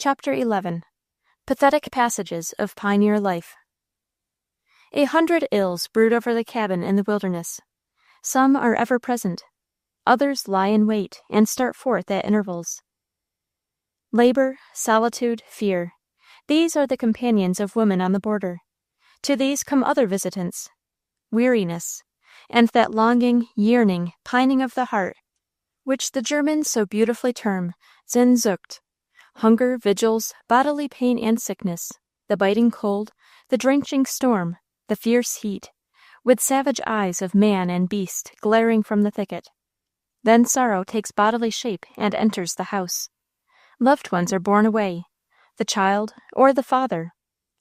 Chapter 11. Pathetic Passages of Pioneer Life. 100 ills brood over the cabin in the wilderness. Some are ever present. Others lie in wait and start forth at intervals. Labor, solitude, fear. These are the companions of women on the border. To these come other visitants. Weariness, and that longing, yearning, pining of the heart, which the Germans so beautifully term Sehnsucht. Hunger, vigils, bodily pain and sickness, the biting cold, the drenching storm, the fierce heat, with savage eyes of man and beast glaring from the thicket. Then sorrow takes bodily shape and enters the house. Loved ones are borne away, the child, or the father,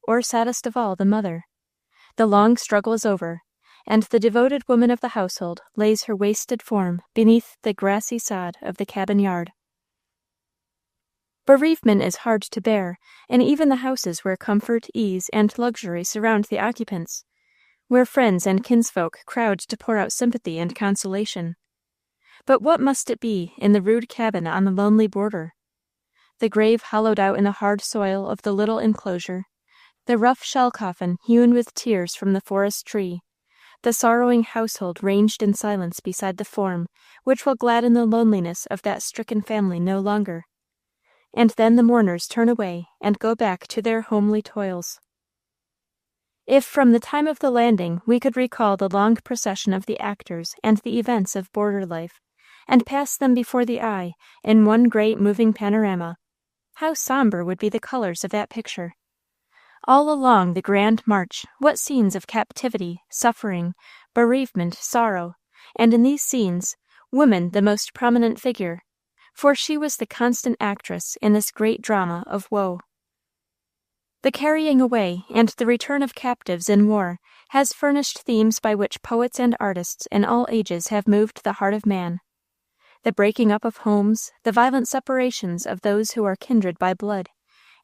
or saddest of all, the mother. The long struggle is over, and the devoted woman of the household lays her wasted form beneath the grassy sod of the cabin yard. Bereavement is hard to bear in even the houses where comfort, ease, and luxury surround the occupants, where friends and kinsfolk crowd to pour out sympathy and consolation. But what must it be in the rude cabin on the lonely border? The grave hollowed out in the hard soil of the little enclosure, the rough shell coffin hewn with tears from the forest tree, the sorrowing household ranged in silence beside the form which will gladden the loneliness of that stricken family no longer. And then the mourners turn away and go back to their homely toils. If from the time of the landing we could recall the long procession of the actors and the events of border life, and pass them before the eye in one great moving panorama, how somber would be the colors of that picture! All along the grand march, what scenes of captivity, suffering, bereavement, sorrow, and in these scenes, woman the most prominent figure, for she was the constant actress in this great drama of woe. The carrying away and the return of captives in war has furnished themes by which poets and artists in all ages have moved the heart of man. The breaking up of homes, the violent separations of those who are kindred by blood,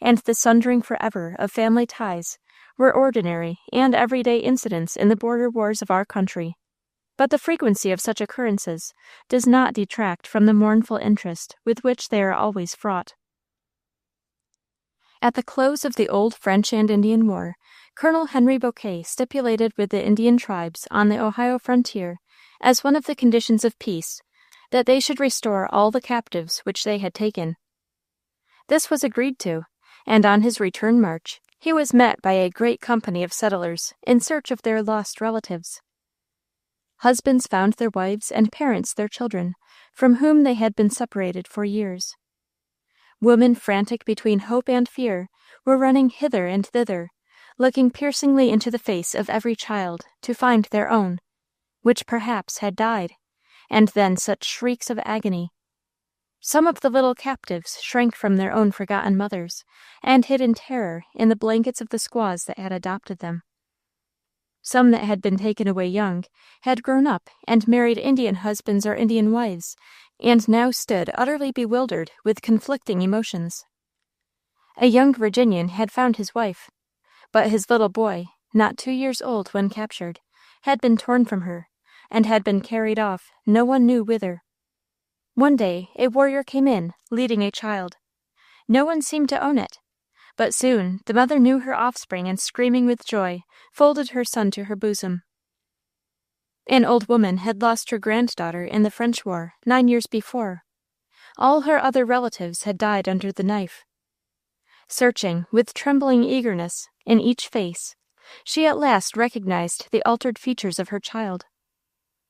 and the sundering forever of family ties were ordinary and everyday incidents in the border wars of our country. But the frequency of such occurrences does not detract from the mournful interest with which they are always fraught. At the close of the old French and Indian War, Colonel Henry Bouquet stipulated with the Indian tribes on the Ohio frontier, as one of the conditions of peace, that they should restore all the captives which they had taken. This was agreed to, and on his return march, he was met by a great company of settlers in search of their lost relatives. Husbands found their wives and parents their children, from whom they had been separated for years. Women, frantic between hope and fear, were running hither and thither, looking piercingly into the face of every child to find their own, which perhaps had died, and then such shrieks of agony. Some of the little captives shrank from their own forgotten mothers, and hid in terror in the blankets of the squaws that had adopted them. Some that had been taken away young had grown up and married Indian husbands or Indian wives, and now stood utterly bewildered with conflicting emotions. A young Virginian had found his wife, but his little boy, not 2 years old when captured, had been torn from her, and had been carried off no one knew whither. One day a warrior came in, leading a child. No one seemed to own it, but soon the mother knew her offspring and, screaming with joy, folded her son to her bosom. An old woman had lost her granddaughter in the French War 9 years before. All her other relatives had died under the knife. Searching, with trembling eagerness, in each face, she at last recognized the altered features of her child.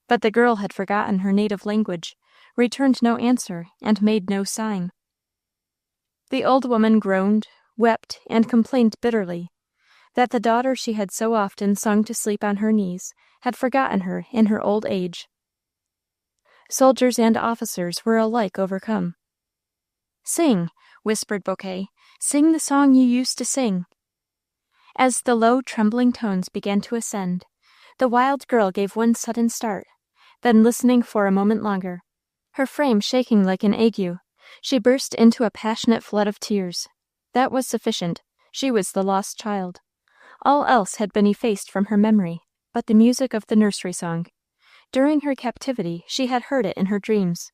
But the girl had forgotten her native language, returned no answer, and made no sign. The old woman groaned, wept, and complained bitterly that the daughter she had so often sung to sleep on her knees had forgotten her in her old age. Soldiers and officers were alike overcome. "Sing," whispered Bouquet, "sing the song you used to sing." As the low, trembling tones began to ascend, the wild girl gave one sudden start, then, listening for a moment longer, her frame shaking like an ague, she burst into a passionate flood of tears. That was sufficient. She was the lost child. All else had been effaced from her memory, but the music of the nursery song. During her captivity she had heard it in her dreams.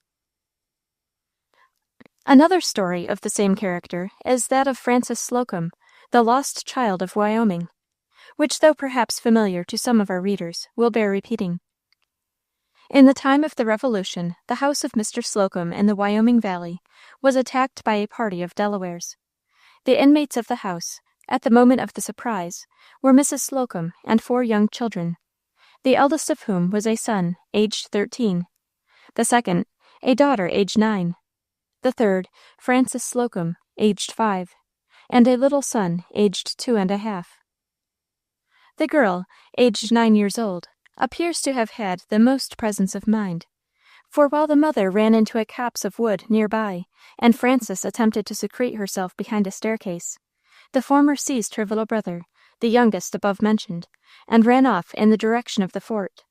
Another story of the same character is that of Frances Slocum, the lost child of Wyoming, which, though perhaps familiar to some of our readers, will bear repeating. In the time of the Revolution, the house of Mr. Slocum in the Wyoming Valley was attacked by a party of Delawares. The inmates of the house, at the moment of the surprise, were Mrs. Slocum and 4 young children, the eldest of whom was a son, aged 13, the second, a daughter aged 9, the third, Frances Slocum, aged 5, and a little son, aged 2 1/2. The girl, aged 9 years old, appears to have had the most presence of mind, for while the mother ran into a copse of wood near by, and Frances attempted to secrete herself behind a staircase, the former seized her little brother, the youngest above mentioned, and ran off in the direction of the fort.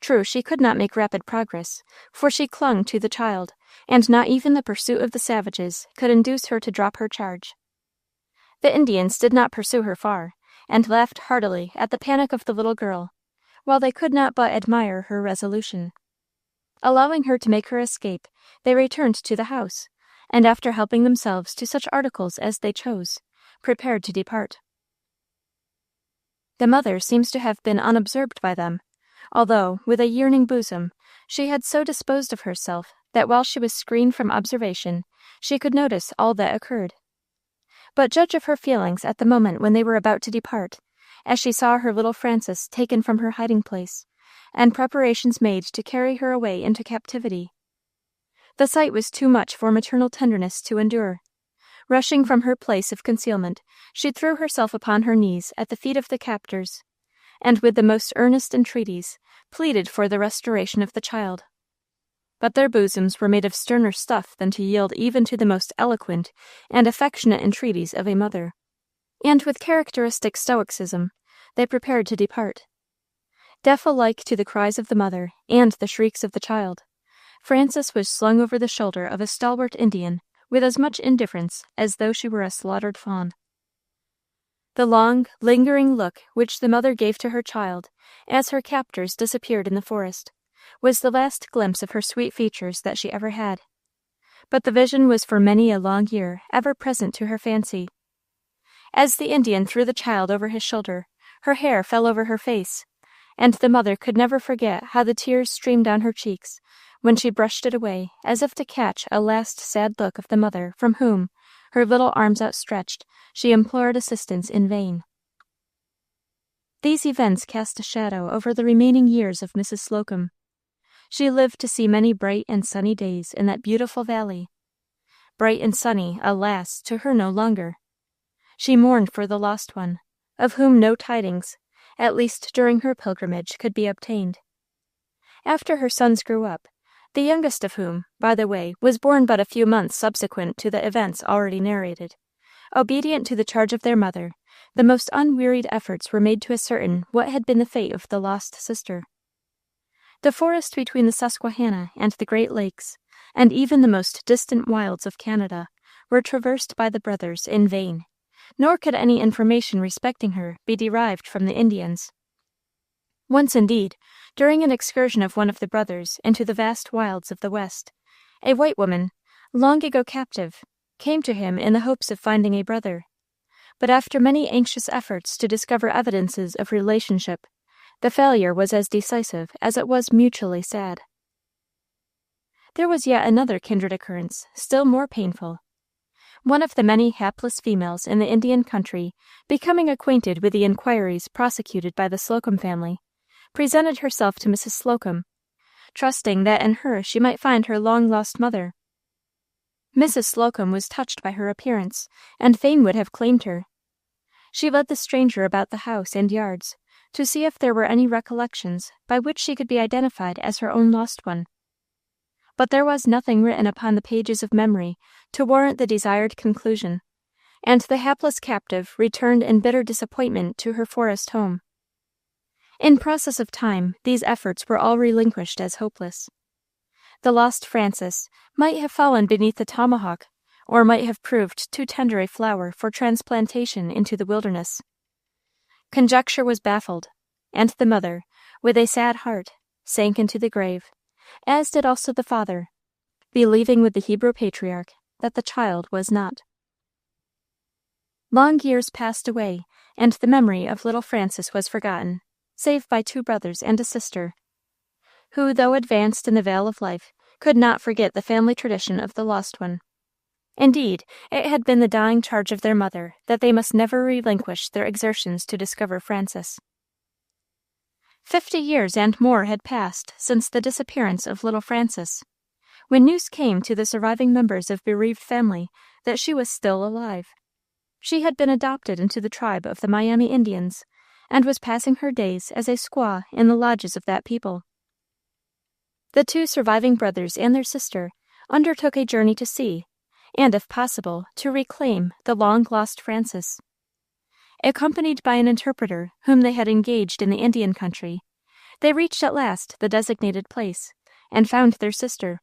True, she could not make rapid progress, for she clung to the child, and not even the pursuit of the savages could induce her to drop her charge. The Indians did not pursue her far, and laughed heartily at the panic of the little girl, while they could not but admire her resolution. Allowing her to make her escape, they returned to the house, and after helping themselves to such articles as they chose, prepared to depart. The mother seems to have been unobserved by them, although, with a yearning bosom, she had so disposed of herself that while she was screened from observation, she could notice all that occurred. But judge of her feelings at the moment when they were about to depart, as she saw her little Frances taken from her hiding place, and preparations made to carry her away into captivity. The sight was too much for maternal tenderness to endure. Rushing from her place of concealment, she threw herself upon her knees at the feet of the captors, and with the most earnest entreaties, pleaded for the restoration of the child. But their bosoms were made of sterner stuff than to yield even to the most eloquent and affectionate entreaties of a mother, and with characteristic stoicism, they prepared to depart. Deaf alike to the cries of the mother and the shrieks of the child, Frances was slung over the shoulder of a stalwart Indian with as much indifference as though she were a slaughtered fawn. The long, lingering look which the mother gave to her child, as her captors disappeared in the forest, was the last glimpse of her sweet features that she ever had. But the vision was for many a long year ever present to her fancy. As the Indian threw the child over his shoulder, her hair fell over her face, and the mother could never forget how the tears streamed down her cheeks when she brushed it away, as if to catch a last sad look of the mother from whom, her little arms outstretched, she implored assistance in vain. These events cast a shadow over the remaining years of Mrs. Slocum. She lived to see many bright and sunny days in that beautiful valley. Bright and sunny, alas, to her no longer. She mourned for the lost one, of whom no tidings, at least during her pilgrimage, could be obtained. After her sons grew up, the youngest of whom, by the way, was born but a few months subsequent to the events already narrated, obedient to the charge of their mother, the most unwearied efforts were made to ascertain what had been the fate of the lost sister. The forest between the Susquehanna and the Great Lakes, and even the most distant wilds of Canada, were traversed by the brothers in vain, nor could any information respecting her be derived from the Indians. Once, indeed, during an excursion of one of the brothers into the vast wilds of the West, a white woman, long ago captive, came to him in the hopes of finding a brother, but after many anxious efforts to discover evidences of relationship, the failure was as decisive as it was mutually sad. There was yet another kindred occurrence, still more painful. One of the many hapless females in the Indian country, becoming acquainted with the inquiries prosecuted by the Slocum family, presented herself to Mrs. Slocum, trusting that in her she might find her long-lost mother. Mrs. Slocum was touched by her appearance, and fain would have claimed her. She led the stranger about the house and yards, to see if there were any recollections by which she could be identified as her own lost one. But there was nothing written upon the pages of memory to warrant the desired conclusion, and the hapless captive returned in bitter disappointment to her forest home. In process of time, these efforts were all relinquished as hopeless. The lost Frances might have fallen beneath the tomahawk, or might have proved too tender a flower for transplantation into the wilderness. Conjecture was baffled, and the mother, with a sad heart, sank into the grave, as did also the father, believing with the Hebrew patriarch that the child was not. Long years passed away, and the memory of little Frances was forgotten, save by 2 brothers and a sister, who, though advanced in the vale of life, could not forget the family tradition of the lost one. Indeed, it had been the dying charge of their mother that they must never relinquish their exertions to discover Frances. 50 years and more had passed since the disappearance of little Frances, when news came to the surviving members of bereaved family that she was still alive. She had been adopted into the tribe of the Miami Indians, and was passing her days as a squaw in the lodges of that people. The 2 surviving brothers and their sister undertook a journey to see, and, if possible, to reclaim the long-lost Frances. Accompanied by an interpreter whom they had engaged in the Indian country, they reached at last the designated place, and found their sister.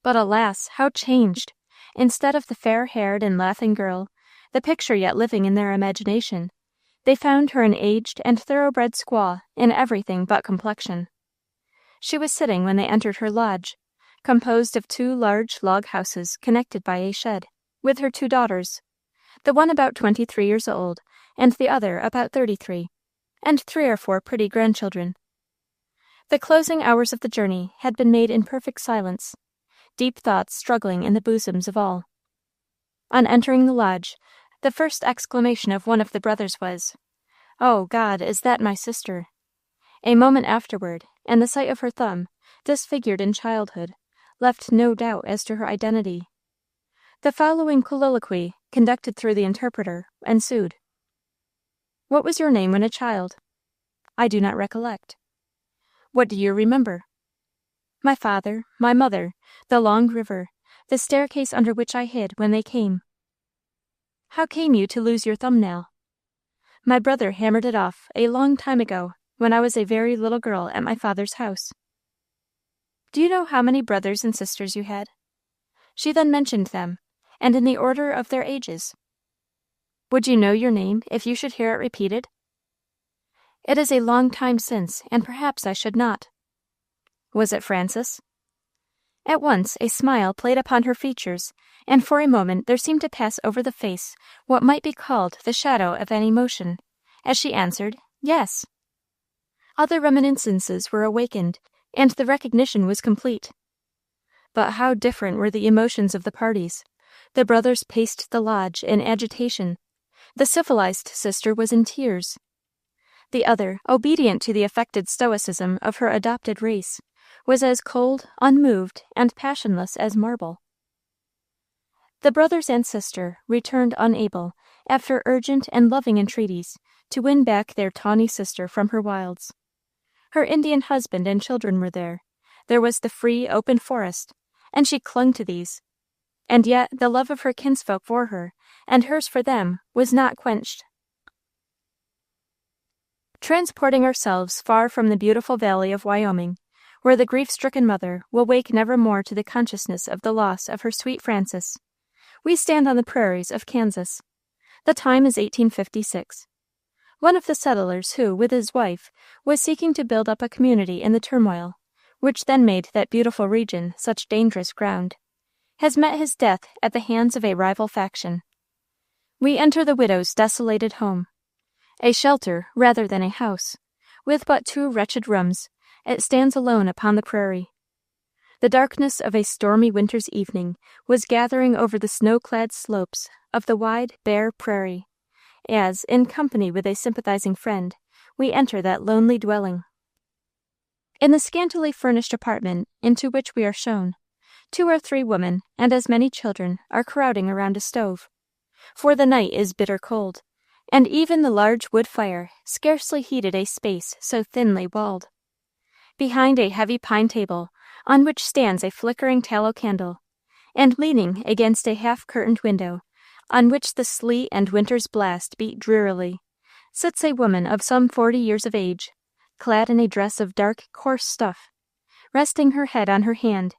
But alas, how changed! Instead of the fair-haired and laughing girl, the picture yet living in their imagination, they found her an aged and thoroughbred squaw in everything but complexion. She was sitting when they entered her lodge, composed of 2 large log houses connected by a shed, with her 2 daughters, the one about 23 years old, and the other about 33, and 3 or 4 pretty grandchildren. The closing hours of the journey had been made in perfect silence, deep thoughts struggling in the bosoms of all. On entering the lodge, the first exclamation of one of the brothers was, "Oh, God, is that my sister?" A moment afterward, and the sight of her thumb, disfigured in childhood, left no doubt as to her identity. The following colloquy, conducted through the interpreter, ensued. "What was your name when a child?" "I do not recollect." "What do you remember?" "My father, my mother, the long river, the staircase under which I hid when they came." "How came you to lose your thumbnail?" "My brother hammered it off a long time ago, when I was a very little girl at my father's house." "Do you know how many brothers and sisters you had?" She then mentioned them, and in the order of their ages. "Would you know your name if you should hear it repeated?" "It is a long time since, and perhaps I should not." "Was it Frances?" At once a smile played upon her features, and for a moment there seemed to pass over the face what might be called the shadow of an emotion, as she answered, "Yes." Other reminiscences were awakened, and the recognition was complete. But how different were the emotions of the parties! The brothers paced the lodge in agitation. The civilized sister was in tears. The other, obedient to the affected stoicism of her adopted race, was as cold, unmoved, and passionless as marble. The brothers and sister returned unable, after urgent and loving entreaties, to win back their tawny sister from her wilds. Her Indian husband and children were there. There was the free, open forest, and she clung to these. And yet the love of her kinsfolk for her, and hers for them, was not quenched. Transporting ourselves far from the beautiful valley of Wyoming, where the grief-stricken mother will wake never more to the consciousness of the loss of her sweet Frances, we stand on the prairies of Kansas. The time is 1856. One of the settlers who, with his wife, was seeking to build up a community in the turmoil, which then made that beautiful region such dangerous ground, has met his death at the hands of a rival faction. We enter the widow's desolated home. A shelter rather than a house, with but 2 wretched rooms, it stands alone upon the prairie. The darkness of a stormy winter's evening was gathering over the snow-clad slopes of the wide, bare prairie, as, in company with a sympathizing friend, we enter that lonely dwelling. In the scantily furnished apartment into which we are shown, 2 or 3 women and as many children are crowding around a stove, for the night is bitter cold, and even the large wood fire scarcely heated a space so thinly walled. Behind a heavy pine table, on which stands a flickering tallow candle, and leaning against a half-curtained window, on which the sleet and winter's blast beat drearily, sits a woman of some 40 years of age, clad in a dress of dark, coarse stuff, resting her head on her hand,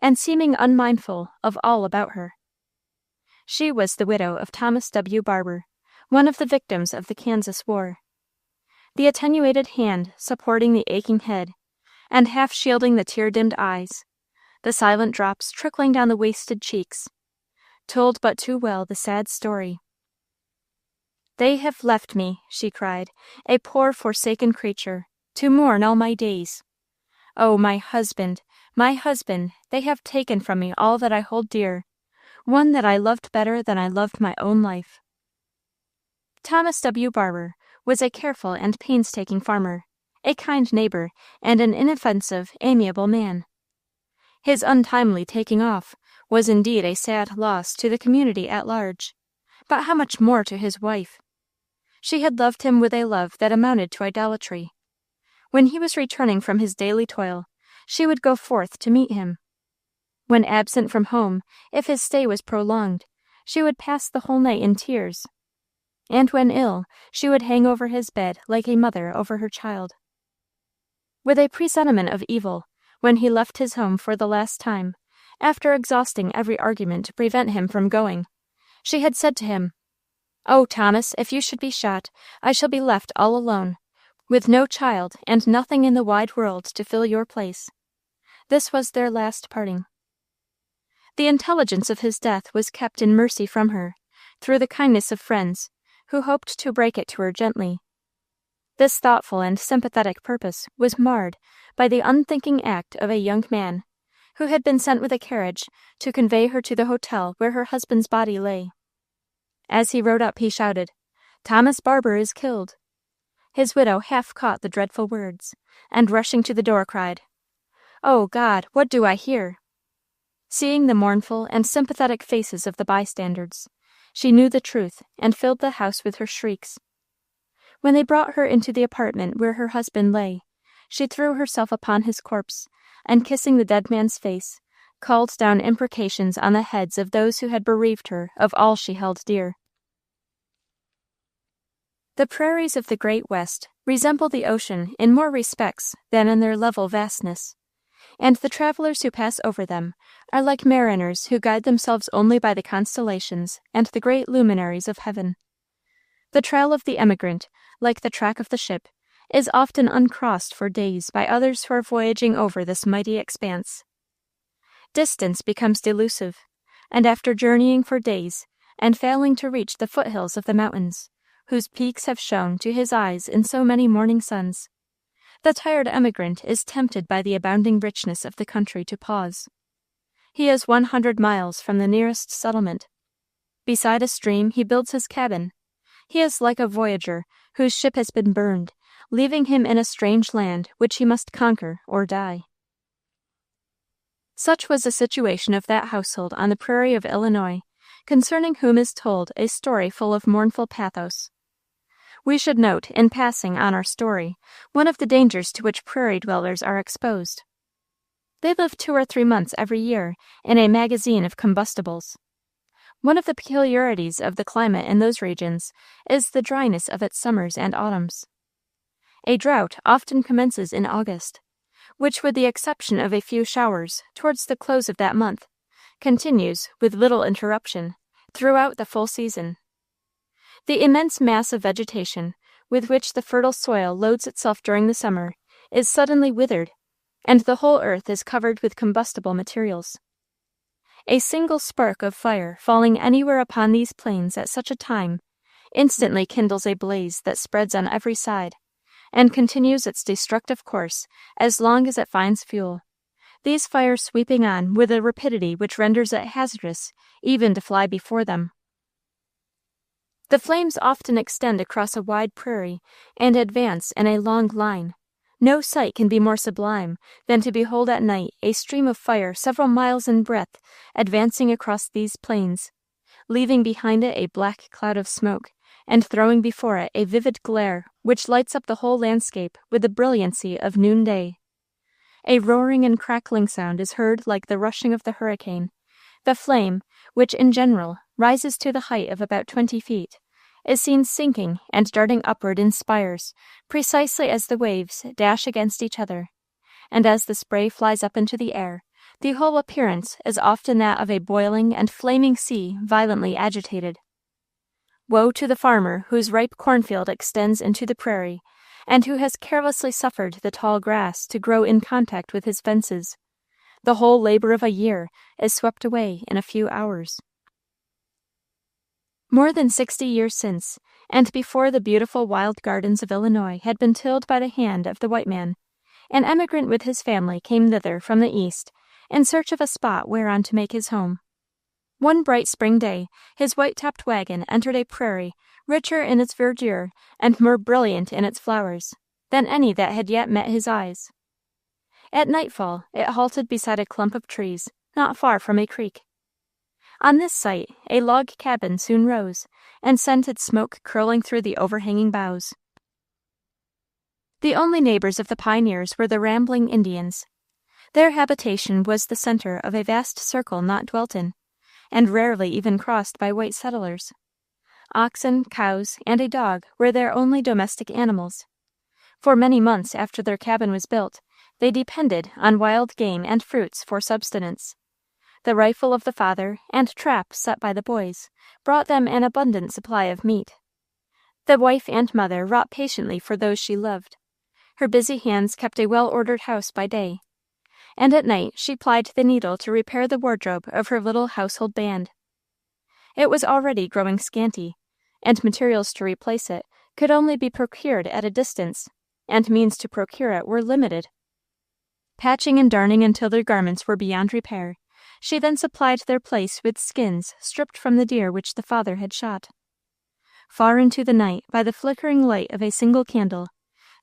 and seeming unmindful of all about her. She was the widow of Thomas W. Barber, one of the victims of the Kansas War. The attenuated hand supporting the aching head, and half shielding the tear-dimmed eyes, the silent drops trickling down the wasted cheeks, told but too well the sad story. "They have left me," she cried, "a poor forsaken creature, to mourn all my days. Oh, my husband, they have taken from me all that I hold dear, one that I loved better than I loved my own life." Thomas W. Barber was a careful and painstaking farmer, a kind neighbor, and an inoffensive, amiable man. His untimely taking off was indeed a sad loss to the community at large, but how much more to his wife! She had loved him with a love that amounted to idolatry. When he was returning from his daily toil, she would go forth to meet him. When absent from home, if his stay was prolonged, she would pass the whole night in tears. And when ill, she would hang over his bed like a mother over her child. With a presentiment of evil, when he left his home for the last time, after exhausting every argument to prevent him from going, she had said to him, "Oh, Thomas, if you should be shot, I shall be left all alone, with no child and nothing in the wide world to fill your place." This was their last parting. The intelligence of his death was kept in mercy from her, through the kindness of friends, who hoped to break it to her gently. This thoughtful and sympathetic purpose was marred by the unthinking act of a young man, who had been sent with a carriage to convey her to the hotel where her husband's body lay. As he rode up, he shouted, "Thomas Barber is killed." His widow half caught the dreadful words, and rushing to the door, cried, "Oh, God, what do I hear?" Seeing the mournful and sympathetic faces of the bystanders, she knew the truth and filled the house with her shrieks. When they brought her into the apartment where her husband lay, she threw herself upon his corpse, and kissing the dead man's face, called down imprecations on the heads of those who had bereaved her of all she held dear. The prairies of the Great West resemble the ocean in more respects than in their level vastness, and the travelers who pass over them are like mariners who guide themselves only by the constellations and the great luminaries of heaven. The trail of the emigrant, like the track of the ship, is often uncrossed for days by others who are voyaging over this mighty expanse. Distance becomes delusive, and after journeying for days, and failing to reach the foothills of the mountains, whose peaks have shone to his eyes in so many morning suns, the tired emigrant is tempted by the abounding richness of the country to pause. He is 100 miles from the nearest settlement. Beside a stream he builds his cabin. He is like a voyager whose ship has been burned, leaving him in a strange land which he must conquer or die. Such was the situation of that household on the prairie of Illinois, concerning whom is told a story full of mournful pathos. We should note, in passing on our story, one of the dangers to which prairie dwellers are exposed. They live 2 or 3 months every year in a magazine of combustibles. One of the peculiarities of the climate in those regions is the dryness of its summers and autumns. A drought often commences in August, which, with the exception of a few showers towards the close of that month, continues, with little interruption, throughout the full season. The immense mass of vegetation with which the fertile soil loads itself during the summer is suddenly withered, and the whole earth is covered with combustible materials. A single spark of fire falling anywhere upon these plains at such a time instantly kindles a blaze that spreads on every side, and continues its destructive course as long as it finds fuel, these fires sweeping on with a rapidity which renders it hazardous even to fly before them. The flames often extend across a wide prairie and advance in a long line. No sight can be more sublime than to behold at night a stream of fire several miles in breadth advancing across these plains, leaving behind it a black cloud of smoke, and throwing before it a vivid glare which lights up the whole landscape with the brilliancy of noonday. A roaring and crackling sound is heard like the rushing of the hurricane. The flame, which in general rises to the height of about 20 feet, is seen sinking and darting upward in spires, precisely as the waves dash against each other, and as the spray flies up into the air, the whole appearance is often that of a boiling and flaming sea violently agitated. Woe to the farmer whose ripe cornfield extends into the prairie, and who has carelessly suffered the tall grass to grow in contact with his fences. The whole labor of a year is swept away in a few hours. More than 60 years since, and before the beautiful wild gardens of Illinois had been tilled by the hand of the white man, an emigrant with his family came thither from the East in search of a spot whereon to make his home. One bright spring day, his white-topped wagon entered a prairie richer in its verdure and more brilliant in its flowers than any that had yet met his eyes. At nightfall, it halted beside a clump of trees, not far from a creek. On this site, a log cabin soon rose, and sent its smoke curling through the overhanging boughs. The only neighbors of the pioneers were the rambling Indians. Their habitation was the center of a vast circle not dwelt in, and rarely even crossed by white settlers. Oxen, cows, and a dog were their only domestic animals. For many months after their cabin was built, they depended on wild game and fruits for subsistence. The rifle of the father and trap set by the boys brought them an abundant supply of meat. The wife and mother wrought patiently for those she loved. Her busy hands kept a well-ordered house by day, and at night she plied the needle to repair the wardrobe of her little household band. It was already growing scanty, and materials to replace it could only be procured at a distance, and means to procure it were limited. Patching and darning until their garments were beyond repair, she then supplied their place with skins stripped from the deer which the father had shot. Far into the night, by the flickering light of a single candle,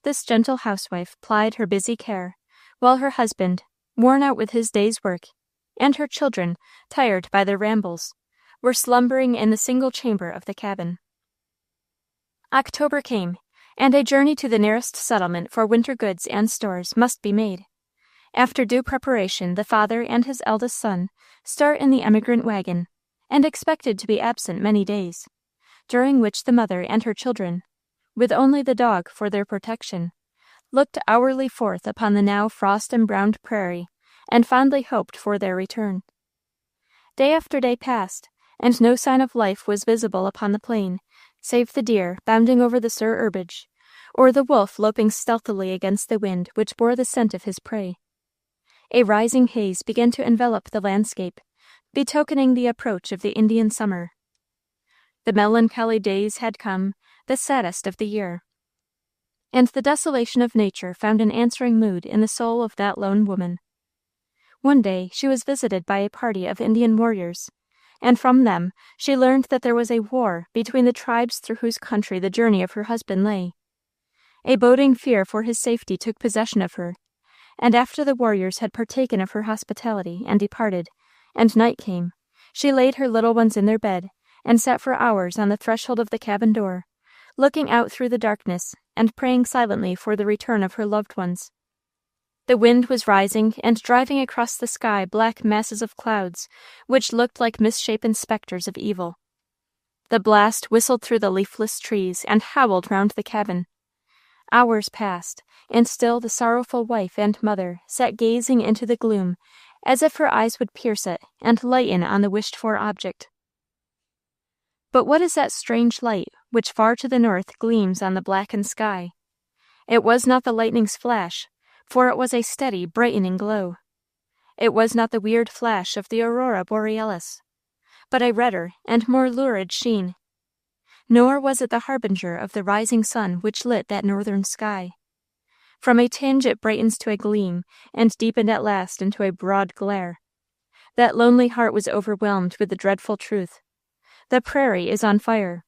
this gentle housewife plied her busy care, while her husband, worn out with his day's work, and her children, tired by their rambles, were slumbering in the single chamber of the cabin. October came, and a journey to the nearest settlement for winter goods and stores must be made. After due preparation, the father and his eldest son start in the emigrant wagon, and expected to be absent many days, during which the mother and her children, with only the dog for their protection, looked hourly forth upon the now frost-embrowned prairie, and fondly hoped for their return. Day after day passed, and no sign of life was visible upon the plain, save the deer bounding over the sere herbage, or the wolf loping stealthily against the wind which bore the scent of his prey. A rising haze began to envelop the landscape, betokening the approach of the Indian summer. The melancholy days had come, the saddest of the year, and the desolation of nature found an answering mood in the soul of that lone woman. One day she was visited by a party of Indian warriors, and from them she learned that there was a war between the tribes through whose country the journey of her husband lay. A boding fear for his safety took possession of her, and after the warriors had partaken of her hospitality and departed, and night came, she laid her little ones in their bed, and sat for hours on the threshold of the cabin door, looking out through the darkness, and praying silently for the return of her loved ones. The wind was rising and driving across the sky black masses of clouds, which looked like misshapen specters of evil. The blast whistled through the leafless trees and howled round the cabin. Hours passed, and still the sorrowful wife and mother sat gazing into the gloom, as if her eyes would pierce it and lighten on the wished-for object. But what is that strange light which far to the north gleams on the blackened sky? It was not the lightning's flash, for it was a steady, brightening glow. It was not the weird flash of the aurora borealis, but a redder and more lurid sheen. Nor was it the harbinger of the rising sun which lit that northern sky. From a tinge it brightens to a gleam, and deepened at last into a broad glare. That lonely heart was overwhelmed with the dreadful truth. The prairie is on fire.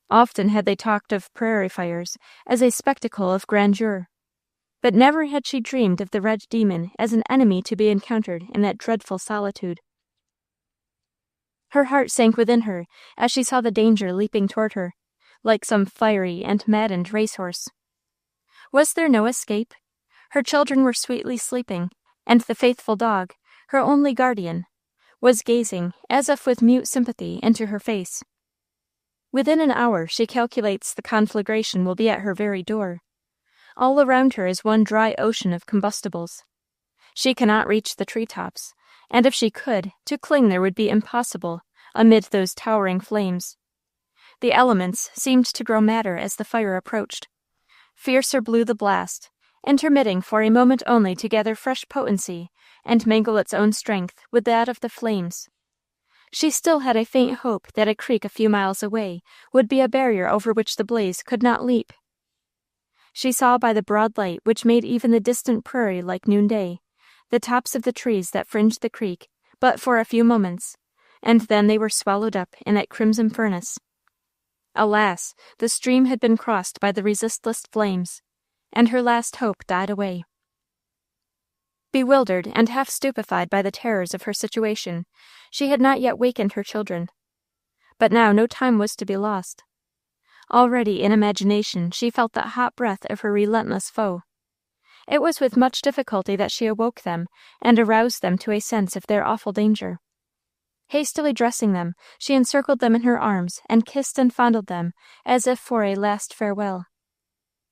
Often had they talked of prairie fires as a spectacle of grandeur, but never had she dreamed of the red demon as an enemy to be encountered in that dreadful solitude. Her heart sank within her as she saw the danger leaping toward her, like some fiery and maddened racehorse. Was there no escape? Her children were sweetly sleeping, and the faithful dog, her only guardian, was gazing, as if with mute sympathy, into her face. Within an hour she calculates the conflagration will be at her very door. All around her is one dry ocean of combustibles. She cannot reach the tree-tops, and if she could, to cling there would be impossible, amid those towering flames. The elements seemed to grow madder as the fire approached. Fiercer blew the blast, intermitting for a moment only to gather fresh potency and mingle its own strength with that of the flames. She still had a faint hope that a creek a few miles away would be a barrier over which the blaze could not leap. She saw by the broad light which made even the distant prairie like noonday, the tops of the trees that fringed the creek, but for a few moments, and then they were swallowed up in that crimson furnace. Alas, the stream had been crossed by the resistless flames, and her last hope died away. Bewildered and half stupefied by the terrors of her situation, she had not yet wakened her children. But now no time was to be lost. Already in imagination she felt the hot breath of her relentless foe. It was with much difficulty that she awoke them and aroused them to a sense of their awful danger. Hastily dressing them, she encircled them in her arms and kissed and fondled them as if for a last farewell.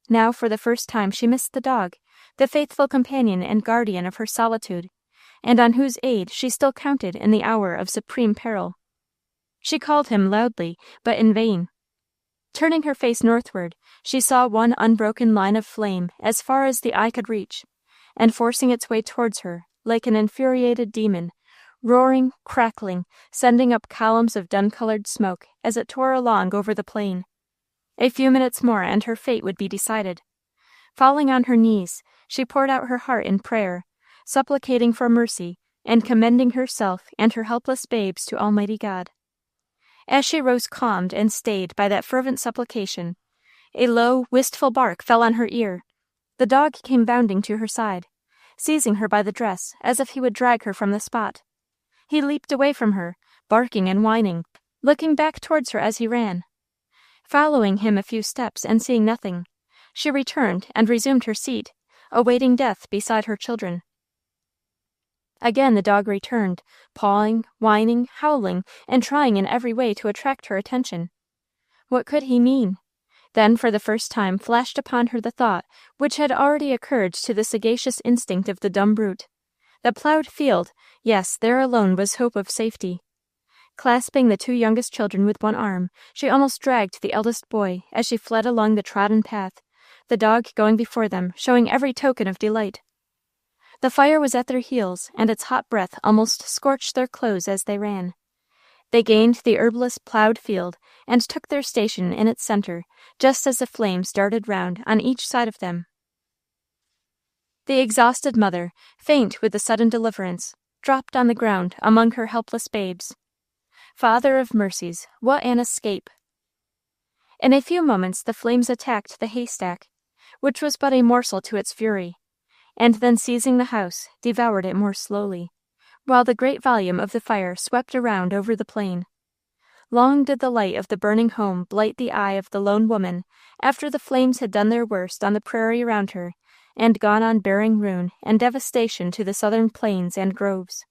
Now for the first time she missed the dog, the faithful companion and guardian of her solitude, and on whose aid she still counted in the hour of supreme peril. She called him loudly, but in vain. Turning her face northward, she saw one unbroken line of flame as far as the eye could reach, and forcing its way towards her, like an infuriated demon, roaring, crackling, sending up columns of dun-colored smoke as it tore along over the plain. A few minutes more and her fate would be decided. Falling on her knees, she poured out her heart in prayer, supplicating for mercy, and commending herself and her helpless babes to Almighty God. As she rose calmed and stayed by that fervent supplication, a low, wistful bark fell on her ear. The dog came bounding to her side, seizing her by the dress as if he would drag her from the spot. He leaped away from her, barking and whining, looking back towards her as he ran. Following him a few steps and seeing nothing, she returned and resumed her seat, awaiting death beside her children. Again the dog returned, pawing, whining, howling, and trying in every way to attract her attention. What could he mean? Then for the first time flashed upon her the thought which had already occurred to the sagacious instinct of the dumb brute. The plowed field, yes, there alone was hope of safety. Clasping the two youngest children with one arm, she almost dragged the eldest boy as she fled along the trodden path, the dog going before them, showing every token of delight. The fire was at their heels, and its hot breath almost scorched their clothes as they ran. They gained the herbless plowed field, and took their station in its center, just as the flames darted round on each side of them. The exhausted mother, faint with the sudden deliverance, dropped on the ground among her helpless babes. Father of mercies, what an escape! In a few moments the flames attacked the haystack, which was but a morsel to its fury, and then seizing the house, devoured it more slowly, while the great volume of the fire swept around over the plain. Long did the light of the burning home blight the eye of the lone woman after the flames had done their worst on the prairie around her, and gone on bearing ruin and devastation to the southern plains and groves.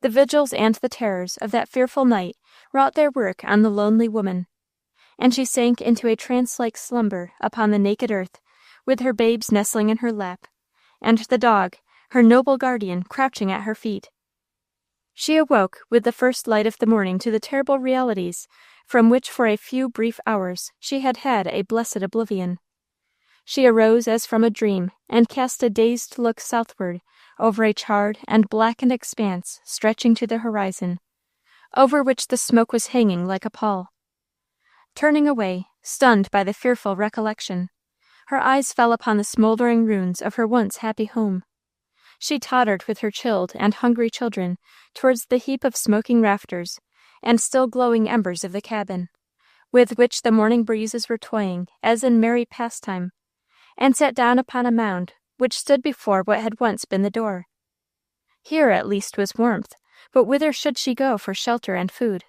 The vigils and the terrors of that fearful night wrought their work on the lonely woman, and she sank into a trance-like slumber upon the naked earth, with her babes nestling in her lap, and the dog, her noble guardian, crouching at her feet. She awoke with the first light of the morning to the terrible realities from which for a few brief hours she had had a blessed oblivion. She arose as from a dream, and cast a dazed look southward over a charred and blackened expanse stretching to the horizon, over which the smoke was hanging like a pall. Turning away, stunned by the fearful recollection, her eyes fell upon the smoldering ruins of her once happy home. She tottered with her chilled and hungry children towards the heap of smoking rafters and still glowing embers of the cabin, with which the morning breezes were toying as in merry pastime, and sat down upon a mound which stood before what had once been the door. Here at least was warmth, but whither should she go for shelter and food?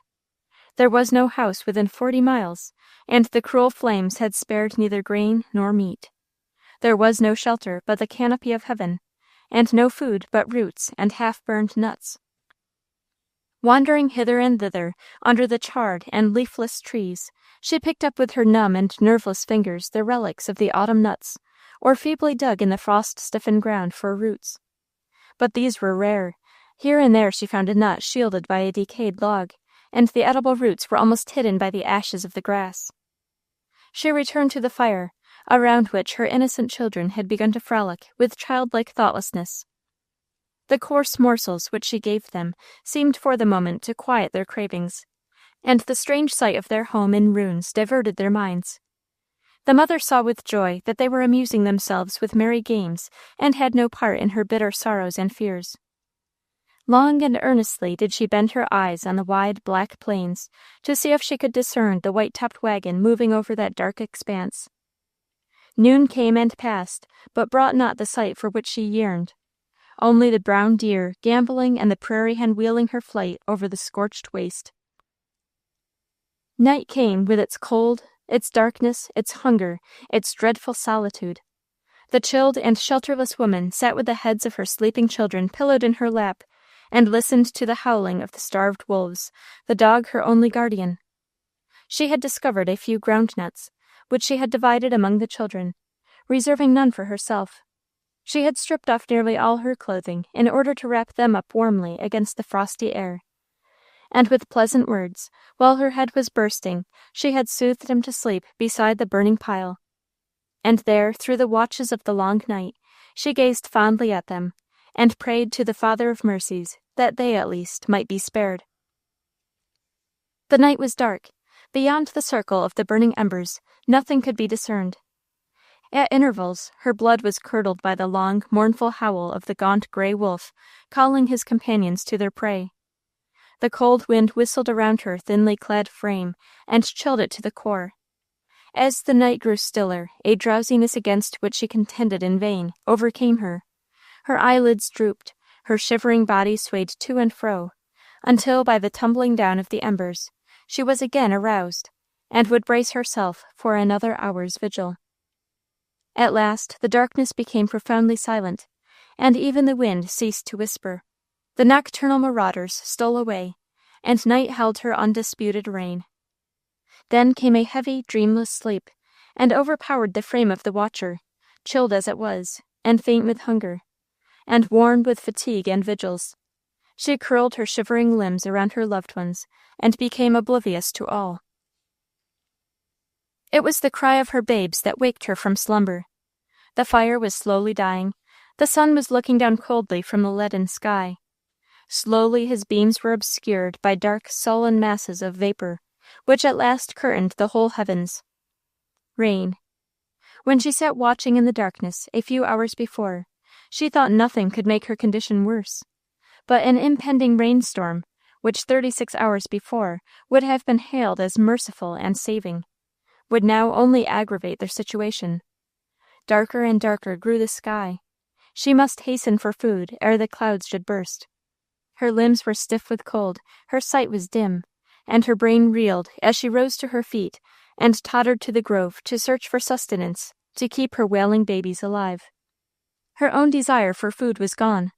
There was no house within 40 miles, and the cruel flames had spared neither grain nor meat. There was no shelter but the canopy of heaven, and no food but roots and half-burned nuts. Wandering hither and thither under the charred and leafless trees, she picked up with her numb and nerveless fingers the relics of the autumn nuts, or feebly dug in the frost-stiffened ground for roots. But these were rare. Here and there she found a nut shielded by a decayed log, and the edible roots were almost hidden by the ashes of the grass. She returned to the fire, around which her innocent children had begun to frolic with childlike thoughtlessness. The coarse morsels which she gave them seemed for the moment to quiet their cravings, and the strange sight of their home in ruins diverted their minds. The mother saw with joy that they were amusing themselves with merry games, and had no part in her bitter sorrows and fears. Long and earnestly did she bend her eyes on the wide black plains, to see if she could discern the white-topped wagon moving over that dark expanse. Noon came and passed, but brought not the sight for which she yearned, only the brown deer gambolling and the prairie hen wheeling her flight over the scorched waste. Night came with its cold, its darkness, its hunger, its dreadful solitude. The chilled and shelterless woman sat with the heads of her sleeping children pillowed in her lap, and listened to the howling of the starved wolves, the dog her only guardian. She had discovered a few ground nuts, which she had divided among the children, reserving none for herself. She had stripped off nearly all her clothing in order to wrap them up warmly against the frosty air. And with pleasant words, while her head was bursting, she had soothed them to sleep beside the burning pile. And there, through the watches of the long night, she gazed fondly at them, and prayed to the Father of mercies that they, at least, might be spared. The night was dark. Beyond the circle of the burning embers, nothing could be discerned. At intervals, her blood was curdled by the long, mournful howl of the gaunt gray wolf, calling his companions to their prey. The cold wind whistled around her thinly clad frame, and chilled it to the core. As the night grew stiller, a drowsiness against which she contended in vain overcame her. Her eyelids drooped, her shivering body swayed to and fro, until by the tumbling down of the embers, she was again aroused, and would brace herself for another hour's vigil. At last the darkness became profoundly silent, and even the wind ceased to whisper. The nocturnal marauders stole away, and night held her undisputed reign. Then came a heavy, dreamless sleep, and overpowered the frame of the watcher, chilled as it was, and faint with hunger, and worn with fatigue and vigils. She curled her shivering limbs around her loved ones, and became oblivious to all. It was the cry of her babes that waked her from slumber. The fire was slowly dying. The sun was looking down coldly from the leaden sky. Slowly his beams were obscured by dark, sullen masses of vapor, which at last curtained the whole heavens. Rain. When she sat watching in the darkness a few hours before, she thought nothing could make her condition worse. But an impending rainstorm, which 36 hours before would have been hailed as merciful and saving, would now only aggravate their situation. Darker and darker grew the sky. She must hasten for food ere the clouds should burst. Her limbs were stiff with cold, her sight was dim, and her brain reeled as she rose to her feet and tottered to the grove to search for sustenance to keep her wailing babies alive. Her own desire for food was gone,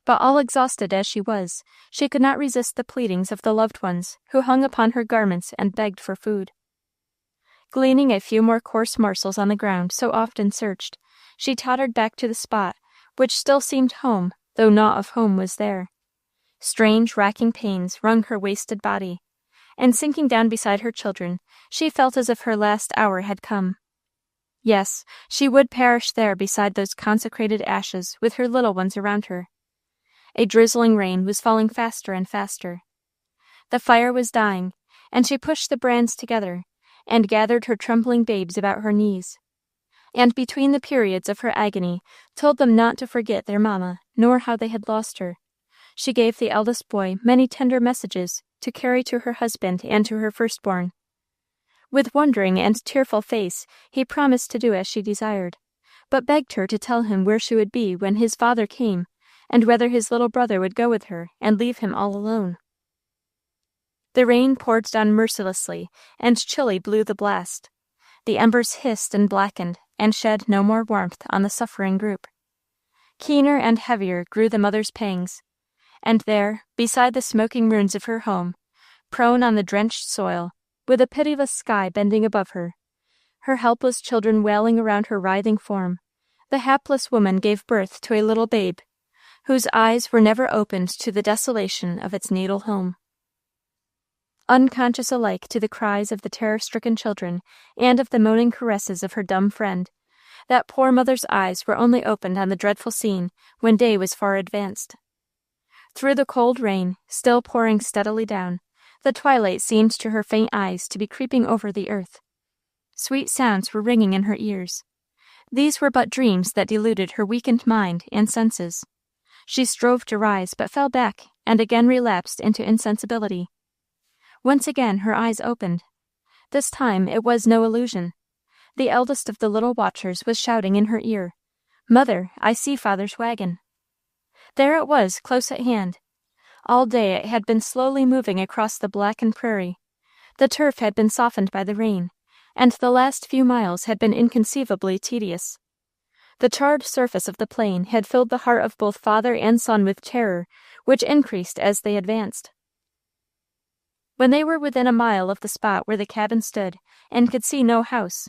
but all exhausted as she was, she could not resist the pleadings of the loved ones who hung upon her garments and begged for food. Gleaning a few more coarse morsels on the ground so often searched, she tottered back to the spot, which still seemed home, though naught of home was there. Strange, racking pains wrung her wasted body, and sinking down beside her children, she felt as if her last hour had come. Yes, she would perish there beside those consecrated ashes with her little ones around her. A drizzling rain was falling faster and faster. The fire was dying, and she pushed the brands together, and gathered her trembling babes about her knees, and between the periods of her agony told them not to forget their mamma, nor how they had lost her. She gave the eldest boy many tender messages to carry to her husband and to her firstborn. With wondering and tearful face, he promised to do as she desired, but begged her to tell him where she would be when his father came, and whether his little brother would go with her and leave him all alone. The rain poured down mercilessly, and chilly blew the blast. The embers hissed and blackened, and shed no more warmth on the suffering group. Keener and heavier grew the mother's pangs, and there, beside the smoking ruins of her home, prone on the drenched soil, with a pitiless sky bending above her, her helpless children wailing around her writhing form, the hapless woman gave birth to a little babe, whose eyes were never opened to the desolation of its natal home. unconscious alike to the cries of the terror-stricken children and of the moaning caresses of her dumb friend. That poor mother's eyes were only opened on the dreadful scene when day was far advanced. Through the cold rain, still pouring steadily down, the twilight seemed to her faint eyes to be creeping over the earth. Sweet sounds were ringing in her ears. These were but dreams that deluded her weakened mind and senses. She strove to rise, but fell back, and again relapsed into insensibility. Once again her eyes opened. This time it was no illusion. The eldest of the little watchers was shouting in her ear, "Mother, I see father's wagon." There it was, close at hand. All day it had been slowly moving across the blackened prairie. The turf had been softened by the rain, and the last few miles had been inconceivably tedious. The charred surface of the plain had filled the heart of both father and son with terror, which increased as they advanced. When they were within a mile of the spot where the cabin stood, and could see no house,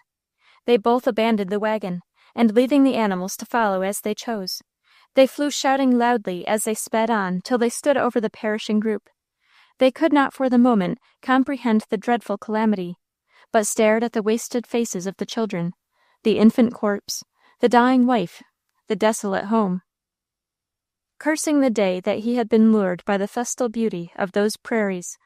they both abandoned the wagon, and leaving the animals to follow as they chose, they flew shouting loudly as they sped on till they stood over the perishing group. They could not for the moment comprehend the dreadful calamity, but stared at the wasted faces of the children, the infant corpse, the dying wife, the desolate home. Cursing the day that he had been lured by the festal beauty of those prairies,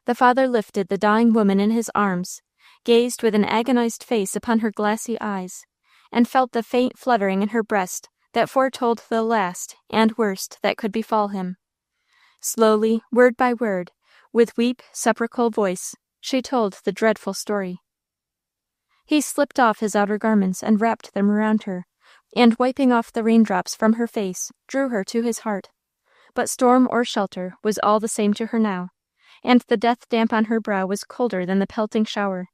the father lifted the dying woman in his arms, gazed with an agonized face upon her glassy eyes, and felt the faint fluttering in her breast that foretold the last and worst that could befall him. Slowly, word by word, with weak, sepulchral voice, she told the dreadful story. He slipped off his outer garments and wrapped them around her, and wiping off the raindrops from her face, drew her to his heart. But storm or shelter was all the same to her now, and the death damp on her brow was colder than the pelting shower.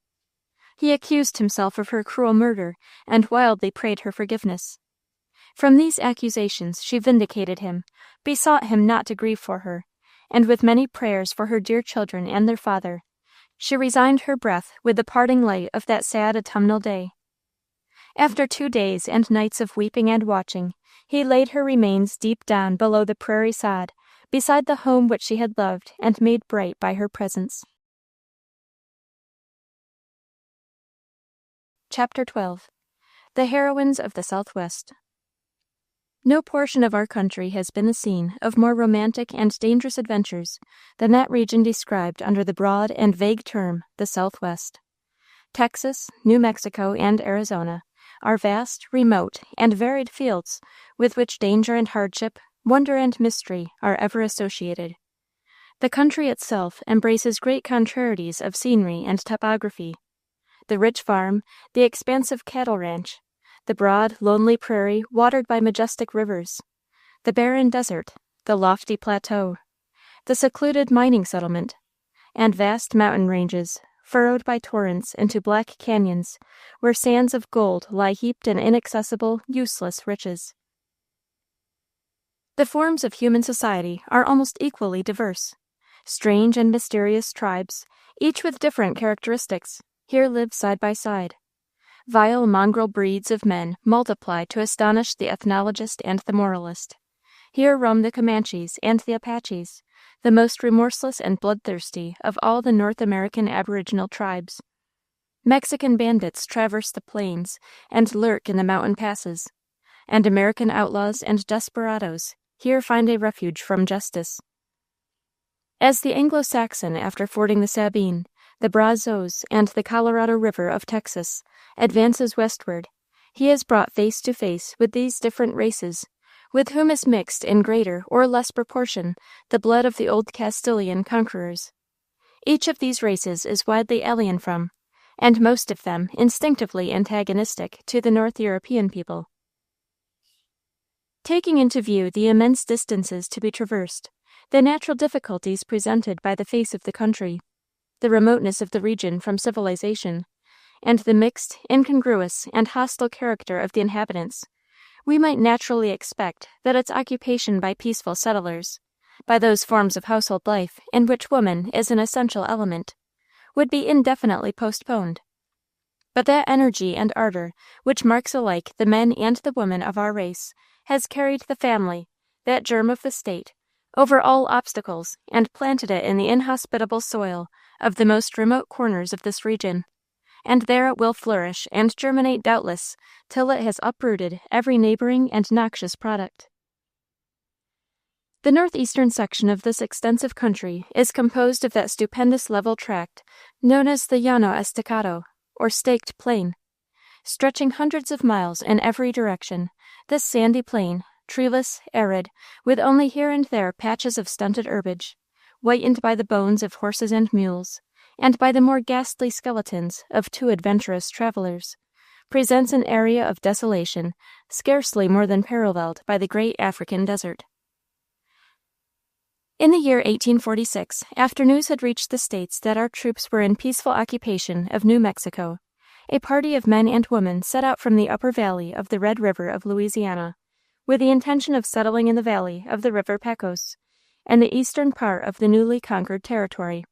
He accused himself of her cruel murder, and wildly prayed her forgiveness. From these accusations she vindicated him, besought him not to grieve for her, and with many prayers for her dear children and their father, she resigned her breath with the parting light of that sad autumnal day. After 2 days and nights of weeping and watching, he laid her remains deep down below the prairie sod, beside the home which she had loved and made bright by her presence. Chapter 12. The Heroines of the Southwest. No portion of our country has been the scene of more romantic and dangerous adventures than that region described under the broad and vague term the Southwest. Texas, New Mexico, and Arizona are vast, remote, and varied fields with which danger and hardship, wonder and mystery are ever associated. The country itself embraces great contrarieties of scenery and topography. The rich farm, the expansive cattle ranch, the broad, lonely prairie watered by majestic rivers, the barren desert, the lofty plateau, the secluded mining settlement, and vast mountain ranges, furrowed by torrents into black canyons, where sands of gold lie heaped in inaccessible, useless riches. The forms of human society are almost equally diverse. Strange and mysterious tribes, each with different characteristics, here live side by side. Vile mongrel breeds of men multiply to astonish the ethnologist and the moralist. Here roam the Comanches and the Apaches, the most remorseless and bloodthirsty of all the North American aboriginal tribes. Mexican bandits traverse the plains and lurk in the mountain passes, and American outlaws and desperadoes here find a refuge from justice. As the Anglo-Saxon, after fording the Sabine, the Brazos, and the Colorado River of Texas, advances westward, he is brought face to face with these different races, with whom is mixed in greater or less proportion the blood of the old Castilian conquerors. Each of these races is widely alien from, and most of them instinctively antagonistic to the North European people. Taking into view the immense distances to be traversed, the natural difficulties presented by the face of the country, the remoteness of the region from civilization, and the mixed, incongruous, and hostile character of the inhabitants, we might naturally expect that its occupation by peaceful settlers, by those forms of household life in which woman is an essential element, would be indefinitely postponed. But that energy and ardor which marks alike the men and the women of our race has carried the family, that germ of the state, over all obstacles and planted it in the inhospitable soil of the most remote corners of this region, and there it will flourish and germinate doubtless till it has uprooted every neighboring and noxious product. The northeastern section of this extensive country is composed of that stupendous level tract known as the Llano Estacado, or Staked Plain. Stretching hundreds of miles in every direction, this sandy plain, treeless, arid, with only here and there patches of stunted herbage, whitened by the bones of horses and mules, and by the more ghastly skeletons of too adventurous travelers, presents an area of desolation scarcely more than paralleled by the great African desert. In the year 1846, after news had reached the States that our troops were in peaceful occupation of New Mexico, a party of men and women set out from the upper valley of the Red River of Louisiana, with the intention of settling in the valley of the River Pecos, and the eastern part of the newly conquered territory.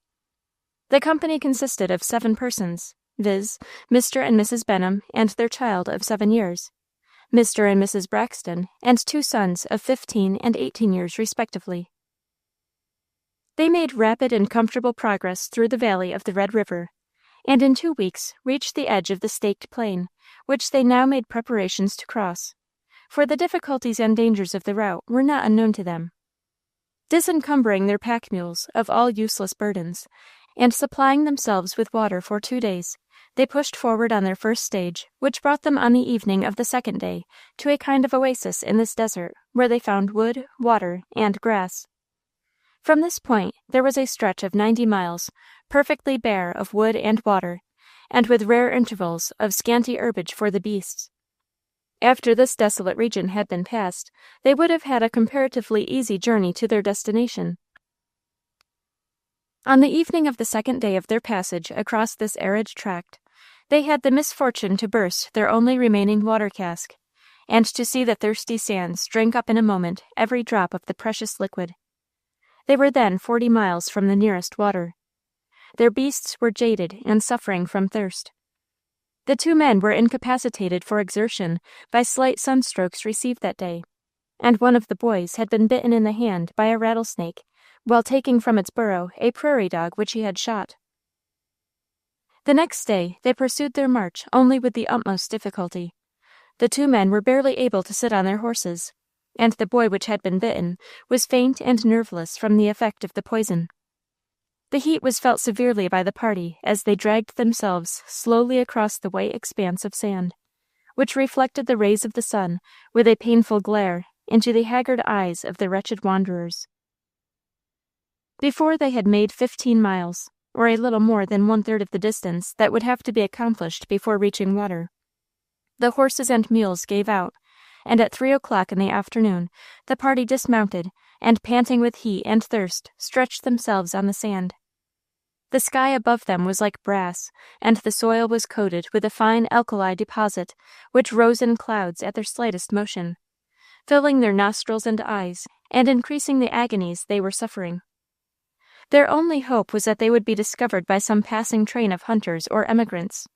The company consisted of 7 persons, viz., Mr. and Mrs. Benham and their child of 7 years, Mr. and Mrs. Braxton, and 2 sons of 15 and 18 years respectively. They made rapid and comfortable progress through the valley of the Red River, and in 2 weeks reached the edge of the Staked Plain, which they now made preparations to cross, for the difficulties and dangers of the route were not unknown to them. Disencumbering their pack mules of all useless burdens, and supplying themselves with water for 2 days, they pushed forward on their first stage, which brought them on the evening of the second day to a kind of oasis in this desert, where they found wood, water, and grass. From this point there was a stretch of 90 miles, perfectly bare of wood and water, and with rare intervals of scanty herbage for the beasts. After this desolate region had been passed, they would have had a comparatively easy journey to their destination. On the evening of the second day of their passage across this arid tract, they had the misfortune to burst their only remaining water cask, and to see the thirsty sands drink up in a moment every drop of the precious liquid. They were then 40 miles from the nearest water. Their beasts were jaded and suffering from thirst. The 2 men were incapacitated for exertion by slight sunstrokes received that day, and one of the boys had been bitten in the hand by a rattlesnake while taking from its burrow a prairie dog which he had shot. The next day they pursued their march only with the utmost difficulty. The 2 men were barely able to sit on their horses, and the boy which had been bitten was faint and nerveless from the effect of the poison. The heat was felt severely by the party as they dragged themselves slowly across the white expanse of sand, which reflected the rays of the sun with a painful glare into the haggard eyes of the wretched wanderers. Before they had made 15 miles, or a little more than 1/3 of the distance that would have to be accomplished before reaching water, the horses and mules gave out, and at 3 o'clock in the afternoon the party dismounted, and panting with heat and thirst, stretched themselves on the sand. The sky above them was like brass, and the soil was coated with a fine alkali deposit which rose in clouds at their slightest motion, filling their nostrils and eyes, and increasing the agonies they were suffering. Their only hope was that they would be discovered by some passing train of hunters or emigrants.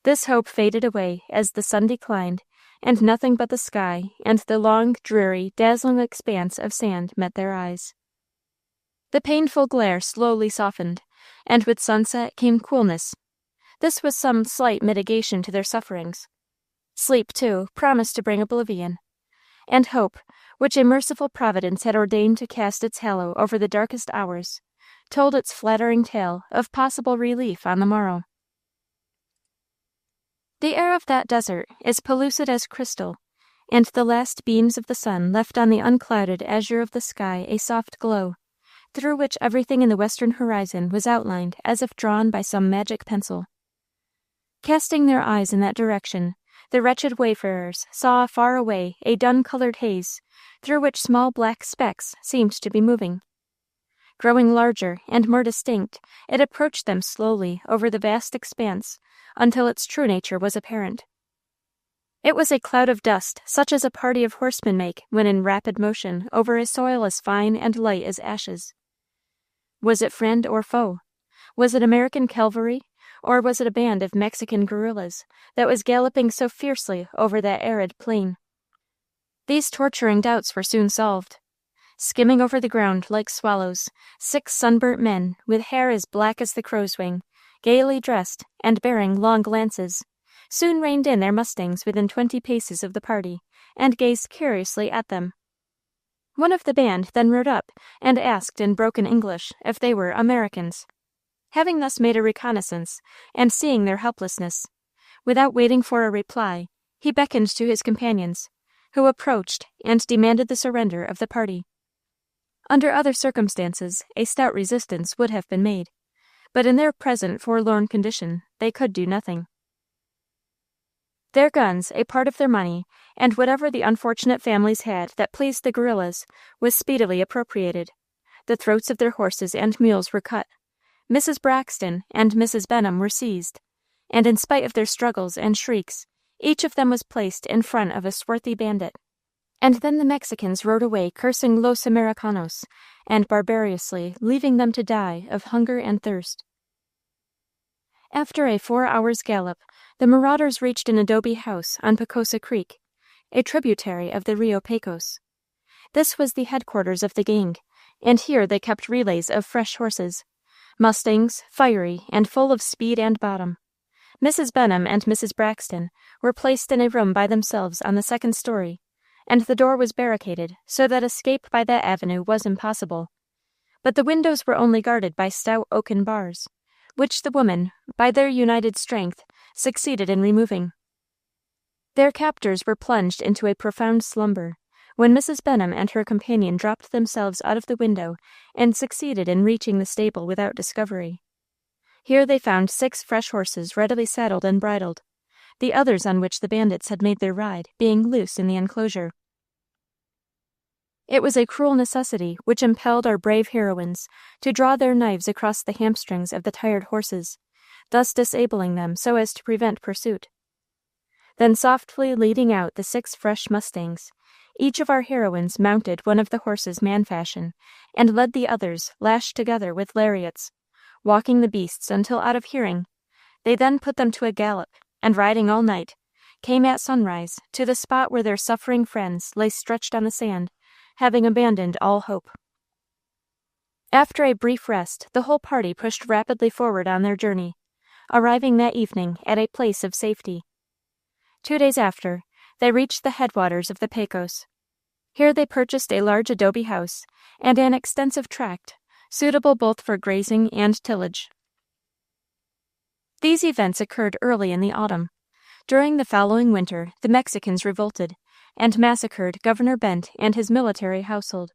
This hope faded away as the sun declined, and nothing but the sky and the long, dreary, dazzling expanse of sand met their eyes. The painful glare slowly softened, and with sunset came coolness. This was some slight mitigation to their sufferings. Sleep, too, promised to bring oblivion, and hope, which a merciful Providence had ordained to cast its halo over the darkest hours, told its flattering tale of possible relief on the morrow. The air of that desert is pellucid as crystal, and the last beams of the sun left on the unclouded azure of the sky a soft glow, through which everything in the western horizon was outlined as if drawn by some magic pencil. Casting their eyes in that direction, the wretched wayfarers saw far away a dun-colored haze, through which small black specks seemed to be moving. Growing larger and more distinct, it approached them slowly over the vast expanse, until its true nature was apparent. It was a cloud of dust such as a party of horsemen make when in rapid motion over a soil as fine and light as ashes. Was it friend or foe? Was it American cavalry, or was it a band of Mexican guerrillas that was galloping so fiercely over that arid plain? These torturing doubts were soon solved. skimming over the ground like swallows, 6 sunburnt men, with hair as black as the crow's wing, gaily dressed, and bearing long lances, soon reined in their mustangs within 20 paces of the party, and gazed curiously at them. One of the band then rode up and asked in broken English if they were Americans. Having thus made a reconnaissance, and seeing their helplessness, without waiting for a reply, he beckoned to his companions, who approached and demanded the surrender of the party. Under other circumstances, a stout resistance would have been made, but in their present forlorn condition, they could do nothing. Their guns, a part of their money, and whatever the unfortunate families had that pleased the guerrillas, was speedily appropriated. The throats of their horses and mules were cut. Mrs. Braxton and Mrs. Benham were seized, and in spite of their struggles and shrieks, each of them was placed in front of a swarthy bandit. And then the Mexicans rode away cursing Los Americanos, and barbarously leaving them to die of hunger and thirst. After a 4 hours' gallop, the marauders reached an adobe house on Pacosa Creek, a tributary of the Rio Pecos. This was the headquarters of the gang, and here they kept relays of fresh horses, mustangs, fiery, and full of speed and bottom. Mrs. Benham and Mrs. Braxton were placed in a room by themselves on the 2nd story, and the door was barricaded so that escape by that avenue was impossible. But the windows were only guarded by stout oaken bars, which the women, by their united strength, succeeded in removing. Their captors were plunged into a profound slumber, when Mrs. Benham and her companion dropped themselves out of the window and succeeded in reaching the stable without discovery. Here they found 6 fresh horses readily saddled and bridled, the others on which the bandits had made their ride being loose in the enclosure. It was a cruel necessity which impelled our brave heroines to draw their knives across the hamstrings of the tired horses, thus disabling them so as to prevent pursuit. Then softly leading out the 6 fresh mustangs, each of our heroines mounted one of the horses man fashion, and led the others, lashed together with lariats, walking the beasts until out of hearing. They then put them to a gallop, and riding all night, came at sunrise to the spot where their suffering friends lay stretched on the sand, having abandoned all hope. After a brief rest, the whole party pushed rapidly forward on their journey, arriving that evening at a place of safety. 2 days after, they reached the headwaters of the Pecos. Here they purchased a large adobe house and an extensive tract, suitable both for grazing and tillage. These events occurred early in the autumn. During the following winter, the Mexicans revolted, and massacred Governor Bent and his military household.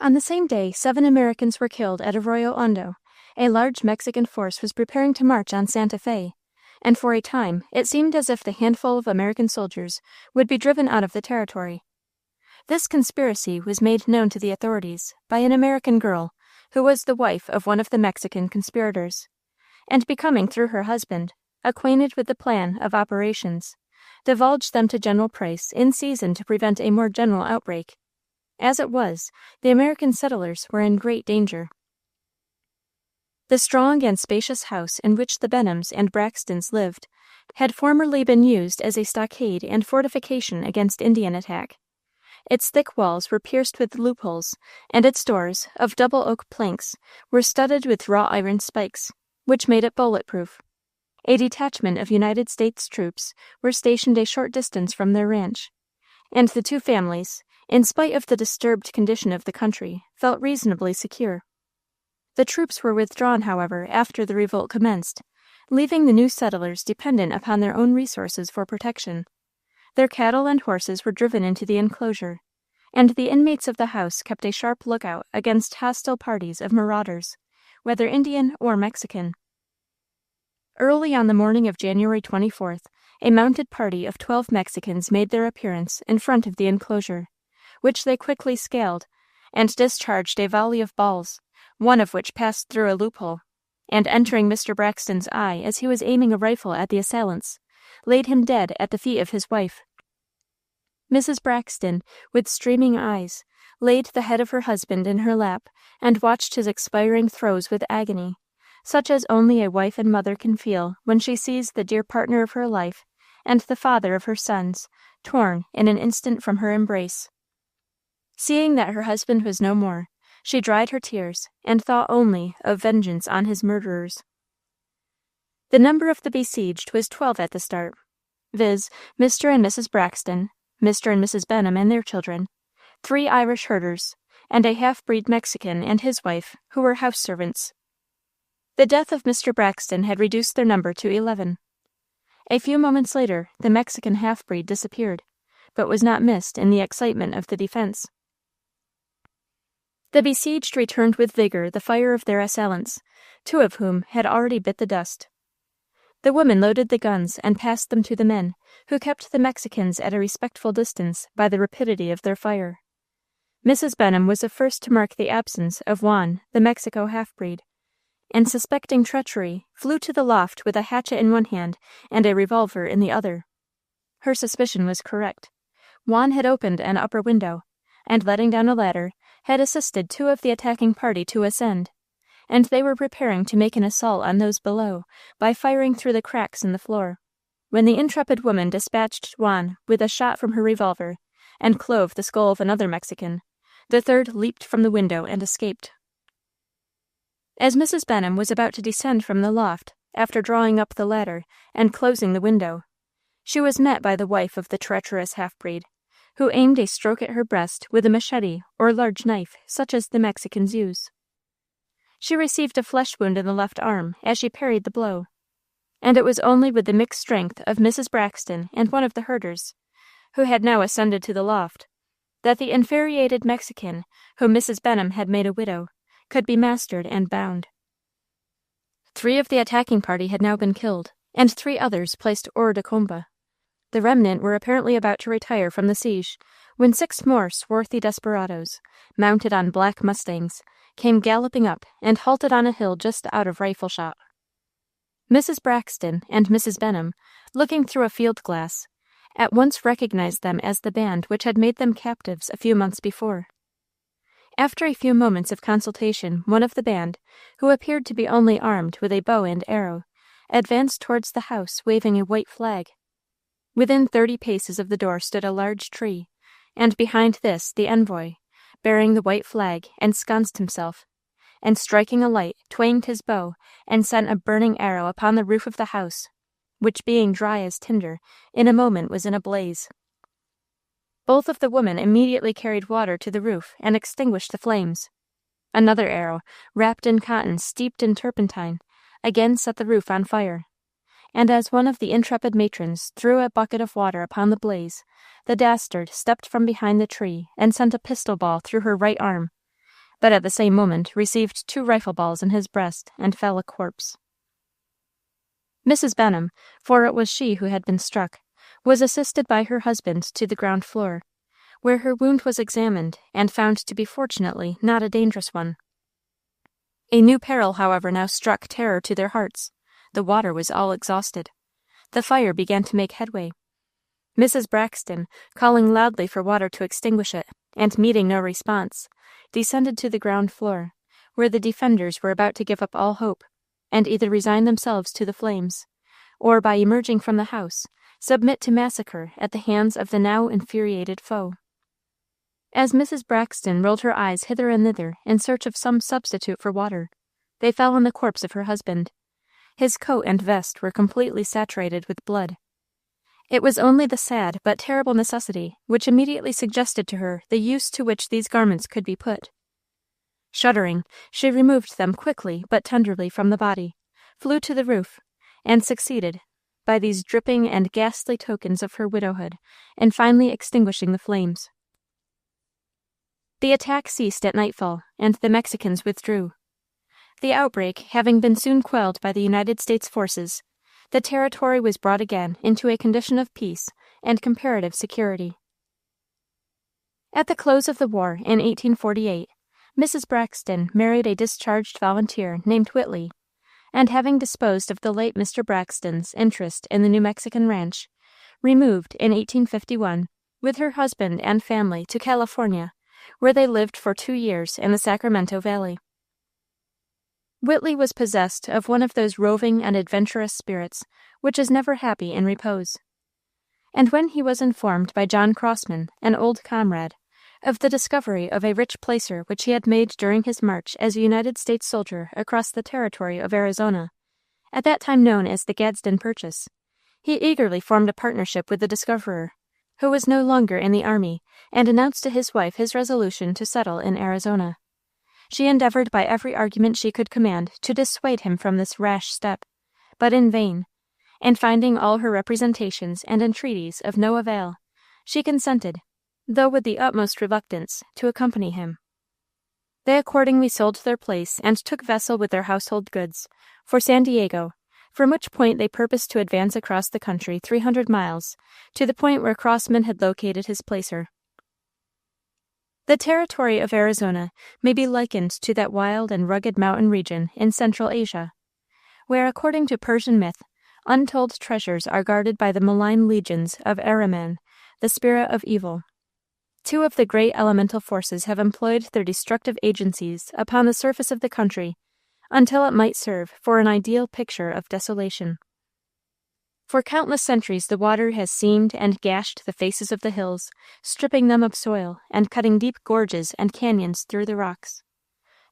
On the same day, 7 Americans were killed at Arroyo Hondo. A large Mexican force was preparing to march on Santa Fe, and for a time it seemed as if the handful of American soldiers would be driven out of the territory. This conspiracy was made known to the authorities by an American girl who was the wife of one of the Mexican conspirators, and becoming, through her husband, acquainted with the plan of operations, divulged them to General Price in season to prevent a more general outbreak. As it was, the American settlers were in great danger. The strong and spacious house in which the Benhams and Braxtons lived had formerly been used as a stockade and fortification against Indian attack. Its thick walls were pierced with loopholes, and its doors, of double oak planks, were studded with wrought iron spikes, which made it bullet-proof. A detachment of United States troops were stationed a short distance from their ranch, and the 2 families, in spite of the disturbed condition of the country, felt reasonably secure. The troops were withdrawn, however, after the revolt commenced, leaving the new settlers dependent upon their own resources for protection. Their cattle and horses were driven into the enclosure, and the inmates of the house kept a sharp lookout against hostile parties of marauders, whether Indian or Mexican. Early on the morning of January 24th, a mounted party of 12 Mexicans made their appearance in front of the enclosure, which they quickly scaled, and discharged a volley of balls, one of which passed through a loophole, and entering Mr. Braxton's eye as he was aiming a rifle at the assailants, laid him dead at the feet of his wife. Mrs. Braxton, with streaming eyes, laid the head of her husband in her lap, and watched his expiring throes with agony, such as only a wife and mother can feel when she sees the dear partner of her life and the father of her sons torn in an instant from her embrace. Seeing that her husband was no more, she dried her tears, and thought only of vengeance on his murderers. The number of the besieged was 12 at the start, viz., Mr. and Mrs. Braxton, Mr. and Mrs. Benham and their children, 3 Irish herders, and a half-breed Mexican and his wife, who were house servants. The death of Mr. Braxton had reduced their number to 11. A few moments later, the Mexican half-breed disappeared, but was not missed in the excitement of the defense. The besieged returned with vigor the fire of their assailants, 2 of whom had already bit the dust. The women loaded the guns and passed them to the men, who kept the Mexicans at a respectful distance by the rapidity of their fire. Mrs. Benham was the first to mark the absence of Juan, the Mexico half-breed, and suspecting treachery, flew to the loft with a hatchet in one hand and a revolver in the other. Her suspicion was correct. Juan had opened an upper window, and letting down a ladder, had assisted 2 of the attacking party to ascend, and they were preparing to make an assault on those below by firing through the cracks in the floor, when the intrepid woman dispatched Juan with a shot from her revolver, and clove the skull of another Mexican. The third leaped from the window and escaped. As Mrs. Benham was about to descend from the loft, after drawing up the ladder and closing the window, she was met by the wife of the treacherous half-breed, who aimed a stroke at her breast with a machete or large knife such as the Mexicans use. She received a flesh wound in the left arm as she parried the blow, and it was only with the mixed strength of Mrs. Braxton and one of the herders, who had now ascended to the loft, that the infuriated Mexican, whom Mrs. Benham had made a widow, could be mastered and bound. 3 of the attacking party had now been killed, and 3 others placed hors de combat. The remnant were apparently about to retire from the siege, when 6 more swarthy desperadoes, mounted on black mustangs, came galloping up and halted on a hill just out of rifle shot. Mrs. Braxton and Mrs. Benham, looking through a field glass, at once recognized them as the band which had made them captives a few months before. After a few moments of consultation, one of the band, who appeared to be only armed with a bow and arrow, advanced towards the house waving a white flag. Within 30 paces of the door stood a large tree, and behind this the envoy, bearing the white flag, ensconced himself, and striking a light, twanged his bow, and sent a burning arrow upon the roof of the house, which, being dry as tinder, in a moment was in a blaze. Both of the women immediately carried water to the roof and extinguished the flames. Another arrow, wrapped in cotton steeped in turpentine, again set the roof on fire, and as one of the intrepid matrons threw a bucket of water upon the blaze, the dastard stepped from behind the tree and sent a pistol ball through her right arm, but at the same moment received 2 rifle balls in his breast and fell a corpse. Mrs. Benham, for it was she who had been struck, was assisted by her husband to the ground floor, where her wound was examined and found to be fortunately not a dangerous one. A new peril, however, now struck terror to their hearts. The water was all exhausted. The fire began to make headway. Mrs. Braxton, calling loudly for water to extinguish it, and meeting no response, descended to the ground floor, where the defenders were about to give up all hope, and either resign themselves to the flames, or, by emerging from the house, submit to massacre at the hands of the now infuriated foe. As Mrs. Braxton rolled her eyes hither and thither in search of some substitute for water, they fell on the corpse of her husband. His coat and vest were completely saturated with blood. It was only the sad but terrible necessity which immediately suggested to her the use to which these garments could be put. Shuddering, she removed them quickly but tenderly from the body, flew to the roof, and succeeded, by these dripping and ghastly tokens of her widowhood, in finally extinguishing the flames. The attack ceased at nightfall, and the Mexicans withdrew. The outbreak having been soon quelled by the United States forces, the territory was brought again into a condition of peace and comparative security. At the close of the war in 1848, Mrs. Braxton married a discharged volunteer named Whitley, and having disposed of the late Mr. Braxton's interest in the New Mexican ranch, removed in 1851 with her husband and family to California, where they lived for 2 years in the Sacramento Valley. Whitley was possessed of one of those roving and adventurous spirits which is never happy in repose. And when he was informed by John Crossman, an old comrade, of the discovery of a rich placer which he had made during his march as a United States soldier across the territory of Arizona, at that time known as the Gadsden Purchase, he eagerly formed a partnership with the discoverer, who was no longer in the army, and announced to his wife his resolution to settle in Arizona. She endeavored by every argument she could command to dissuade him from this rash step, but in vain, and finding all her representations and entreaties of no avail, she consented, though with the utmost reluctance, to accompany him. They accordingly sold their place and took vessel with their household goods for San Diego, from which point they purposed to advance across the country 300 miles, to the point where Crossman had located his placer. The territory of Arizona may be likened to that wild and rugged mountain region in Central Asia, where, according to Persian myth, untold treasures are guarded by the malign legions of Ahriman, the spirit of evil. Two of the great elemental forces have employed their destructive agencies upon the surface of the country until it might serve for an ideal picture of desolation. For countless centuries the water has seamed and gashed the faces of the hills, stripping them of soil and cutting deep gorges and canyons through the rocks.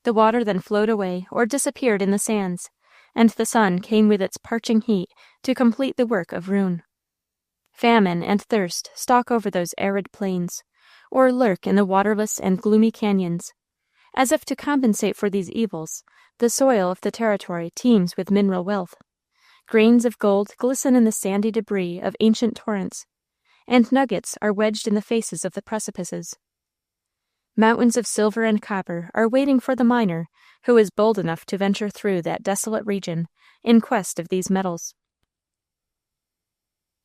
The water then flowed away or disappeared in the sands, and the sun came with its parching heat to complete the work of ruin. Famine and thirst stalk over those arid plains, or lurk in the waterless and gloomy canyons. As if to compensate for these evils, the soil of the territory teems with mineral wealth. Grains of gold glisten in the sandy debris of ancient torrents, and nuggets are wedged in the faces of the precipices. Mountains of silver and copper are waiting for the miner who is bold enough to venture through that desolate region in quest of these metals.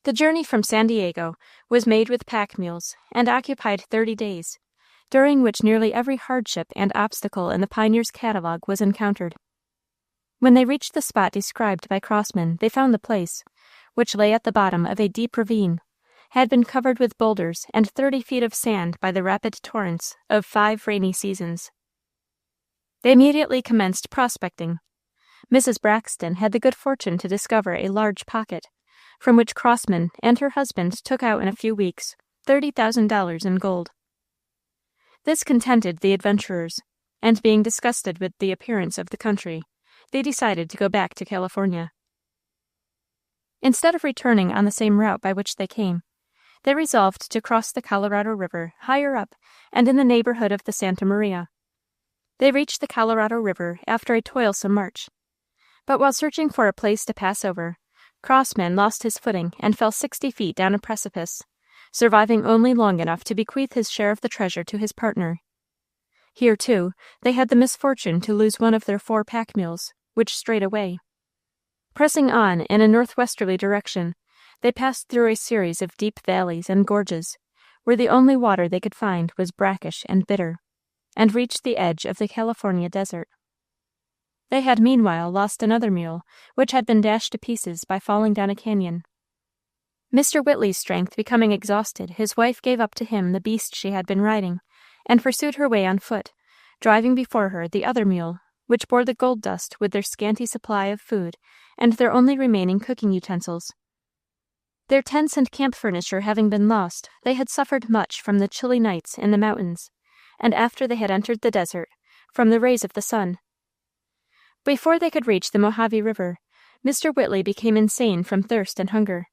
The journey from San Diego was made with pack mules and occupied 30 days, during which nearly every hardship and obstacle in the pioneer's catalog was encountered. When they reached the spot described by Crossman, they found the place, which lay at the bottom of a deep ravine, had been covered with boulders and 30 feet of sand by the rapid torrents of 5 rainy seasons. They immediately commenced prospecting. Mrs. Braxton had the good fortune to discover a large pocket, from which Crossman and her husband took out in a few weeks $30,000 in gold. This contented the adventurers, and being disgusted with the appearance of the country, they decided to go back to California. Instead of returning on the same route by which they came, they resolved to cross the Colorado River higher up and in the neighborhood of the Santa Maria. They reached the Colorado River after a toilsome march, but while searching for a place to pass over, Crossman lost his footing and fell 60 feet down a precipice, surviving only long enough to bequeath his share of the treasure to his partner. Here, too, they had the misfortune to lose one of their 4 pack mules, which strayed away. Pressing on in a northwesterly direction, they passed through a series of deep valleys and gorges, where the only water they could find was brackish and bitter, and reached the edge of the California desert. They had meanwhile lost another mule, which had been dashed to pieces by falling down a canyon. Mr. Whitley's strength becoming exhausted, his wife gave up to him the beast she had been riding, and pursued her way on foot, driving before her the other mule, which bore the gold dust with their scanty supply of food and their only remaining cooking utensils. Their tents and camp furniture having been lost, they had suffered much from the chilly nights in the mountains, and after they had entered the desert, from the rays of the sun. Before they could reach the Mojave River, Mr. Whitley became insane from thirst and hunger,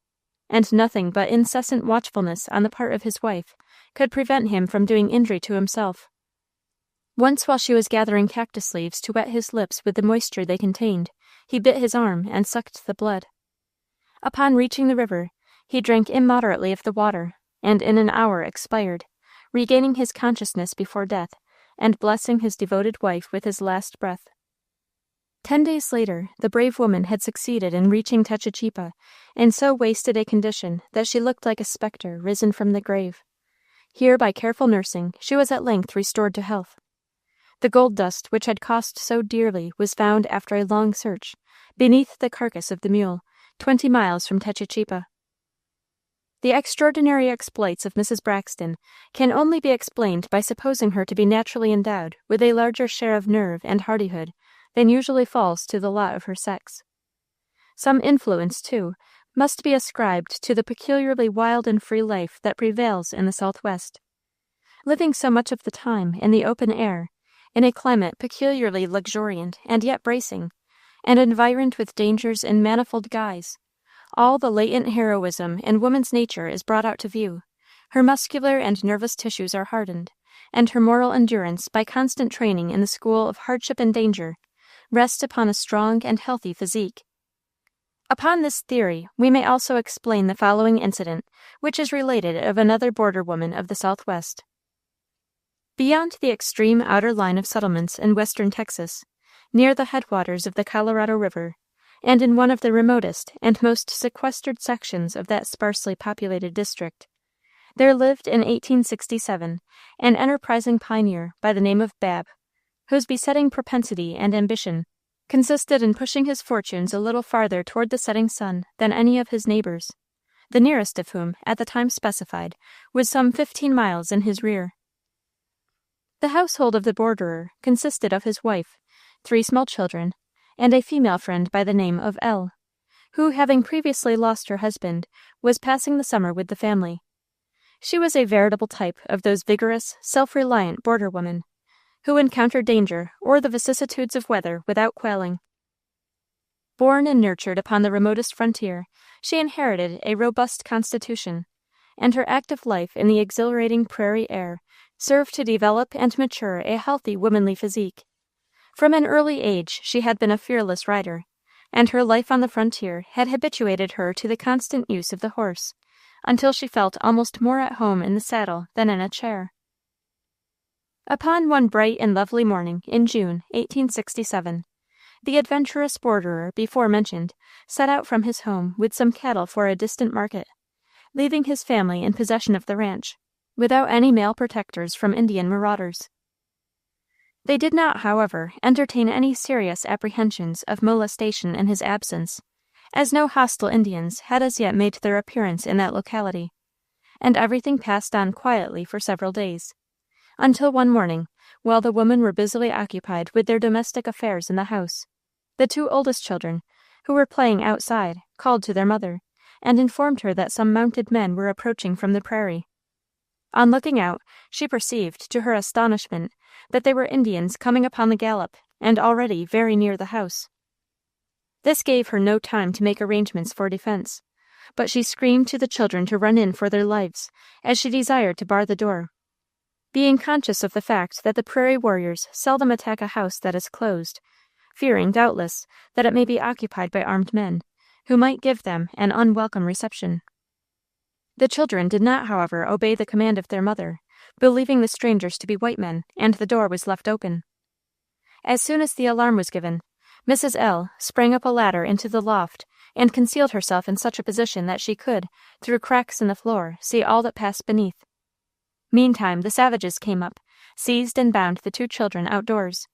and nothing but incessant watchfulness on the part of his wife could prevent him from doing injury to himself. Once, while she was gathering cactus leaves to wet his lips with the moisture they contained, he bit his arm and sucked the blood. Upon reaching the river, he drank immoderately of the water, and in an hour expired, regaining his consciousness before death, and blessing his devoted wife with his last breath. 10 days later, the brave woman had succeeded in reaching Techichipa in so wasted a condition that she looked like a spectre risen from the grave. Here, by careful nursing, she was at length restored to health. The gold dust, which had cost so dearly, was found after a long search, beneath the carcass of the mule, 20 miles from Techichipa. The extraordinary exploits of Mrs. Braxton can only be explained by supposing her to be naturally endowed with a larger share of nerve and hardihood than usually falls to the lot of her sex. Some influence, too, must be ascribed to the peculiarly wild and free life that prevails in the Southwest. living so much of the time in the open air, in a climate peculiarly luxuriant and yet bracing, and environed with dangers in manifold guise. All the latent heroism in woman's nature is brought out to view. Her muscular and nervous tissues are hardened, and her moral endurance, by constant training in the school of hardship and danger, rests upon a strong and healthy physique. Upon this theory, we may also explain the following incident, which is related of another border woman of the Southwest. Beyond the extreme outer line of settlements in western Texas, near the headwaters of the Colorado River, and in one of the remotest and most sequestered sections of that sparsely populated district, there lived in 1867 an enterprising pioneer by the name of Bab, whose besetting propensity and ambition consisted in pushing his fortunes a little farther toward the setting sun than any of his neighbors, the nearest of whom, at the time specified, was some 15 miles in his rear. The household of the borderer consisted of his wife, 3 small children, and a female friend by the name of L, who, having previously lost her husband, was passing the summer with the family. She was a veritable type of those vigorous, self-reliant border women who encounter danger or the vicissitudes of weather without quailing. Born and nurtured upon the remotest frontier, she inherited a robust constitution, and her active life in the exhilarating prairie air served to develop and mature a healthy womanly physique. From an early age she had been a fearless rider, and her life on the frontier had habituated her to the constant use of the horse, until she felt almost more at home in the saddle than in a chair. Upon one bright and lovely morning in June, 1867, the adventurous borderer before mentioned set out from his home with some cattle for a distant market, leaving his family in possession of the ranch, without any male protectors from Indian marauders. They did not, however, entertain any serious apprehensions of molestation in his absence, as no hostile Indians had as yet made their appearance in that locality, and everything passed on quietly for several days, until one morning, while the women were busily occupied with their domestic affairs in the house, the 2 oldest children, who were playing outside, called to their mother, and informed her that some mounted men were approaching from the prairie. On looking out, she perceived, to her astonishment, that they were Indians coming upon the gallop, and already very near the house. This gave her no time to make arrangements for defense, but she screamed to the children to run in for their lives, as she desired to bar the door. Being conscious of the fact that the prairie warriors seldom attack a house that is closed, fearing, doubtless, that it may be occupied by armed men, who might give them an unwelcome reception. The children did not, however, obey the command of their mother, believing the strangers to be white men, and the door was left open. As soon as the alarm was given, Mrs. L. sprang up a ladder into the loft, and concealed herself in such a position that she could, through cracks in the floor, see all that passed beneath. Meantime the savages came up, seized and bound the 2 children outdoors,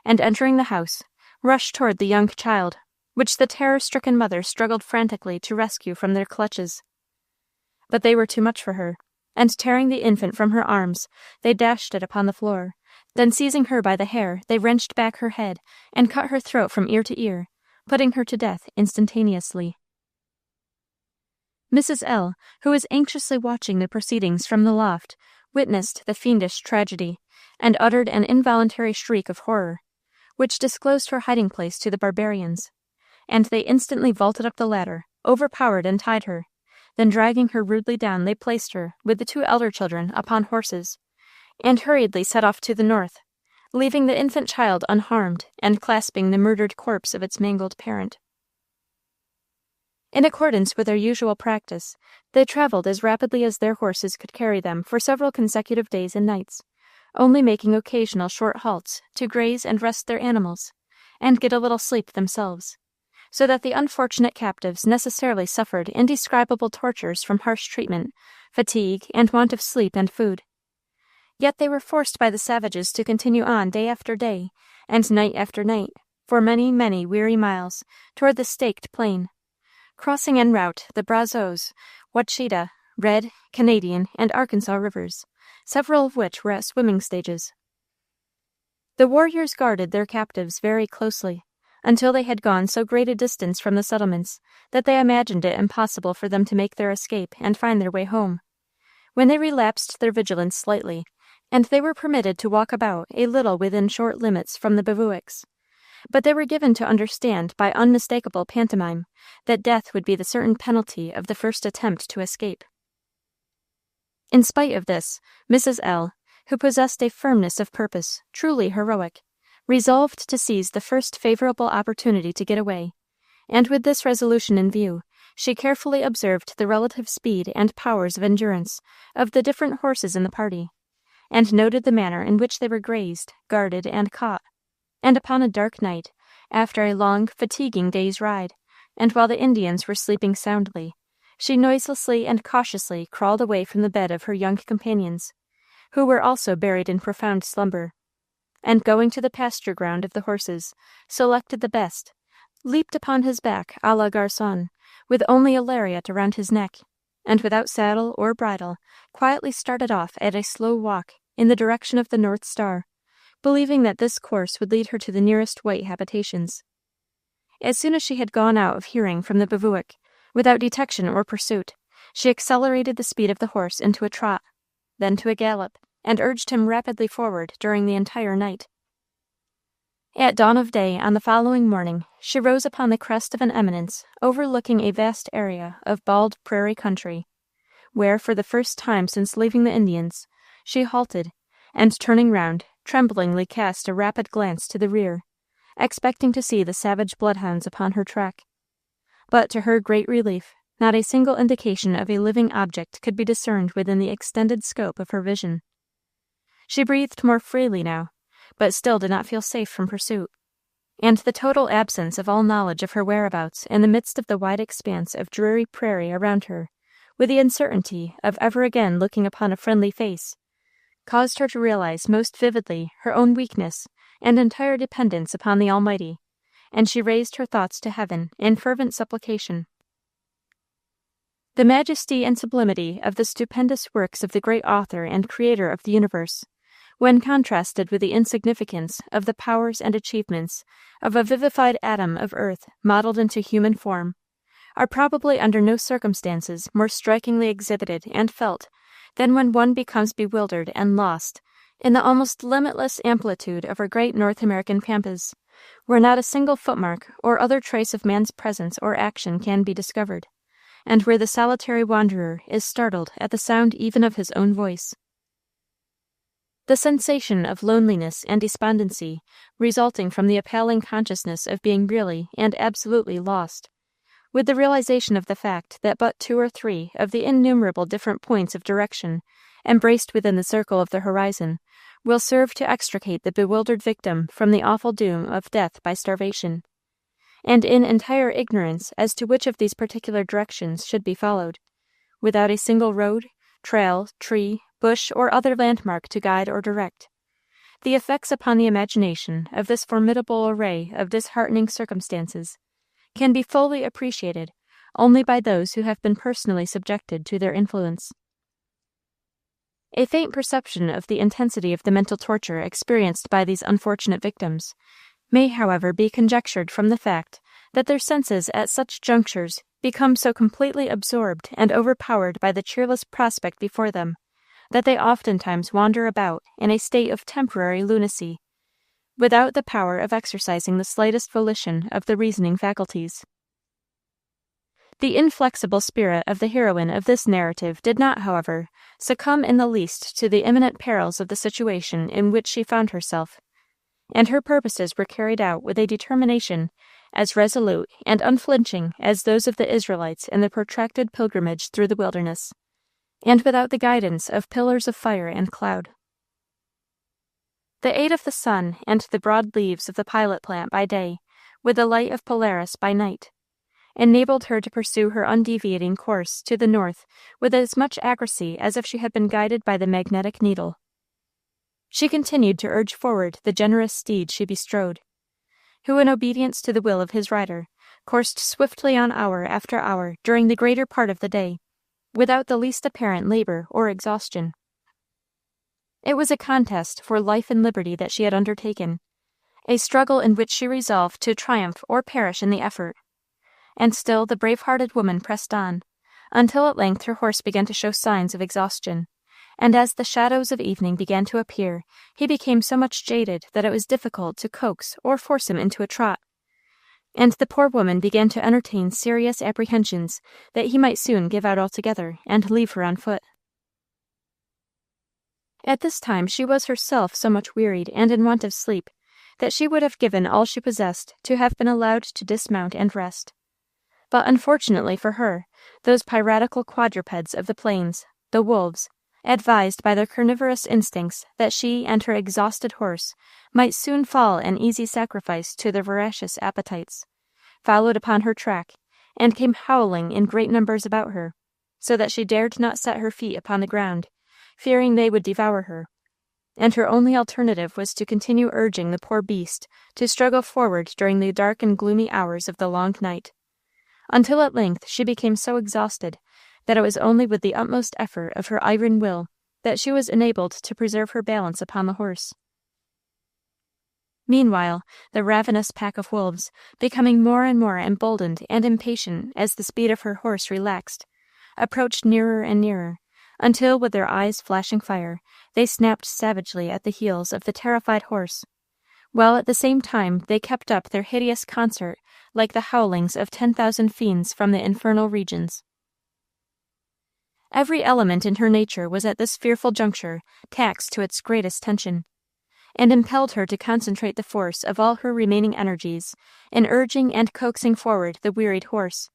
and entering the house, rushed toward the young child, which the terror-stricken mother struggled frantically to rescue from their clutches. But they were too much for her, and tearing the infant from her arms, they dashed it upon the floor. Then seizing her by the hair, they wrenched back her head, and cut her throat from ear to ear, putting her to death instantaneously. Mrs. L., who was anxiously watching the proceedings from the loft, witnessed the fiendish tragedy, and uttered an involuntary shriek of horror, which disclosed her hiding place to the barbarians, and they instantly vaulted up the ladder, overpowered and tied her. Then dragging her rudely down, they placed her, with the 2 elder children, upon horses, and hurriedly set off to the north, leaving the infant child unharmed, and clasping the murdered corpse of its mangled parent. In accordance with their usual practice, they traveled as rapidly as their horses could carry them for several consecutive days and nights, only making occasional short halts to graze and rest their animals, and get a little sleep themselves, so that the unfortunate captives necessarily suffered indescribable tortures from harsh treatment, fatigue, and want of sleep and food. Yet they were forced by the savages to continue on day after day, and night after night, for many, many weary miles, toward the Staked Plain, crossing en route the Brazos, Wachita, Red, Canadian, and Arkansas rivers, several of which were at swimming stages. The warriors guarded their captives very closely, until they had gone so great a distance from the settlements that they imagined it impossible for them to make their escape and find their way home, when they relapsed their vigilance slightly, and they were permitted to walk about a little within short limits from the bivouacs. But they were given to understand by unmistakable pantomime that death would be the certain penalty of the first attempt to escape. In spite of this, Mrs. L., who possessed a firmness of purpose truly heroic, resolved to seize the first favorable opportunity to get away, and with this resolution in view, she carefully observed the relative speed and powers of endurance of the different horses in the party, and noted the manner in which they were grazed, guarded, and caught, and upon a dark night, after a long, fatiguing day's ride, and while the Indians were sleeping soundly, she noiselessly and cautiously crawled away from the bed of her young companions, who were also buried in profound slumber, and going to the pasture ground of the horses, selected the best, leaped upon his back a la garçon, with only a lariat around his neck, and without saddle or bridle, quietly started off at a slow walk in the direction of the North Star, believing that this course would lead her to the nearest white habitations. As soon as she had gone out of hearing from the bivouac, without detection or pursuit, she accelerated the speed of the horse into a trot, then to a gallop, and urged him rapidly forward during the entire night. At dawn of day on the following morning, she rose upon the crest of an eminence overlooking a vast area of bald prairie country, where, for the first time since leaving the Indians, she halted, and turning round, tremblingly cast a rapid glance to the rear, expecting to see the savage bloodhounds upon her track. But to her great relief, not a single indication of a living object could be discerned within the extended scope of her vision. She breathed more freely now, but still did not feel safe from pursuit, and the total absence of all knowledge of her whereabouts in the midst of the wide expanse of dreary prairie around her, with the uncertainty of ever again looking upon a friendly face, caused her to realize most vividly her own weakness and entire dependence upon the Almighty, and she raised her thoughts to heaven in fervent supplication. The majesty and sublimity of the stupendous works of the great Author and Creator of the universe, when contrasted with the insignificance of the powers and achievements of a vivified atom of earth modeled into human form, are probably under no circumstances more strikingly exhibited and felt than when one becomes bewildered and lost in the almost limitless amplitude of our great North American pampas, where not a single footmark or other trace of man's presence or action can be discovered, and where the solitary wanderer is startled at the sound even of his own voice. The sensation of loneliness and despondency resulting from the appalling consciousness of being really and absolutely lost, with the realization of the fact that but 2 or 3 of the innumerable different points of direction embraced within the circle of the horizon will serve to extricate the bewildered victim from the awful doom of death by starvation, and in entire ignorance as to which of these particular directions should be followed, without a single road, trail, tree, bush, or other landmark to guide or direct, the effects upon the imagination of this formidable array of disheartening circumstances can be fully appreciated only by those who have been personally subjected to their influence. A faint perception of the intensity of the mental torture experienced by these unfortunate victims may, however, be conjectured from the fact that their senses at such junctures become so completely absorbed and overpowered by the cheerless prospect before them that they oftentimes wander about in a state of temporary lunacy, without the power of exercising the slightest volition of the reasoning faculties. The inflexible spirit of the heroine of this narrative did not, however, succumb in the least to the imminent perils of the situation in which she found herself, and her purposes were carried out with a determination as resolute and unflinching as those of the Israelites in the protracted pilgrimage through the wilderness, and without the guidance of pillars of fire and cloud. The aid of the sun and the broad leaves of the pilot plant by day, with the light of Polaris by night, enabled her to pursue her undeviating course to the north with as much accuracy as if she had been guided by the magnetic needle. She continued to urge forward the generous steed she bestrode, who, in obedience to the will of his rider, coursed swiftly on hour after hour during the greater part of the day, without the least apparent labor or exhaustion. It was a contest for life and liberty that she had undertaken, a struggle in which she resolved to triumph or perish in the effort. And still the brave-hearted woman pressed on, until at length her horse began to show signs of exhaustion, and as the shadows of evening began to appear, he became so much jaded that it was difficult to coax or force him into a trot. And the poor woman began to entertain serious apprehensions that he might soon give out altogether and leave her on foot. At this time she was herself so much wearied and in want of sleep that she would have given all she possessed to have been allowed to dismount and rest. But unfortunately for her, those piratical quadrupeds of the plains, the wolves, advised by their carnivorous instincts that she and her exhausted horse might soon fall an easy sacrifice to their voracious appetites, followed upon her track, and came howling in great numbers about her, so that she dared not set her feet upon the ground, fearing they would devour her, and her only alternative was to continue urging the poor beast to struggle forward during the dark and gloomy hours of the long night, until at length she became so exhausted that it was only with the utmost effort of her iron will that she was enabled to preserve her balance upon the horse. Meanwhile, the ravenous pack of wolves, becoming more and more emboldened and impatient as the speed of her horse relaxed, approached nearer and nearer, until, with their eyes flashing fire, they snapped savagely at the heels of the terrified horse, while at the same time they kept up their hideous concert like the howlings of 10,000 fiends from the infernal regions. Every element in her nature was at this fearful juncture taxed to its greatest tension, and impelled her to concentrate the force of all her remaining energies in urging and coaxing forward the wearied horse,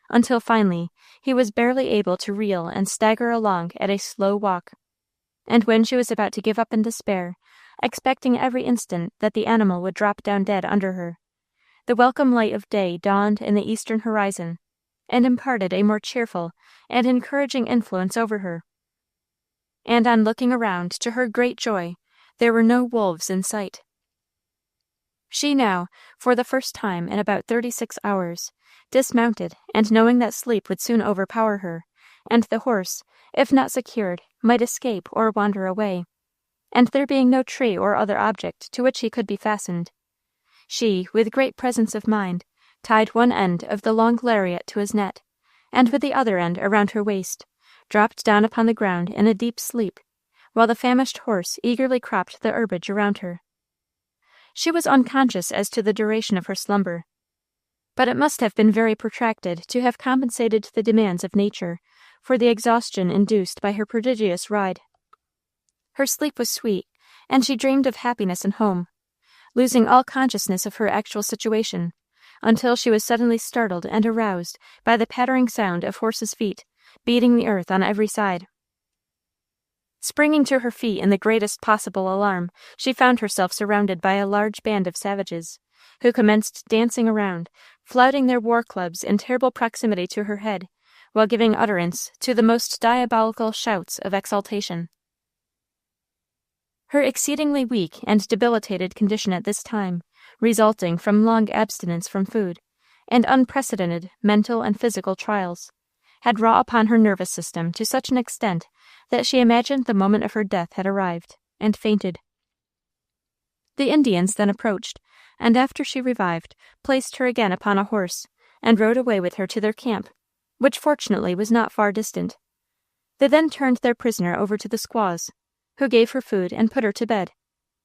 until finally he was barely able to reel and stagger along at a slow walk, and when she was about to give up in despair, expecting every instant that the animal would drop down dead under her, the welcome light of day dawned in the eastern horizon, and imparted a more cheerful and encouraging influence over her. And on looking around, to her great joy, there were no wolves in sight. She now, for the first time in about 36 hours, dismounted, and knowing that sleep would soon overpower her, and the horse, if not secured, might escape or wander away, and there being no tree or other object to which he could be fastened, she, with great presence of mind, tied one end of the long lariat to his net, and with the other end around her waist, dropped down upon the ground in a deep sleep, while the famished horse eagerly cropped the herbage around her. She was unconscious as to the duration of her slumber, but it must have been very protracted to have compensated the demands of nature for the exhaustion induced by her prodigious ride. Her sleep was sweet, and she dreamed of happiness and home, losing all consciousness of her actual situation, until she was suddenly startled and aroused by the pattering sound of horses' feet, beating the earth on every side. Springing to her feet in the greatest possible alarm, she found herself surrounded by a large band of savages, who commenced dancing around, flouting their war clubs in terrible proximity to her head, while giving utterance to the most diabolical shouts of exultation. Her exceedingly weak and debilitated condition at this time, resulting from long abstinence from food, and unprecedented mental and physical trials, had wrought upon her nervous system to such an extent that she imagined the moment of her death had arrived, and fainted. The Indians then approached, and after she revived, placed her again upon a horse, and rode away with her to their camp, which fortunately was not far distant. They then turned their prisoner over to the squaws, who gave her food and put her to bed,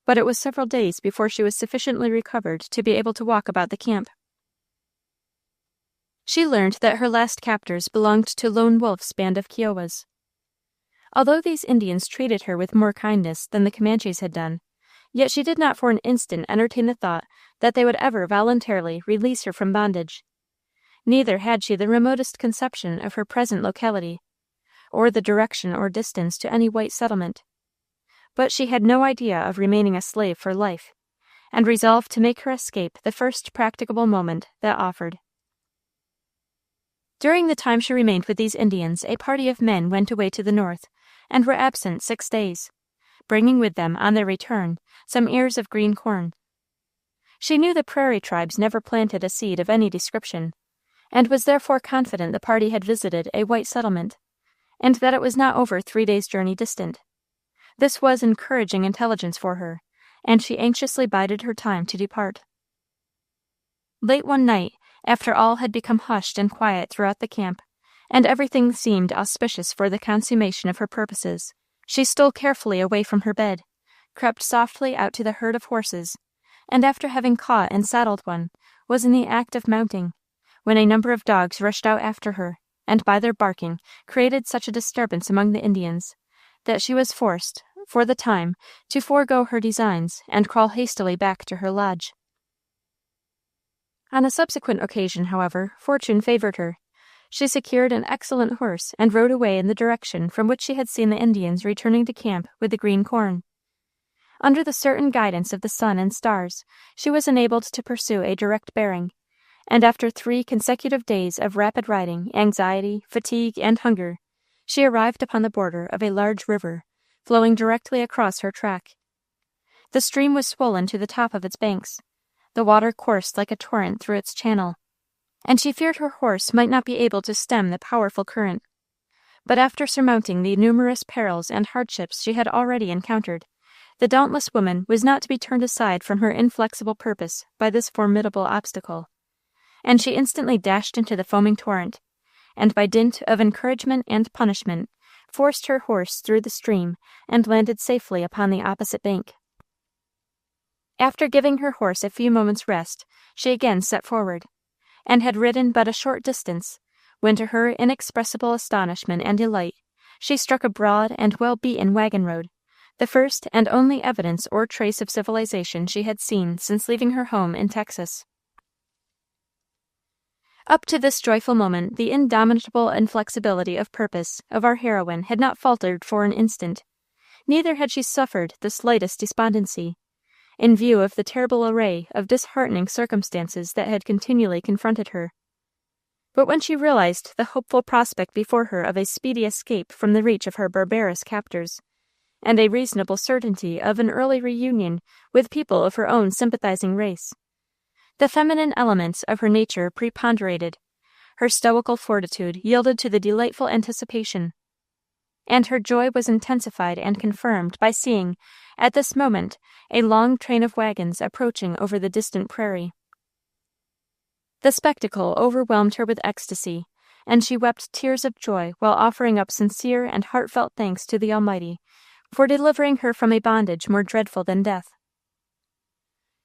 but it was several days before she was sufficiently recovered to be able to walk about the camp. She learned that her last captors belonged to Lone Wolf's band of Kiowas. Although these Indians treated her with more kindness than the Comanches had done, yet she did not for an instant entertain the thought that they would ever voluntarily release her from bondage. Neither had she the remotest conception of her present locality, or the direction or distance to any white settlement. But she had no idea of remaining a slave for life, and resolved to make her escape the first practicable moment that offered. During the time she remained with these Indians, a party of men went away to the north, and were absent 6 days, bringing with them, on their return, some ears of green corn. She knew the prairie tribes never planted a seed of any description, and was therefore confident the party had visited a white settlement, and that it was not over 3 days' journey distant. This was encouraging intelligence for her, and she anxiously bided her time to depart. Late one night, after all had become hushed and quiet throughout the camp, and everything seemed auspicious for the consummation of her purposes, She stole carefully away from her bed, crept softly out to the herd of horses, and after having caught and saddled one, was in the act of mounting, when a number of dogs rushed out after her, and by their barking created such a disturbance among the Indians that she was forced, for the time, to forego her designs and crawl hastily back to her lodge. On a subsequent occasion, however, fortune favored her. She secured an excellent horse and rode away in the direction from which she had seen the Indians returning to camp with the green corn. Under the certain guidance of the sun and stars, she was enabled to pursue a direct bearing, and after 3 consecutive days of rapid riding, anxiety, fatigue, and hunger, she arrived upon the border of a large river, flowing directly across her track. The stream was swollen to the top of its banks. The water coursed like a torrent through its channel, and she feared her horse might not be able to stem the powerful current. But after surmounting the numerous perils and hardships she had already encountered, the dauntless woman was not to be turned aside from her inflexible purpose by this formidable obstacle, and she instantly dashed into the foaming torrent, and by dint of encouragement and punishment, forced her horse through the stream and landed safely upon the opposite bank. After giving her horse a few moments' rest, she again set forward, and had ridden but a short distance, when to her inexpressible astonishment and delight, she struck a broad and well-beaten wagon road, the first and only evidence or trace of civilization she had seen since leaving her home in Texas. Up to this joyful moment, the indomitable inflexibility of purpose of our heroine had not faltered for an instant, neither had she suffered the slightest despondency, in view of the terrible array of disheartening circumstances that had continually confronted her. But when she realized the hopeful prospect before her of a speedy escape from the reach of her barbarous captors, and a reasonable certainty of an early reunion with people of her own sympathizing race, the feminine elements of her nature preponderated, her stoical fortitude yielded to the delightful anticipation, and her joy was intensified and confirmed by seeing, at this moment, a long train of wagons approaching over the distant prairie. The spectacle overwhelmed her with ecstasy, and she wept tears of joy while offering up sincere and heartfelt thanks to the Almighty for delivering her from a bondage more dreadful than death.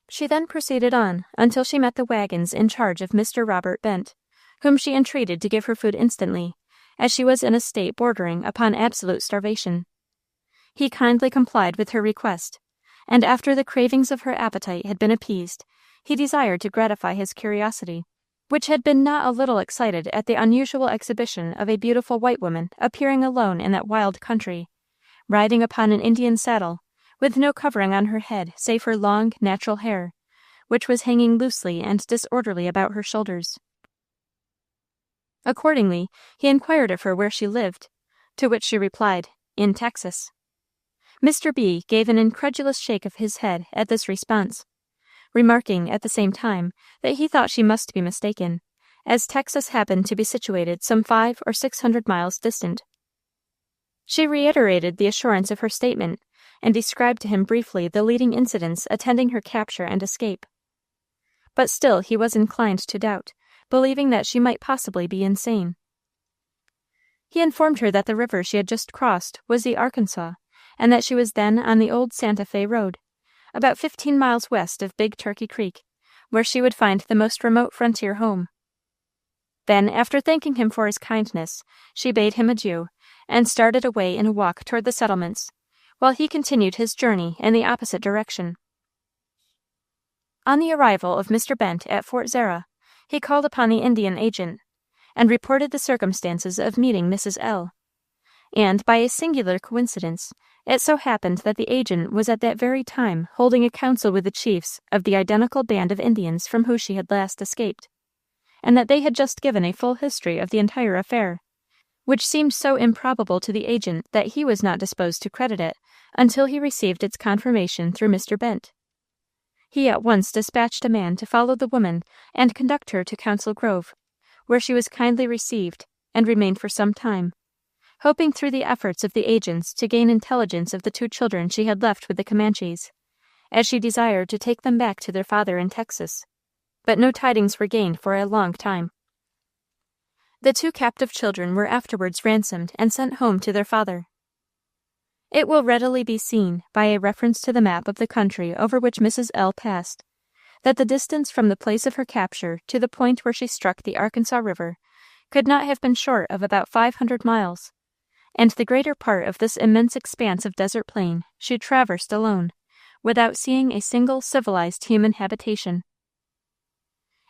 She then proceeded on until she met the wagons in charge of Mr. Robert Bent, whom she entreated to give her food instantly, as she was in a state bordering upon absolute starvation. He kindly complied with her request, and after the cravings of her appetite had been appeased, he desired to gratify his curiosity, which had been not a little excited at the unusual exhibition of a beautiful white woman appearing alone in that wild country, riding upon an Indian saddle, with no covering on her head save her long, natural hair, which was hanging loosely and disorderly about her shoulders. Accordingly, he inquired of her where she lived, to which she replied, "In Texas." Mr. B. gave an incredulous shake of his head at this response, remarking at the same time that he thought she must be mistaken, as Texas happened to be situated some 500 or 600 miles distant. She reiterated the assurance of her statement, and described to him briefly the leading incidents attending her capture and escape. But still he was inclined to doubt, believing that she might possibly be insane. He informed her that the river she had just crossed was the Arkansas, and that she was then on the old Santa Fe road, about 15 miles west of Big Turkey Creek, where she would find the most remote frontier home. Then, after thanking him for his kindness, she bade him adieu, and started away in a walk toward the settlements, while he continued his journey in the opposite direction. On the arrival of Mr. Bent at Fort Zarah, he called upon the Indian agent, and reported the circumstances of meeting Mrs. L. And, by a singular coincidence, it so happened that the agent was at that very time holding a council with the chiefs of the identical band of Indians from whom she had last escaped, and that they had just given a full history of the entire affair, which seemed so improbable to the agent that he was not disposed to credit it until he received its confirmation through Mr. Bent. He at once dispatched a man to follow the woman and conduct her to Council Grove, where she was kindly received, and remained for some time, hoping through the efforts of the agents to gain intelligence of the 2 children she had left with the Comanches, as she desired to take them back to their father in Texas. But no tidings were gained for a long time. The 2 captive children were afterwards ransomed and sent home to their father. It will readily be seen, by a reference to the map of the country over which Mrs. L. passed, that the distance from the place of her capture to the point where she struck the Arkansas River could not have been short of about 500 miles, and the greater part of this immense expanse of desert plain she traversed alone, without seeing a single civilized human habitation.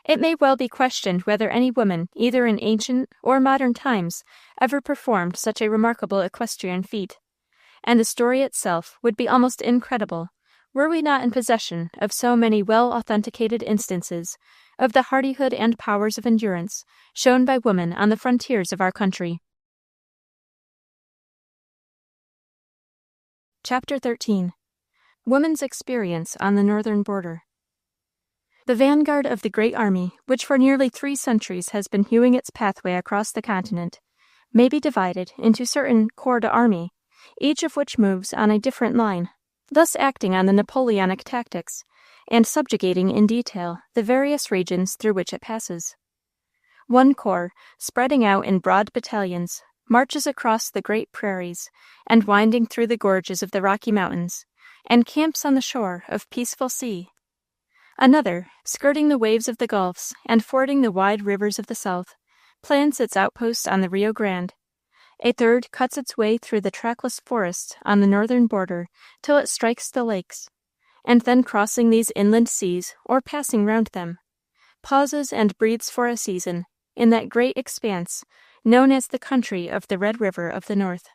It may well be questioned whether any woman, either in ancient or modern times, ever performed such a remarkable equestrian feat, and the story itself would be almost incredible were we not in possession of so many well-authenticated instances of the hardihood and powers of endurance shown by women on the frontiers of our country. Chapter 13. Woman's Experience on the Northern Border. The vanguard of the great army, which for nearly 3 centuries has been hewing its pathway across the continent, may be divided into certain corps d'armée, each of which moves on a different line, thus acting on the Napoleonic tactics, and subjugating in detail the various regions through which it passes. One corps, spreading out in broad battalions, marches across the great prairies, and winding through the gorges of the Rocky Mountains, and camps on the shore of peaceful sea. Another, skirting the waves of the gulfs and fording the wide rivers of the South, plants its outposts on the Rio Grande. A third cuts its way through the trackless forests on the northern border till it strikes the lakes, and then crossing these inland seas or passing round them, pauses and breathes for a season in that great expanse known as the country of the Red River of the North.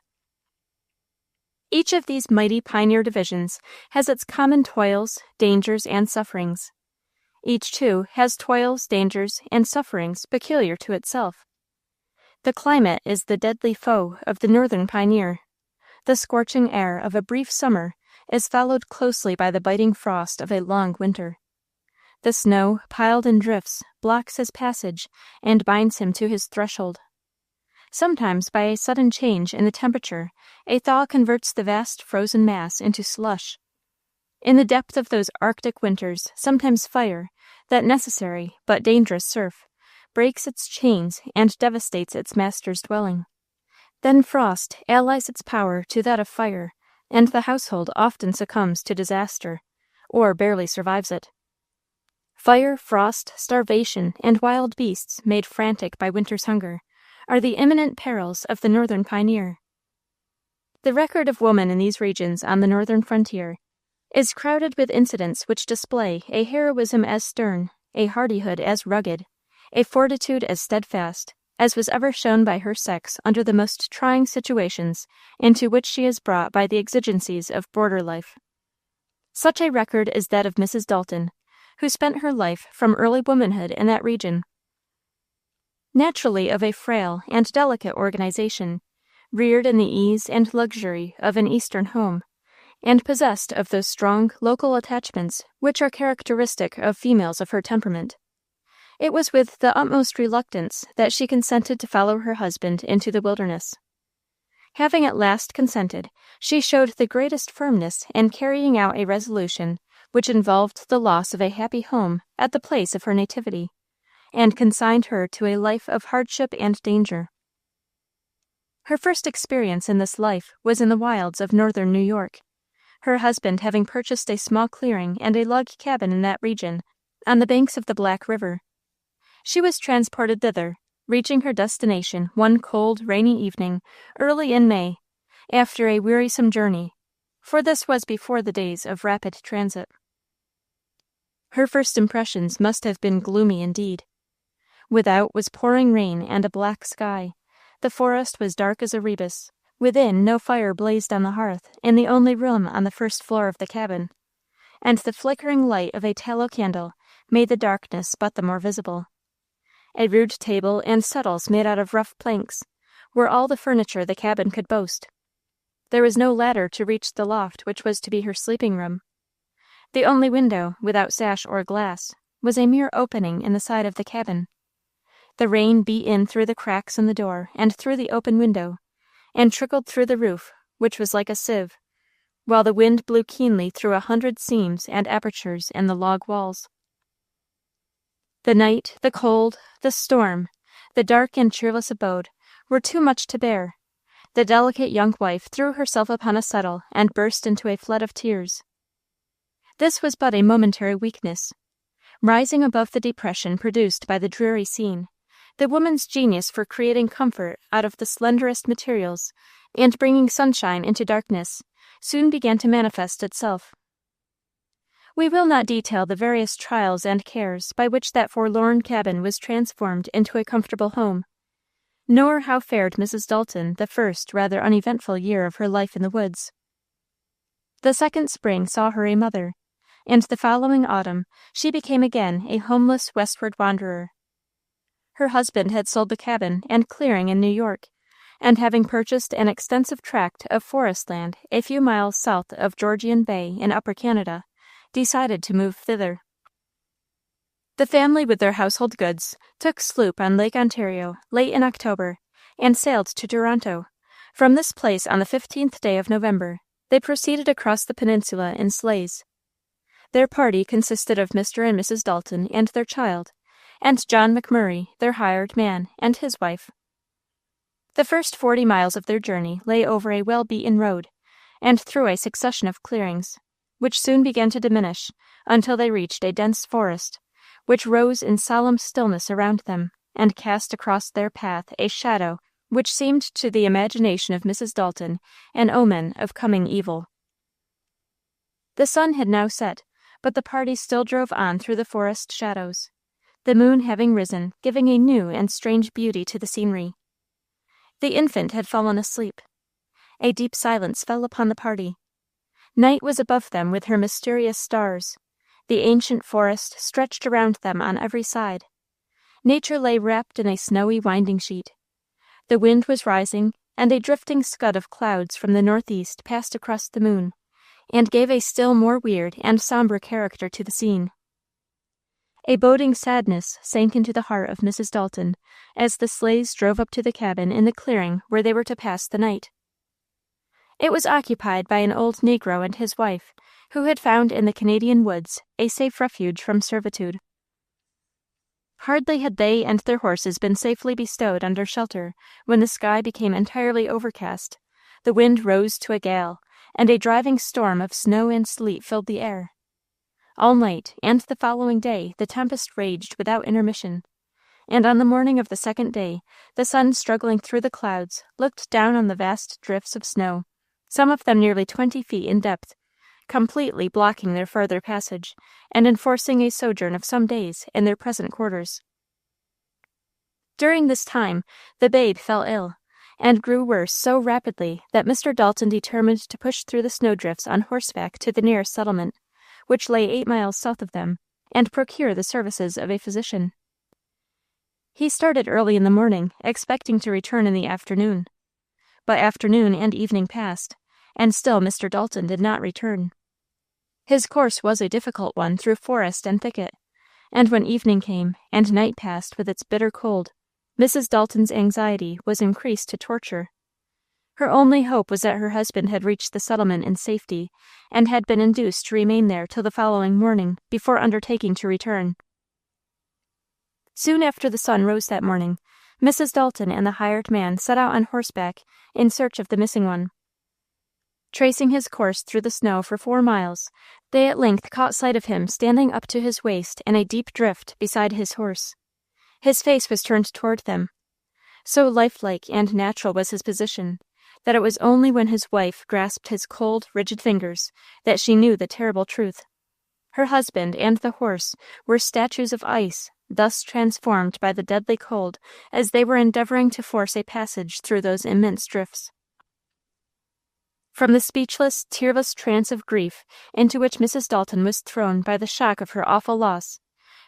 Each of these mighty pioneer divisions has its common toils, dangers, and sufferings. Each, too, has toils, dangers, and sufferings peculiar to itself. The climate is the deadly foe of the northern pioneer. The scorching air of a brief summer is followed closely by the biting frost of a long winter. The snow, piled in drifts, blocks his passage and binds him to his threshold. Sometimes, by a sudden change in the temperature, a thaw converts the vast frozen mass into slush. In the depth of those Arctic winters, sometimes fire, that necessary but dangerous surf, breaks its chains and devastates its master's dwelling. Then frost allies its power to that of fire, and the household often succumbs to disaster, or barely survives it. Fire, frost, starvation, and wild beasts made frantic by winter's hunger are the imminent perils of the northern pioneer. The record of woman in these regions on the northern frontier is crowded with incidents which display a heroism as stern, a hardihood as rugged, a fortitude as steadfast, as was ever shown by her sex under the most trying situations into which she is brought by the exigencies of border life. Such a record is that of Mrs. Dalton, who spent her life from early womanhood in that region. Naturally of a frail and delicate organization, reared in the ease and luxury of an Eastern home, and possessed of those strong local attachments which are characteristic of females of her temperament, it was with the utmost reluctance that she consented to follow her husband into the wilderness. Having at last consented, she showed the greatest firmness in carrying out a resolution which involved the loss of a happy home at the place of her nativity, and consigned her to a life of hardship and danger. Her first experience in this life was in the wilds of northern New York, her husband having purchased a small clearing and a log cabin in that region, on the banks of the Black River. She was transported thither, reaching her destination one cold, rainy evening, early in May, after a wearisome journey, for this was before the days of rapid transit. Her first impressions must have been gloomy indeed. Without was pouring rain and a black sky. The forest was dark as a rebus. Within, no fire blazed on the hearth in the only room on the first floor of the cabin, and the flickering light of a tallow candle made the darkness but the more visible. A rude table and settles made out of rough planks were all the furniture the cabin could boast. There was no ladder to reach the loft which was to be her sleeping room. The only window, without sash or glass, was a mere opening in the side of the cabin. The rain beat in through the cracks in the door and through the open window, and trickled through the roof, which was like a sieve, while the wind blew keenly through 100 seams and apertures in the log walls. The night, the cold, the storm, the dark and cheerless abode were too much to bear. The delicate young wife threw herself upon a settle and burst into a flood of tears. This was but a momentary weakness. Rising above the depression produced by the dreary scene, the woman's genius for creating comfort out of the slenderest materials and bringing sunshine into darkness soon began to manifest itself. We will not detail the various trials and cares by which that forlorn cabin was transformed into a comfortable home, nor how fared Mrs. Dalton the first rather uneventful year of her life in the woods. The second spring saw her a mother, and the following autumn she became again a homeless westward wanderer. Her husband had sold the cabin and clearing in New York, and having purchased an extensive tract of forest land a few miles south of Georgian Bay in Upper Canada, decided to move thither. The family with their household goods took sloop on Lake Ontario late in October and sailed to Toronto. From this place on the 15th day of November, they proceeded across the peninsula in sleighs. Their party consisted of Mr. and Mrs. Dalton and their child, and John McMurray, their hired man, and his wife. The first 40 miles of their journey lay over a well-beaten road, and through a succession of clearings, which soon began to diminish until they reached a dense forest, which rose in solemn stillness around them, and cast across their path a shadow which seemed to the imagination of Mrs. Dalton an omen of coming evil. The sun had now set, but the party still drove on through the forest shadows, the moon having risen, giving a new and strange beauty to the scenery. The infant had fallen asleep. A deep silence fell upon the party. Night was above them with her mysterious stars. The ancient forest stretched around them on every side. Nature lay wrapped in a snowy winding sheet. The wind was rising, and a drifting scud of clouds from the northeast passed across the moon, and gave a still more weird and somber character to the scene. A boding sadness sank into the heart of Mrs. Dalton as the sleighs drove up to the cabin in the clearing where they were to pass the night. It was occupied by an old negro and his wife, who had found in the Canadian woods a safe refuge from servitude. Hardly had they and their horses been safely bestowed under shelter when the sky became entirely overcast, the wind rose to a gale, and a driving storm of snow and sleet filled the air. All night and the following day the tempest raged without intermission, and on the morning of the second day the sun, struggling through the clouds, looked down on the vast drifts of snow, some of them nearly 20 feet in depth, completely blocking their farther passage, and enforcing a sojourn of some days in their present quarters. During this time the babe fell ill, and grew worse so rapidly that Mr. Dalton determined to push through the snowdrifts on horseback to the nearest settlement, which lay 8 miles south of them, and procure the services of a physician. He started early in the morning, expecting to return in the afternoon. But afternoon and evening passed, and still Mr. Dalton did not return. His course was a difficult one through forest and thicket, and when evening came, and night passed with its bitter cold, Mrs. Dalton's anxiety was increased to torture. Her only hope was that her husband had reached the settlement in safety, and had been induced to remain there till the following morning before undertaking to return. Soon after the sun rose that morning, Mrs. Dalton and the hired man set out on horseback in search of the missing one. Tracing his course through the snow for 4 miles, they at length caught sight of him standing up to his waist in a deep drift beside his horse. His face was turned toward them. So lifelike and natural was his position, that it was only when his wife grasped his cold, rigid fingers that she knew the terrible truth. Her husband and the horse were statues of ice, thus transformed by the deadly cold as they were endeavoring to force a passage through those immense drifts. From the speechless, tearless trance of grief into which Mrs. Dalton was thrown by the shock of her awful loss,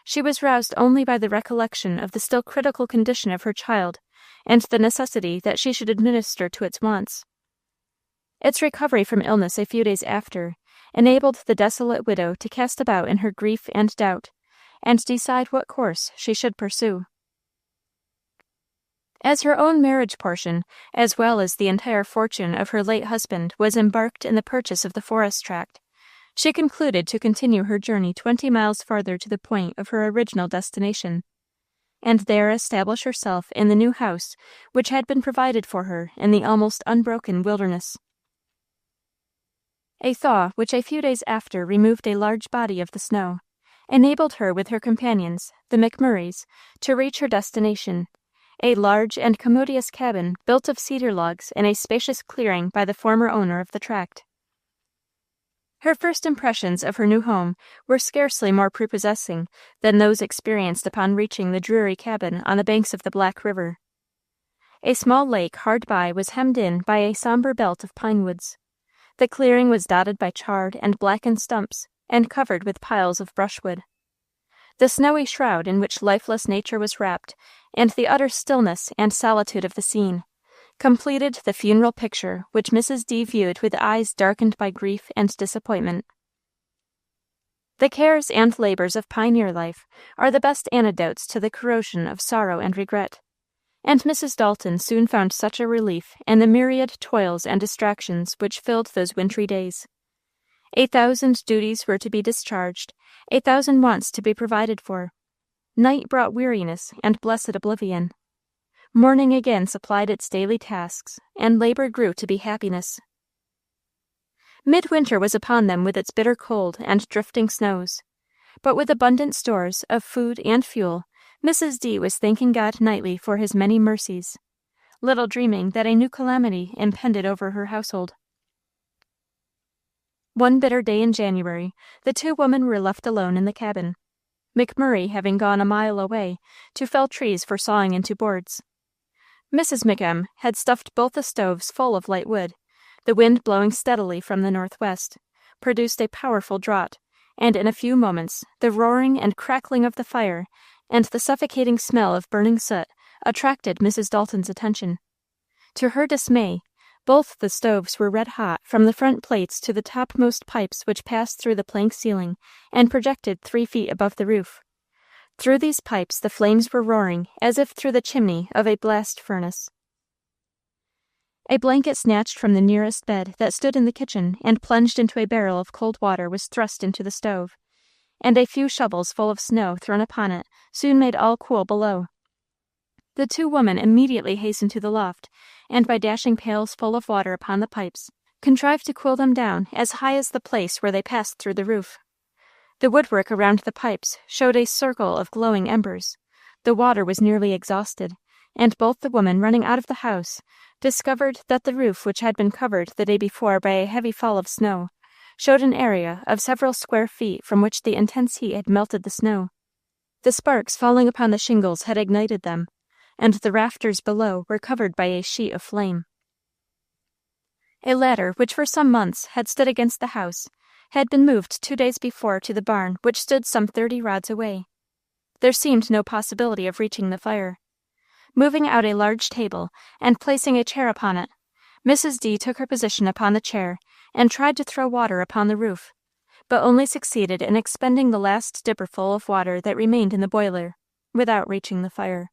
she was roused only by the recollection of the still critical condition of her child, and the necessity that she should administer to its wants. Its recovery from illness a few days after enabled the desolate widow to cast about in her grief and doubt, and decide what course she should pursue. As her own marriage portion, as well as the entire fortune of her late husband, was embarked in the purchase of the forest tract, she concluded to continue her journey 20 miles farther to the point of her original destination. and there establish herself in the new house which had been provided for her in the almost unbroken wilderness. A thaw, which a few days after removed a large body of the snow, enabled her with her companions, the McMurrays, to reach her destination, a large and commodious cabin built of cedar logs in a spacious clearing by the former owner of the tract. Her first impressions of her new home were scarcely more prepossessing than those experienced upon reaching the dreary cabin on the banks of the Black River. A small lake hard by was hemmed in by a somber belt of pine woods. The clearing was dotted by charred and blackened stumps, and covered with piles of brushwood. The snowy shroud in which lifeless nature was wrapped, and the utter stillness and solitude of the scene, completed the funeral picture which Mrs. D. viewed with eyes darkened by grief and disappointment. The cares and labors of pioneer life are the best antidotes to the corrosion of sorrow and regret, and Mrs. Dalton soon found such a relief in the myriad toils and distractions which filled those wintry days. 1,000 duties were to be discharged, 1,000 wants to be provided for. Night brought weariness and blessed oblivion. Morning again supplied its daily tasks, and labor grew to be happiness. Midwinter was upon them with its bitter cold and drifting snows, but with abundant stores of food and fuel, Mrs. D. was thanking God nightly for his many mercies, little dreaming that a new calamity impended over her household. One bitter day in January, the two women were left alone in the cabin, McMurray having gone a mile away to fell trees for sawing into boards. Mrs. McM. had stuffed both the stoves full of light wood. The wind blowing steadily from the northwest produced a powerful draught, and in a few moments the roaring and crackling of the fire and the suffocating smell of burning soot attracted Mrs. Dalton's attention. To her dismay, both the stoves were red hot from the front plates to the topmost pipes which passed through the plank ceiling and projected 3 feet above the roof. Through these pipes the flames were roaring as if through the chimney of a blast furnace. A blanket snatched from the nearest bed that stood in the kitchen and plunged into a barrel of cold water was thrust into the stove, and a few shovels full of snow thrown upon it soon made all cool below. The two women immediately hastened to the loft, and by dashing pails full of water upon the pipes, contrived to cool them down as high as the place where they passed through the roof. The woodwork around the pipes showed a circle of glowing embers. The water was nearly exhausted, and both the women running out of the house discovered that the roof, which had been covered the day before by a heavy fall of snow, showed an area of several square feet from which the intense heat had melted the snow. The sparks falling upon the shingles had ignited them, and the rafters below were covered by a sheet of flame. A ladder, which for some months had stood against the house, had been moved 2 days before to the barn, which stood some 30 rods away. There seemed no possibility of reaching the fire. Moving out a large table, and placing a chair upon it, Mrs. D. took her position upon the chair, and tried to throw water upon the roof, but only succeeded in expending the last dipperful of water that remained in the boiler, without reaching the fire.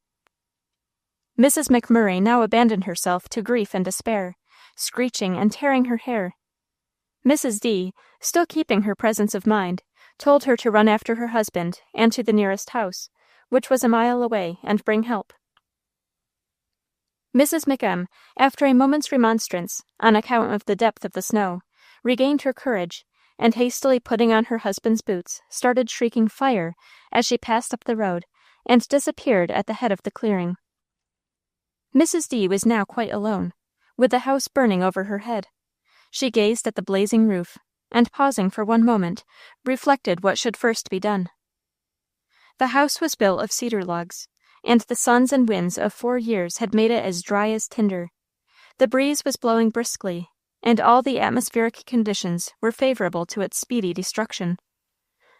Mrs. McMurray now abandoned herself to grief and despair, screeching and tearing her hair. Mrs. D., still keeping her presence of mind, told her to run after her husband and to the nearest house, which was a mile away, and bring help. Mrs. McM., after a moment's remonstrance, on account of the depth of the snow, regained her courage, and hastily putting on her husband's boots, started shrieking fire as she passed up the road, and disappeared at the head of the clearing. Mrs. D. was now quite alone, with the house burning over her head. She gazed at the blazing roof, and pausing for one moment, reflected what should first be done. The house was built of cedar logs, and the suns and winds of 4 years had made it as dry as tinder. The breeze was blowing briskly, and all the atmospheric conditions were favorable to its speedy destruction.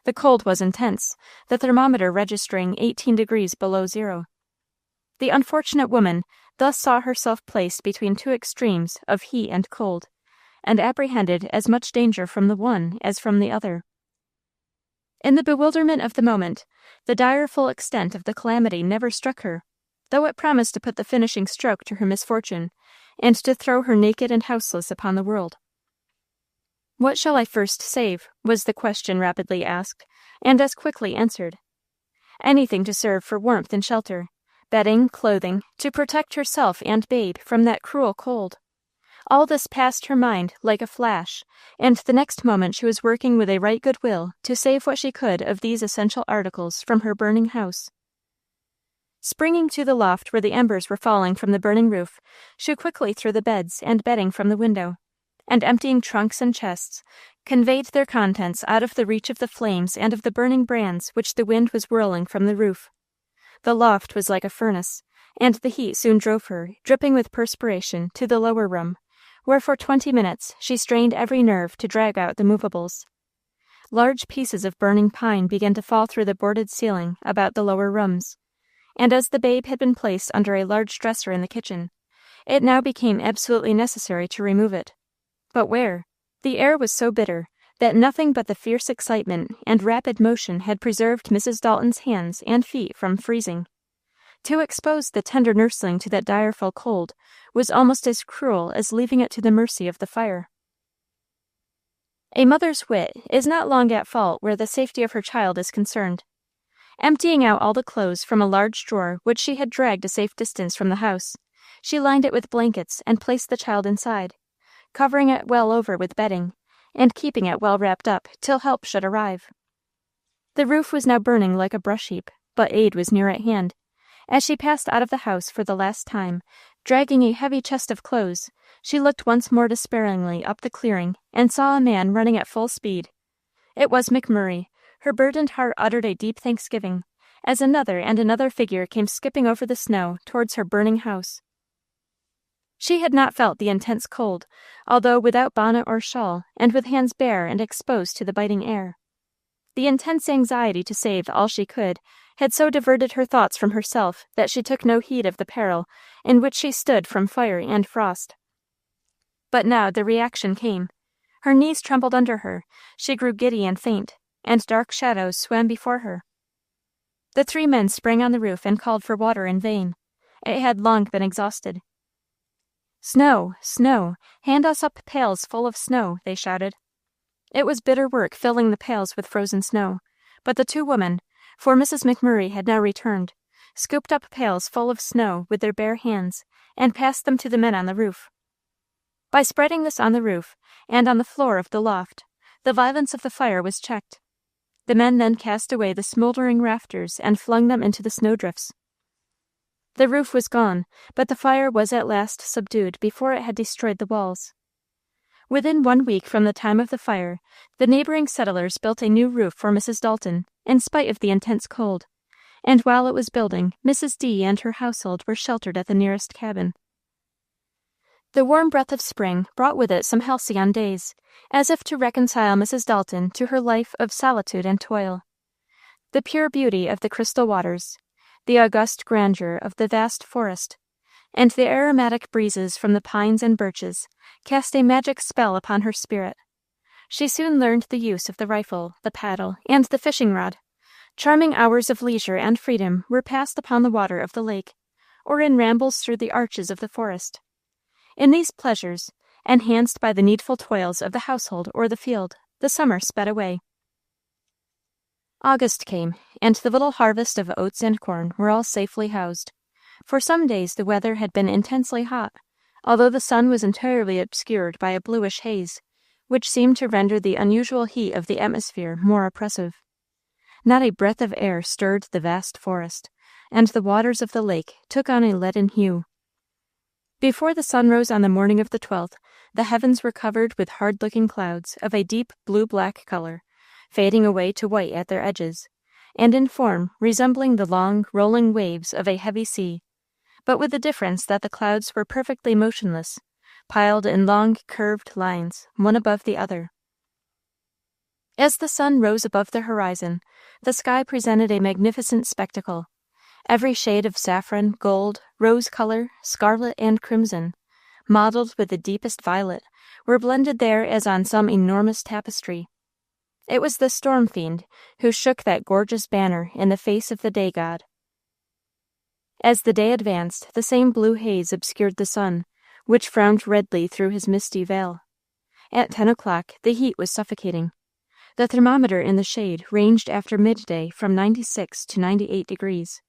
The cold was intense, the thermometer registering 18 degrees below zero. The unfortunate woman thus saw herself placed between 2 extremes of heat and cold, and apprehended as much danger from the one as from the other. In the bewilderment of the moment, the direful extent of the calamity never struck her, though it promised to put the finishing stroke to her misfortune, and to throw her naked and houseless upon the world. "What shall I first save?" was the question rapidly asked, and as quickly answered. anything to serve for warmth and shelter, bedding, clothing, to protect herself and babe from that cruel cold. All this passed her mind like a flash, and the next moment she was working with a right good will to save what she could of these essential articles from her burning house. Springing to the loft where the embers were falling from the burning roof, she quickly threw the beds and bedding from the window, and emptying trunks and chests, conveyed their contents out of the reach of the flames and of the burning brands which the wind was whirling from the roof. The loft was like a furnace, and the heat soon drove her, dripping with perspiration, to the lower room, where for 20 minutes she strained every nerve to drag out the movables. Large pieces of burning pine began to fall through the boarded ceiling about the lower rooms, and as the babe had been placed under a large dresser in the kitchen, it now became absolutely necessary to remove it. But where? The air was so bitter that nothing but the fierce excitement and rapid motion had preserved Mrs. Dalton's hands and feet from freezing. To expose the tender nursling to that direful cold was almost as cruel as leaving it to the mercy of the fire. A mother's wit is not long at fault where the safety of her child is concerned. Emptying out all the clothes from a large drawer which she had dragged a safe distance from the house, she lined it with blankets and placed the child inside, covering it well over with bedding, and keeping it well wrapped up till help should arrive. The roof was now burning like a brush heap, but aid was near at hand. As she passed out of the house for the last time, dragging a heavy chest of clothes, she looked once more despairingly up the clearing and saw a man running at full speed. It was McMurray. Her burdened heart uttered a deep thanksgiving, as another and another figure came skipping over the snow towards her burning house. She had not felt the intense cold, although without bonnet or shawl, and with hands bare and exposed to the biting air. The intense anxiety to save all she could had so diverted her thoughts from herself that she took no heed of the peril in which she stood from fire and frost. But now the reaction came. Her knees trembled under her, she grew giddy and faint, and dark shadows swam before her. The 3 men sprang on the roof and called for water in vain. It had long been exhausted. "Snow, snow, hand us up pails full of snow," they shouted. It was bitter work filling the pails with frozen snow, but the 2 women, for Mrs. McMurray had now returned, scooped up pails full of snow with their bare hands and passed them to the men on the roof. By spreading this on the roof and on the floor of the loft, the violence of the fire was checked. The men then cast away the smoldering rafters and flung them into the snowdrifts. The roof was gone, but the fire was at last subdued before it had destroyed the walls. Within 1 week from the time of the fire, the neighboring settlers built a new roof for Mrs. Dalton, in spite of the intense cold, and while it was building, Mrs. D. and her household were sheltered at the nearest cabin. The warm breath of spring brought with it some halcyon days, as if to reconcile Mrs. Dalton to her life of solitude and toil. The pure beauty of the crystal waters, the august grandeur of the vast forest, and the aromatic breezes from the pines and birches cast a magic spell upon her spirit. She soon learned the use of the rifle, the paddle, and the fishing rod. Charming hours of leisure and freedom were passed upon the water of the lake, or in rambles through the arches of the forest. In these pleasures, enhanced by the needful toils of the household or the field, the summer sped away. August came, and the little harvest of oats and corn were all safely housed. For some days the weather had been intensely hot, although the sun was entirely obscured by a bluish haze, which seemed to render the unusual heat of the atmosphere more oppressive. Not a breath of air stirred the vast forest, and the waters of the lake took on a leaden hue. Before the sun rose on the morning of the 12th, the heavens were covered with hard-looking clouds of a deep blue-black color, fading away to white at their edges, and in form resembling the long, rolling waves of a heavy sea, but with the difference that the clouds were perfectly motionless, piled in long, curved lines, one above the other. As the sun rose above the horizon, the sky presented a magnificent spectacle. Every shade of saffron, gold, rose color, scarlet, and crimson, mottled with the deepest violet, were blended there as on some enormous tapestry. It was the storm fiend who shook that gorgeous banner in the face of the day god. As the day advanced, the same blue haze obscured the sun, which frowned redly through his misty veil. At 10 o'clock, the heat was suffocating. The thermometer in the shade ranged after midday from 96 to 98 degrees.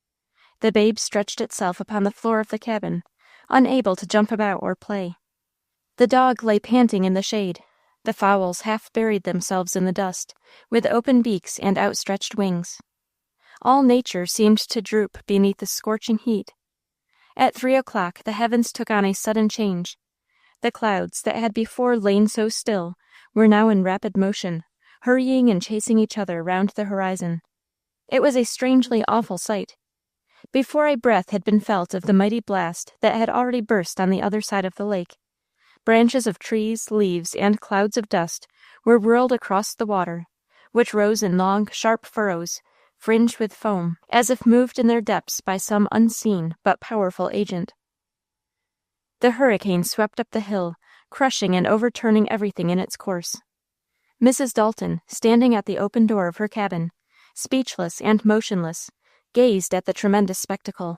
The babe stretched itself upon the floor of the cabin, unable to jump about or play. The dog lay panting in the shade. The fowls half buried themselves in the dust, with open beaks and outstretched wings. All nature seemed to droop beneath the scorching heat. At 3 o'clock the heavens took on a sudden change. The clouds, that had before lain so still, were now in rapid motion, hurrying and chasing each other round the horizon. It was a strangely awful sight. Before a breath had been felt of the mighty blast that had already burst on the other side of the lake, branches of trees, leaves, and clouds of dust were whirled across the water, which rose in long, sharp furrows, fringed with foam, as if moved in their depths by some unseen but powerful agent. The hurricane swept up the hill, crushing and overturning everything in its course. Mrs. Dalton, standing at the open door of her cabin, speechless and motionless, gazed at the tremendous spectacle.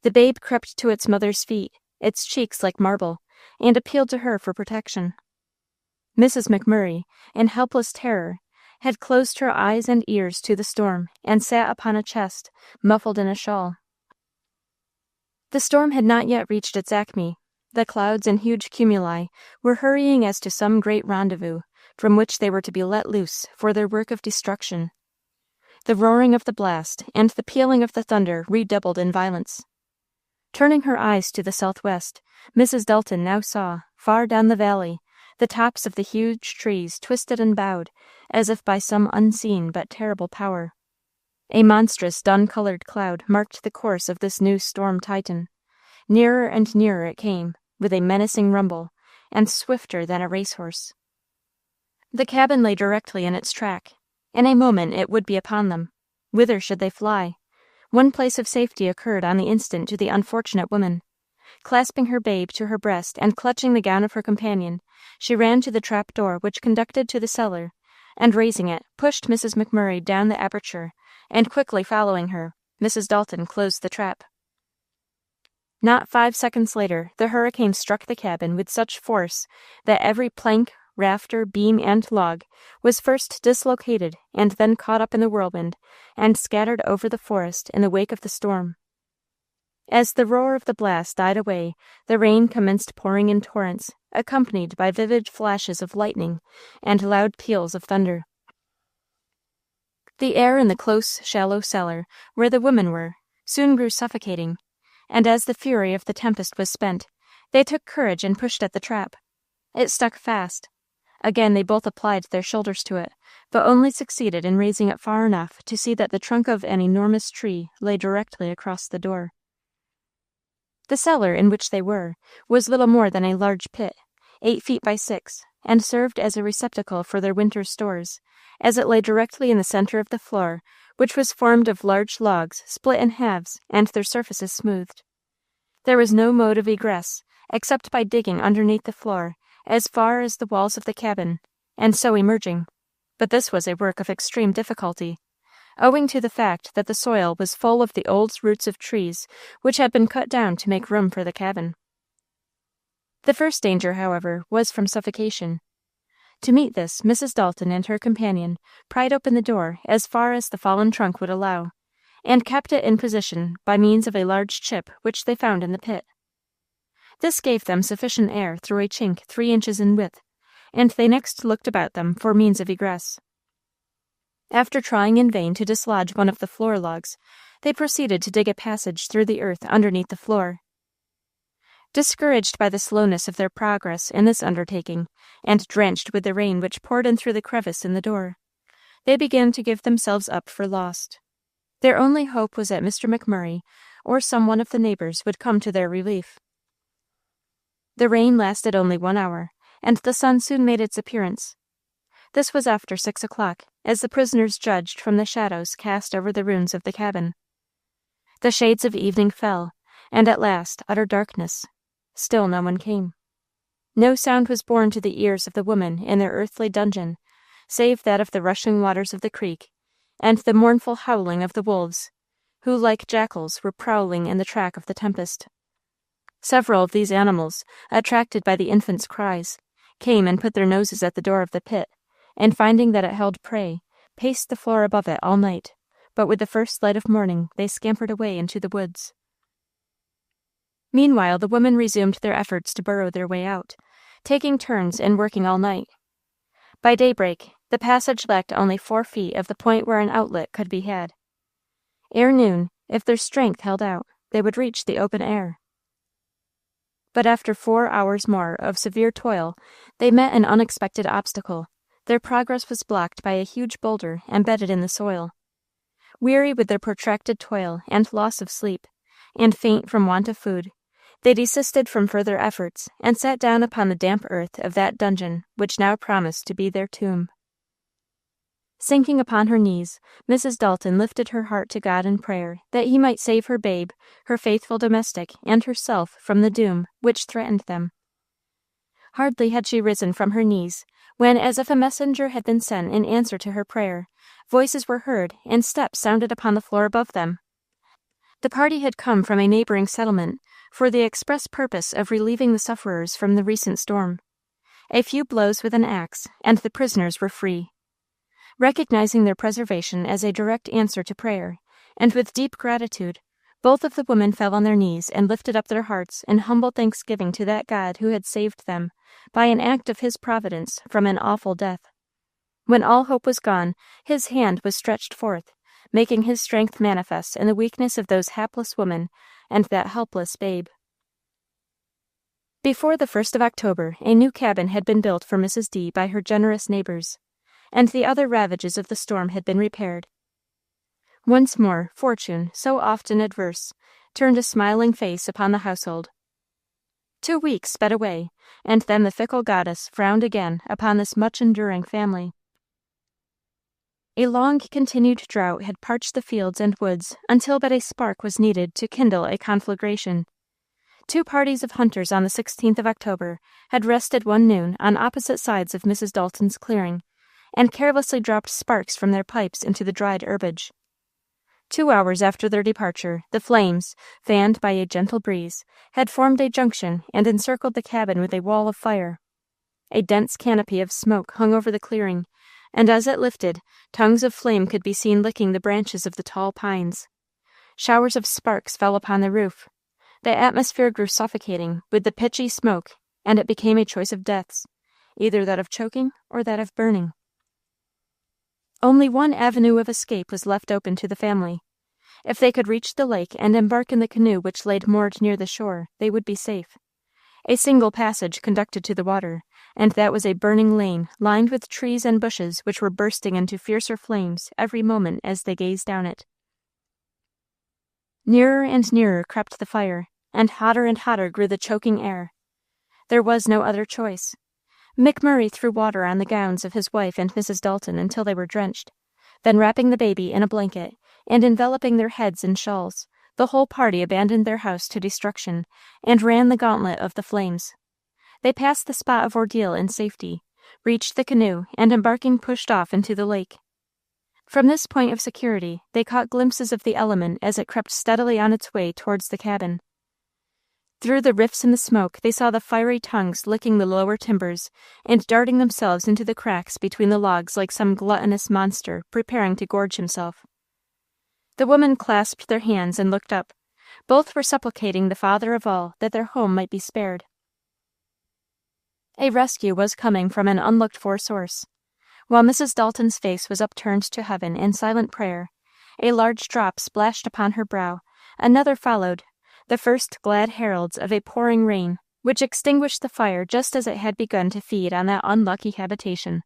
The babe crept to its mother's feet, its cheeks like marble, and appealed to her for protection. Mrs. McMurray, in helpless terror, had closed her eyes and ears to the storm, and sat upon a chest, muffled in a shawl. The storm had not yet reached its acme. The clouds and huge cumuli were hurrying as to some great rendezvous, from which they were to be let loose for their work of destruction. The roaring of the blast and the pealing of the thunder redoubled in violence. Turning her eyes to the southwest, Mrs. Dalton now saw, far down the valley, the tops of the huge trees twisted and bowed, as if by some unseen but terrible power. A monstrous dun-colored cloud marked the course of this new storm titan. Nearer and nearer it came, with a menacing rumble, and swifter than a racehorse. The cabin lay directly in its track. In a moment it would be upon them. Whither should they fly? One place of safety occurred on the instant to the unfortunate woman. Clasping her babe to her breast and clutching the gown of her companion, she ran to the trap door which conducted to the cellar, and raising it, pushed Mrs. McMurray down the aperture, and quickly following her, Mrs. Dalton closed the trap. Not 5 seconds later, the hurricane struck the cabin with such force that every plank, rafter, beam, and log was first dislocated and then caught up in the whirlwind and scattered over the forest in the wake of the storm. As the roar of the blast died away, the rain commenced pouring in torrents, accompanied by vivid flashes of lightning and loud peals of thunder. The air in the close, shallow cellar, where the women were, soon grew suffocating, and as the fury of the tempest was spent, they took courage and pushed at the trap. It stuck fast. Again they both applied their shoulders to it, but only succeeded in raising it far enough to see that the trunk of an enormous tree lay directly across the door. The cellar in which they were was little more than a large pit, 8 feet by 6, and served as a receptacle for their winter stores, as it lay directly in the center of the floor, which was formed of large logs split in halves and their surfaces smoothed. There was no mode of egress, except by digging underneath the floor as far as the walls of the cabin, and so emerging, but this was a work of extreme difficulty, owing to the fact that the soil was full of the old roots of trees which had been cut down to make room for the cabin. The first danger, however, was from suffocation. To meet this, Mrs. Dalton and her companion pried open the door as far as the fallen trunk would allow, and kept it in position by means of a large chip which they found in the pit. This gave them sufficient air through a chink 3 inches in width, and they next looked about them for means of egress. After trying in vain to dislodge one of the floor logs, they proceeded to dig a passage through the earth underneath the floor. Discouraged by the slowness of their progress in this undertaking, and drenched with the rain which poured in through the crevice in the door, they began to give themselves up for lost. Their only hope was that Mr. McMurray or some one of the neighbors would come to their relief. The rain lasted only 1 hour, and the sun soon made its appearance. This was after 6 o'clock, as the prisoners judged from the shadows cast over the ruins of the cabin. The shades of evening fell, and at last utter darkness. Still no one came. No sound was borne to the ears of the women in their earthly dungeon, save that of the rushing waters of the creek, and the mournful howling of the wolves, who, like jackals, were prowling in the track of the tempest. Several of these animals, attracted by the infant's cries, came and put their noses at the door of the pit, and finding that it held prey, paced the floor above it all night, but with the first light of morning they scampered away into the woods. Meanwhile the women resumed their efforts to burrow their way out, taking turns in working all night. By daybreak, the passage lacked only 4 feet of the point where an outlet could be had. Ere noon, if their strength held out, they would reach the open air. But after 4 hours more of severe toil, they met an unexpected obstacle. Their progress was blocked by a huge boulder embedded in the soil. Weary with their protracted toil and loss of sleep, and faint from want of food, they desisted from further efforts and sat down upon the damp earth of that dungeon which now promised to be their tomb. Sinking upon her knees, Mrs. Dalton lifted her heart to God in prayer that he might save her babe, her faithful domestic, and herself from the doom which threatened them. Hardly had she risen from her knees, when, as if a messenger had been sent in answer to her prayer, voices were heard and steps sounded upon the floor above them. The party had come from a neighboring settlement for the express purpose of relieving the sufferers from the recent storm. A few blows with an axe, and the prisoners were free. Recognizing their preservation as a direct answer to prayer, and with deep gratitude, both of the women fell on their knees and lifted up their hearts in humble thanksgiving to that God who had saved them, by an act of his providence, from an awful death. When all hope was gone, his hand was stretched forth, making his strength manifest in the weakness of those hapless women and that helpless babe. Before the 1st of October, a new cabin had been built for Mrs. D. by her generous neighbors, and the other ravages of the storm had been repaired. Once more, fortune, so often adverse, turned a smiling face upon the household. 2 weeks sped away, and then the fickle goddess frowned again upon this much-enduring family. A long-continued drought had parched the fields and woods until but a spark was needed to kindle a conflagration. 2 parties of hunters on the 16th of October had rested one noon on opposite sides of Mrs. Dalton's clearing, and carelessly dropped sparks from their pipes into the dried herbage. 2 hours after their departure, the flames, fanned by a gentle breeze, had formed a junction and encircled the cabin with a wall of fire. A dense canopy of smoke hung over the clearing, and as it lifted, tongues of flame could be seen licking the branches of the tall pines. Showers of sparks fell upon the roof. The atmosphere grew suffocating with the pitchy smoke, and it became a choice of deaths, either that of choking or that of burning. Only one avenue of escape was left open to the family. If they could reach the lake and embark in the canoe which lay moored near the shore, they would be safe. A single passage conducted to the water, and that was a burning lane lined with trees and bushes which were bursting into fiercer flames every moment as they gazed down it. Nearer and nearer crept the fire, and hotter grew the choking air. There was no other choice. McMurray threw water on the gowns of his wife and Mrs. Dalton until they were drenched. Then, wrapping the baby in a blanket and enveloping their heads in shawls, the whole party abandoned their house to destruction and ran the gauntlet of the flames. They passed the spot of ordeal in safety, reached the canoe, and embarking pushed off into the lake. From this point of security, they caught glimpses of the element as it crept steadily on its way towards the cabin. Through the rifts in the smoke, they saw the fiery tongues licking the lower timbers and darting themselves into the cracks between the logs like some gluttonous monster preparing to gorge himself. The women clasped their hands and looked up. Both were supplicating the Father of all that their home might be spared. A rescue was coming from an unlooked-for source. While Mrs. Dalton's face was upturned to heaven in silent prayer, a large drop splashed upon her brow. Another followed, the first glad heralds of a pouring rain, which extinguished the fire just as it had begun to feed on that unlucky habitation.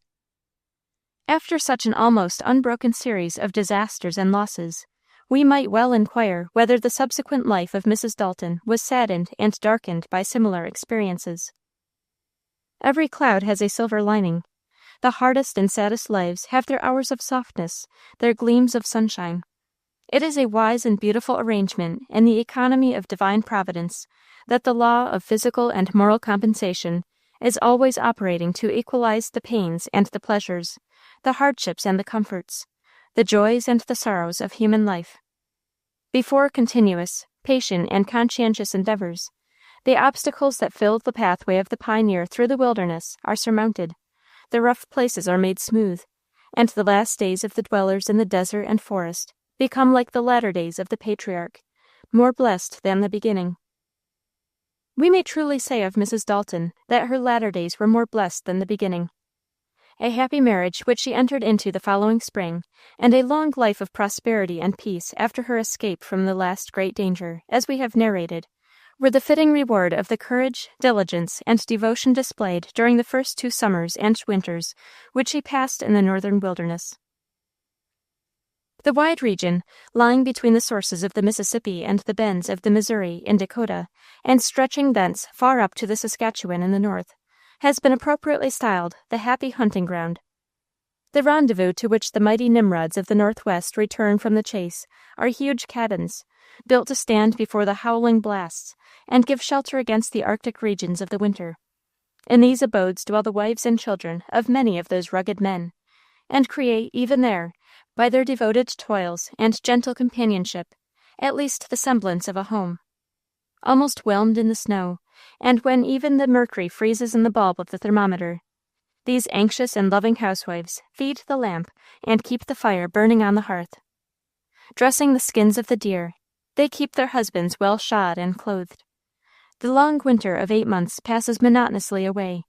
After such an almost unbroken series of disasters and losses, we might well inquire whether the subsequent life of Mrs. Dalton was saddened and darkened by similar experiences. Every cloud has a silver lining. The hardest and saddest lives have their hours of softness, their gleams of sunshine. It is a wise and beautiful arrangement in the economy of divine providence that the law of physical and moral compensation is always operating to equalize the pains and the pleasures, the hardships and the comforts, the joys and the sorrows of human life. Before continuous, patient, and conscientious endeavors, the obstacles that filled the pathway of the pioneer through the wilderness are surmounted. the rough places are made smooth, and the last days of the dwellers in the desert and forest become like the latter days of the patriarch, more blessed than the beginning. We may truly say of Mrs. Dalton that her latter days were more blessed than the beginning. A happy marriage which she entered into the following spring, and a long life of prosperity and peace after her escape from the last great danger, as we have narrated, were the fitting reward of the courage, diligence, and devotion displayed during the first 2 summers and winters which she passed in the northern wilderness. The wide region, lying between the sources of the Mississippi and the bends of the Missouri in Dakota, and stretching thence far up to the Saskatchewan in the north, has been appropriately styled the happy hunting ground. The rendezvous to which the mighty Nimrods of the Northwest return from the chase are huge cabins, built to stand before the howling blasts and give shelter against the Arctic regions of the winter. In these abodes dwell the wives and children of many of those rugged men, and create, even there, by their devoted toils and gentle companionship, at least the semblance of a home. Almost whelmed in the snow, and when even the mercury freezes in the bulb of the thermometer, these anxious and loving housewives feed the lamp and keep the fire burning on the hearth. Dressing the skins of the deer, they keep their husbands well shod and clothed. The long winter of 8 months passes monotonously away.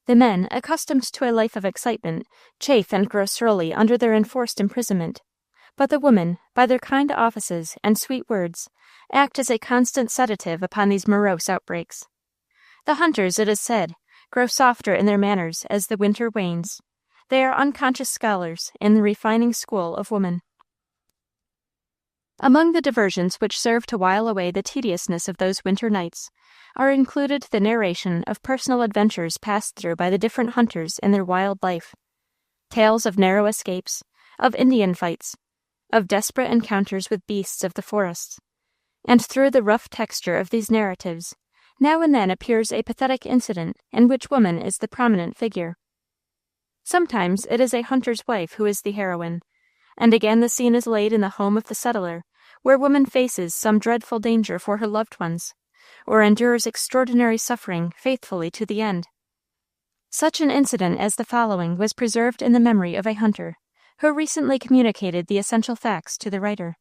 The men, accustomed to a life of excitement, chafe and grow surly under their enforced imprisonment, but the women, by their kind offices and sweet words, act as a constant sedative upon these morose outbreaks. The hunters, it is said, grow softer in their manners as the winter wanes. They are unconscious scholars in the refining school of woman. Among the diversions which serve to while away the tediousness of those winter nights are included the narration of personal adventures passed through by the different hunters in their wild life, tales of narrow escapes, of Indian fights, of desperate encounters with beasts of the forests, and through the rough texture of these narratives, now and then appears a pathetic incident in which woman is the prominent figure. Sometimes it is a hunter's wife who is the heroine, and again the scene is laid in the home of the settler, where woman faces some dreadful danger for her loved ones, or endures extraordinary suffering faithfully to the end. Such an incident as the following was preserved in the memory of a hunter, who recently communicated the essential facts to the writer.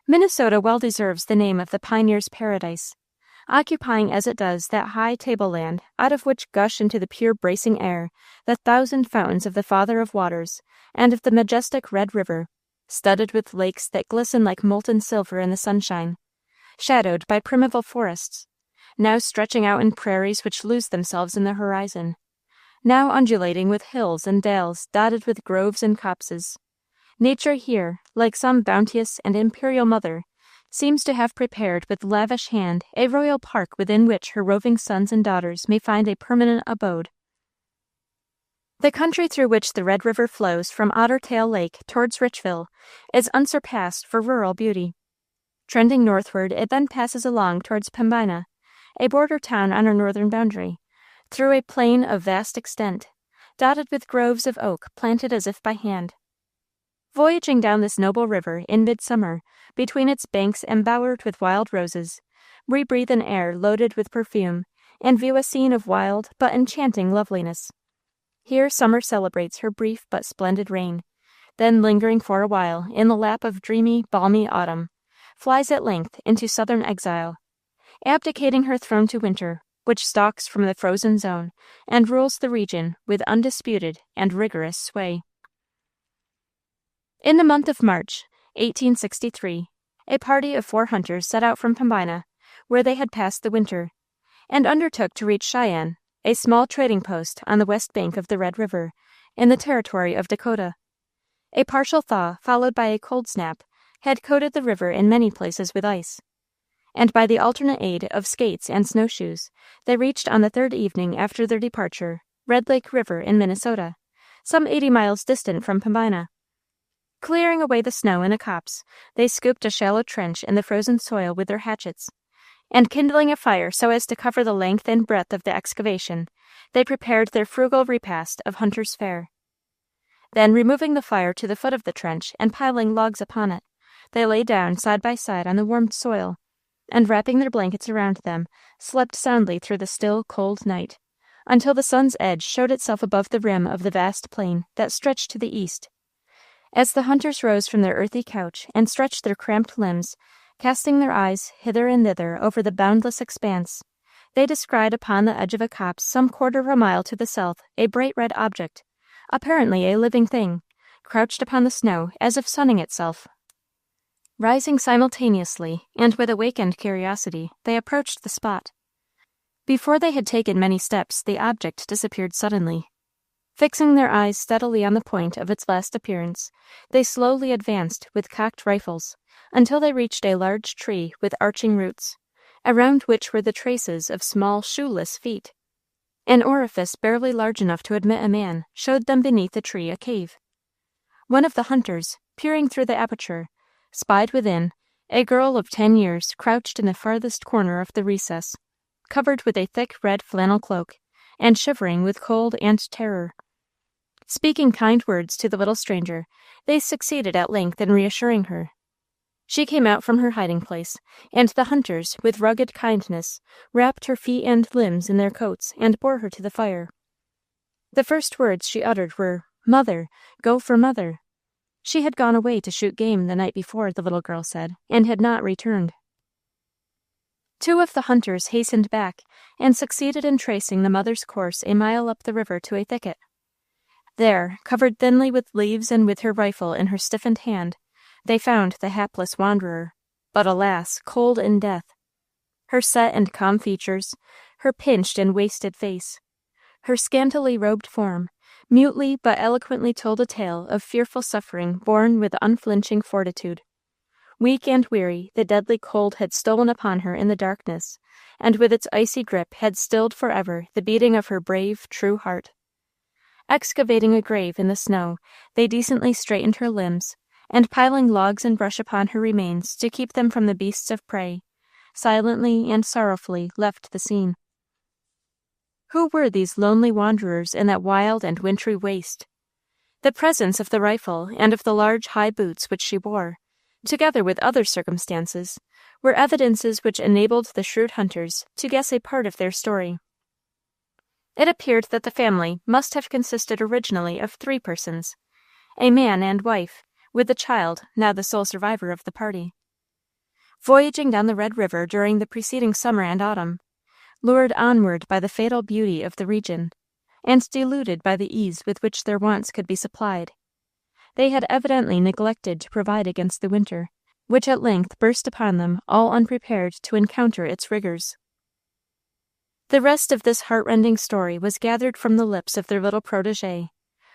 Minnesota well deserves the name of the pioneer's paradise, occupying as it does that high tableland out of which gush into the pure bracing air the 1,000 fountains of the Father of Waters and of the majestic Red River, studded with lakes that glisten like molten silver in the sunshine, shadowed by primeval forests, now stretching out in prairies which lose themselves in the horizon, now undulating with hills and dales dotted with groves and copses. Nature here, like some bounteous and imperial mother, seems to have prepared with lavish hand a royal park within which her roving sons and daughters may find a permanent abode. The country through which the Red River flows from Otter Tail Lake towards Richville is unsurpassed for rural beauty. Trending northward, it then passes along towards Pembina, a border town on our northern boundary, through a plain of vast extent, dotted with groves of oak planted as if by hand. Voyaging down this noble river in midsummer, between its banks embowered with wild roses, we breathe an air loaded with perfume, and view a scene of wild but enchanting loveliness. Here summer celebrates her brief but splendid reign, then lingering for a while in the lap of dreamy, balmy autumn, flies at length into southern exile, abdicating her throne to winter, which stalks from the frozen zone and rules the region with undisputed and rigorous sway. In the month of March, 1863, a party of 4 hunters set out from Pembina, where they had passed the winter, and undertook to reach Cheyenne, a small trading post on the west bank of the Red River, in the territory of Dakota. A partial thaw, followed by a cold snap, had coated the river in many places with ice, and by the alternate aid of skates and snowshoes, they reached on the 3rd evening after their departure Red Lake River in Minnesota, some 80 miles distant from Pembina. Clearing away the snow in a copse, they scooped a shallow trench in the frozen soil with their hatchets, and kindling a fire so as to cover the length and breadth of the excavation, they prepared their frugal repast of hunter's fare. Then, removing the fire to the foot of the trench and piling logs upon it, they lay down side by side on the warmed soil, and wrapping their blankets around them, slept soundly through the still, cold night, until the sun's edge showed itself above the rim of the vast plain that stretched to the east. As the hunters rose from their earthy couch and stretched their cramped limbs, casting their eyes hither and thither over the boundless expanse, they descried upon the edge of a copse some quarter of a mile to the south a bright red object, apparently a living thing, crouched upon the snow as if sunning itself. Rising simultaneously, and with awakened curiosity, they approached the spot. Before they had taken many steps, the object disappeared suddenly. Fixing their eyes steadily on the point of its last appearance, they slowly advanced with cocked rifles until they reached a large tree with arching roots, around which were the traces of small shoeless feet. An orifice barely large enough to admit a man showed them beneath the tree a cave. One of the hunters, peering through the aperture, spied within a girl of 10 years crouched in the farthest corner of the recess, covered with a thick red flannel cloak, and shivering with cold and terror. Speaking kind words to the little stranger, they succeeded at length in reassuring her. She came out from her hiding place, and the hunters, with rugged kindness, wrapped her feet and limbs in their coats and bore her to the fire. The first words she uttered were, "Mother, go for mother." She had gone away to shoot game the night before, the little girl said, and had not returned. Two of the hunters hastened back, and succeeded in tracing the mother's course a mile up the river to a thicket. There, covered thinly with leaves and with her rifle in her stiffened hand, they found the hapless wanderer, but alas, cold in death. Her set and calm features, her pinched and wasted face, her scantily robed form, mutely but eloquently told a tale of fearful suffering borne with unflinching fortitude. Weak and weary, the deadly cold had stolen upon her in the darkness, and with its icy grip had stilled forever the beating of her brave, true heart. Excavating a grave in the snow, they decently straightened her limbs, and piling logs and brush upon her remains to keep them from the beasts of prey, silently and sorrowfully left the scene. Who were these lonely wanderers in that wild and wintry waste? The presence of the rifle and of the large high boots which she wore, together with other circumstances, were evidences which enabled the shrewd hunters to guess a part of their story. It appeared that the family must have consisted originally of 3 persons, a man and wife, with the child, now the sole survivor of the party. Voyaging down the Red River during the preceding summer and autumn, lured onward by the fatal beauty of the region, and deluded by the ease with which their wants could be supplied, they had evidently neglected to provide against the winter, which at length burst upon them all unprepared to encounter its rigors. The rest of this heart-rending story was gathered from the lips of their little protégée.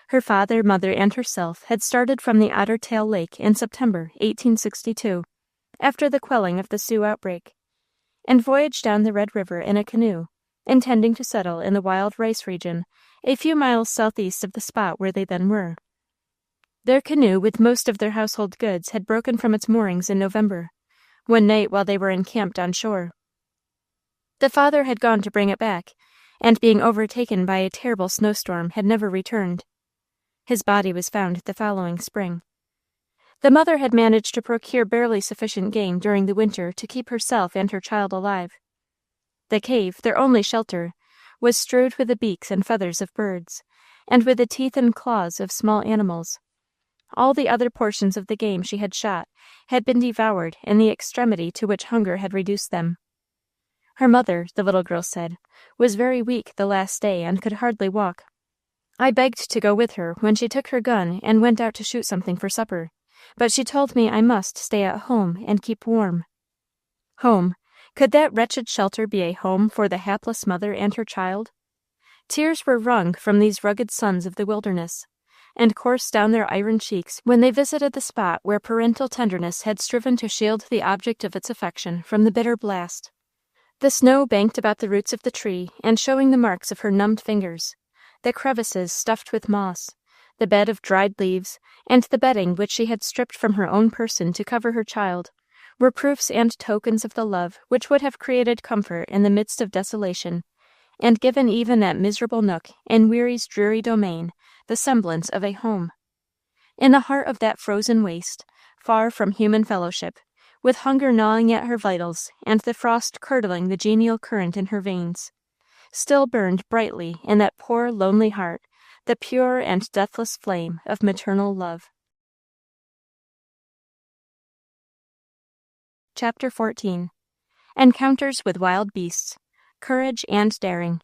Her father, mother, and herself had started from the Otter Tail Lake in September 1862, after the quelling of the Sioux outbreak, and voyaged down the Red River in a canoe, intending to settle in the wild rice region a few miles southeast of the spot where they then were. Their canoe with most of their household goods had broken from its moorings in November, one night while they were encamped on shore. The father had gone to bring it back, and being overtaken by a terrible snowstorm had never returned. His body was found the following spring. The mother had managed to procure barely sufficient game during the winter to keep herself and her child alive. The cave, their only shelter, was strewed with the beaks and feathers of birds, and with the teeth and claws of small animals. All the other portions of the game she had shot had been devoured in the extremity to which hunger had reduced them. Her mother, the little girl said, was very weak the last day and could hardly walk. I begged to go with her when she took her gun and went out to shoot something for supper, but she told me I must stay at home and keep warm. Home. Could that wretched shelter be a home for the hapless mother and her child? Tears were wrung from these rugged sons of the wilderness, and coursed down their iron cheeks when they visited the spot where parental tenderness had striven to shield the object of its affection from the bitter blast. The snow banked about the roots of the tree and showing the marks of her numbed fingers, the crevices stuffed with moss, the bed of dried leaves, and the bedding which she had stripped from her own person to cover her child, were proofs and tokens of the love which would have created comfort in the midst of desolation, and given even that miserable nook in Weary's dreary domain the semblance of a home. In the heart of that frozen waste, far from human fellowship, with hunger gnawing at her vitals and the frost curdling the genial current in her veins, still burned brightly in that poor lonely heart the pure and deathless flame of maternal love. Chapter 14. Encounters with Wild Beasts, Courage and Daring.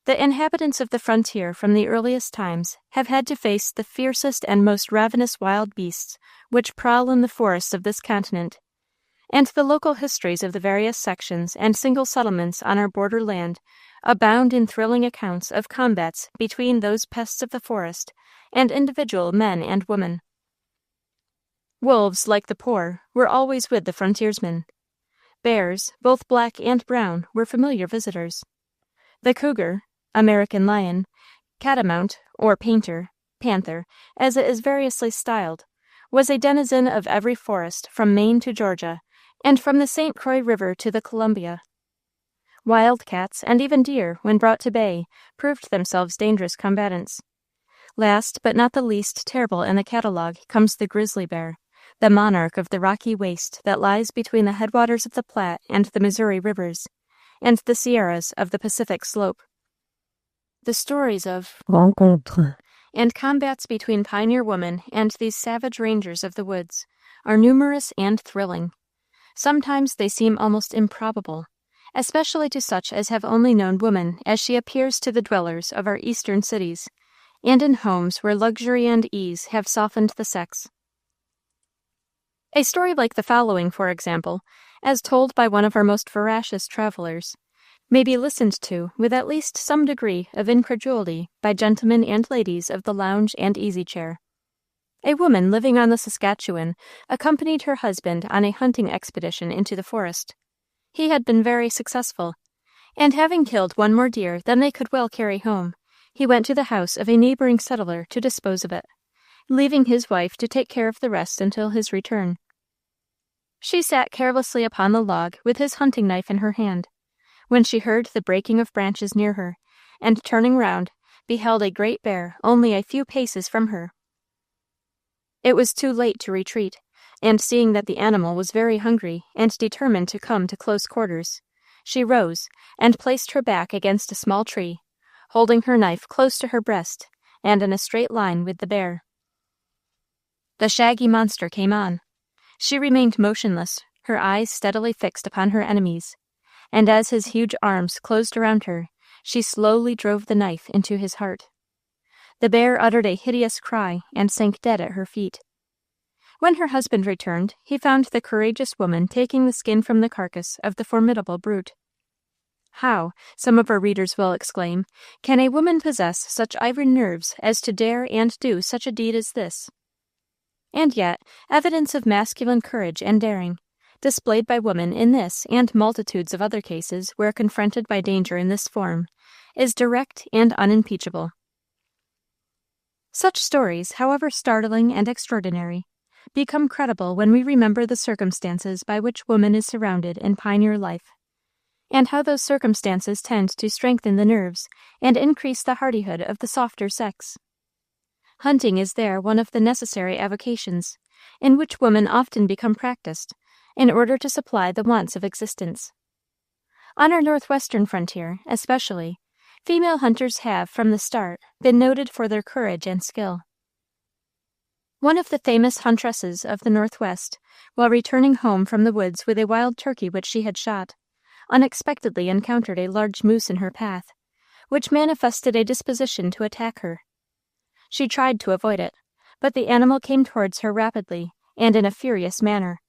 The inhabitants of the frontier from the earliest times have had to face the fiercest and most ravenous wild beasts which prowl in the forests of this continent, and the local histories of the various sections and single settlements on our borderland abound in thrilling accounts of combats between those pests of the forest and individual men and women. Wolves, like the poor, were always with the frontiersmen. Bears, both black and brown, were familiar visitors. The cougar, American lion, catamount, or painter, panther, as it is variously styled, was a denizen of every forest from Maine to Georgia, and from the St. Croix River to the Columbia. Wildcats and even deer, when brought to bay, proved themselves dangerous combatants. Last but not the least terrible in the catalogue comes the grizzly bear, the monarch of the rocky waste that lies between the headwaters of the Platte and the Missouri rivers, and the Sierras of the Pacific slope. The stories of rencontres and combats between pioneer women and these savage rangers of the woods are numerous and thrilling. Sometimes they seem almost improbable, especially to such as have only known woman as she appears to the dwellers of our eastern cities, and in homes where luxury and ease have softened the sex. A story like the following, for example, as told by one of our most voracious travelers, may be listened to with at least some degree of incredulity by gentlemen and ladies of the lounge and easy chair. A woman living on the Saskatchewan accompanied her husband on a hunting expedition into the forest. He had been very successful, and having killed one more deer than they could well carry home, he went to the house of a neighboring settler to dispose of it, leaving his wife to take care of the rest until his return. She sat carelessly upon the log with his hunting knife in her hand, when she heard the breaking of branches near her, and turning round, beheld a great bear only a few paces from her. It was too late to retreat, and seeing that the animal was very hungry and determined to come to close quarters, she rose and placed her back against a small tree, holding her knife close to her breast and in a straight line with the bear. The shaggy monster came on. She remained motionless, her eyes steadily fixed upon her enemies, and as his huge arms closed around her, she slowly drove the knife into his heart. The bear uttered a hideous cry and sank dead at her feet. When her husband returned, he found the courageous woman taking the skin from the carcass of the formidable brute. How, some of our readers will exclaim, can a woman possess such iron nerves as to dare and do such a deed as this? And yet, evidence of masculine courage and daring, displayed by women in this and multitudes of other cases where confronted by danger in this form, is direct and unimpeachable. Such stories, however startling and extraordinary, become credible when we remember the circumstances by which woman is surrounded in pioneer life, and how those circumstances tend to strengthen the nerves and increase the hardihood of the softer sex. Hunting is there one of the necessary avocations, in which women often become practiced, in order to supply the wants of existence. On our northwestern frontier, especially, female hunters have, from the start, been noted for their courage and skill. One of the famous huntresses of the Northwest, while returning home from the woods with a wild turkey which she had shot, unexpectedly encountered a large moose in her path, which manifested a disposition to attack her. She tried to avoid it, but the animal came towards her rapidly and in a furious manner.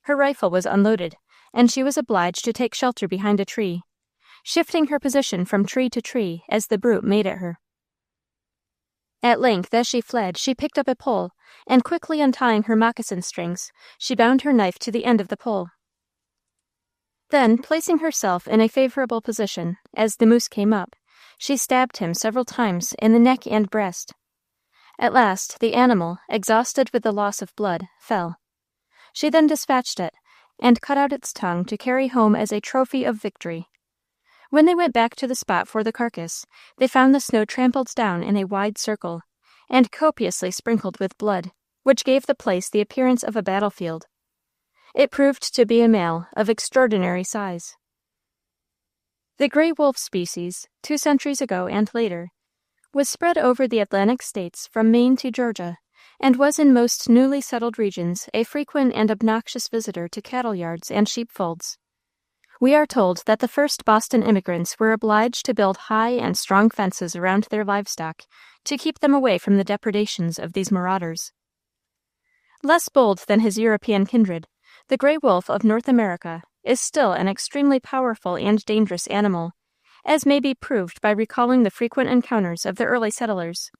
Her rifle was unloaded, and she was obliged to take shelter behind a tree, shifting her position from tree to tree as the brute made at her. At length, as she fled, she picked up a pole, and quickly untying her moccasin strings, she bound her knife to the end of the pole. Then, placing herself in a favorable position, as the moose came up, she stabbed him several times in the neck and breast. At last, the animal, exhausted with the loss of blood, fell. She then dispatched it, and cut out its tongue to carry home as a trophy of victory. When they went back to the spot for the carcass, they found the snow trampled down in a wide circle, and copiously sprinkled with blood, which gave the place the appearance of a battlefield. It proved to be a male of extraordinary size. The gray wolf species, 2 centuries ago and later, was spread over the Atlantic states from Maine to Georgia, and was in most newly settled regions a frequent and obnoxious visitor to cattle yards and sheepfolds. We are told that the first Boston immigrants were obliged to build high and strong fences around their livestock to keep them away from the depredations of these marauders. Less bold than his European kindred, the gray wolf of North America is still an extremely powerful and dangerous animal, as may be proved by recalling the frequent encounters of the early settlers,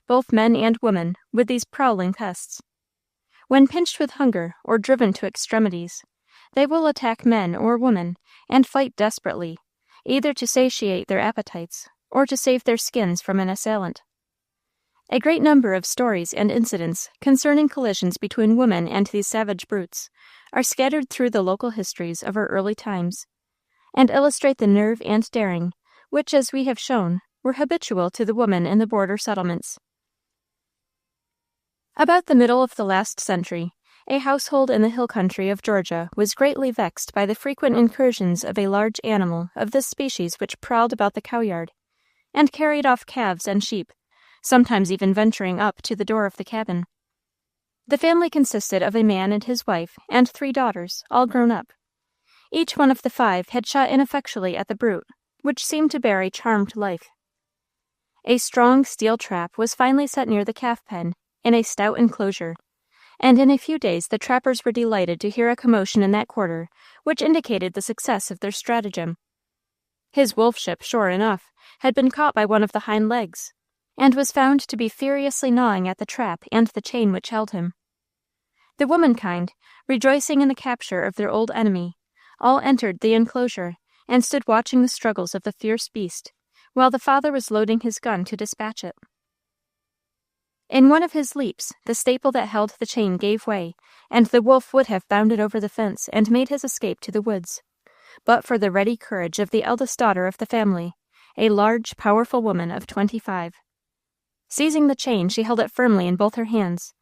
both men and women, with these prowling pests. When pinched with hunger or driven to extremities, they will attack men or women and fight desperately, either to satiate their appetites or to save their skins from an assailant. A great number of stories and incidents concerning collisions between women and these savage brutes are scattered through the local histories of our early times, and illustrate the nerve and daring which, as we have shown, were habitual to the women in the border settlements. About the middle of the last century, a household in the hill country of Georgia was greatly vexed by the frequent incursions of a large animal of this species which prowled about the cowyard, and carried off calves and sheep, sometimes even venturing up to the door of the cabin. The family consisted of a man and his wife and 3 daughters, all grown up. Each one of the 5 had shot ineffectually at the brute, which seemed to bear a charmed life. A strong steel trap was finally set near the calf pen, in a stout enclosure, and in a few days the trappers were delighted to hear a commotion in that quarter, which indicated the success of their stratagem. His wolfship, sure enough, had been caught by one of the hind legs, and was found to be furiously gnawing at the trap and the chain which held him. The womankind, rejoicing in the capture of their old enemy, all entered the enclosure and stood watching the struggles of the fierce beast, while the father was loading his gun to dispatch it. In one of his leaps, the staple that held the chain gave way, and the wolf would have bounded over the fence and made his escape to the woods, but for the ready courage of the eldest daughter of the family, a large, powerful woman of 25. Seizing the chain, she held it firmly in both her hands.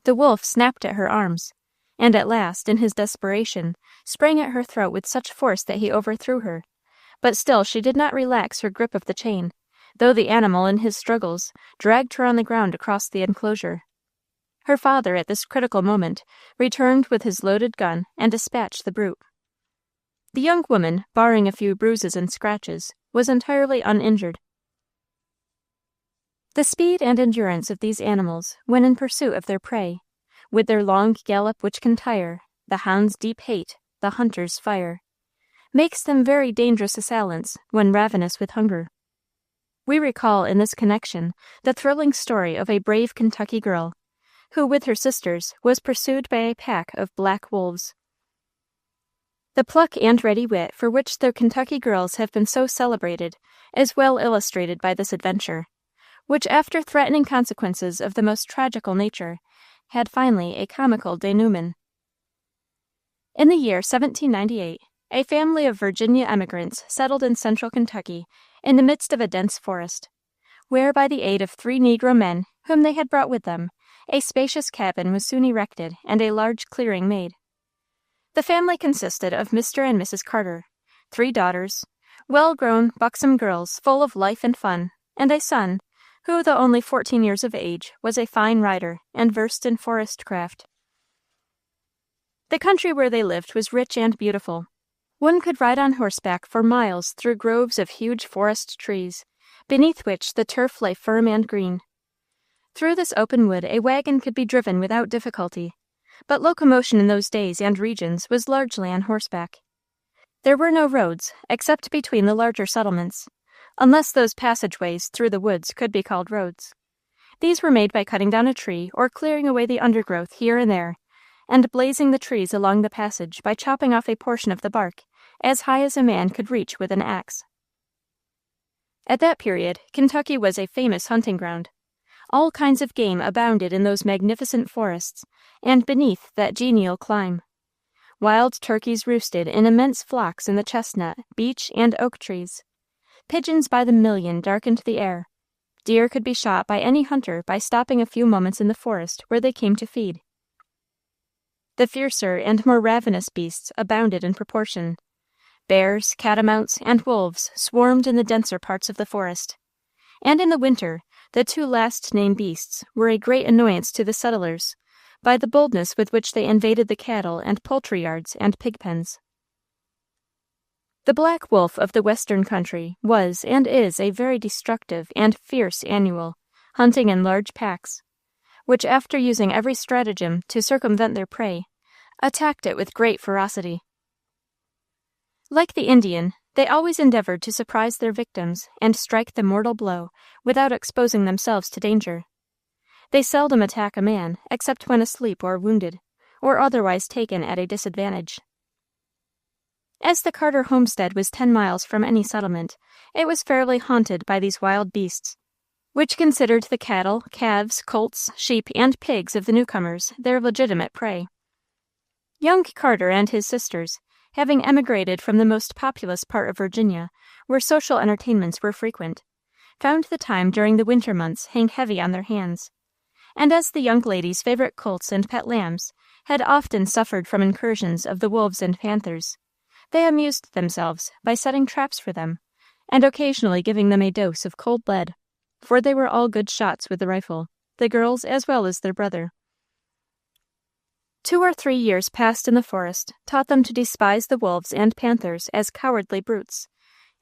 The wolf snapped at her arms, and at last, in his desperation, sprang at her throat with such force that he overthrew her, but still she did not relax her grip of the chain, though the animal, in his struggles, dragged her on the ground across the enclosure. Her father, at this critical moment, returned with his loaded gun and dispatched the brute. The young woman, barring a few bruises and scratches, was entirely uninjured. The speed and endurance of these animals, when in pursuit of their prey, with their long gallop which can tire, the hound's deep hate, the hunter's fire, makes them very dangerous assailants when ravenous with hunger. We recall in this connection the thrilling story of a brave Kentucky girl, who, with her sisters, was pursued by a pack of black wolves. The pluck and ready wit for which the Kentucky girls have been so celebrated is well illustrated by this adventure, which, after threatening consequences of the most tragical nature, had finally a comical denouement. In the year 1798, a family of Virginia emigrants settled in central Kentucky in the midst of a dense forest, where, by the aid of 3 Negro men whom they had brought with them, a spacious cabin was soon erected and a large clearing made. The family consisted of Mr. and Mrs. Carter, 3 daughters, well-grown, buxom girls full of life and fun, and a son, who, though only 14 years of age, was a fine rider and versed in forest craft. The country where they lived was rich and beautiful. One could ride on horseback for miles through groves of huge forest trees, beneath which the turf lay firm and green. Through this open wood a wagon could be driven without difficulty, but locomotion in those days and regions was largely on horseback. There were no roads, except between the larger settlements, unless those passageways through the woods could be called roads. These were made by cutting down a tree or clearing away the undergrowth here and there, and blazing the trees along the passage by chopping off a portion of the bark as high as a man could reach with an axe. At that period, Kentucky was a famous hunting ground. All kinds of game abounded in those magnificent forests, and beneath that genial clime. Wild turkeys roosted in immense flocks in the chestnut, beech, and oak trees. Pigeons by the million darkened the air. Deer could be shot by any hunter by stopping a few moments in the forest where they came to feed. The fiercer and more ravenous beasts abounded in proportion. Bears, catamounts, and wolves swarmed in the denser parts of the forest. And in the winter, the two last named beasts were a great annoyance to the settlers, by the boldness with which they invaded the cattle and poultry yards and pig pens. The black wolf of the western country was and is a very destructive and fierce annual, hunting in large packs, which, after using every stratagem to circumvent their prey, attacked it with great ferocity. Like the Indian, they always endeavored to surprise their victims and strike the mortal blow without exposing themselves to danger. They seldom attack a man except when asleep or wounded, or otherwise taken at a disadvantage. As the Carter homestead was 10 miles from any settlement, it was fairly haunted by these wild beasts, which considered the cattle, calves, colts, sheep, and pigs of the newcomers their legitimate prey. Young Carter and his sisters, having emigrated from the most populous part of Virginia, where social entertainments were frequent, found the time during the winter months hang heavy on their hands, and as the young ladies' favorite colts and pet lambs had often suffered from incursions of the wolves and panthers, they amused themselves by setting traps for them, and occasionally giving them a dose of cold lead, for they were all good shots with the rifle, the girls as well as their brother. 2 or 3 years passed in the forest taught them to despise the wolves and panthers as cowardly brutes,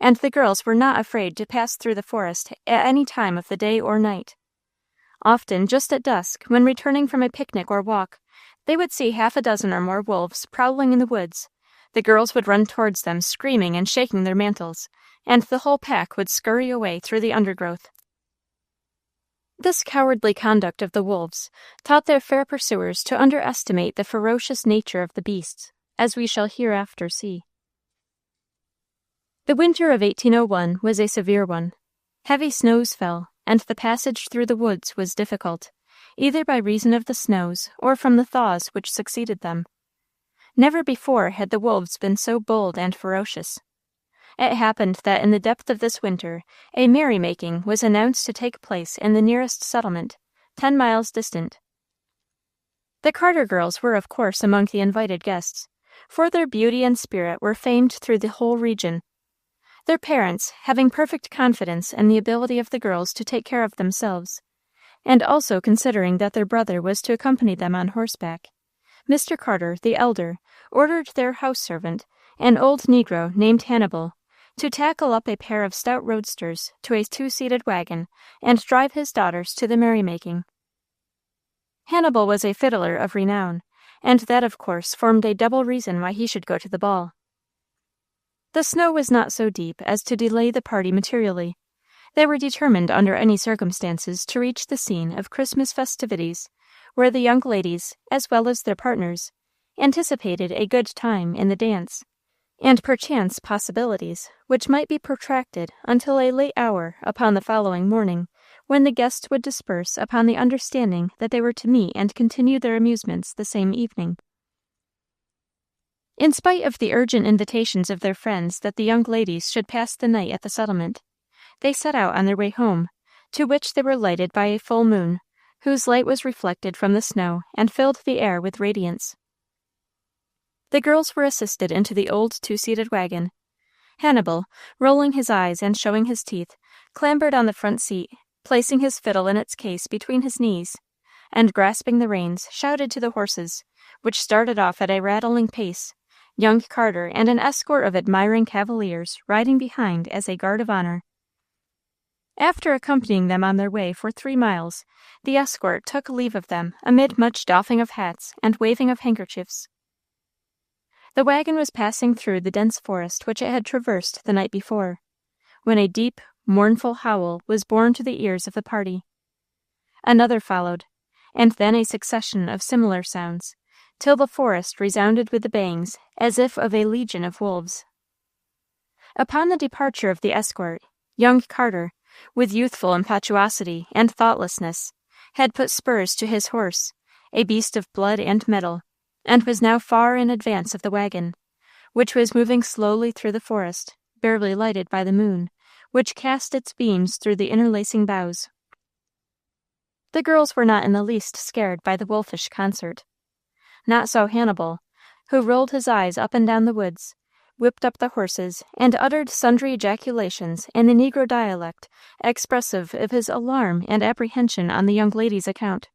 and the girls were not afraid to pass through the forest at any time of the day or night. Often, just at dusk, when returning from a picnic or walk, they would see half a dozen or more wolves prowling in the woods. The girls would run towards them, screaming and shaking their mantles, and the whole pack would scurry away through the undergrowth. This cowardly conduct of the wolves taught their fair pursuers to underestimate the ferocious nature of the beasts, as we shall hereafter see. The winter of 1801 was a severe one. Heavy snows fell, and the passage through the woods was difficult, either by reason of the snows or from the thaws which succeeded them. Never before had the wolves been so bold and ferocious. It happened that in the depth of this winter a merrymaking was announced to take place in the nearest settlement, 10 miles distant. The Carter girls were of course among the invited guests, for their beauty and spirit were famed through the whole region. Their parents, having perfect confidence in the ability of the girls to take care of themselves, and also considering that their brother was to accompany them on horseback, Mr. Carter, the elder, ordered their house servant, an old negro named Hannibal, to tackle up a pair of stout roadsters to a 2-seated wagon and drive his daughters to the merrymaking. Hannibal was a fiddler of renown, and that of course formed a double reason why he should go to the ball. The snow was not so deep as to delay the party materially. They were determined under any circumstances to reach the scene of Christmas festivities, where the young ladies, as well as their partners, anticipated a good time in the dance, and perchance possibilities which might be protracted until a late hour upon the following morning, when the guests would disperse upon the understanding that they were to meet and continue their amusements the same evening. In spite of the urgent invitations of their friends that the young ladies should pass the night at the settlement, they set out on their way home, to which they were lighted by a full moon, whose light was reflected from the snow and filled the air with radiance. The girls were assisted into the old 2-seated wagon. Hannibal, rolling his eyes and showing his teeth, clambered on the front seat, placing his fiddle in its case between his knees, and grasping the reins, shouted to the horses, which started off at a rattling pace, young Carter and an escort of admiring cavaliers riding behind as a guard of honor. After accompanying them on their way for 3 miles, the escort took leave of them amid much doffing of hats and waving of handkerchiefs. The wagon was passing through the dense forest which it had traversed the night before, when a deep, mournful howl was borne to the ears of the party. Another followed, and then a succession of similar sounds, till the forest resounded with the bangs as if of a legion of wolves. Upon the departure of the escort, young Carter, with youthful impetuosity and thoughtlessness, had put spurs to his horse, a beast of blood and metal, and was now far in advance of the wagon, which was moving slowly through the forest, barely lighted by the moon, which cast its beams through the interlacing boughs. The girls were not in the least scared by the wolfish concert. Not so Hannibal, who rolled his eyes up and down the woods, whipped up the horses, and uttered sundry ejaculations in the negro dialect expressive of his alarm and apprehension on the young lady's account.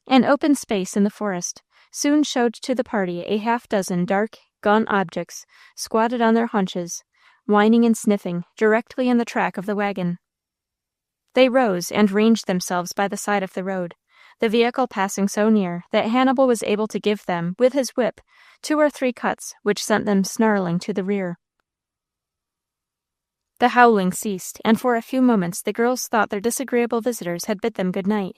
An open space in the forest soon showed to the party a half-dozen dark, gaunt objects squatted on their haunches, whining and sniffing directly in the track of the wagon. They rose and ranged themselves by the side of the road, the vehicle passing so near that Hannibal was able to give them, with his whip, 2 or 3 cuts which sent them snarling to the rear. The howling ceased, and for a few moments the girls thought their disagreeable visitors had bid them good night.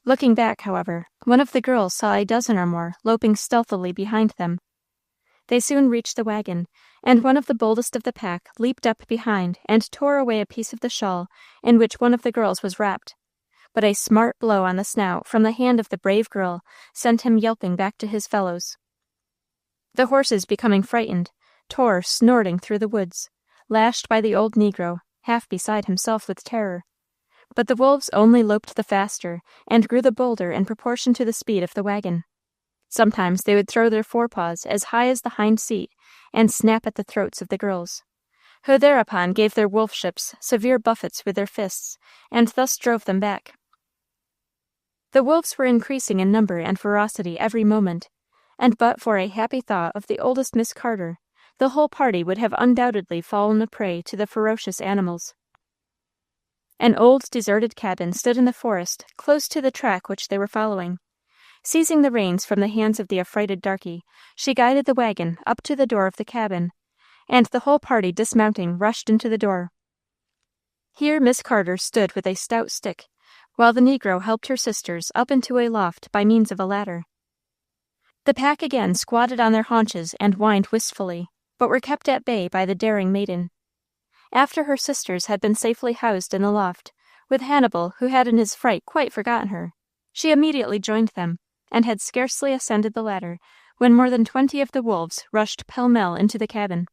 Looking back, however, one of the girls saw a dozen or more loping stealthily behind them. They soon reached the wagon, and one of the boldest of the pack leaped up behind and tore away a piece of the shawl in which one of the girls was wrapped. But a smart blow on the snout from the hand of the brave girl sent him yelping back to his fellows. The horses, becoming frightened, tore snorting through the woods, lashed by the old negro, half beside himself with terror. But the wolves only loped the faster and grew the bolder in proportion to the speed of the wagon. Sometimes they would throw their forepaws as high as the hind seat and snap at the throats of the girls, who thereupon gave their wolfships severe buffets with their fists, and thus drove them back. The wolves were increasing in number and ferocity every moment, and but for a happy thought of the oldest Miss Carter, the whole party would have undoubtedly fallen a prey to the ferocious animals. An old deserted cabin stood in the forest close to the track which they were following. Seizing the reins from the hands of the affrighted darky, she guided the wagon up to the door of the cabin, and the whole party, dismounting, rushed into the door. Here Miss Carter stood with a stout stick, while the negro helped her sisters up into a loft by means of a ladder. The pack again squatted on their haunches and whined wistfully, but were kept at bay by the daring maiden. After her sisters had been safely housed in the loft, with Hannibal, who had in his fright quite forgotten her, she immediately joined them, and had scarcely ascended the ladder when more than 20 of the wolves rushed pell-mell into the cabin.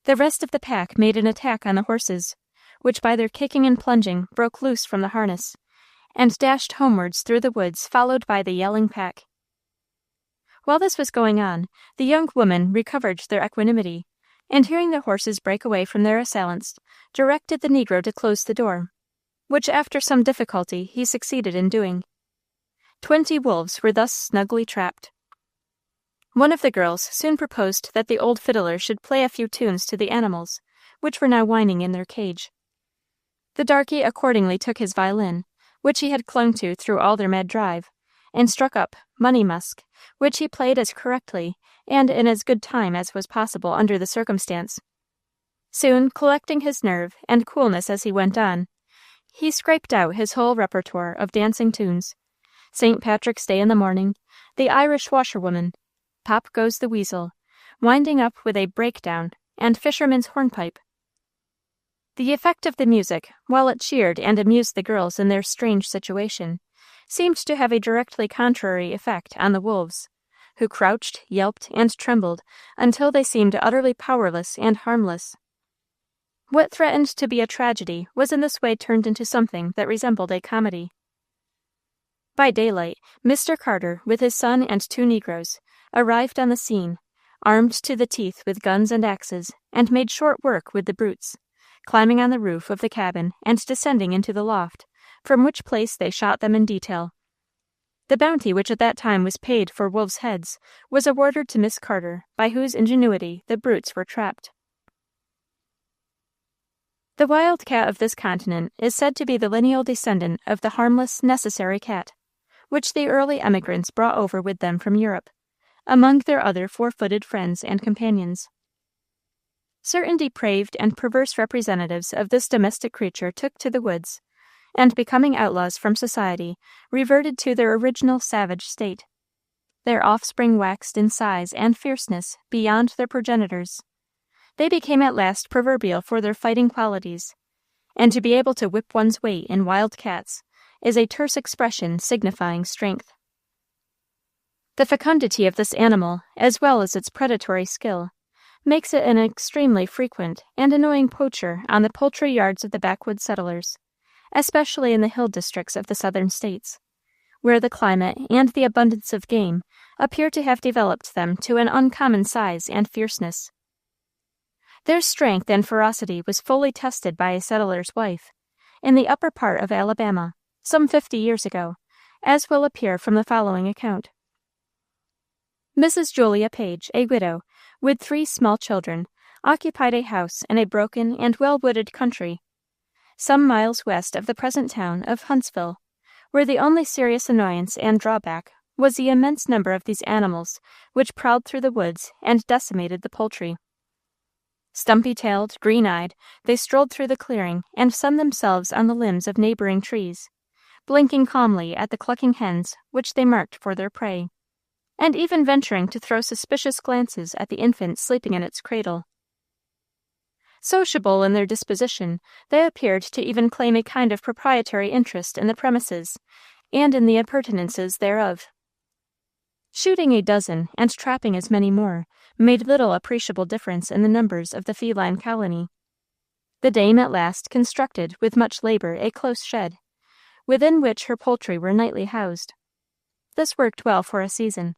The rest of the pack made an attack on the horses, which by their kicking and plunging broke loose from the harness, and dashed homewards through the woods, followed by the yelling pack. While this was going on, the young women recovered their equanimity, and hearing the horses break away from their assailants, directed the negro to close the door, which after some difficulty he succeeded in doing. 20 wolves were thus snugly trapped. One of the girls soon proposed that the old fiddler should play a few tunes to the animals, which were now whining in their cage. The darky accordingly took his violin, which he had clung to through all their mad drive, and struck up Money Musk, which he played as correctly and in as good time as was possible under the circumstance. Soon, collecting his nerve and coolness as he went on, he scraped out his whole repertoire of dancing tunes: St. Patrick's Day in the Morning, The Irish Washerwoman, Pop Goes the Weasel, winding up with a breakdown, and Fisherman's Hornpipe. The effect of the music, while it cheered and amused the girls in their strange situation, seemed to have a directly contrary effect on the wolves, who crouched, yelped, and trembled until they seemed utterly powerless and harmless. What threatened to be a tragedy was in this way turned into something that resembled a comedy. By daylight, Mr. Carter, with his son and 2 negroes, arrived on the scene, armed to the teeth with guns and axes, and made short work with the brutes, climbing on the roof of the cabin and descending into the loft, from which place they shot them in detail. The bounty which at that time was paid for wolves' heads was awarded to Miss Carter, by whose ingenuity the brutes were trapped. The wild cat of this continent is said to be the lineal descendant of the harmless, necessary cat, which the early emigrants brought over with them from Europe, among their other 4-footed friends and companions. Certain depraved and perverse representatives of this domestic creature took to the woods, and becoming outlaws from society, reverted to their original savage state. Their offspring waxed in size and fierceness beyond their progenitors. They became at last proverbial for their fighting qualities, and to be able to whip one's weight in wild cats is a terse expression signifying strength. The fecundity of this animal, as well as its predatory skill, makes it an extremely frequent and annoying poacher on the poultry yards of the backwoods settlers, especially in the hill districts of the southern states, where the climate and the abundance of game appear to have developed them to an uncommon size and fierceness. Their strength and ferocity was fully tested by a settler's wife, in the upper part of Alabama, some 50 years ago, as will appear from the following account. Mrs. Julia Page, a widow, with 3 small children, occupied a house in a broken and well-wooded country, some miles west of the present town of Huntsville, where the only serious annoyance and drawback was the immense number of these animals which prowled through the woods and decimated the poultry. Stumpy-tailed, green-eyed, they strolled through the clearing and sunned themselves on the limbs of neighboring trees, blinking calmly at the clucking hens which they marked for their prey, and even venturing to throw suspicious glances at the infant sleeping in its cradle. Sociable in their disposition, they appeared to even claim a kind of proprietary interest in the premises, and in the appurtenances thereof. Shooting a dozen, and trapping as many more, made little appreciable difference in the numbers of the feline colony. The dame at last constructed with much labor a close shed, within which her poultry were nightly housed. This worked well for a season.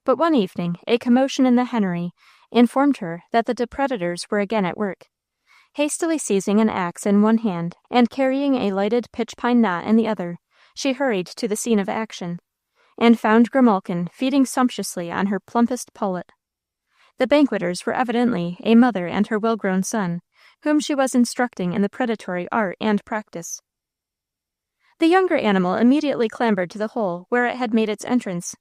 But one evening a commotion in the hennery informed her that the depredators were again at work. Hastily seizing an axe in one hand and carrying a lighted pitch-pine knot in the other, she hurried to the scene of action, and found Grimalkin feeding sumptuously on her plumpest pullet. The banqueters were evidently a mother and her well-grown son, whom she was instructing in the predatory art and practice. The younger animal immediately clambered to the hole where it had made its entrance,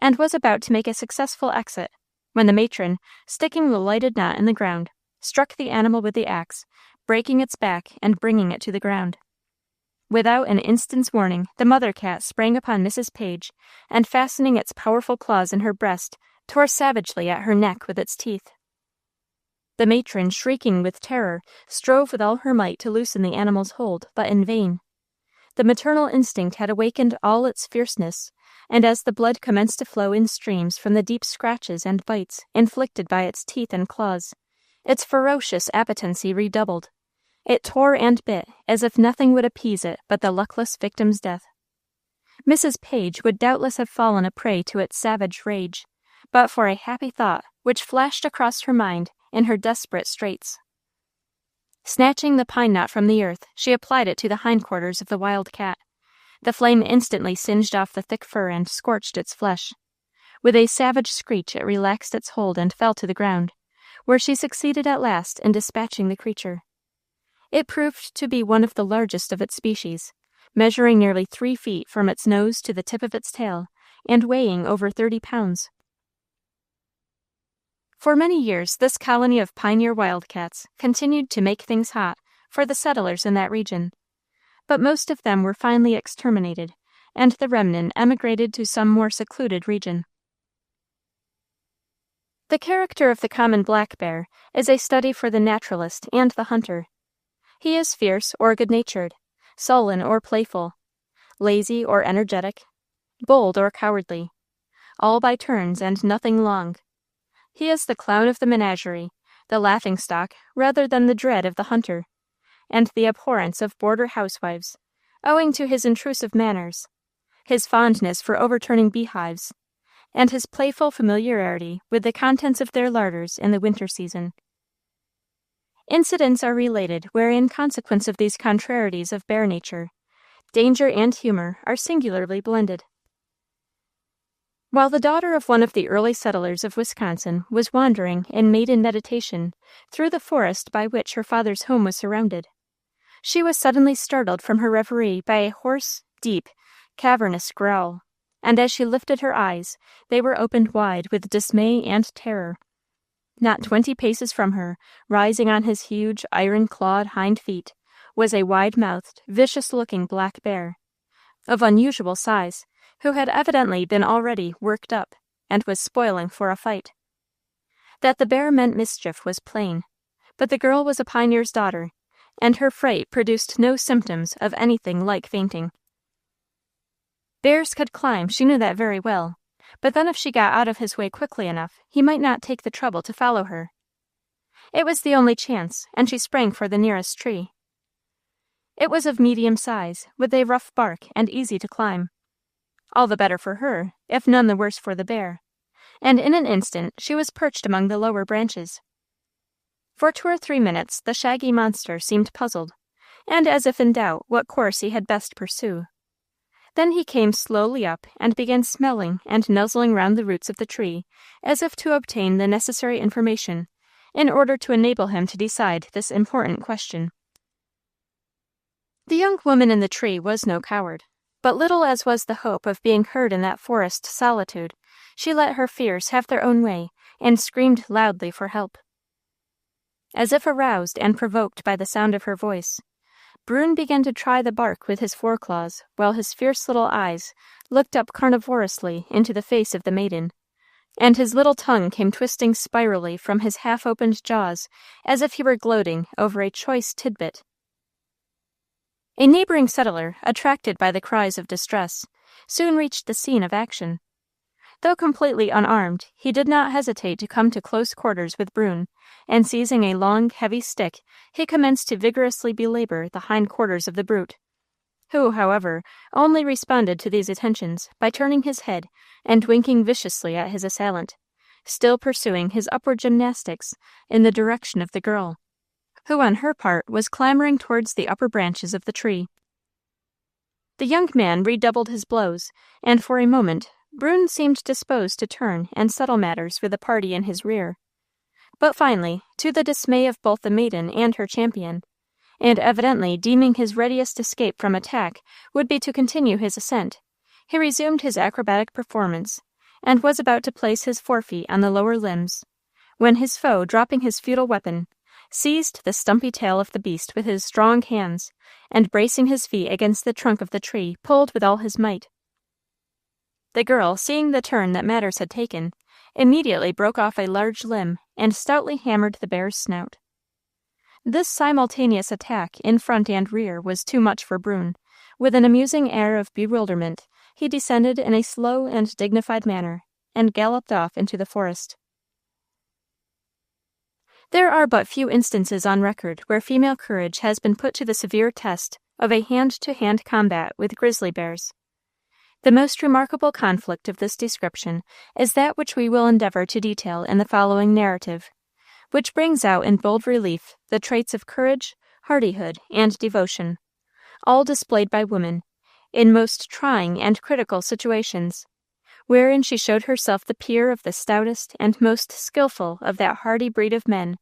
and was about to make a successful exit, when the matron, sticking the lighted knot in the ground, struck the animal with the axe, breaking its back and bringing it to the ground. Without an instant's warning, the mother cat sprang upon Mrs. Page, and fastening its powerful claws in her breast, tore savagely at her neck with its teeth. The matron, shrieking with terror, strove with all her might to loosen the animal's hold, but in vain. The maternal instinct had awakened all its fierceness, and as the blood commenced to flow in streams from the deep scratches and bites inflicted by its teeth and claws, its ferocious appetency redoubled. It tore and bit as if nothing would appease it but the luckless victim's death. Mrs. Page would doubtless have fallen a prey to its savage rage, but for a happy thought which flashed across her mind in her desperate straits. Snatching the pine knot from the earth, she applied it to the hindquarters of the wild cat. The flame instantly singed off the thick fur and scorched its flesh. With a savage screech it relaxed its hold and fell to the ground, where she succeeded at last in dispatching the creature. It proved to be one of the largest of its species, measuring nearly 3 feet from its nose to the tip of its tail, and weighing over 30 pounds. For many years this colony of pioneer wildcats continued to make things hot for the settlers in that region, but most of them were finally exterminated, and the remnant emigrated to some more secluded region. The character of the common black bear is a study for the naturalist and the hunter. He is fierce or good-natured, sullen or playful, lazy or energetic, bold or cowardly, all by turns and nothing long. He is the clown of the menagerie, the laughing-stock rather than the dread of the hunter, and the abhorrence of border housewives, owing to his intrusive manners, his fondness for overturning beehives, and his playful familiarity with the contents of their larders in the winter season. Incidents are related where, in consequence of these contrarieties of bear nature, danger and humor are singularly blended. While the daughter of one of the early settlers of Wisconsin was wandering in maiden meditation through the forest by which her father's home was surrounded, she was suddenly startled from her reverie by a hoarse, deep, cavernous growl, and as she lifted her eyes, they were opened wide with dismay and terror. Not 20 paces from her, rising on his huge, iron-clawed hind feet, was a wide-mouthed, vicious-looking black bear, of unusual size, who had evidently been already worked up, and was spoiling for a fight. That the bear meant mischief was plain, but the girl was a pioneer's daughter, and her fright produced no symptoms of anything like fainting. Bears could climb, she knew that very well, but then if she got out of his way quickly enough, he might not take the trouble to follow her. It was the only chance, and she sprang for the nearest tree. It was of medium size, with a rough bark and easy to climb. all the better for her, if none the worse for the bear, and in an instant she was perched among the lower branches. For 2 or 3 minutes the shaggy monster seemed puzzled, and as if in doubt what course he had best pursue. Then he came slowly up and began smelling and nuzzling round the roots of the tree, as if to obtain the necessary information, in order to enable him to decide this important question. The young woman in the tree was no coward, but little as was the hope of being heard in that forest solitude, she let her fears have their own way, and screamed loudly for help. As if aroused and provoked by the sound of her voice, Bruin began to try the bark with his foreclaws, while his fierce little eyes looked up carnivorously into the face of the maiden, and his little tongue came twisting spirally from his half-opened jaws, as if he were gloating over a choice tidbit. A neighboring settler, attracted by the cries of distress, soon reached the scene of action. Though completely unarmed, he did not hesitate to come to close quarters with Bruin, and seizing a long, heavy stick, he commenced to vigorously belabor the hind quarters of the brute, who, however, only responded to these attentions by turning his head and winking viciously at his assailant, still pursuing his upward gymnastics in the direction of the girl, who on her part was clambering towards the upper branches of the tree. The young man redoubled his blows, and for a moment Bruin seemed disposed to turn and settle matters with the party in his rear. But finally, to the dismay of both the maiden and her champion, and evidently deeming his readiest escape from attack would be to continue his ascent, he resumed his acrobatic performance, and was about to place his forefeet on the lower limbs, when his foe, dropping his futile weapon, seized the stumpy tail of the beast with his strong hands, and bracing his feet against the trunk of the tree, pulled with all his might. The girl, seeing the turn that matters had taken, immediately broke off a large limb and stoutly hammered the bear's snout. This simultaneous attack in front and rear was too much for Bruin. With an amusing air of bewilderment, he descended in a slow and dignified manner, and galloped off into the forest. There are but few instances on record where female courage has been put to the severe test of a hand-to-hand combat with grizzly bears. The most remarkable conflict of this description is that which we will endeavor to detail in the following narrative, which brings out in bold relief the traits of courage, hardihood, and devotion, all displayed by woman, in most trying and critical situations, wherein she showed herself the peer of the stoutest and most skilful of that hardy breed of men,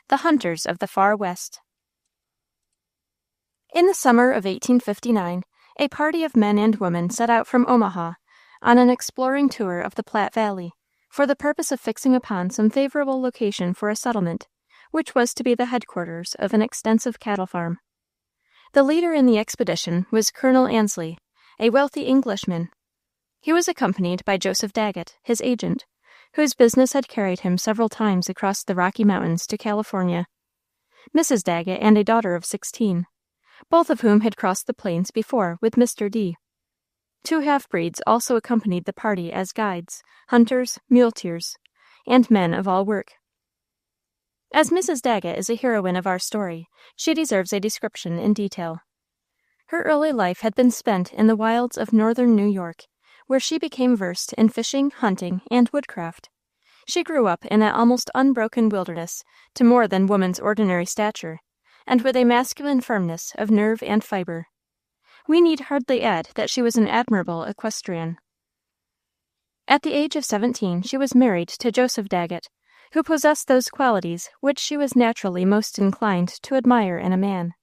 the hunters of the far West. In the summer of 1859, a party of men and women set out from Omaha on an exploring tour of the Platte Valley, for the purpose of fixing upon some favorable location for a settlement, which was to be the headquarters of an extensive cattle farm. The leader in the expedition was Colonel Ansley, a wealthy Englishman. He was accompanied by Joseph Daggett, his agent, whose business had carried him several times across the Rocky Mountains to California, Mrs. Daggett, and a daughter of 16. Both of whom had crossed the plains before with Mr. D. 2 half-breeds also accompanied the party as guides, hunters, muleteers, and men of all work. As Mrs. Daggett is a heroine of our story, she deserves a description in detail. Her early life had been spent in the wilds of northern New York, where she became versed in fishing, hunting, and woodcraft. She grew up in that almost unbroken wilderness to more than woman's ordinary stature, and with a masculine firmness of nerve and fiber. We need hardly add that she was an admirable equestrian. At the age of 17, she was married to Joseph Daggett, who possessed those qualities which she was naturally most inclined to admire in a man.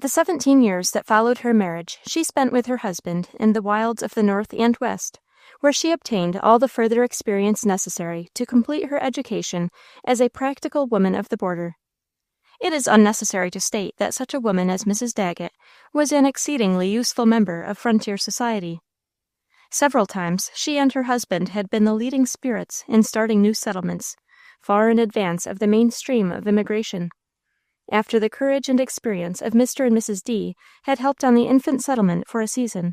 The 17 years that followed her marriage she spent with her husband in the wilds of the North and West, where she obtained all the further experience necessary to complete her education as a practical woman of the border. It is unnecessary to state that such a woman as Mrs. Daggett was an exceedingly useful member of frontier society. Several times she and her husband had been the leading spirits in starting new settlements, far in advance of the main stream of immigration. After the courage and experience of Mr. and Mrs. D. had helped on the infant settlement for a season,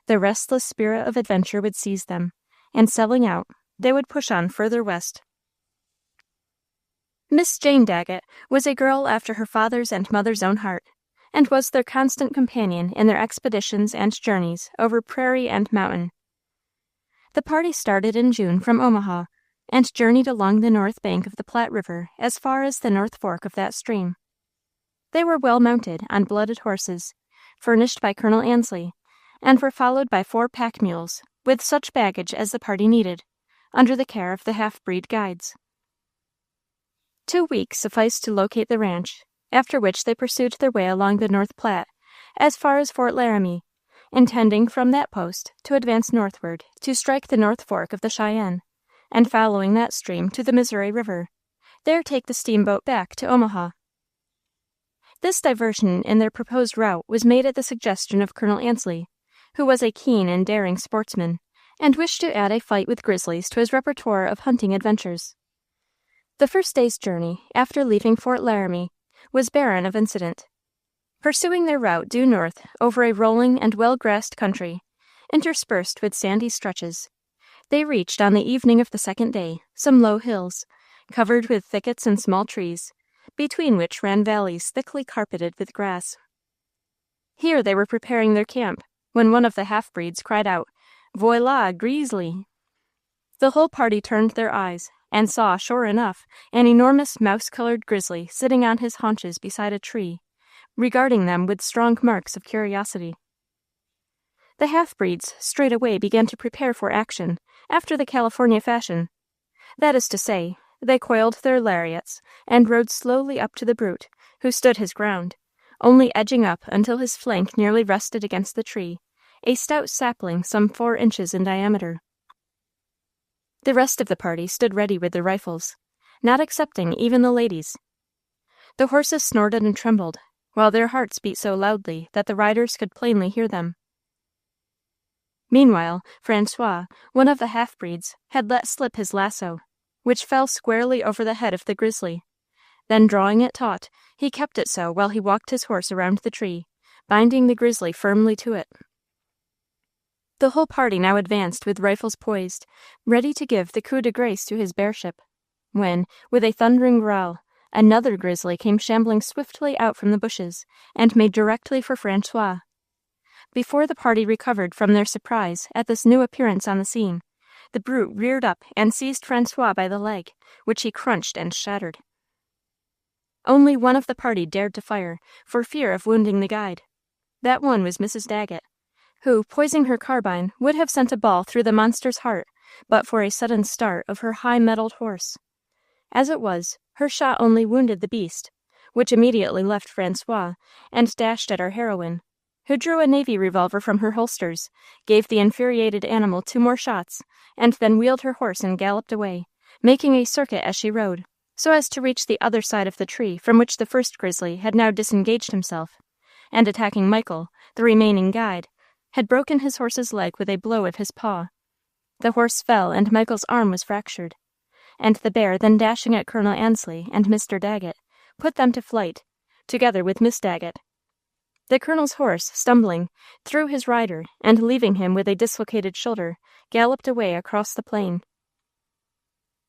the restless spirit of adventure would seize them, and selling out, they would push on further west. Miss Jane Daggett was a girl after her father's and mother's own heart, and was their constant companion in their expeditions and journeys over prairie and mountain. The party started in June from Omaha, and journeyed along the north bank of the Platte River as far as the North Fork of that stream. They were well mounted on blooded horses, furnished by Colonel Ansley, and were followed by 4 pack mules, with such baggage as the party needed, under the care of the half-breed guides. 2 weeks sufficed to locate the ranch, after which they pursued their way along the North Platte, as far as Fort Laramie, intending from that post to advance northward to strike the North Fork of the Cheyenne, and following that stream to the Missouri River, there take the steamboat back to Omaha. This diversion in their proposed route was made at the suggestion of Colonel Ansley, who was a keen and daring sportsman, and wished to add a fight with grizzlies to his repertoire of hunting adventures. The first day's journey, after leaving Fort Laramie, was barren of incident. Pursuing their route due north over a rolling and well-grassed country, interspersed with sandy stretches, they reached on the evening of the second day some low hills, covered with thickets and small trees, between which ran valleys thickly carpeted with grass. Here they were preparing their camp, when one of the half-breeds cried out, "Voila, grizzly!" The whole party turned their eyes, and saw, sure enough, an enormous mouse-colored grizzly sitting on his haunches beside a tree, regarding them with strong marks of curiosity. The half-breeds straightway began to prepare for action, after the California fashion. That is to say, they coiled their lariats, and rode slowly up to the brute, who stood his ground, only edging up until his flank nearly rested against the tree, a stout sapling some 4 inches in diameter. The rest of the party stood ready with their rifles, not excepting even the ladies. The horses snorted and trembled, while their hearts beat so loudly that the riders could plainly hear them. Meanwhile, Francois, one of the half-breeds, had let slip his lasso, which fell squarely over the head of the grizzly. Then, drawing it taut, he kept it so while he walked his horse around the tree, binding the grizzly firmly to it. The whole party now advanced with rifles poised, ready to give the coup de grace to his bearship, when, with a thundering growl, another grizzly came shambling swiftly out from the bushes, and made directly for Francois. Before the party recovered from their surprise at this new appearance on the scene, the brute reared up and seized Francois by the leg, which he crunched and shattered. Only one of the party dared to fire, for fear of wounding the guide. That one was Mrs. Daggett, who, poising her carbine, would have sent a ball through the monster's heart, but for a sudden start of her high-mettled horse. As it was, her shot only wounded the beast, which immediately left Francois, and dashed at our heroine, who drew a navy revolver from her holsters, gave the infuriated animal 2 more shots, and then wheeled her horse and galloped away, making a circuit as she rode, so as to reach the other side of the tree from which the first grizzly had now disengaged himself, and attacking Michael, the remaining guide, had broken his horse's leg with a blow of his paw. The horse fell, and Michael's arm was fractured, and the bear, then dashing at Colonel Ansley and Mr. Daggett, put them to flight, together with Miss Daggett. The colonel's horse, stumbling, threw his rider, and leaving him with a dislocated shoulder, galloped away across the plain.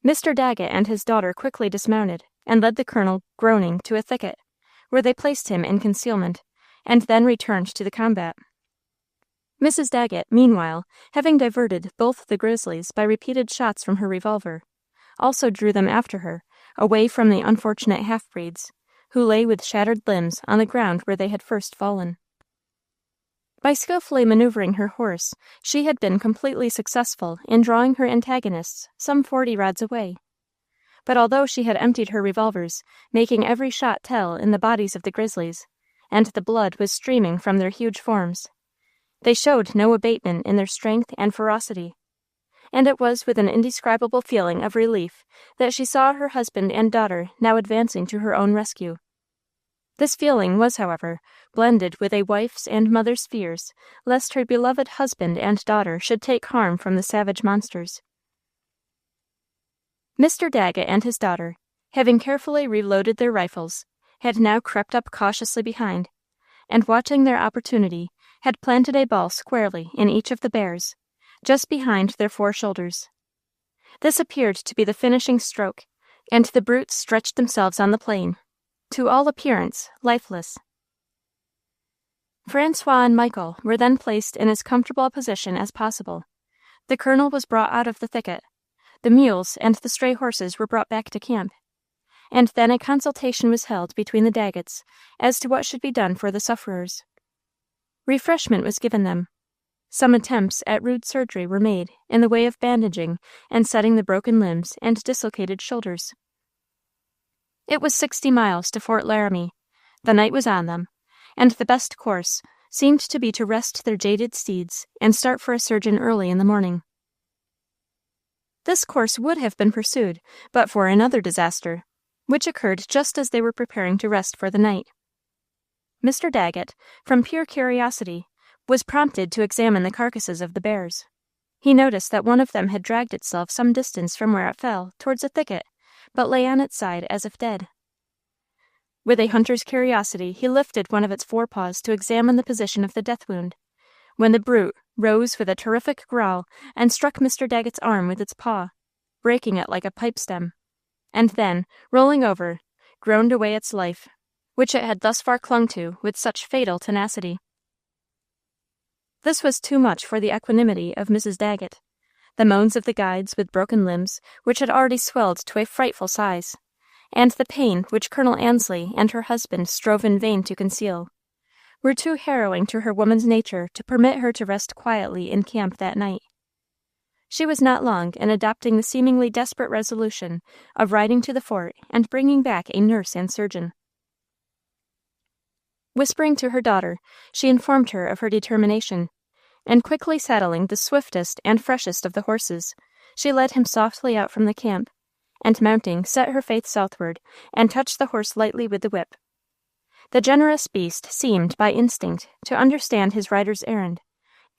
Mr. Daggett and his daughter quickly dismounted, and led the colonel, groaning, to a thicket, where they placed him in concealment, and then returned to the combat. Mrs. Daggett, meanwhile, having diverted both the grizzlies by repeated shots from her revolver, also drew them after her, away from the unfortunate half-breeds, who lay with shattered limbs on the ground where they had first fallen. By skillfully maneuvering her horse, she had been completely successful in drawing her antagonists some 40 rods away. But although she had emptied her revolvers, making every shot tell in the bodies of the grizzlies, and the blood was streaming from their huge forms, they showed no abatement in their strength and ferocity, and it was with an indescribable feeling of relief that she saw her husband and daughter now advancing to her own rescue. This feeling was, however, blended with a wife's and mother's fears lest her beloved husband and daughter should take harm from the savage monsters. Mr. Daggett and his daughter, having carefully reloaded their rifles, had now crept up cautiously behind, and watching their opportunity, had planted a ball squarely in each of the bears, just behind their 4 shoulders. This appeared to be the finishing stroke, and the brutes stretched themselves on the plain, to all appearance lifeless. Francois and Michael were then placed in as comfortable a position as possible. The colonel was brought out of the thicket. The mules and the stray horses were brought back to camp. And then a consultation was held between the Daggetts as to what should be done for the sufferers. Refreshment was given them. Some attempts at rude surgery were made in the way of bandaging and setting the broken limbs and dislocated shoulders. It was 60 miles to Fort Laramie. The night was on them, and the best course seemed to be to rest their jaded steeds and start for a surgeon early in the morning. This course would have been pursued but for another disaster, which occurred just as they were preparing to rest for the night. Mr. Daggett, from pure curiosity, was prompted to examine the carcasses of the bears. He noticed that one of them had dragged itself some distance from where it fell towards a thicket, but lay on its side as if dead. With a hunter's curiosity, he lifted one of its forepaws to examine the position of the death wound, when the brute rose with a terrific growl and struck Mr. Daggett's arm with its paw, breaking it like a pipe stem, and then, rolling over, groaned away its life, which it had thus far clung to with such fatal tenacity. This was too much for the equanimity of Mrs. Daggett. The moans of the guides with broken limbs, which had already swelled to a frightful size, and the pain which Colonel Ansley and her husband strove in vain to conceal, were too harrowing to her woman's nature to permit her to rest quietly in camp that night. She was not long in adopting the seemingly desperate resolution of riding to the fort and bringing back a nurse and surgeon. Whispering to her daughter, she informed her of her determination, and quickly saddling the swiftest and freshest of the horses, she led him softly out from the camp, and mounting, set her face southward, and touched the horse lightly with the whip. The generous beast seemed, by instinct, to understand his rider's errand,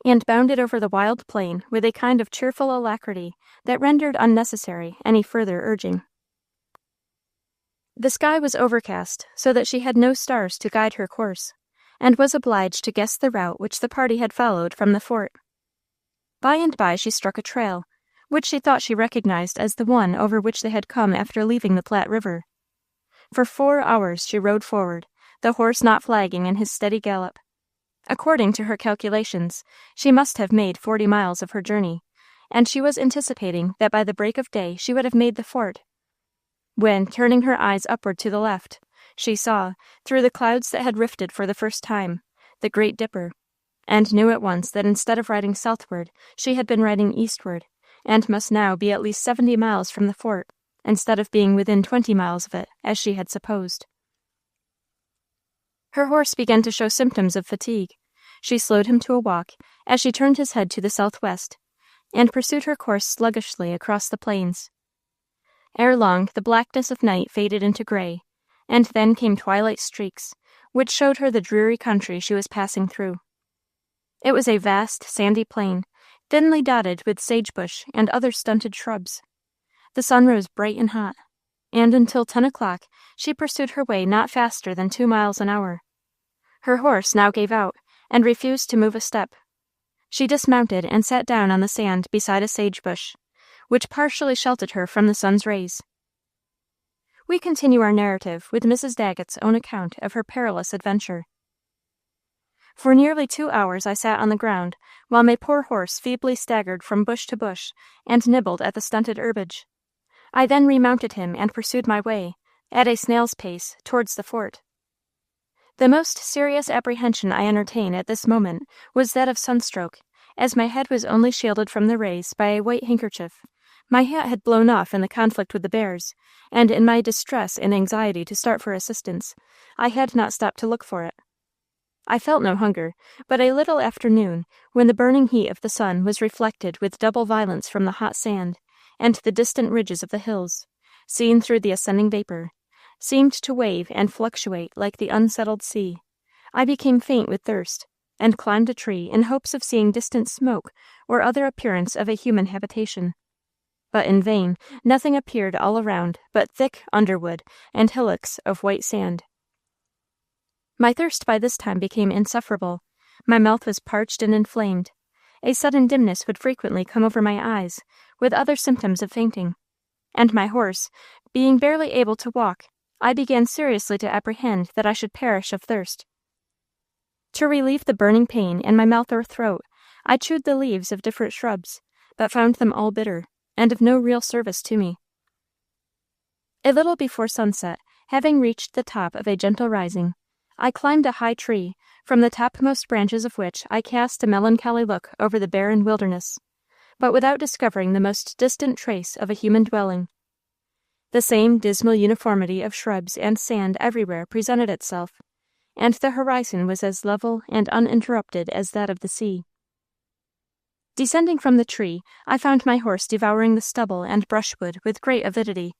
and bounded over the wild plain with a kind of cheerful alacrity that rendered unnecessary any further urging. The sky was overcast, so that she had no stars to guide her course, and was obliged to guess the route which the party had followed from the fort. By and by she struck a trail, which she thought she recognized as the one over which they had come after leaving the Platte River. For 4 hours she rode forward, the horse not flagging in his steady gallop. According to her calculations, she must have made 40 miles of her journey, and she was anticipating that by the break of day she would have made the fort, when, turning her eyes upward to the left, she saw, through the clouds that had rifted for the first time, the Great Dipper, and knew at once that instead of riding southward, she had been riding eastward, and must now be at least 70 miles from the fort, instead of being within 20 miles of it, as she had supposed. Her horse began to show symptoms of fatigue. She slowed him to a walk, as she turned his head to the southwest, and pursued her course sluggishly across the plains. Ere long, the blackness of night faded into gray, and then came twilight streaks, which showed her the dreary country she was passing through. It was a vast, sandy plain, thinly dotted with sagebush and other stunted shrubs. The sun rose bright and hot, and until 10 o'clock she pursued her way not faster than 2 miles an hour. Her horse now gave out, and refused to move a step. She dismounted and sat down on the sand beside a sagebush, which partially sheltered her from the sun's rays. We continue our narrative with Mrs. Daggett's own account of her perilous adventure. For nearly 2 hours I sat on the ground, while my poor horse feebly staggered from bush to bush, and nibbled at the stunted herbage. I then remounted him and pursued my way, at a snail's pace, towards the fort. The most serious apprehension I entertained at this moment was that of sunstroke, as my head was only shielded from the rays by a white handkerchief. My hat had blown off in the conflict with the bears, and in my distress and anxiety to start for assistance, I had not stopped to look for it. I felt no hunger, but a little after noon, when the burning heat of the sun was reflected with double violence from the hot sand, and the distant ridges of the hills, seen through the ascending vapor, seemed to wave and fluctuate like the unsettled sea, I became faint with thirst, and climbed a tree in hopes of seeing distant smoke or other appearance of a human habitation. But in vain, nothing appeared all around but thick underwood and hillocks of white sand. My thirst by this time became insufferable. My mouth was parched and inflamed. A sudden dimness would frequently come over my eyes, with other symptoms of fainting. And my horse, being barely able to walk, I began seriously to apprehend that I should perish of thirst. To relieve the burning pain in my mouth or throat, I chewed the leaves of different shrubs, but found them all bitter, and of no real service to me. A little before sunset, having reached the top of a gentle rising, I climbed a high tree, from the topmost branches of which I cast a melancholy look over the barren wilderness, but without discovering the most distant trace of a human dwelling. The same dismal uniformity of shrubs and sand everywhere presented itself, and the horizon was as level and uninterrupted as that of the sea. Descending from the tree, I found my horse devouring the stubble and brushwood with great avidity,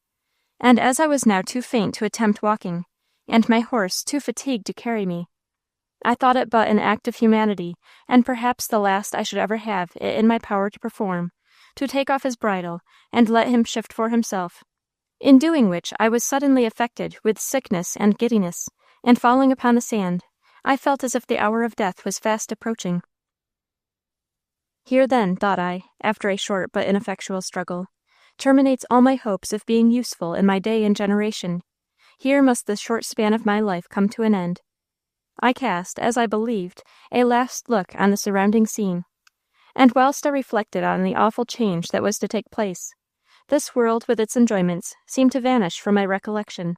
and as I was now too faint to attempt walking, and my horse too fatigued to carry me, I thought it but an act of humanity, and perhaps the last I should ever have it in my power to perform, to take off his bridle and let him shift for himself, in doing which I was suddenly affected with sickness and giddiness, and falling upon the sand, I felt as if the hour of death was fast approaching. Here then, thought I, after a short but ineffectual struggle, terminates all my hopes of being useful in my day and generation. Here must the short span of my life come to an end. I cast, as I believed, a last look on the surrounding scene, and whilst I reflected on the awful change that was to take place, this world with its enjoyments seemed to vanish from my recollection.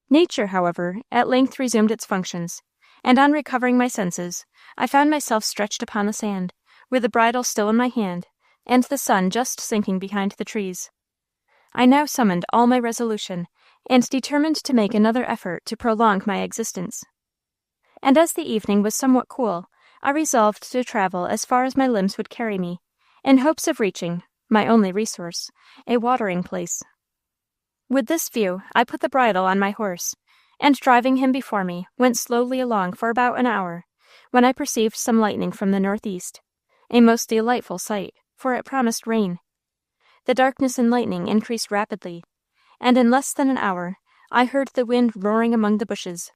Nature, however, at length resumed its functions, and on recovering my senses, I found myself stretched upon the sand, with the bridle still in my hand, and the sun just sinking behind the trees. I now summoned all my resolution, and determined to make another effort to prolong my existence. And as the evening was somewhat cool, I resolved to travel as far as my limbs would carry me, in hopes of reaching, my only resource, a watering place. With this view, I put the bridle on my horse, and driving him before me, went slowly along for about an hour, when I perceived some lightning from the northeast, a most delightful sight, for it promised rain. The darkness and lightning increased rapidly, and in less than an hour I heard the wind roaring among the bushes.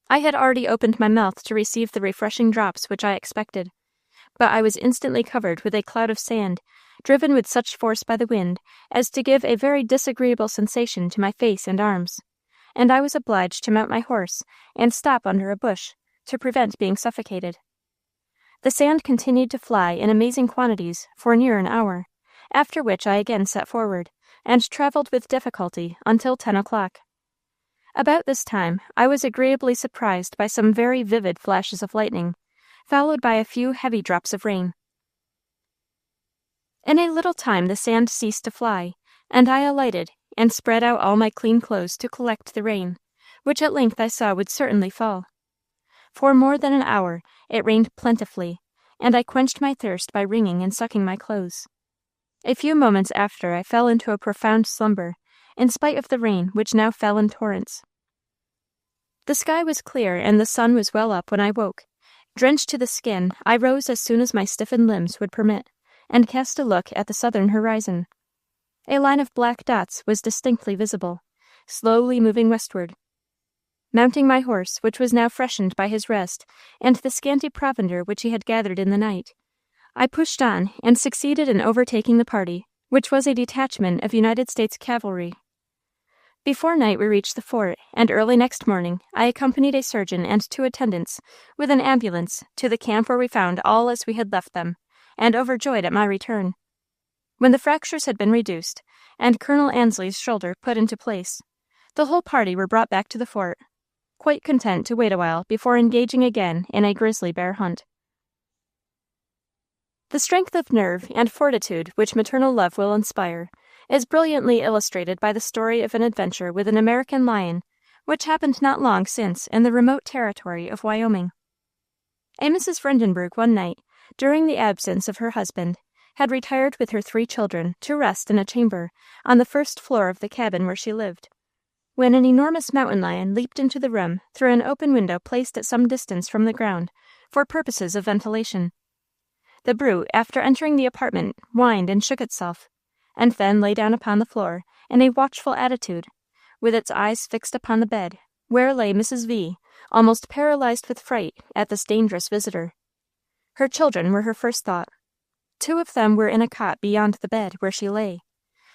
I had already opened my mouth to receive the refreshing drops which I expected, but I was instantly covered with a cloud of sand, driven with such force by the wind as to give a very disagreeable sensation to my face and arms, and I was obliged to mount my horse and stop under a bush to prevent being suffocated. The sand continued to fly in amazing quantities for near an hour, after which I again set forward, and travelled with difficulty until 10 o'clock. About this time I was agreeably surprised by some very vivid flashes of lightning, followed by a few heavy drops of rain. In a little time the sand ceased to fly, and I alighted and spread out all my clean clothes to collect the rain, which at length I saw would certainly fall. For more than an hour it rained plentifully, and I quenched my thirst by wringing and sucking my clothes. A few moments after I fell into a profound slumber, in spite of the rain which now fell in torrents. The sky was clear and the sun was well up when I woke. Drenched to the skin, I rose as soon as my stiffened limbs would permit, and cast a look at the southern horizon. A line of black dots was distinctly visible, slowly moving westward. Mounting my horse, which was now freshened by his rest, and the scanty provender which he had gathered in the night, I pushed on and succeeded in overtaking the party, which was a detachment of United States cavalry. Before night we reached the fort, and early next morning I accompanied a surgeon and 2 attendants, with an ambulance, to the camp where we found all as we had left them, and overjoyed at my return. When the fractures had been reduced, and Colonel Ansley's shoulder put into place, the whole party were brought back to the fort, quite content to wait a while before engaging again in a grizzly bear hunt. The strength of nerve and fortitude which maternal love will inspire is brilliantly illustrated by the story of an adventure with an American lion, which happened not long since in the remote territory of Wyoming. A Mrs. Vredenberg one night, during the absence of her husband, had retired with her 3 children to rest in a chamber on the first floor of the cabin where she lived, when an enormous mountain lion leaped into the room through an open window placed at some distance from the ground for purposes of ventilation. The brute, after entering the apartment, whined and shook itself, and then lay down upon the floor in a watchful attitude, with its eyes fixed upon the bed, where lay Mrs. V., almost paralyzed with fright at this dangerous visitor. Her children were her first thought. 2 of them were in a cot beyond the bed where she lay.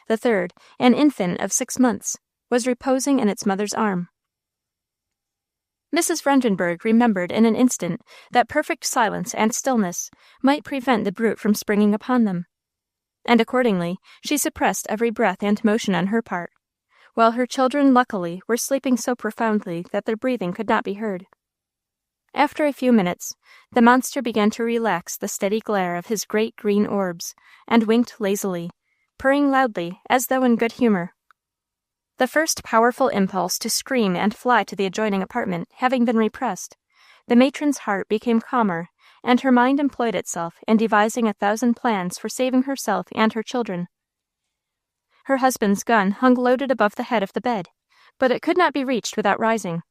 The third, an infant of 6 months, was reposing in its mother's arm. Mrs. Vredenburgh remembered in an instant that perfect silence and stillness might prevent the brute from springing upon them, and accordingly she suppressed every breath and motion on her part, while her children luckily were sleeping so profoundly that their breathing could not be heard. After a few minutes, the monster began to relax the steady glare of his great green orbs, and winked lazily, purring loudly as though in good humor. The first powerful impulse to scream and fly to the adjoining apartment having been repressed, the matron's heart became calmer, and her mind employed itself in devising 1,000 plans for saving herself and her children. Her husband's gun hung loaded above the head of the bed, but it could not be reached without rising.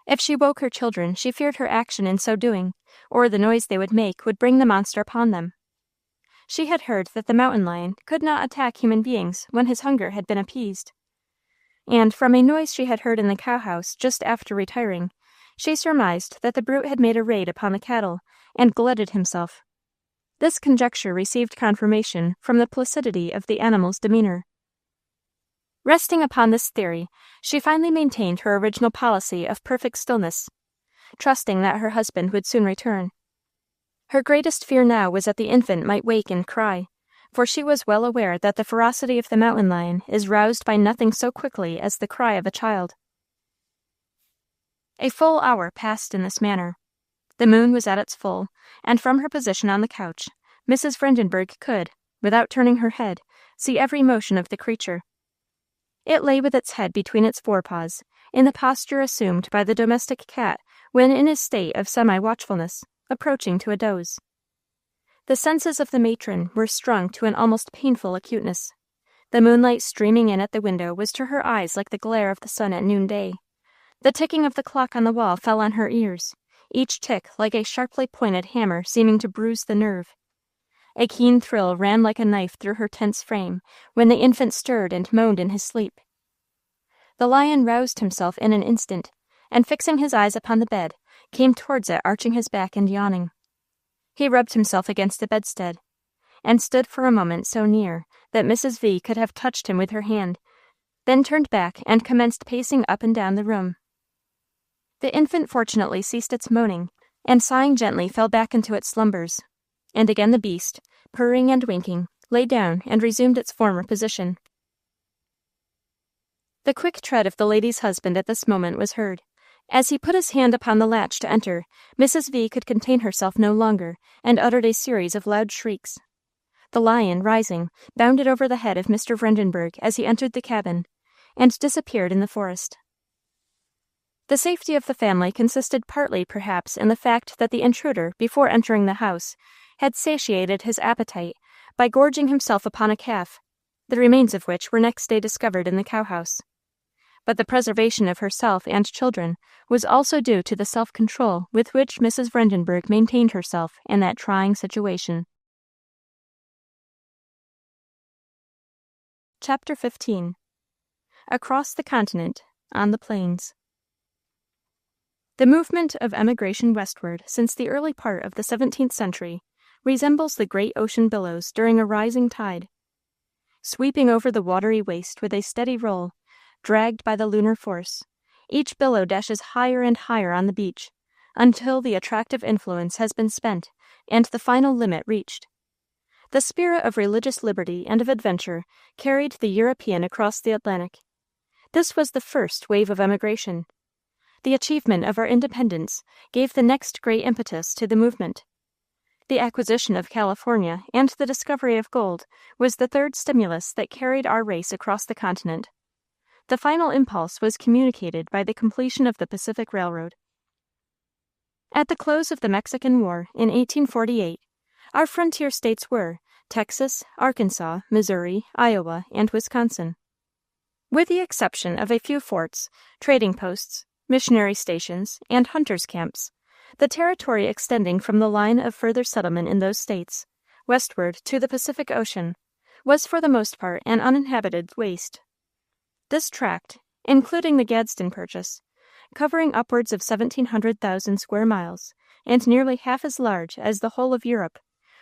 If she woke her children, she feared her action in so doing, or the noise they would make, would bring the monster upon them. She had heard that the mountain lion could not attack human beings when his hunger had been appeased, and from a noise she had heard in the cowhouse just after retiring, she surmised that the brute had made a raid upon the cattle and glutted himself. This conjecture received confirmation from the placidity of the animal's demeanor. Resting upon this theory, she finally maintained her original policy of perfect stillness, trusting that her husband would soon return. Her greatest fear now was that the infant might wake and cry, for she was well aware that the ferocity of the mountain lion is roused by nothing so quickly as the cry of a child. A full hour passed in this manner. The moon was at its full, and from her position on the couch, Mrs. Vredenburgh could, without turning her head, see every motion of the creature. It lay with its head between its forepaws, in the posture assumed by the domestic cat when in a state of semi-watchfulness, approaching to a doze. The senses of the matron were strung to an almost painful acuteness. The moonlight streaming in at the window was to her eyes like the glare of the sun at noonday. The ticking of the clock on the wall fell on her ears, each tick like a sharply pointed hammer seeming to bruise the nerve. A keen thrill ran like a knife through her tense frame when the infant stirred and moaned in his sleep. The lion roused himself in an instant, and fixing his eyes upon the bed, came towards it arching his back and yawning. He rubbed himself against the bedstead, and stood for a moment so near that Mrs. V. could have touched him with her hand, then turned back and commenced pacing up and down the room. The infant fortunately ceased its moaning, and sighing gently fell back into its slumbers, and again the beast, purring and winking, lay down and resumed its former position. The quick tread of the lady's husband at this moment was heard. As he put his hand upon the latch to enter, Mrs. V. could contain herself no longer, and uttered a series of loud shrieks. The lion, rising, bounded over the head of Mr. Vredenburgh as he entered the cabin, and disappeared in the forest. The safety of the family consisted partly, perhaps, in the fact that the intruder, before entering the house, had satiated his appetite by gorging himself upon a calf, the remains of which were next day discovered in the cowhouse. But the preservation of herself and children was also due to the self-control with which Mrs. Vredenburgh maintained herself in that trying situation. Chapter 15. Across the Continent, on the Plains. The movement of emigration westward since the early part of the 17th century resembles the great ocean billows during a rising tide. Sweeping over the watery waste with a steady roll, dragged by the lunar force, each billow dashes higher and higher on the beach, until the attractive influence has been spent and the final limit reached. The spirit of religious liberty and of adventure carried the European across the Atlantic. This was the first wave of emigration. The achievement of our independence gave the next great impetus to the movement. The acquisition of California and the discovery of gold was the third stimulus that carried our race across the continent. The final impulse was communicated by the completion of the Pacific Railroad. At the close of the Mexican War in 1848, our frontier states were Texas, Arkansas, Missouri, Iowa, and Wisconsin. With the exception of a few forts, trading posts, missionary stations, and hunters' camps, the territory extending from the line of further settlement in those states, westward to the Pacific Ocean, was for the most part an uninhabited waste. This tract, including the Gadsden Purchase, covering upwards of 1,700,000 square miles, and nearly half as large as the whole of Europe,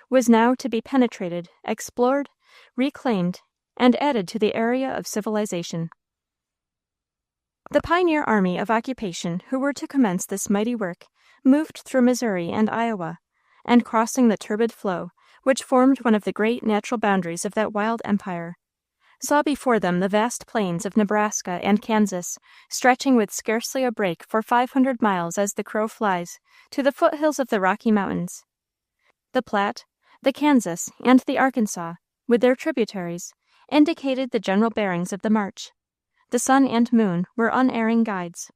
was now to be penetrated, explored, reclaimed, and added to the area of civilization. The pioneer army of occupation who were to commence this mighty work moved through Missouri and Iowa, and crossing the turbid flow, which formed one of the great natural boundaries of that wild empire, saw before them the vast plains of Nebraska and Kansas, stretching with scarcely a break for 500 miles as the crow flies, to the foothills of the Rocky Mountains. The Platte, the Kansas, and the Arkansas, with their tributaries, indicated the general bearings of the march. The sun and moon were unerring guides.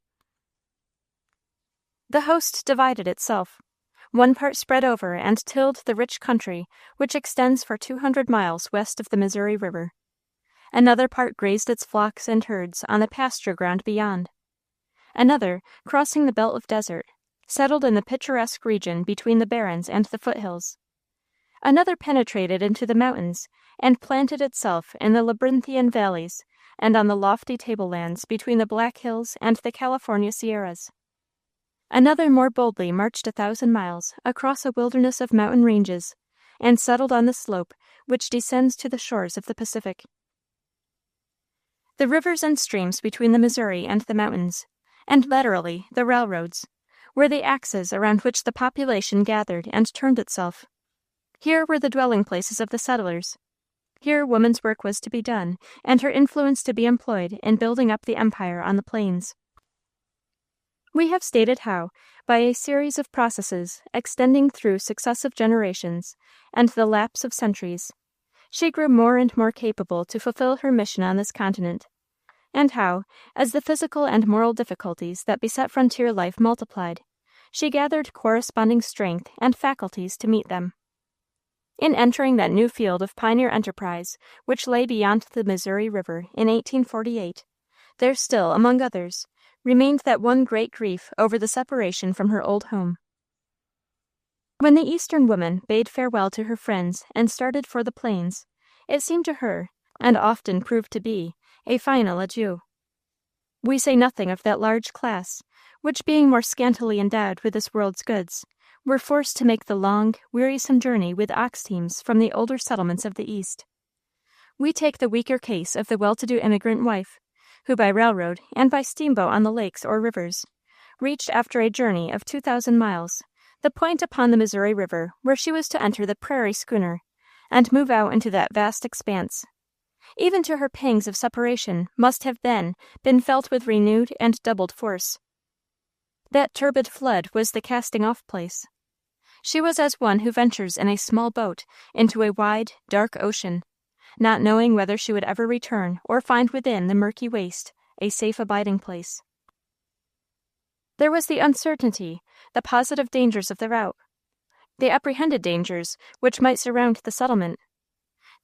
The host divided itself. One part spread over and tilled the rich country which extends for 200 miles west of the Missouri River. Another part grazed its flocks and herds on the pasture ground beyond. Another, crossing the belt of desert, settled in the picturesque region between the barrens and the foothills. Another penetrated into the mountains and planted itself in the labyrinthian valleys and on the lofty tablelands between the Black Hills and the California Sierras. Another more boldly marched 1,000 miles across a wilderness of mountain ranges and settled on the slope which descends to the shores of the Pacific. The rivers and streams between the Missouri and the mountains, and laterally the railroads, were the axes around which the population gathered and turned itself. Here were the dwelling places of the settlers. Here woman's work was to be done, and her influence to be employed in building up the empire on the plains. We have stated how, by a series of processes extending through successive generations and the lapse of centuries, she grew more and more capable to fulfill her mission on this continent, and how, as the physical and moral difficulties that beset frontier life multiplied, she gathered corresponding strength and faculties to meet them. In entering that new field of pioneer enterprise which lay beyond the Missouri River in 1848, there still, among others, remained that one great grief over the separation from her old home. When the Eastern woman bade farewell to her friends and started for the plains, it seemed to her, and often proved to be, a final adieu. We say nothing of that large class, which being more scantily endowed with this world's goods, were forced to make the long, wearisome journey with ox teams from the older settlements of the East. We take the weaker case of the well-to-do immigrant wife, who by railroad and by steamboat on the lakes or rivers, reached after a journey of 2,000 miles, the point upon the Missouri River where she was to enter the prairie schooner, and move out into that vast expanse. Even to her pangs of separation must have then been felt with renewed and doubled force. That turbid flood was the casting-off place. She was as one who ventures in a small boat into a wide, dark ocean, not knowing whether she would ever return or find within the murky waste a safe abiding place. There was the uncertainty, the positive dangers of the route, the apprehended dangers which might surround the settlement,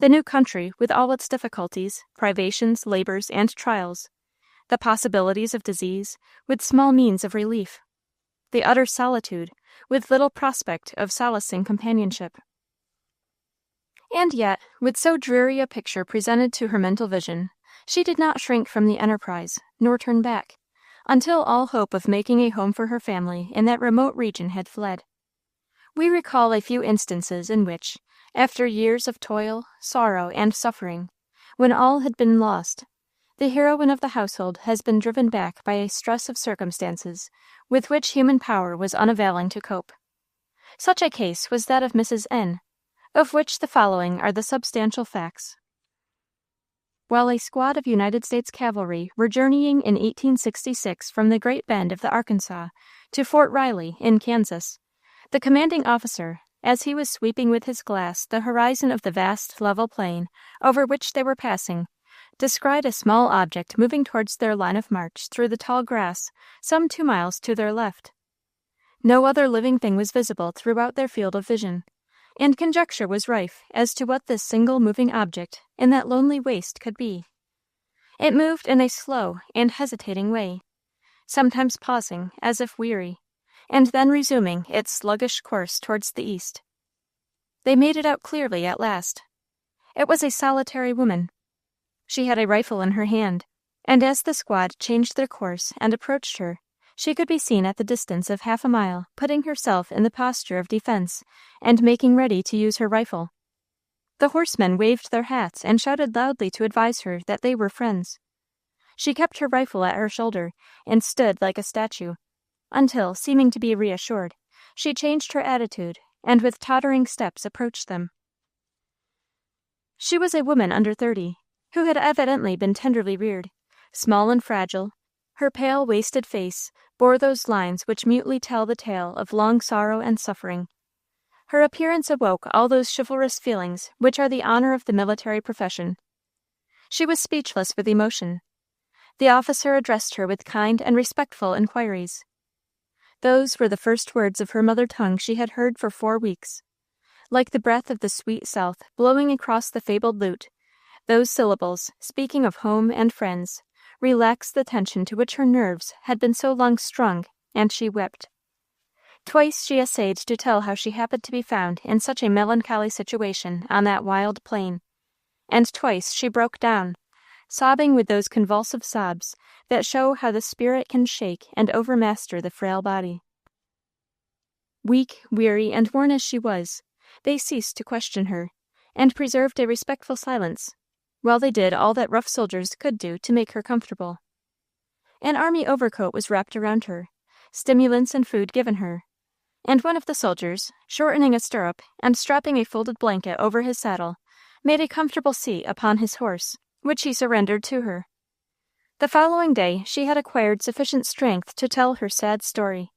the new country with all its difficulties, privations, labors, and trials, the possibilities of disease with small means of relief, the utter solitude with little prospect of solacing companionship. And yet, with so dreary a picture presented to her mental vision, she did not shrink from the enterprise, nor turn back, until all hope of making a home for her family in that remote region had fled. We recall a few instances in which, after years of toil, sorrow, and suffering, when all had been lost, the heroine of the household has been driven back by a stress of circumstances with which human power was unavailing to cope. Such a case was that of Mrs. N., of which the following are the substantial facts. While a squad of United States cavalry were journeying in 1866 from the Great Bend of the Arkansas to Fort Riley in Kansas, the commanding officer, as he was sweeping with his glass the horizon of the vast level plain over which they were passing, descried a small object moving towards their line of march through the tall grass some 2 miles to their left. No other living thing was visible throughout their field of vision, and conjecture was rife as to what this single moving object in that lonely waste could be. It moved in a slow and hesitating way, sometimes pausing as if weary, and then resuming its sluggish course towards the east. They made it out clearly at last. It was a solitary woman. She had a rifle in her hand, and as the squad changed their course and approached her, she could be seen at the distance of 1/2 mile putting herself in the posture of defense and making ready to use her rifle. The horsemen waved their hats and shouted loudly to advise her that they were friends. She kept her rifle at her shoulder, and stood like a statue, until, seeming to be reassured, she changed her attitude, and with tottering steps approached them. She was a woman under 30, who had evidently been tenderly reared. Small and fragile, her pale, wasted face bore those lines which mutely tell the tale of long sorrow and suffering. Her appearance awoke all those chivalrous feelings which are the honor of the military profession. She was speechless with emotion. The officer addressed her with kind and respectful inquiries. Those were the first words of her mother tongue she had heard for 4 weeks. Like the breath of the sweet south blowing across the fabled lute, those syllables, speaking of home and friends, relaxed the tension to which her nerves had been so long strung, and she wept. Twice she essayed to tell how she happened to be found in such a melancholy situation on that wild plain, and twice she broke down, sobbing with those convulsive sobs that show how the spirit can shake and overmaster the frail body. Weak, weary, and worn as she was, they ceased to question her, and preserved a respectful silence, while they did all that rough soldiers could do to make her comfortable. An army overcoat was wrapped around her, stimulants and food given her, and one of the soldiers, shortening a stirrup and strapping a folded blanket over his saddle, made a comfortable seat upon his horse, which he surrendered to her. The following day she had acquired sufficient strength to tell her sad story.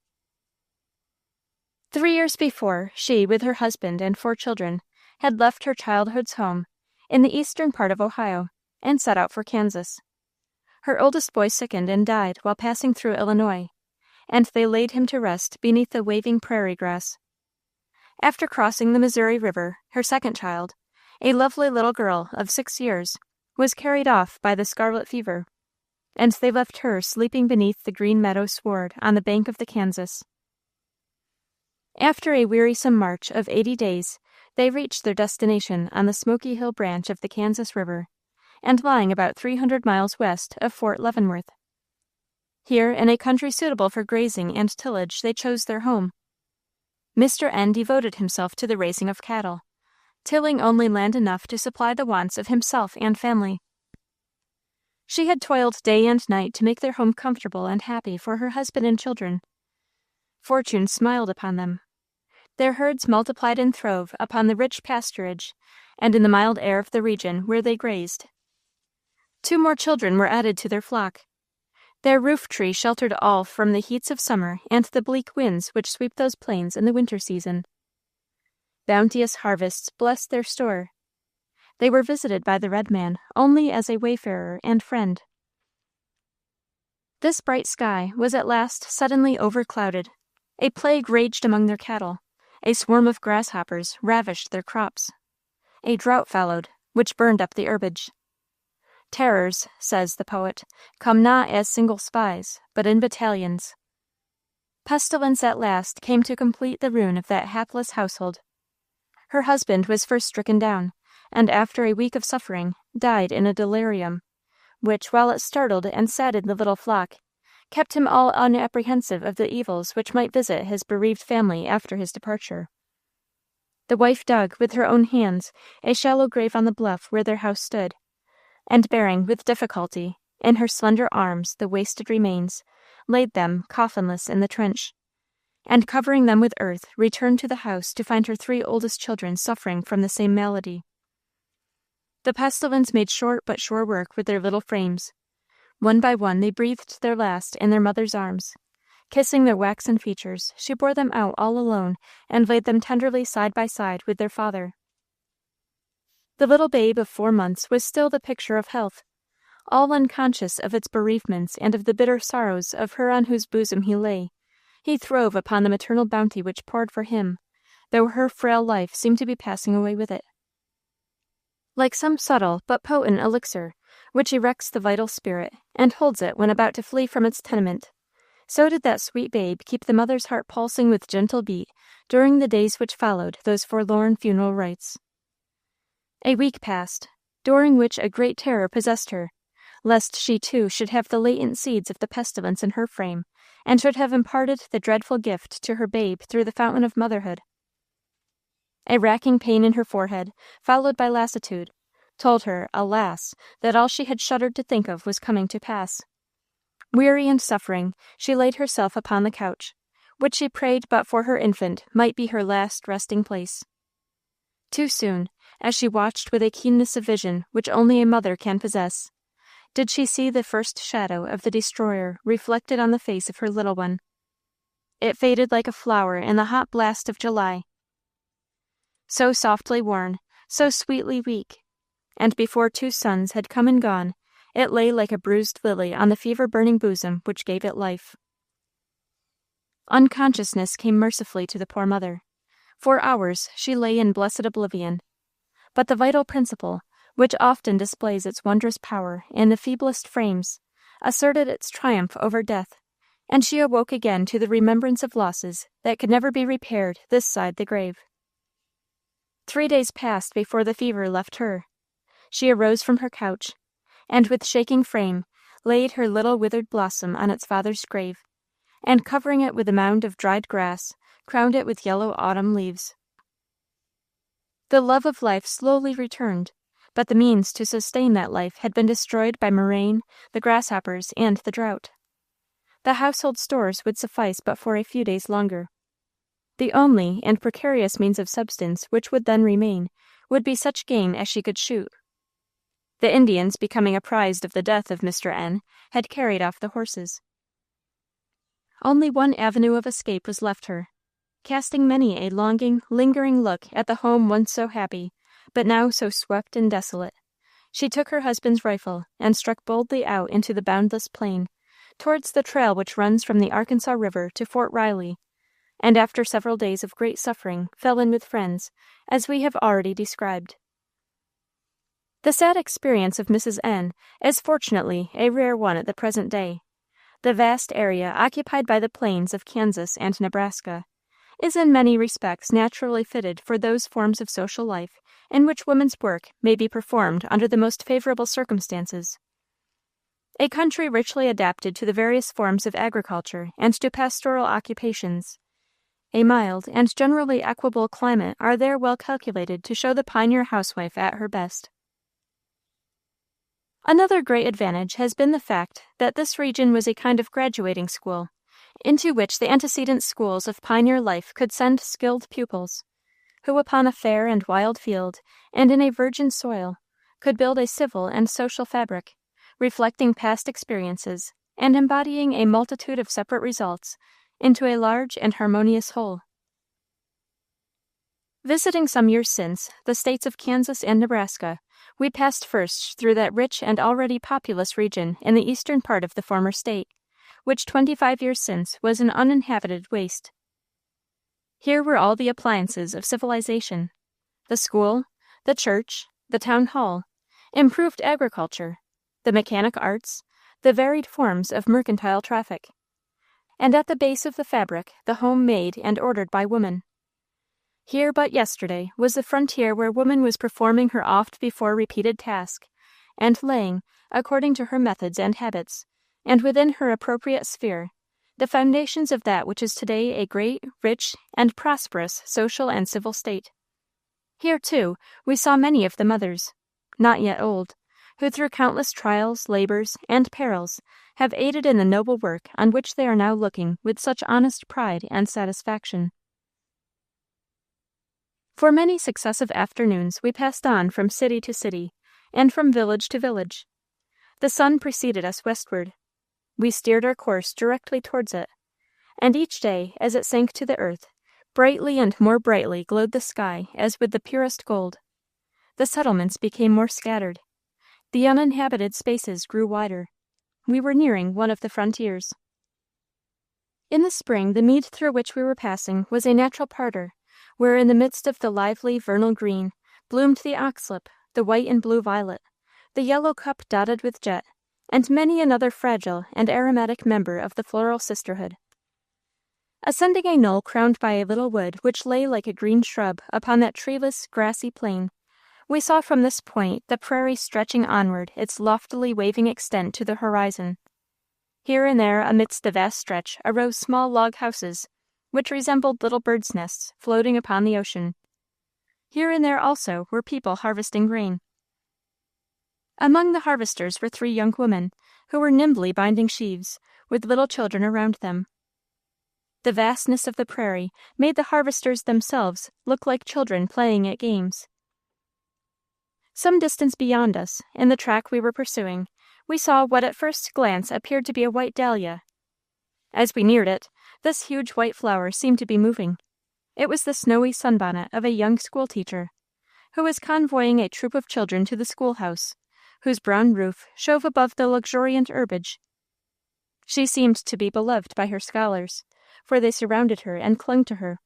3 years before, she, with her husband and 4 children, had left her childhood's home in the eastern part of Ohio and set out for Kansas. Her oldest boy sickened and died while passing through Illinois, and they laid him to rest beneath the waving prairie grass. After crossing the Missouri River, her second child, a lovely little girl of 6 years, was carried off by the scarlet fever, and they left her sleeping beneath the green meadow sward on the bank of the Kansas. After a wearisome march of 80 days, they reached their destination on the Smoky Hill branch of the Kansas River, and lying about 300 miles west of Fort Leavenworth. Here, in a country suitable for grazing and tillage, they chose their home. Mr. N. devoted himself to the raising of cattle, tilling only land enough to supply the wants of himself and family. She had toiled day and night to make their home comfortable and happy for her husband and children. Fortune smiled upon them. Their herds multiplied and throve upon the rich pasturage and in the mild air of the region where they grazed. 2 more children were added to their flock. Their roof tree sheltered all from the heats of summer and the bleak winds which sweep those plains in the winter season. Bounteous harvests blessed their store. They were visited by the red man only as a wayfarer and friend. This bright sky was at last suddenly overclouded. A plague raged among their cattle. A swarm of grasshoppers ravished their crops. A drought followed, which burned up the herbage. Terrors, says the poet, come not as single spies, but in battalions. Pestilence at last came to complete the ruin of that hapless household. Her husband was first stricken down, and after a week of suffering, died in a delirium, which, while it startled and saddened the little flock, kept him all unapprehensive of the evils which might visit his bereaved family after his departure. The wife dug, with her own hands, a shallow grave on the bluff where their house stood, and bearing, with difficulty, in her slender arms the wasted remains, laid them, coffinless, in the trench, and covering them with earth, returned to the house to find her 3 oldest children suffering from the same malady. The pestilence made short but sure work with their little frames. One by one they breathed their last in their mother's arms. Kissing their waxen features, she bore them out all alone and laid them tenderly side by side with their father. The little babe of 4 months was still the picture of health, all unconscious of its bereavements and of the bitter sorrows of her on whose bosom he lay. He throve upon the maternal bounty which poured for him, though her frail life seemed to be passing away with it. Like some subtle but potent elixir, which erects the vital spirit and holds it when about to flee from its tenement, so did that sweet babe keep the mother's heart pulsing with gentle beat during the days which followed those forlorn funeral rites. A week passed, during which a great terror possessed her, lest she too should have the latent seeds of the pestilence in her frame, and should have imparted the dreadful gift to her babe through the fountain of motherhood. A racking pain in her forehead, followed by lassitude, told her, alas, that all she had shuddered to think of was coming to pass. Weary and suffering, she laid herself upon the couch, which she prayed but for her infant might be her last resting place. Too soon, as she watched with a keenness of vision which only a mother can possess, did she see the first shadow of the destroyer reflected on the face of her little one. It faded like a flower in the hot blast of July, so softly worn, so sweetly weak, and before 2 suns had come and gone, it lay like a bruised lily on the fever-burning bosom which gave it life. Unconsciousness came mercifully to the poor mother. For hours she lay in blessed oblivion. But the vital principle, which often displays its wondrous power in the feeblest frames, asserted its triumph over death, and she awoke again to the remembrance of losses that could never be repaired this side the grave. 3 days passed before the fever left her. She arose from her couch, and with shaking frame laid her little withered blossom on its father's grave, and covering it with a mound of dried grass, crowned it with yellow autumn leaves. The love of life slowly returned, but the means to sustain that life had been destroyed by murrain, the grasshoppers, and the drought. The household stores would suffice but for a few days longer. The only and precarious means of subsistence which would then remain would be such game as she could shoot. The Indians, becoming apprised of the death of Mr. N., had carried off the horses. Only one avenue of escape was left her, casting many a longing, lingering look at the home once so happy, but now so swept and desolate. She took her husband's rifle and struck boldly out into the boundless plain, towards the trail which runs from the Arkansas River to Fort Riley, and after several days of great suffering fell in with friends, as we have already described. The sad experience of Mrs. N. is fortunately a rare one at the present day. The vast area occupied by the plains of Kansas and Nebraska is in many respects naturally fitted for those forms of social life in which women's work may be performed under the most favorable circumstances. A country richly adapted to the various forms of agriculture and to pastoral occupations. A mild and generally equable climate are there well calculated to show the pioneer housewife at her best. Another great advantage has been the fact that this region was a kind of graduating school, into which the antecedent schools of pioneer life could send skilled pupils, who upon a fair and wild field, and in a virgin soil, could build a civil and social fabric, reflecting past experiences, and embodying a multitude of separate results into a large and harmonious whole. Visiting some years since the states of Kansas and Nebraska, we passed first through that rich and already populous region in the eastern part of the former state, which 25 years since was an uninhabited waste. Here were all the appliances of civilization: the school, the church, the town hall, improved agriculture, the mechanic arts, the varied forms of mercantile traffic, and at the base of the fabric the home made and ordered by woman. Here but yesterday was the frontier where woman was performing her oft-before repeated task, and laying, according to her methods and habits, and within her appropriate sphere, the foundations of that which is today a great, rich, and prosperous social and civil state. Here, too, we saw many of the mothers, not yet old, who through countless trials, labors, and perils have aided in the noble work on which they are now looking with such honest pride and satisfaction. For many successive afternoons we passed on from city to city, and from village to village. The sun preceded us westward. We steered our course directly towards it, and each day, as it sank to the earth, brightly and more brightly glowed the sky as with the purest gold. The settlements became more scattered. The uninhabited spaces grew wider. We were nearing one of the frontiers. In the spring, the mead through which we were passing was a natural parter, where in the midst of the lively vernal green bloomed the oxlip, the white and blue violet, the yellow cup dotted with jet, and many another fragile and aromatic member of the floral sisterhood. Ascending a knoll crowned by a little wood which lay like a green shrub upon that treeless, grassy plain, we saw from this point the prairie stretching onward its loftily waving extent to the horizon. Here and there amidst the vast stretch arose small log houses, which resembled little birds' nests floating upon the ocean. Here and there also were people harvesting grain. Among the harvesters were 3 young women, who were nimbly binding sheaves, with little children around them. The vastness of the prairie made the harvesters themselves look like children playing at games. Some distance beyond us, in the track we were pursuing, we saw what at first glance appeared to be a white dahlia. As we neared it, this huge white flower seemed to be moving. It was the snowy sunbonnet of a young schoolteacher, who was convoying a troop of children to the schoolhouse, whose brown roof showed above the luxuriant herbage. She seemed to be beloved by her scholars, for they surrounded her and clung to her.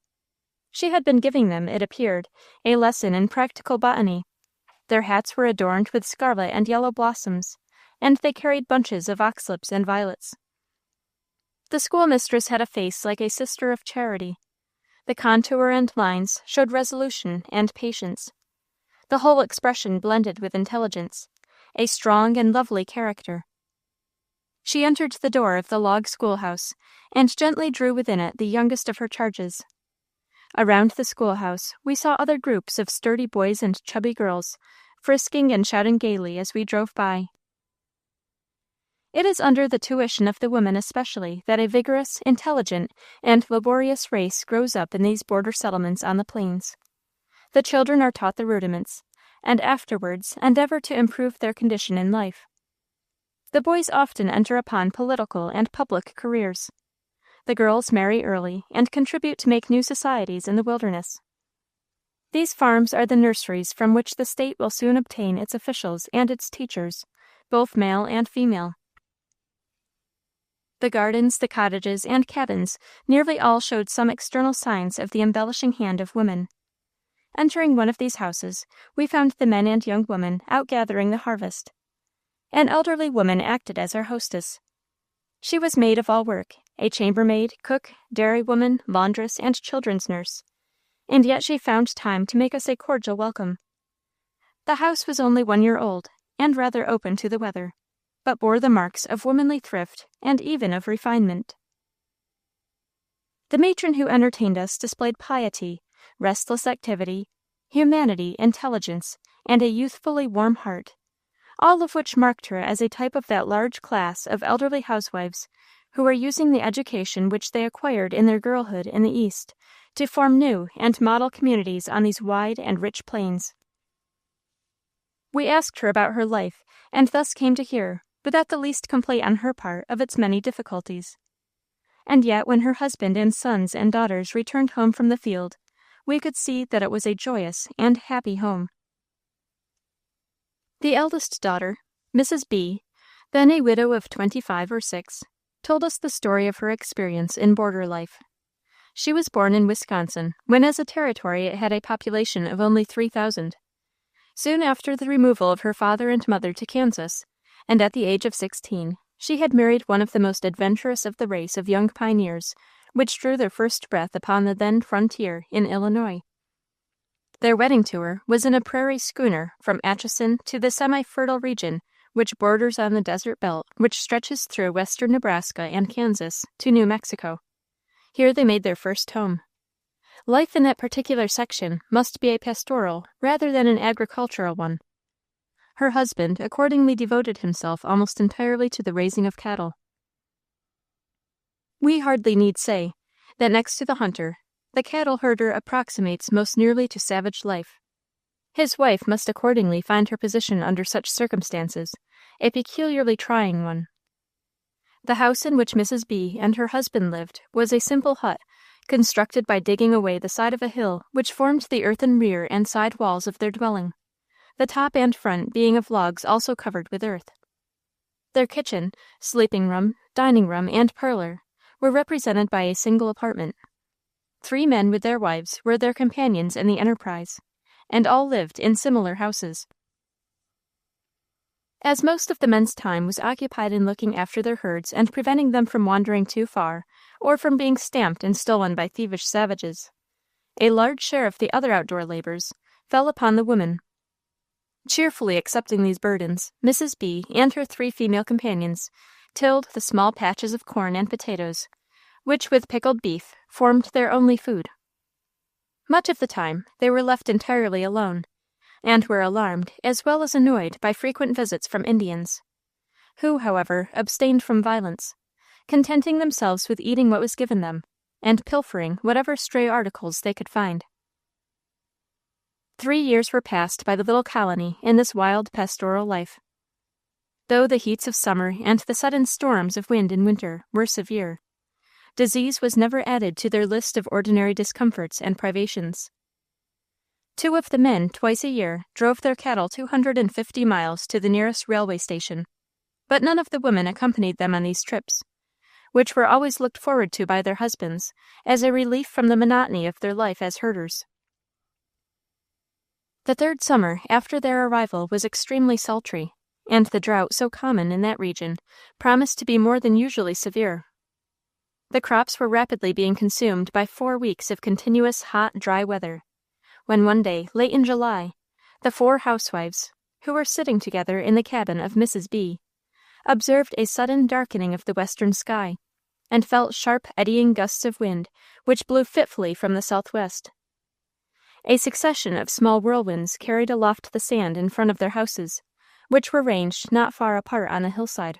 She had been giving them, it appeared, a lesson in practical botany. Their hats were adorned with scarlet and yellow blossoms, and they carried bunches of oxlips and violets. The schoolmistress had a face like a sister of charity. The contour and lines showed resolution and patience. The whole expression blended with intelligence, a strong and lovely character. She entered the door of the log schoolhouse, and gently drew within it the youngest of her charges. Around the schoolhouse we saw other groups of sturdy boys and chubby girls, frisking and shouting gaily as we drove by. It is under the tuition of the women especially that a vigorous, intelligent, and laborious race grows up in these border settlements on the plains. The children are taught the rudiments, and afterwards endeavor to improve their condition in life. The boys often enter upon political and public careers. The girls marry early and contribute to make new societies in the wilderness. These farms are the nurseries from which the state will soon obtain its officials and its teachers, both male and female. The gardens, the cottages, and cabins nearly all showed some external signs of the embellishing hand of women. Entering one of these houses, we found the men and young women out gathering the harvest. An elderly woman acted as our hostess. She was maid of all work, a chambermaid, cook, dairywoman, laundress, and children's nurse, and yet she found time to make us a cordial welcome. The house was only 1 year old, and rather open to the weather, but bore the marks of womanly thrift and even of refinement. The matron who entertained us displayed piety, restless activity, humanity, intelligence, and a youthfully warm heart, all of which marked her as a type of that large class of elderly housewives who are using the education which they acquired in their girlhood in the East to form new and model communities on these wide and rich plains. We asked her about her life, and thus came to hear, without the least complaint on her part, of its many difficulties. And yet when her husband and sons and daughters returned home from the field, we could see that it was a joyous and happy home. The eldest daughter, Mrs. B., then a widow of 25 or 6, told us the story of her experience in border life. She was born in Wisconsin, when as a territory it had a population of only 3,000. Soon after the removal of her father and mother to Kansas, and at the age of 16, she had married one of the most adventurous of the race of young pioneers, which drew their first breath upon the then frontier in Illinois. Their wedding tour was in a prairie schooner from Atchison to the semi-fertile region which borders on the desert belt which stretches through western Nebraska and Kansas to New Mexico. Here they made their first home. Life in that particular section must be a pastoral rather than an agricultural one. Her husband accordingly devoted himself almost entirely to the raising of cattle. We hardly need say that next to the hunter, the cattle herder approximates most nearly to savage life. His wife must accordingly find her position under such circumstances a peculiarly trying one. The house in which Mrs. B. and her husband lived was a simple hut, constructed by digging away the side of a hill which formed the earthen rear and side walls of their dwelling, the top and front being of logs also covered with earth. Their kitchen, sleeping room, dining room, and parlor were represented by a single apartment. 3 men with their wives were their companions in the enterprise, and all lived in similar houses. As most of the men's time was occupied in looking after their herds and preventing them from wandering too far, or from being stamped and stolen by thievish savages, a large share of the other outdoor labors fell upon the women. Cheerfully accepting these burdens, Mrs. B. and her 3 female companions tilled the small patches of corn and potatoes, which with pickled beef formed their only food. Much of the time they were left entirely alone, and were alarmed as well as annoyed by frequent visits from Indians, who, however, abstained from violence, contenting themselves with eating what was given them, and pilfering whatever stray articles they could find. 3 years were passed by the little colony in this wild pastoral life. Though the heats of summer and the sudden storms of wind in winter were severe, disease was never added to their list of ordinary discomforts and privations. 2 of the men twice a year drove their cattle 250 miles to the nearest railway station, but none of the women accompanied them on these trips, which were always looked forward to by their husbands as a relief from the monotony of their life as herders. The 3rd summer after their arrival was extremely sultry, and the drought so common in that region promised to be more than usually severe. The crops were rapidly being consumed by 4 weeks of continuous hot, dry weather, when one day, late in July, the 4 housewives, who were sitting together in the cabin of Mrs. B., observed a sudden darkening of the western sky, and felt sharp eddying gusts of wind which blew fitfully from the southwest. A succession of small whirlwinds carried aloft the sand in front of their houses, which were ranged not far apart on a hillside.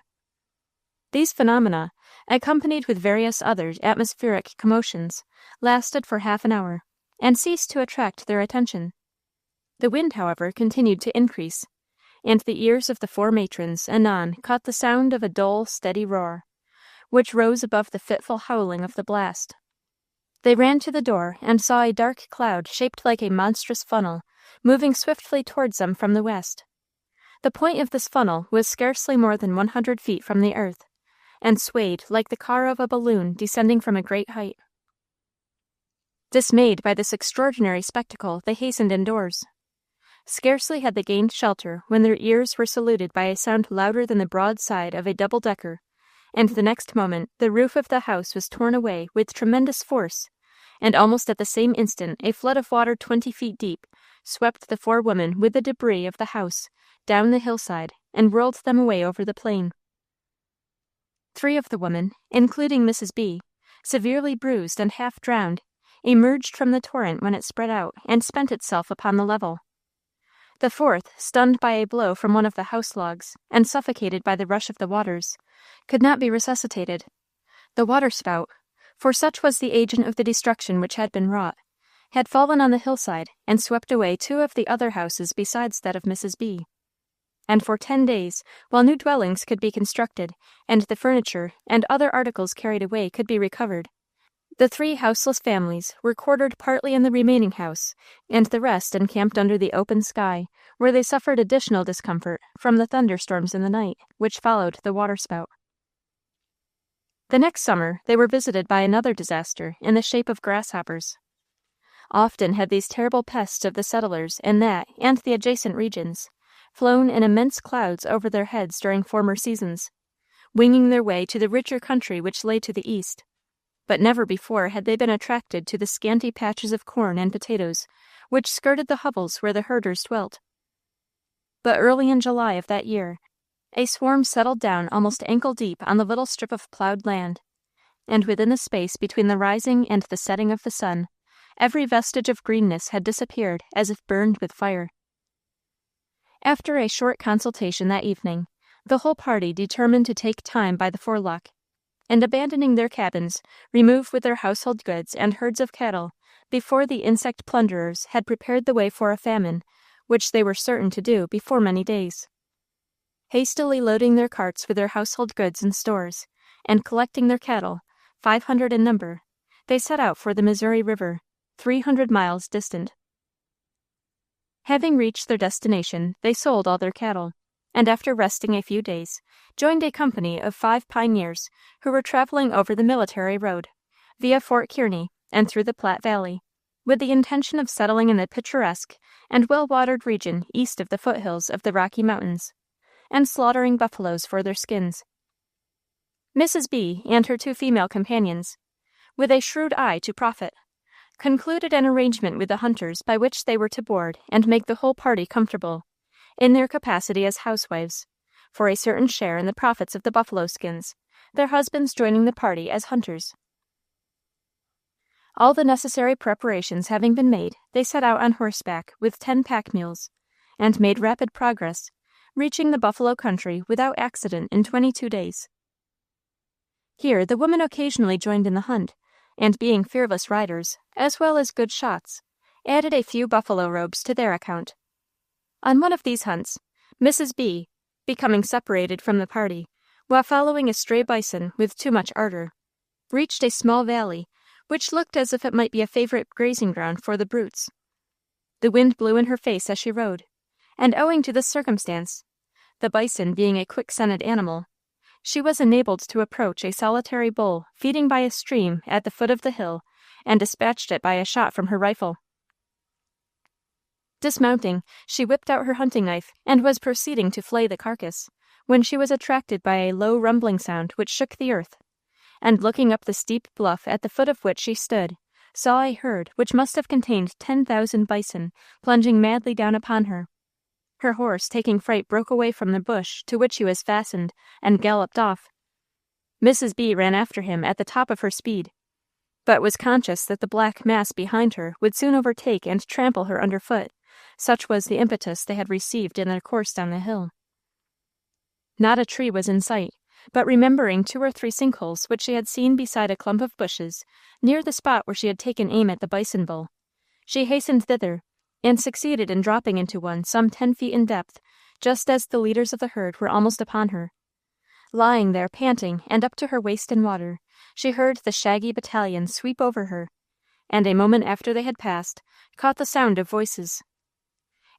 These phenomena, accompanied with various other atmospheric commotions, lasted for half an hour, and ceased to attract their attention. The wind, however, continued to increase, and the ears of the 4 matrons anon caught the sound of a dull, steady roar, which rose above the fitful howling of the blast. They ran to the door and saw a dark cloud shaped like a monstrous funnel moving swiftly towards them from the west. The point of this funnel was scarcely more than 100 feet from the earth, and swayed like the car of a balloon descending from a great height. Dismayed by this extraordinary spectacle, they hastened indoors. Scarcely had they gained shelter when their ears were saluted by a sound louder than the broadside of a double-decker, and the next moment the roof of the house was torn away with tremendous force, and almost at the same instant a flood of water 20 feet deep swept the 4 women with the debris of the house down the hillside and whirled them away over the plain. 3 of the women, including Mrs. B., severely bruised and half drowned, emerged from the torrent when it spread out and spent itself upon the level. The 4th, stunned by a blow from one of the house logs and suffocated by the rush of the waters, could not be resuscitated. The waterspout, for such was the agent of the destruction which had been wrought, had fallen on the hillside and swept away 2 of the other houses besides that of Mrs. B. And for 10 days, while new dwellings could be constructed, and the furniture and other articles carried away could be recovered, the 3 houseless families were quartered partly in the remaining house, and the rest encamped under the open sky, where they suffered additional discomfort from the thunderstorms in the night, which followed the waterspout. The next summer they were visited by another disaster in the shape of grasshoppers. Often had these terrible pests of the settlers in that and the adjacent regions flown in immense clouds over their heads during former seasons, winging their way to the richer country which lay to the east. But never before had they been attracted to the scanty patches of corn and potatoes which skirted the hovels where the herders dwelt. But early in July of that year, a swarm settled down almost ankle-deep on the little strip of plowed land, and within the space between the rising and the setting of the sun, every vestige of greenness had disappeared as if burned with fire. After a short consultation that evening, the whole party determined to take time by the forelock, and abandoning their cabins, remove with their household goods and herds of cattle before the insect plunderers had prepared the way for a famine, which they were certain to do before many days. Hastily loading their carts with their household goods and stores, and collecting their cattle, 500 in number, they set out for the Missouri River, 300 miles distant. Having reached their destination, they sold all their cattle, and after resting a few days, joined a company of 5 pioneers who were traveling over the military road, via Fort Kearny and through the Platte Valley, with the intention of settling in the picturesque and well-watered region east of the foothills of the Rocky Mountains, and slaughtering buffaloes for their skins. Mrs. B. and her 2 female companions, with a shrewd eye to profit, concluded an arrangement with the hunters by which they were to board and make the whole party comfortable, in their capacity as housewives, for a certain share in the profits of the buffalo skins, their husbands joining the party as hunters. All the necessary preparations having been made, they set out on horseback with 10 pack mules, and made rapid progress, reaching the buffalo country without accident in 22 days. Here the women occasionally joined in the hunt, and being fearless riders, as well as good shots, added a few buffalo robes to their account. On one of these hunts, Mrs. B, becoming separated from the party, while following a stray bison with too much ardor, reached a small valley, which looked as if it might be a favorite grazing ground for the brutes. The wind blew in her face as she rode, and owing to this circumstance, the bison being a quick-scented animal, she was enabled to approach a solitary bull feeding by a stream at the foot of the hill, and dispatched it by a shot from her rifle. Dismounting, she whipped out her hunting knife and was proceeding to flay the carcass, when she was attracted by a low rumbling sound which shook the earth, and looking up the steep bluff at the foot of which she stood, saw a herd which must have contained 10,000 bison plunging madly down upon her. Her horse, taking fright, broke away from the bush to which he was fastened, and galloped off. Mrs. B ran after him at the top of her speed, but was conscious that the black mass behind her would soon overtake and trample her underfoot, such was the impetus they had received in their course down the hill. Not a tree was in sight, but remembering 2 or 3 sinkholes which she had seen beside a clump of bushes, near the spot where she had taken aim at the bison bull, she hastened thither, and succeeded in dropping into one some 10 feet in depth, just as the leaders of the herd were almost upon her. Lying there, panting, and up to her waist in water, she heard the shaggy battalion sweep over her, and a moment after they had passed, caught the sound of voices.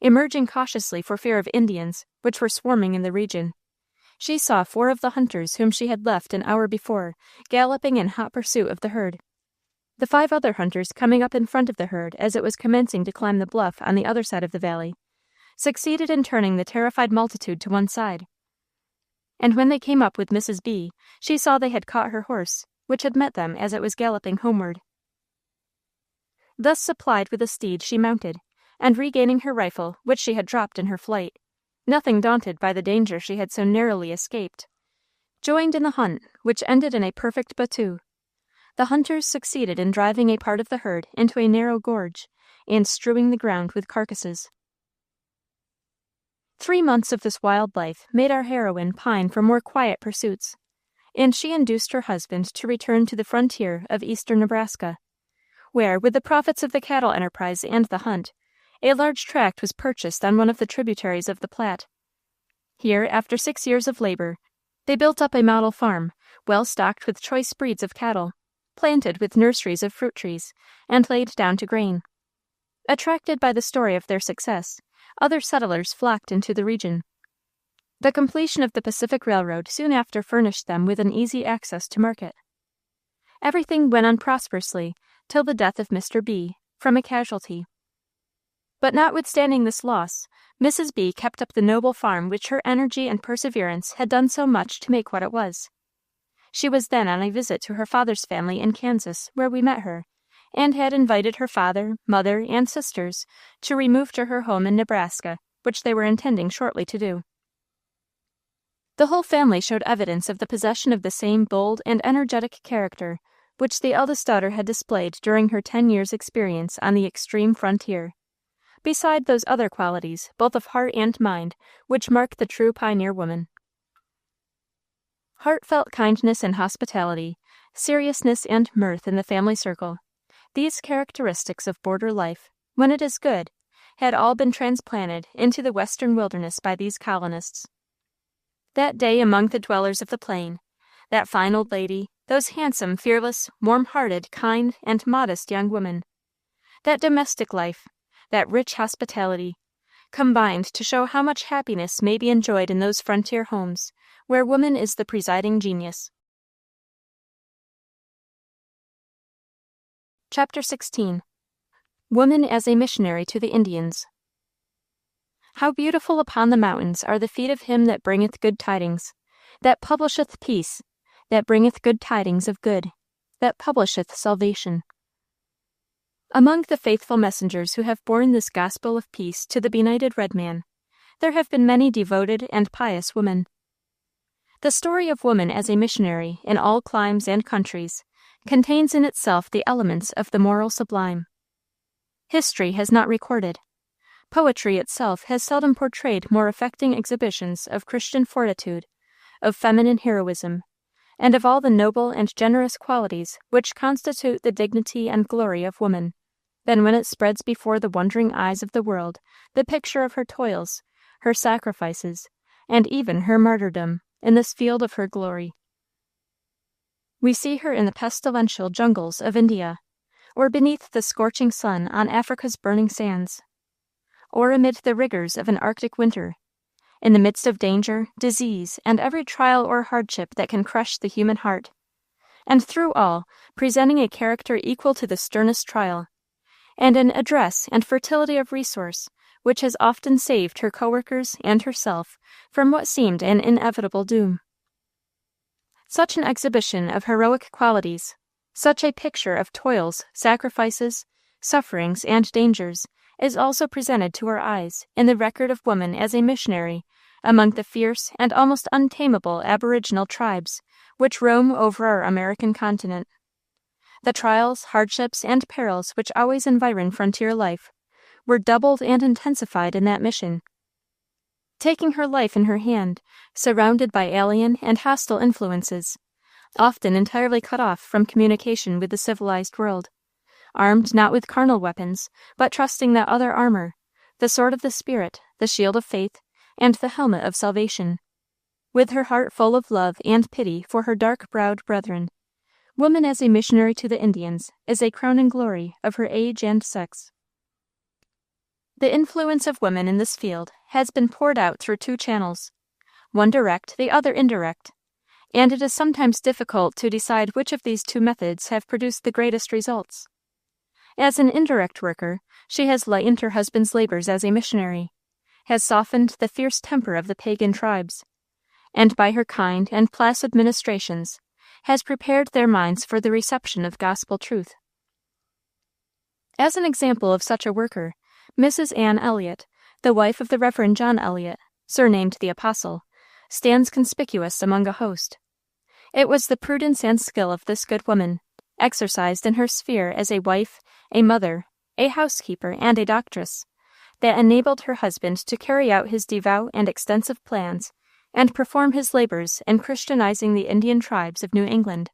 Emerging cautiously for fear of Indians, which were swarming in the region, she saw 4 of the hunters whom she had left an hour before, galloping in hot pursuit of the herd. The 5 other hunters coming up in front of the herd as it was commencing to climb the bluff on the other side of the valley, succeeded in turning the terrified multitude to one side. And when they came up with Mrs. B, she saw they had caught her horse, which had met them as it was galloping homeward. Thus supplied with a steed, she mounted, and regaining her rifle, which she had dropped in her flight, nothing daunted by the danger she had so narrowly escaped, joined in the hunt, which ended in a perfect battue. The hunters succeeded in driving a part of the herd into a narrow gorge, and strewing the ground with carcasses. 3 months of this wild life made our heroine pine for more quiet pursuits, and she induced her husband to return to the frontier of eastern Nebraska, where, with the profits of the cattle enterprise and the hunt, a large tract was purchased on one of the tributaries of the Platte. Here, after 6 years of labor, they built up a model farm, well stocked with choice breeds of cattle, planted with nurseries of fruit trees, and laid down to grain. Attracted by the story of their success, other settlers flocked into the region. The completion of the Pacific Railroad soon after furnished them with an easy access to market. Everything went on prosperously till the death of Mr. B, from a casualty. But notwithstanding this loss, Mrs. B kept up the noble farm which her energy and perseverance had done so much to make what it was. She was then on a visit to her father's family in Kansas, where we met her, and had invited her father, mother, and sisters to remove to her home in Nebraska, which they were intending shortly to do. The whole family showed evidence of the possession of the same bold and energetic character which the eldest daughter had displayed during her 10 years' experience on the extreme frontier, beside those other qualities, both of heart and mind, which mark the true pioneer woman. Heartfelt kindness and hospitality, seriousness and mirth in the family circle, these characteristics of border life, when it is good, had all been transplanted into the western wilderness by these colonists. That day among the dwellers of the plain, that fine old lady, those handsome, fearless, warm-hearted, kind, and modest young women, that domestic life, that rich hospitality, combined to show how much happiness may be enjoyed in those frontier homes, where woman is the presiding genius. Chapter 16. Woman as a Missionary to the Indians. How beautiful upon the mountains are the feet of him that bringeth good tidings, that publisheth peace, that bringeth good tidings of good, that publisheth salvation. Among the faithful messengers who have borne this gospel of peace to the benighted red man, there have been many devoted and pious women. The story of woman as a missionary in all climes and countries contains in itself the elements of the moral sublime. History has not recorded, Poetry itself has seldom portrayed more affecting exhibitions of Christian fortitude, of feminine heroism, and of all the noble and generous qualities which constitute the dignity and glory of woman, than when it spreads before the wondering eyes of the world the picture of her toils, her sacrifices, and even her martyrdom in this field of her glory. We see her in the pestilential jungles of India, or beneath the scorching sun on Africa's burning sands, or amid the rigors of an Arctic winter, in the midst of danger, disease, and every trial or hardship that can crush the human heart, and through all presenting a character equal to the sternest trial, and an address and fertility of resource which has often saved her coworkers and herself from what seemed an inevitable doom. Such an exhibition of heroic qualities, such a picture of toils, sacrifices, sufferings, and dangers, is also presented to our eyes in the record of woman as a missionary among the fierce and almost untamable aboriginal tribes which roam over our American continent. The trials, hardships, and perils which always environ frontier life were doubled and intensified in that mission. Taking her life in her hand, surrounded by alien and hostile influences, often entirely cut off from communication with the civilized world, armed not with carnal weapons, but trusting that other armor, the sword of the Spirit, the shield of faith, and the helmet of salvation, with her heart full of love and pity for her dark-browed brethren, woman as a missionary to the Indians is a crowning glory of her age and sex. The influence of women in this field has been poured out through two channels, one direct, the other indirect, and it is sometimes difficult to decide which of these two methods have produced the greatest results. As an indirect worker, she has lightened her husband's labors as a missionary, has softened the fierce temper of the pagan tribes, and by her kind and placid ministrations has prepared their minds for the reception of gospel truth. As an example of such a worker, Mrs. Anne Elliot, the wife of the Reverend John Elliot, surnamed the Apostle, stands conspicuous among a host. It was the prudence and skill of this good woman, exercised in her sphere as a wife, a mother, a housekeeper, and a doctress, that enabled her husband to carry out his devout and extensive plans and perform his labors in Christianizing the Indian tribes of New England.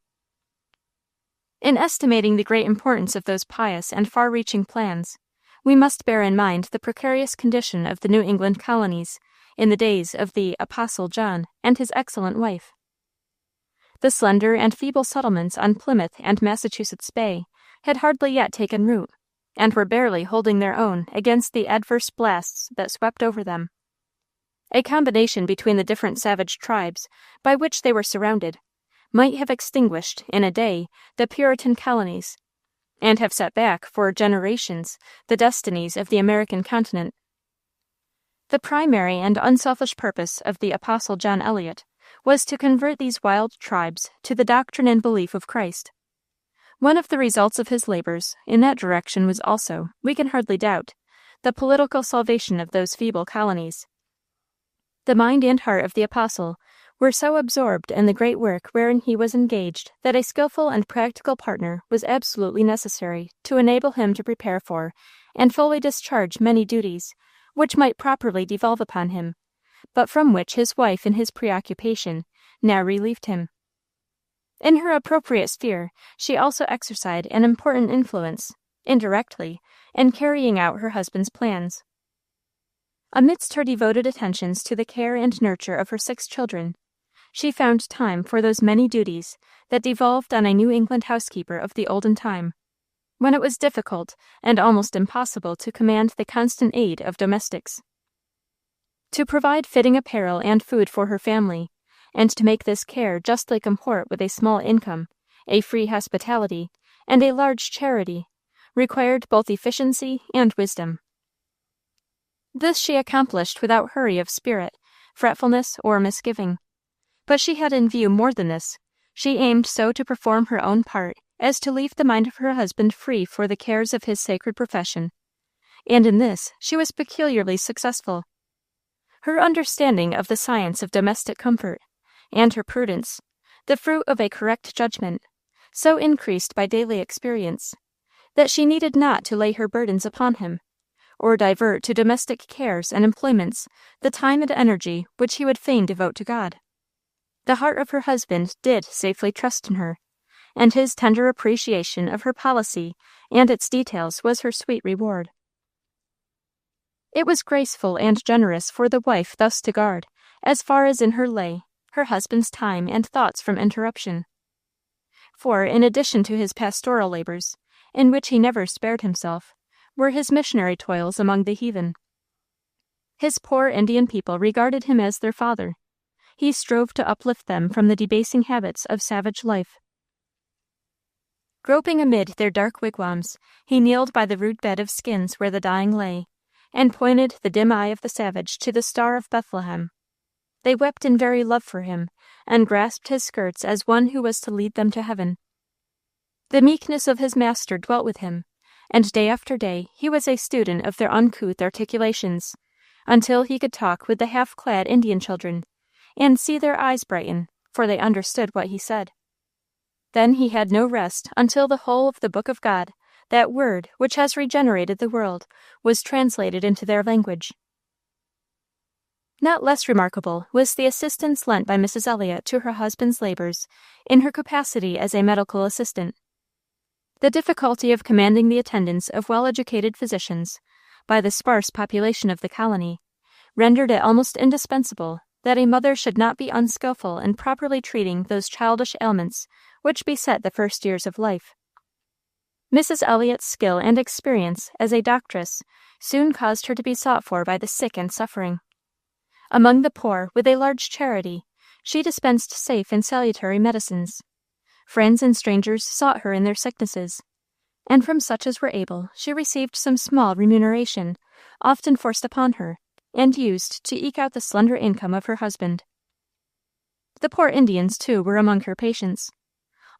In estimating the great importance of those pious and far-reaching plans, we must bear in mind the precarious condition of the New England colonies in the days of the Apostle John and his excellent wife. The slender and feeble settlements on Plymouth and Massachusetts Bay had hardly yet taken root, and were barely holding their own against the adverse blasts that swept over them. A combination between the different savage tribes by which they were surrounded might have extinguished in a day the Puritan colonies, and have set back for generations the destinies of the American continent. The primary and unselfish purpose of the Apostle John Elliot was to convert these wild tribes to the doctrine and belief of Christ. One of the results of his labors in that direction was also, we can hardly doubt, the political salvation of those feeble colonies. The mind and heart of the apostle were so absorbed in the great work wherein he was engaged that a skillful and practical partner was absolutely necessary to enable him to prepare for and fully discharge many duties which might properly devolve upon him, but from which his wife in his preoccupation now relieved him. In her appropriate sphere, she also exercised an important influence, indirectly, in carrying out her husband's plans. Amidst her devoted attentions to the care and nurture of her 6 children, she found time for those many duties that devolved on a New England housekeeper of the olden time, when it was difficult and almost impossible to command the constant aid of domestics. To provide fitting apparel and food for her family, and to make this care justly comport with a small income, a free hospitality, and a large charity, required both efficiency and wisdom. This she accomplished without hurry of spirit, fretfulness, or misgiving. But she had in view more than this. She aimed so to perform her own part as to leave the mind of her husband free for the cares of his sacred profession, and in this she was peculiarly successful. Her understanding of the science of domestic comfort, and her prudence, the fruit of a correct judgment, so increased by daily experience, that she needed not to lay her burdens upon him, or divert to domestic cares and employments the time and energy which he would fain devote to God. The heart of her husband did safely trust in her, and his tender appreciation of her policy and its details was her sweet reward. It was graceful and generous for the wife thus to guard, as far as in her lay, her husband's time and thoughts from interruption. For, in addition to his pastoral labors, in which he never spared himself, were his missionary toils among the heathen. His poor Indian people regarded him as their father. He strove to uplift them from the debasing habits of savage life. Groping amid their dark wigwams, he kneeled by the rude bed of skins where the dying lay, and pointed the dim eye of the savage to the star of Bethlehem. They wept in very love for him, and grasped his skirts as one who was to lead them to heaven. The meekness of his master dwelt with him, and day after day he was a student of their uncouth articulations, until he could talk with the half-clad Indian children, and see their eyes brighten, for they understood what he said. Then he had no rest until the whole of the Book of God, that word which has regenerated the world, was translated into their language. Not less remarkable was the assistance lent by Mrs. Elliot to her husband's labors in her capacity as a medical assistant. The difficulty of commanding the attendance of well-educated physicians, by the sparse population of the colony, rendered it almost indispensable that a mother should not be unskilful in properly treating those childish ailments which beset the first years of life. Mrs. Elliot's skill and experience as a doctress soon caused her to be sought for by the sick and suffering. Among the poor, with a large charity, she dispensed safe and salutary medicines. Friends and strangers sought her in their sicknesses, and from such as were able she received some small remuneration, often forced upon her, and used to eke out the slender income of her husband. The poor Indians, too, were among her patients.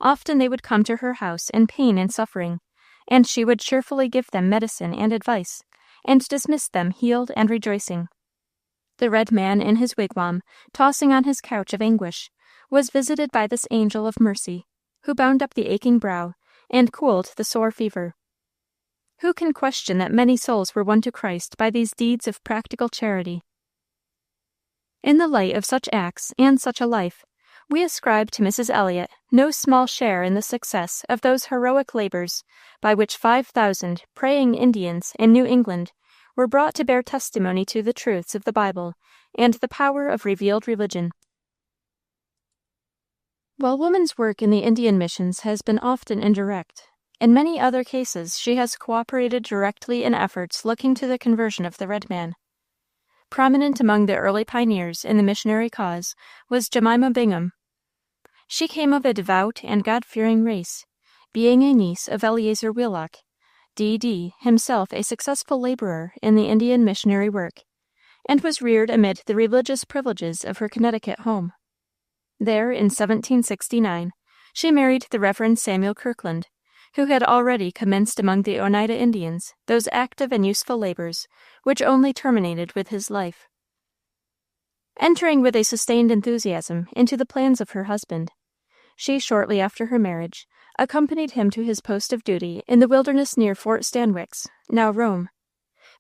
Often they would come to her house in pain and suffering, and she would cheerfully give them medicine and advice, and dismiss them healed and rejoicing. The red man in his wigwam, tossing on his couch of anguish, was visited by this angel of mercy, who bound up the aching brow and cooled the sore fever. Who can question that many souls were won to Christ by these deeds of practical charity? In the light of such acts and such a life, we ascribe to Mrs. Elliot no small share in the success of those heroic labors by which 5,000 praying Indians in New England were brought to bear testimony to the truths of the Bible and the power of revealed religion. While woman's work in the Indian missions has been often indirect, in many other cases she has cooperated directly in efforts looking to the conversion of the red man. Prominent among the early pioneers in the missionary cause was Jemima Bingham. She came of a devout and God-fearing race, being a niece of Eleazar Wheelock, D.D., himself a successful laborer in the Indian missionary work, and was reared amid the religious privileges of her Connecticut home. There, in 1769, she married the Reverend Samuel Kirkland, who had already commenced among the Oneida Indians those active and useful labors which only terminated with his life. Entering with a sustained enthusiasm into the plans of her husband, she, shortly after her marriage, accompanied him to his post of duty in the wilderness near Fort Stanwix, now Rome.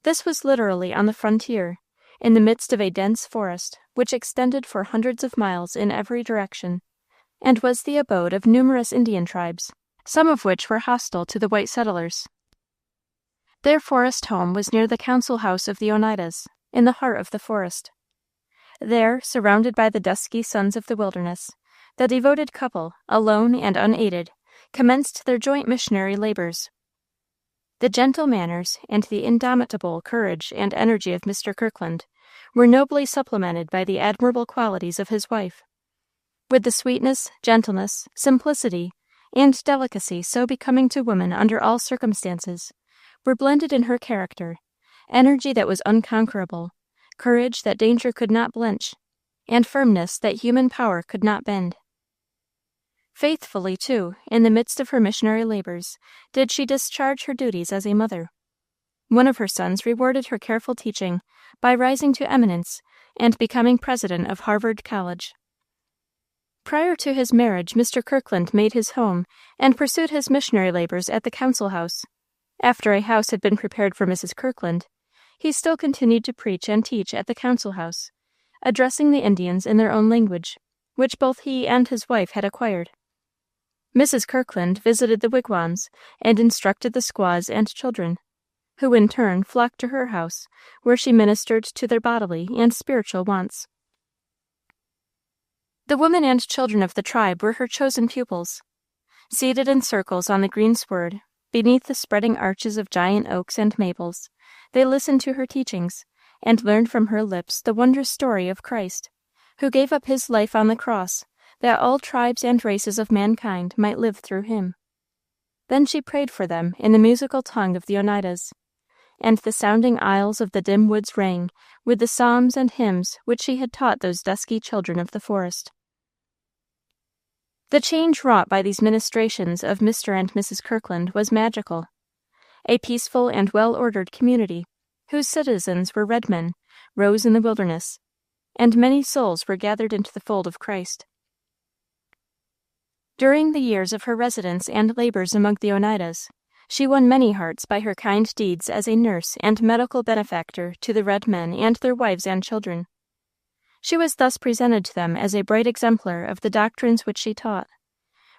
This was literally on the frontier, in the midst of a dense forest which extended for hundreds of miles in every direction, and was the abode of numerous Indian tribes, some of which were hostile to the white settlers. Their forest home was near the council house of the Oneidas, in the heart of the forest. There, surrounded by the dusky sons of the wilderness, the devoted couple, alone and unaided, commenced their joint missionary labors. The gentle manners and the indomitable courage and energy of Mr. Kirkland were nobly supplemented by the admirable qualities of his wife. With the sweetness, gentleness, simplicity, and delicacy so becoming to women under all circumstances, were blended in her character energy that was unconquerable, courage that danger could not blench, and firmness that human power could not bend. Faithfully, too, in the midst of her missionary labors, did she discharge her duties as a mother. One of her sons rewarded her careful teaching by rising to eminence and becoming president of Harvard College. Prior to his marriage, Mr. Kirkland made his home and pursued his missionary labors at the council house. After a house had been prepared for Mrs. Kirkland, he still continued to preach and teach at the council house, addressing the Indians in their own language, which both he and his wife had acquired. Mrs. Kirkland visited the wigwams and instructed the squaws and children, who in turn flocked to her house, where she ministered to their bodily and spiritual wants. The women and children of the tribe were her chosen pupils. Seated in circles on the green sward, beneath the spreading arches of giant oaks and maples, they listened to her teachings, and learned from her lips the wondrous story of Christ, who gave up his life on the cross, that all tribes and races of mankind might live through him. Then she prayed for them in the musical tongue of the Oneidas, and the sounding aisles of the dim woods rang with the psalms and hymns which she had taught those dusky children of the forest. The change wrought by these ministrations of Mr. and Mrs. Kirkland was magical. A peaceful and well-ordered community, whose citizens were red men, rose in the wilderness, and many souls were gathered into the fold of Christ. During the years of her residence and labors among the Oneidas, she won many hearts by her kind deeds as a nurse and medical benefactor to the red men and their wives and children. She was thus presented to them as a bright exemplar of the doctrines which she taught.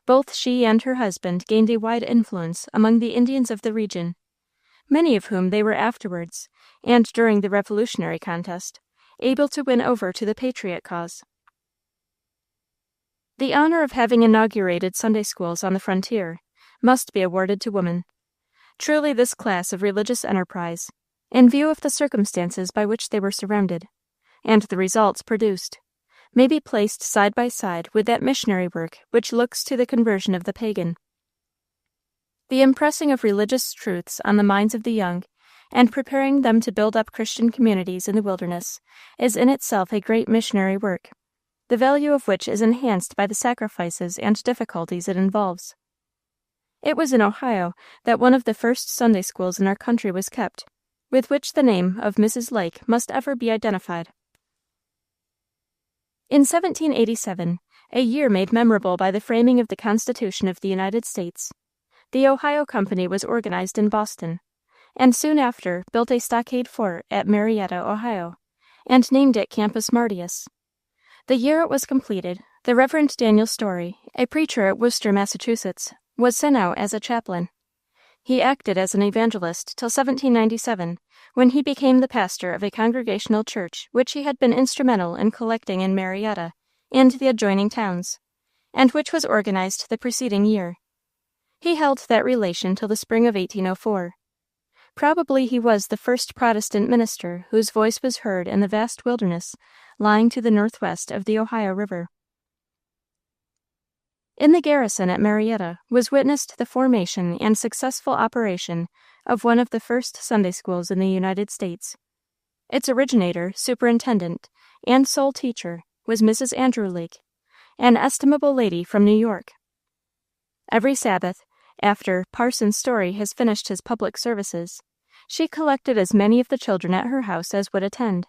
Both she and her husband gained a wide influence among the Indians of the region, many of whom they were afterwards, and during the Revolutionary contest, able to win over to the patriot cause. The honor of having inaugurated Sunday schools on the frontier must be awarded to women. Truly this class of religious enterprise, in view of the circumstances by which they were surrounded, and the results produced, may be placed side by side with that missionary work which looks to the conversion of the pagan. The impressing of religious truths on the minds of the young, and preparing them to build up Christian communities in the wilderness, is in itself a great missionary work, the value of which is enhanced by the sacrifices and difficulties it involves. It was in Ohio that one of the first Sunday schools in our country was kept, with which the name of Mrs. Lake must ever be identified. In 1787, a year made memorable by the framing of the Constitution of the United States, the Ohio Company was organized in Boston, and soon after built a stockade fort at Marietta, Ohio, and named it Campus Martius. The year it was completed, the Reverend Daniel Story, a preacher at Worcester, Massachusetts, was sent out as a chaplain. He acted as an evangelist till 1797, when he became the pastor of a congregational church which he had been instrumental in collecting in Marietta and the adjoining towns, and which was organized the preceding year. He held that relation till the spring of 1804. Probably he was the first Protestant minister whose voice was heard in the vast wilderness lying to the northwest of the Ohio River. In the garrison at Marietta was witnessed the formation and successful operation of one of the first Sunday schools in the United States. Its originator, superintendent, and sole teacher was Mrs. Andrew Lake, an estimable lady from New York. Every Sabbath, after Parson Story has finished his public services, she collected as many of the children at her house as would attend,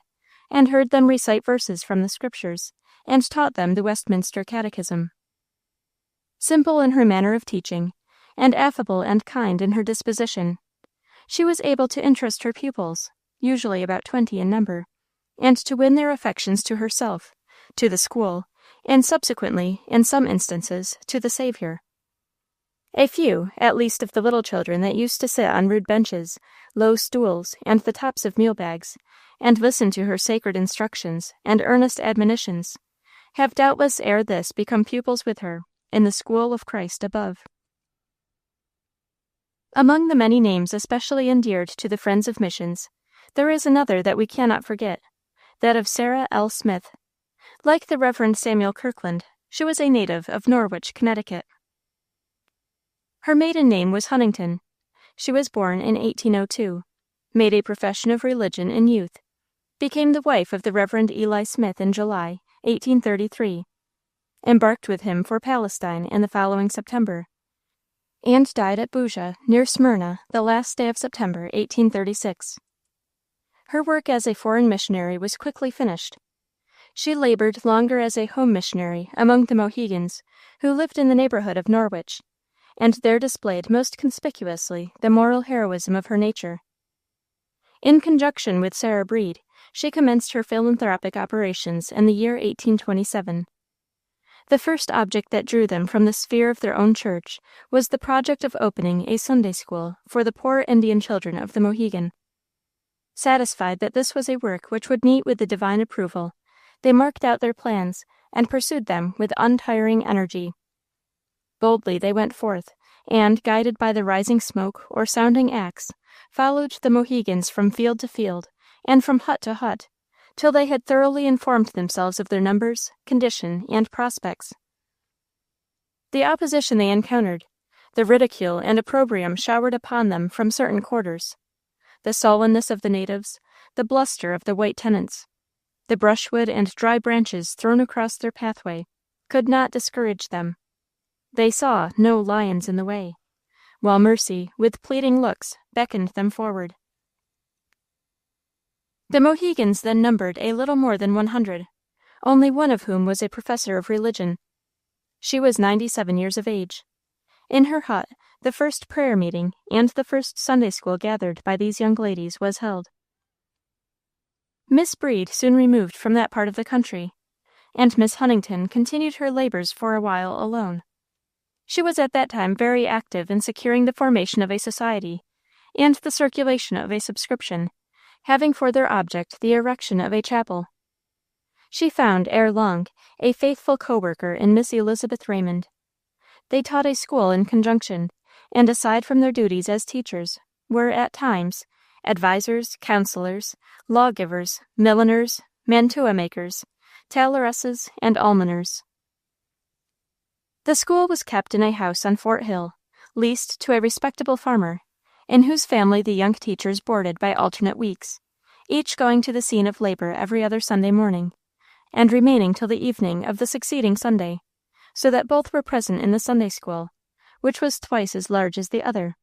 and heard them recite verses from the Scriptures, and taught them the Westminster Catechism. Simple in her manner of teaching, and affable and kind in her disposition, she was able to interest her pupils, usually about 20 in number, and to win their affections to herself, to the school, and subsequently, in some instances, to the Savior. A few, at least, of the little children that used to sit on rude benches, low stools, and the tops of meal bags, and listen to her sacred instructions and earnest admonitions, have doubtless ere this become pupils with her in the school of Christ above. Among the many names especially endeared to the friends of missions, there is another that we cannot forget, that of Sarah L. Smith. Like the Reverend Samuel Kirkland, she was a native of Norwich, Connecticut. Her maiden name was Huntington. She was born in 1802, made a profession of religion in youth, became the wife of the Reverend Eli Smith in July, 1833, embarked with him for Palestine in the following September, and died at Buja, near Smyrna, the last day of September, 1836. Her work as a foreign missionary was quickly finished. She labored longer as a home missionary among the Mohegans, who lived in the neighborhood of Norwich, and there displayed most conspicuously the moral heroism of her nature. In conjunction with Sarah Breed, she commenced her philanthropic operations in the year 1827. The first object that drew them from the sphere of their own church was the project of opening a Sunday school for the poor Indian children of the Mohegan. Satisfied that this was a work which would meet with the divine approval, they marked out their plans and pursued them with untiring energy. Boldly they went forth, and, guided by the rising smoke or sounding axe, followed the Mohegans from field to field, and from hut to hut, till they had thoroughly informed themselves of their numbers, condition, and prospects. The opposition they encountered, the ridicule and opprobrium showered upon them from certain quarters, the sullenness of the natives, the bluster of the white tenants, the brushwood and dry branches thrown across their pathway, could not discourage them. They saw no lions in the way, while mercy, with pleading looks, beckoned them forward. The Mohegans then numbered a little more than 100, only one of whom was a professor of religion. She was 97 years of age. In her hut, the first prayer meeting and the first Sunday school gathered by these young ladies was held. Miss Breed soon removed from that part of the country, and Miss Huntington continued her labors for a while alone. She was at that time very active in securing the formation of a society and the circulation of a subscription, having for their object the erection of a chapel. She found, ere long, a faithful co-worker in Miss Elizabeth Raymond. They taught a school in conjunction, and aside from their duties as teachers, were, at times, advisers, counselors, lawgivers, milliners, mantua-makers, tailoresses, and almoners. The school was kept in a house on Fort Hill, leased to a respectable farmer, in whose family the young teachers boarded by alternate weeks, each going to the scene of labor every other Sunday morning, and remaining till the evening of the succeeding Sunday, so that both were present in the Sunday school, which was twice as large as the other.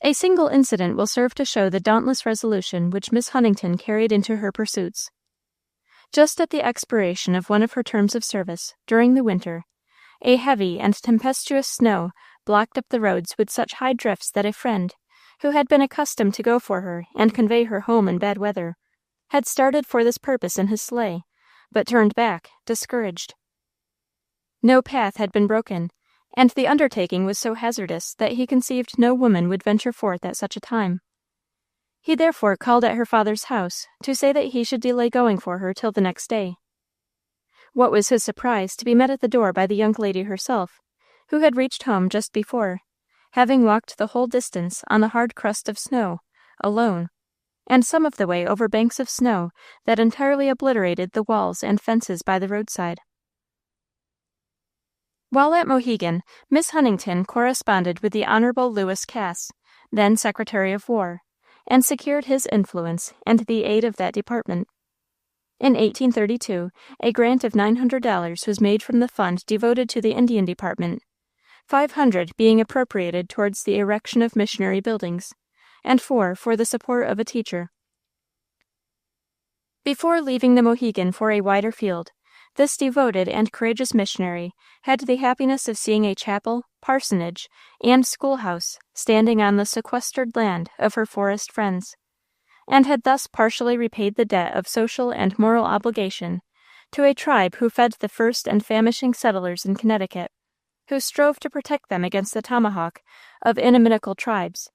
A single incident will serve to show the dauntless resolution which Miss Huntington carried into her pursuits. Just at the expiration of one of her terms of service, during the winter, a heavy and tempestuous snow blocked up the roads with such high drifts that a friend, who had been accustomed to go for her and convey her home in bad weather, had started for this purpose in his sleigh, but turned back, discouraged. No path had been broken, and the undertaking was so hazardous that he conceived no woman would venture forth at such a time. He therefore called at her father's house to say that he should delay going for her till the next day. What was his surprise to be met at the door by the young lady herself, who had reached home just before, having walked the whole distance on the hard crust of snow, alone, and some of the way over banks of snow that entirely obliterated the walls and fences by the roadside. While at Mohegan, Miss Huntington corresponded with the Honorable Lewis Cass, then Secretary of War, and secured his influence and the aid of that department. In 1832, a grant of $900 was made from the fund devoted to the Indian Department, $500 being appropriated towards the erection of missionary buildings, and $4 for the support of a teacher. Before leaving the Mohegan for a wider field, this devoted and courageous missionary had the happiness of seeing a chapel, parsonage, and schoolhouse standing on the sequestered land of her forest friends, and had thus partially repaid the debt of social and moral obligation to a tribe who fed the first and famishing settlers in Connecticut, who strove to protect them against the tomahawk of inimical tribes,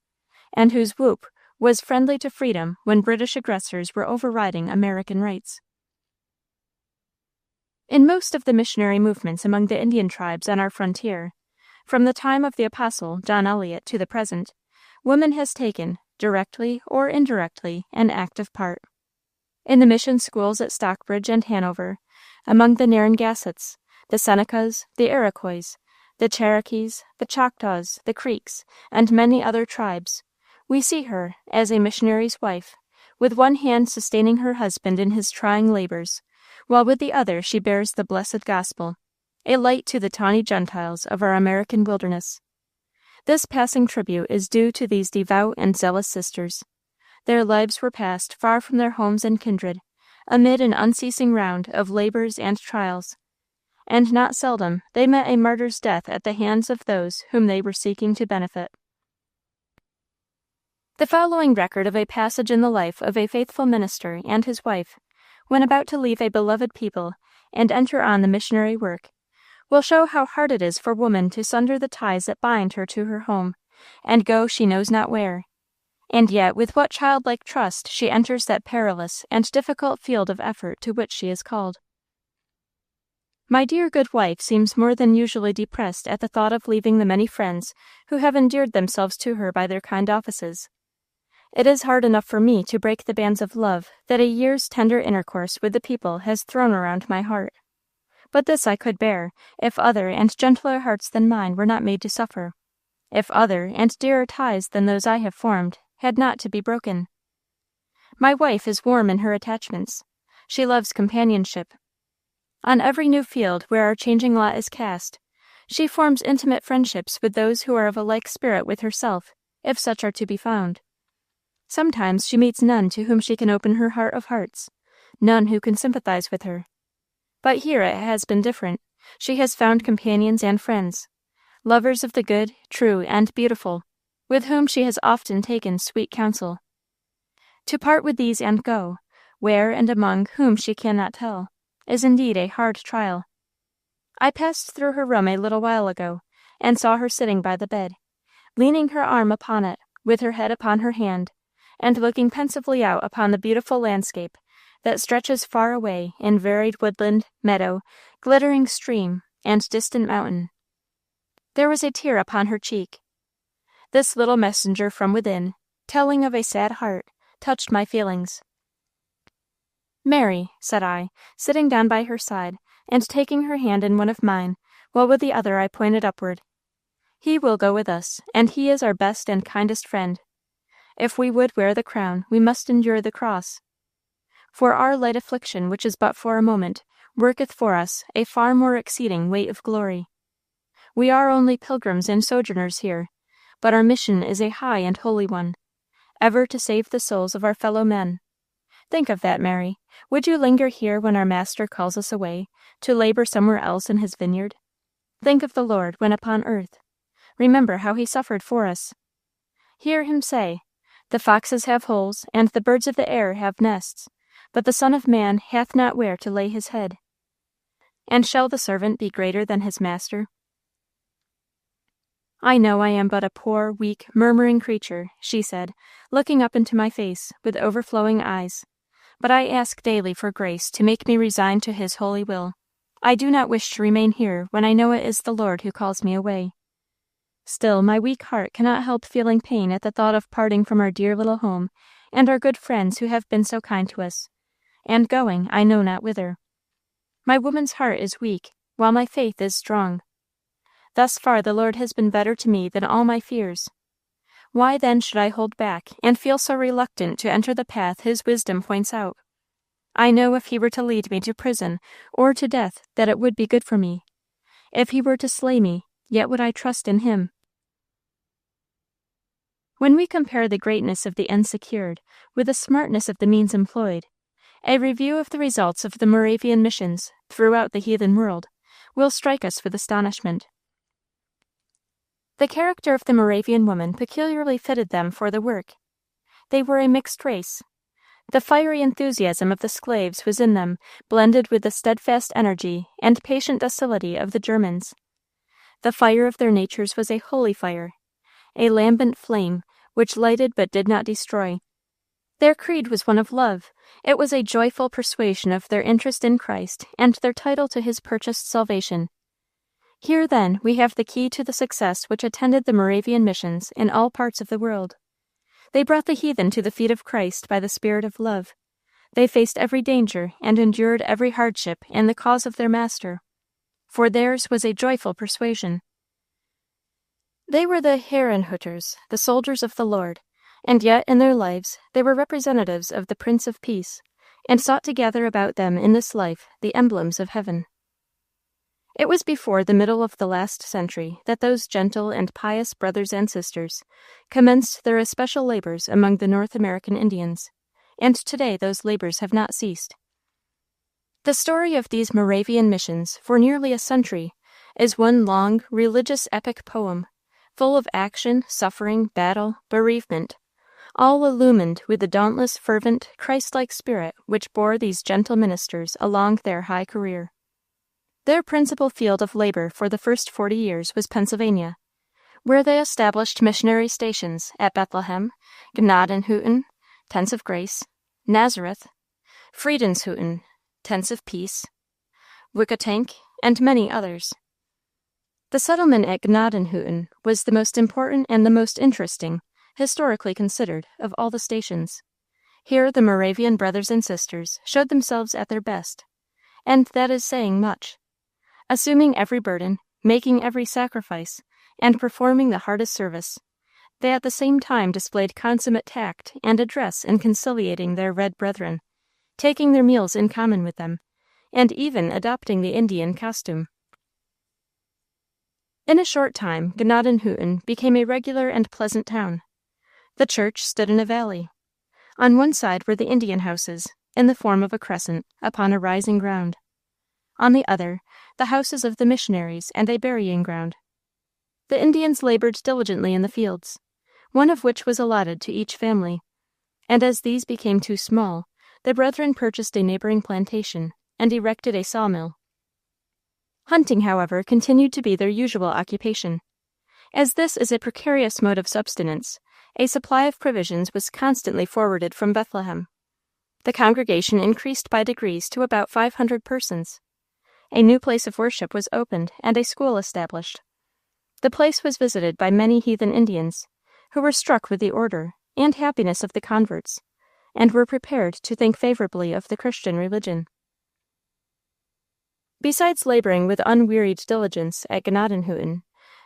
and whose whoop was friendly to freedom when British aggressors were overriding American rights. In most of the missionary movements among the Indian tribes on our frontier, from the time of the Apostle John Eliot to the present, woman has taken, directly or indirectly, an active part. In the mission schools at Stockbridge and Hanover, among the Narragansetts, the Senecas, the Iroquois, the Cherokees, the Choctaws, the Creeks, and many other tribes, we see her, as a missionary's wife, with one hand sustaining her husband in his trying labors, while with the other she bears the blessed gospel, a light to the tawny Gentiles of our American wilderness. This passing tribute is due to these devout and zealous sisters. Their lives were passed far from their homes and kindred, amid an unceasing round of labors and trials, and not seldom they met a martyr's death at the hands of those whom they were seeking to benefit. The following record of a passage in the life of a faithful minister and his wife, when about to leave a beloved people and enter on the missionary work, will show how hard it is for woman to sunder the ties that bind her to her home, and go she knows not where, and yet with what childlike trust she enters that perilous and difficult field of effort to which she is called. My dear good wife seems more than usually depressed at the thought of leaving the many friends who have endeared themselves to her by their kind offices. It is hard enough for me to break the bands of love that a year's tender intercourse with the people has thrown around my heart. But this I could bear, if other and gentler hearts than mine were not made to suffer, if other and dearer ties than those I have formed had not to be broken. My wife is warm in her attachments. She loves companionship. On every new field where our changing lot is cast, she forms intimate friendships with those who are of a like spirit with herself, if such are to be found. Sometimes she meets none to whom she can open her heart of hearts, none who can sympathize with her. But here it has been different. She has found companions and friends, lovers of the good, true, and beautiful, with whom she has often taken sweet counsel. To part with these and go, where and among whom she cannot tell, is indeed a hard trial. I passed through her room a little while ago, and saw her sitting by the bed, leaning her arm upon it, with her head upon her hand, and looking pensively out upon the beautiful landscape that stretches far away in varied woodland, meadow, glittering stream, and distant mountain. There was a tear upon her cheek. This little messenger from within, telling of a sad heart, touched my feelings. "Mary," said I, sitting down by her side, and taking her hand in one of mine, while with the other I pointed upward, "He will go with us, and he is our best and kindest friend. If we would wear the crown, we must endure the cross. For our light affliction, which is but for a moment, worketh for us a far more exceeding weight of glory. We are only pilgrims and sojourners here, but our mission is a high and holy one, ever to save the souls of our fellow men. Think of that, Mary. Would you linger here when our Master calls us away, to labor somewhere else in his vineyard? Think of the Lord when upon earth. Remember how he suffered for us. Hear him say, 'The foxes have holes, and the birds of the air have nests, but the Son of Man hath not where to lay his head.' And shall the servant be greater than his master?" "I know I am but a poor, weak, murmuring creature," she said, looking up into my face with overflowing eyes, "but I ask daily for grace to make me resigned to his holy will. I do not wish to remain here when I know it is the Lord who calls me away. Still, my weak heart cannot help feeling pain at the thought of parting from our dear little home and our good friends who have been so kind to us, and going I know not whither. My woman's heart is weak, while my faith is strong. Thus far the Lord has been better to me than all my fears. Why then should I hold back, and feel so reluctant to enter the path his wisdom points out? I know if he were to lead me to prison or to death, that it would be good for me. If he were to slay me, yet would I trust in him." When we compare the greatness of the end secured with the smartness of the means employed, a review of the results of the Moravian missions throughout the heathen world will strike us with astonishment. The character of the Moravian women peculiarly fitted them for the work. They were a mixed race. The fiery enthusiasm of the Sclaves was in them, blended with the steadfast energy and patient docility of the Germans. The fire of their natures was a holy fire, a lambent flame, which lighted but did not destroy. Their creed was one of love. It was a joyful persuasion of their interest in Christ and their title to his purchased salvation. Here, then, we have the key to the success which attended the Moravian missions in all parts of the world. They brought the heathen to the feet of Christ by the spirit of love. They faced every danger and endured every hardship in the cause of their Master, for theirs was a joyful persuasion. They were the Herrenhüters, the soldiers of the Lord, and yet in their lives they were representatives of the Prince of Peace, and sought to gather about them in this life the emblems of heaven. It was before the middle of the last century that those gentle and pious brothers and sisters commenced their especial labors among the North American Indians, and today those labors have not ceased. The story of these Moravian missions for nearly a century is one long, religious epic poem, full of action, suffering, battle, bereavement, all illumined with the dauntless, fervent, Christ-like spirit which bore these gentle ministers along their high career. Their principal field of labor for the first 40 years was Pennsylvania, where they established missionary stations at Bethlehem, Gnadenhutten, Tents of Grace, Nazareth, Friedenshutten, Tents of Peace, Wickatank, and many others. The settlement at Gnadenhutten was the most important and the most interesting, historically considered, of all the stations. Here the Moravian brothers and sisters showed themselves at their best, and that is saying much. Assuming every burden, making every sacrifice, and performing the hardest service, they at the same time displayed consummate tact and address in conciliating their red brethren, taking their meals in common with them, and even adopting the Indian costume. In a short time, Gnadenhutten became a regular and pleasant town. The church stood in a valley. On one side were the Indian houses, in the form of a crescent, upon a rising ground. On the other, the houses of the missionaries and a burying ground. The Indians labored diligently in the fields, one of which was allotted to each family, and as these became too small, the brethren purchased a neighboring plantation and erected a sawmill. Hunting, however, continued to be their usual occupation. As this is a precarious mode of subsistence, a supply of provisions was constantly forwarded from Bethlehem. The congregation increased by degrees to about 500 persons. A new place of worship was opened and a school established. The place was visited by many heathen Indians, who were struck with the order and happiness of the converts, and were prepared to think favorably of the Christian religion. Besides laboring with unwearied diligence at Gnadenhutten,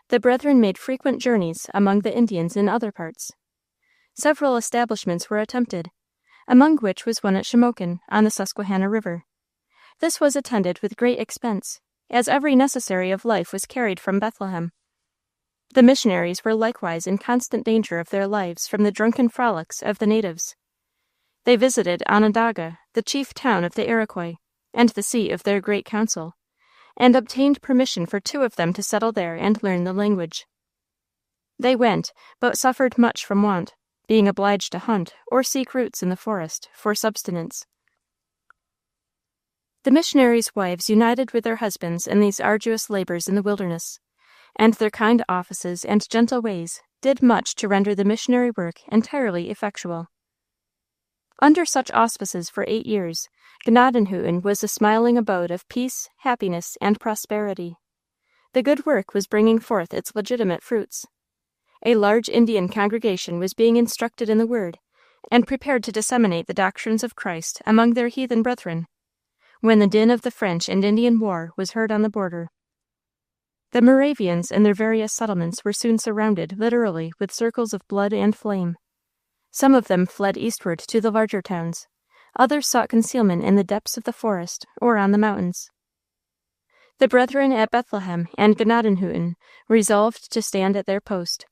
the brethren made frequent journeys among the Indians in other parts. Several establishments were attempted, among which was one at Shamokin on the Susquehanna River. This was attended with great expense, as every necessary of life was carried from Bethlehem. The missionaries were likewise in constant danger of their lives from the drunken frolics of the natives. They visited Onondaga, the chief town of the Iroquois, and the seat of their great council, and obtained permission for 2 of them to settle there and learn the language. They went, but suffered much from want, being obliged to hunt or seek roots in the forest for subsistence. The missionaries' wives united with their husbands in these arduous labors in the wilderness, and their kind offices and gentle ways did much to render the missionary work entirely effectual. Under such auspices for 8 years, Gnadenhutten was a smiling abode of peace, happiness, and prosperity. The good work was bringing forth its legitimate fruits. A large Indian congregation was being instructed in the Word, and prepared to disseminate the doctrines of Christ among their heathen brethren, when the din of the French and Indian War was heard on the border. The Moravians and their various settlements were soon surrounded, literally, with circles of blood and flame. Some of them fled eastward to the larger towns. Others sought concealment in the depths of the forest or on the mountains. The brethren at Bethlehem and Gnadenhutten resolved to stand at their post.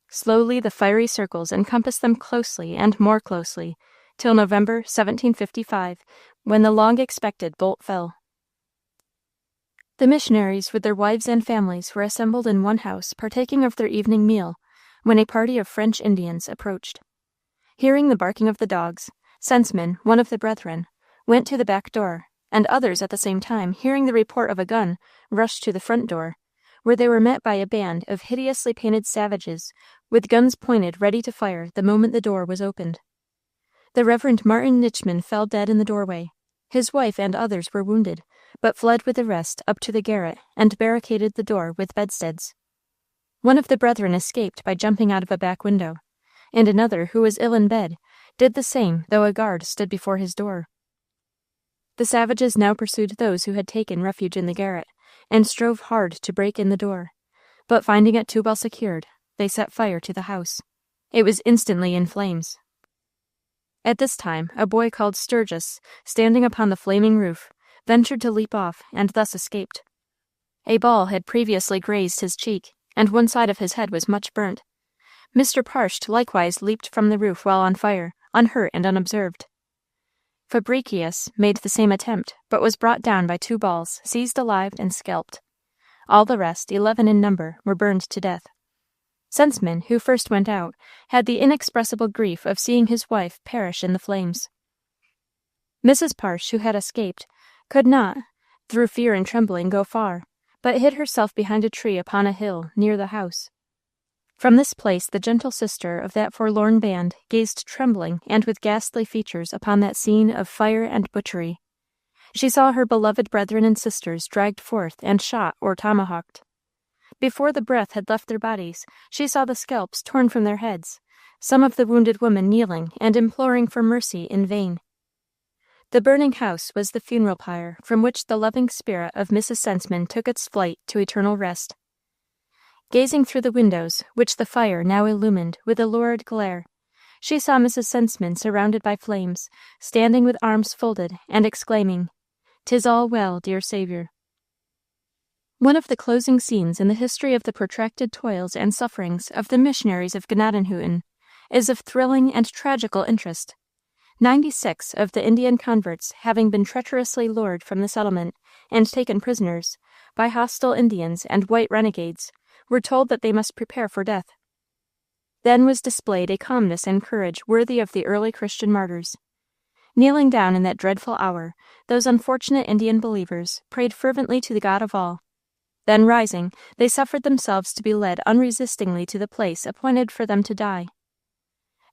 Slowly the fiery circles encompassed them closely and more closely, till November 1755, when the long-expected bolt fell. The missionaries with their wives and families were assembled in one house partaking of their evening meal, when a party of French Indians approached. Hearing the barking of the dogs, Senseman, one of the brethren, went to the back door, and others at the same time, hearing the report of a gun, rushed to the front door, where they were met by a band of hideously painted savages, with guns pointed ready to fire the moment the door was opened. The Reverend Martin Nitchman fell dead in the doorway. His wife and others were wounded, but fled with the rest up to the garret and barricaded the door with bedsteads. One of the brethren escaped by jumping out of a back window, and another, who was ill in bed, did the same, though a guard stood before his door. The savages now pursued those who had taken refuge in the garret, and strove hard to break in the door, but finding it too well secured, they set fire to the house. It was instantly in flames. At this time, a boy called Sturgis, standing upon the flaming roof, ventured to leap off, and thus escaped. A ball had previously grazed his cheek, and one side of his head was much burnt. Mr. Parsht likewise leaped from the roof while on fire, unhurt and unobserved. Fabricius made the same attempt, but was brought down by 2 balls, seized alive, and scalped. All the rest, 11 in number, were burned to death. Senseman, who first went out, had the inexpressible grief of seeing his wife perish in the flames. Mrs. Parsh, who had escaped, could not, through fear and trembling, go far, but hid herself behind a tree upon a hill near the house. From this place the gentle sister of that forlorn band gazed trembling and with ghastly features upon that scene of fire and butchery. She saw her beloved brethren and sisters dragged forth and shot or tomahawked. Before the breath had left their bodies, she saw the scalps torn from their heads, some of the wounded women kneeling and imploring for mercy in vain. The burning house was the funeral pyre from which the loving spirit of Mrs. Senseman took its flight to eternal rest. Gazing through the windows, which the fire now illumined with a lurid glare, she saw Mrs. Senseman surrounded by flames, standing with arms folded, and exclaiming, "'Tis all well, dear Saviour." One of the closing scenes in the history of the protracted toils and sufferings of the missionaries of Gnadenhutten is of thrilling and tragical interest. 96 of the Indian converts having been treacherously lured from the settlement and taken prisoners by hostile Indians and white renegades, were told that they must prepare for death. Then was displayed a calmness and courage worthy of the early Christian martyrs. Kneeling down in that dreadful hour, those unfortunate Indian believers prayed fervently to the God of all. Then rising, they suffered themselves to be led unresistingly to the place appointed for them to die.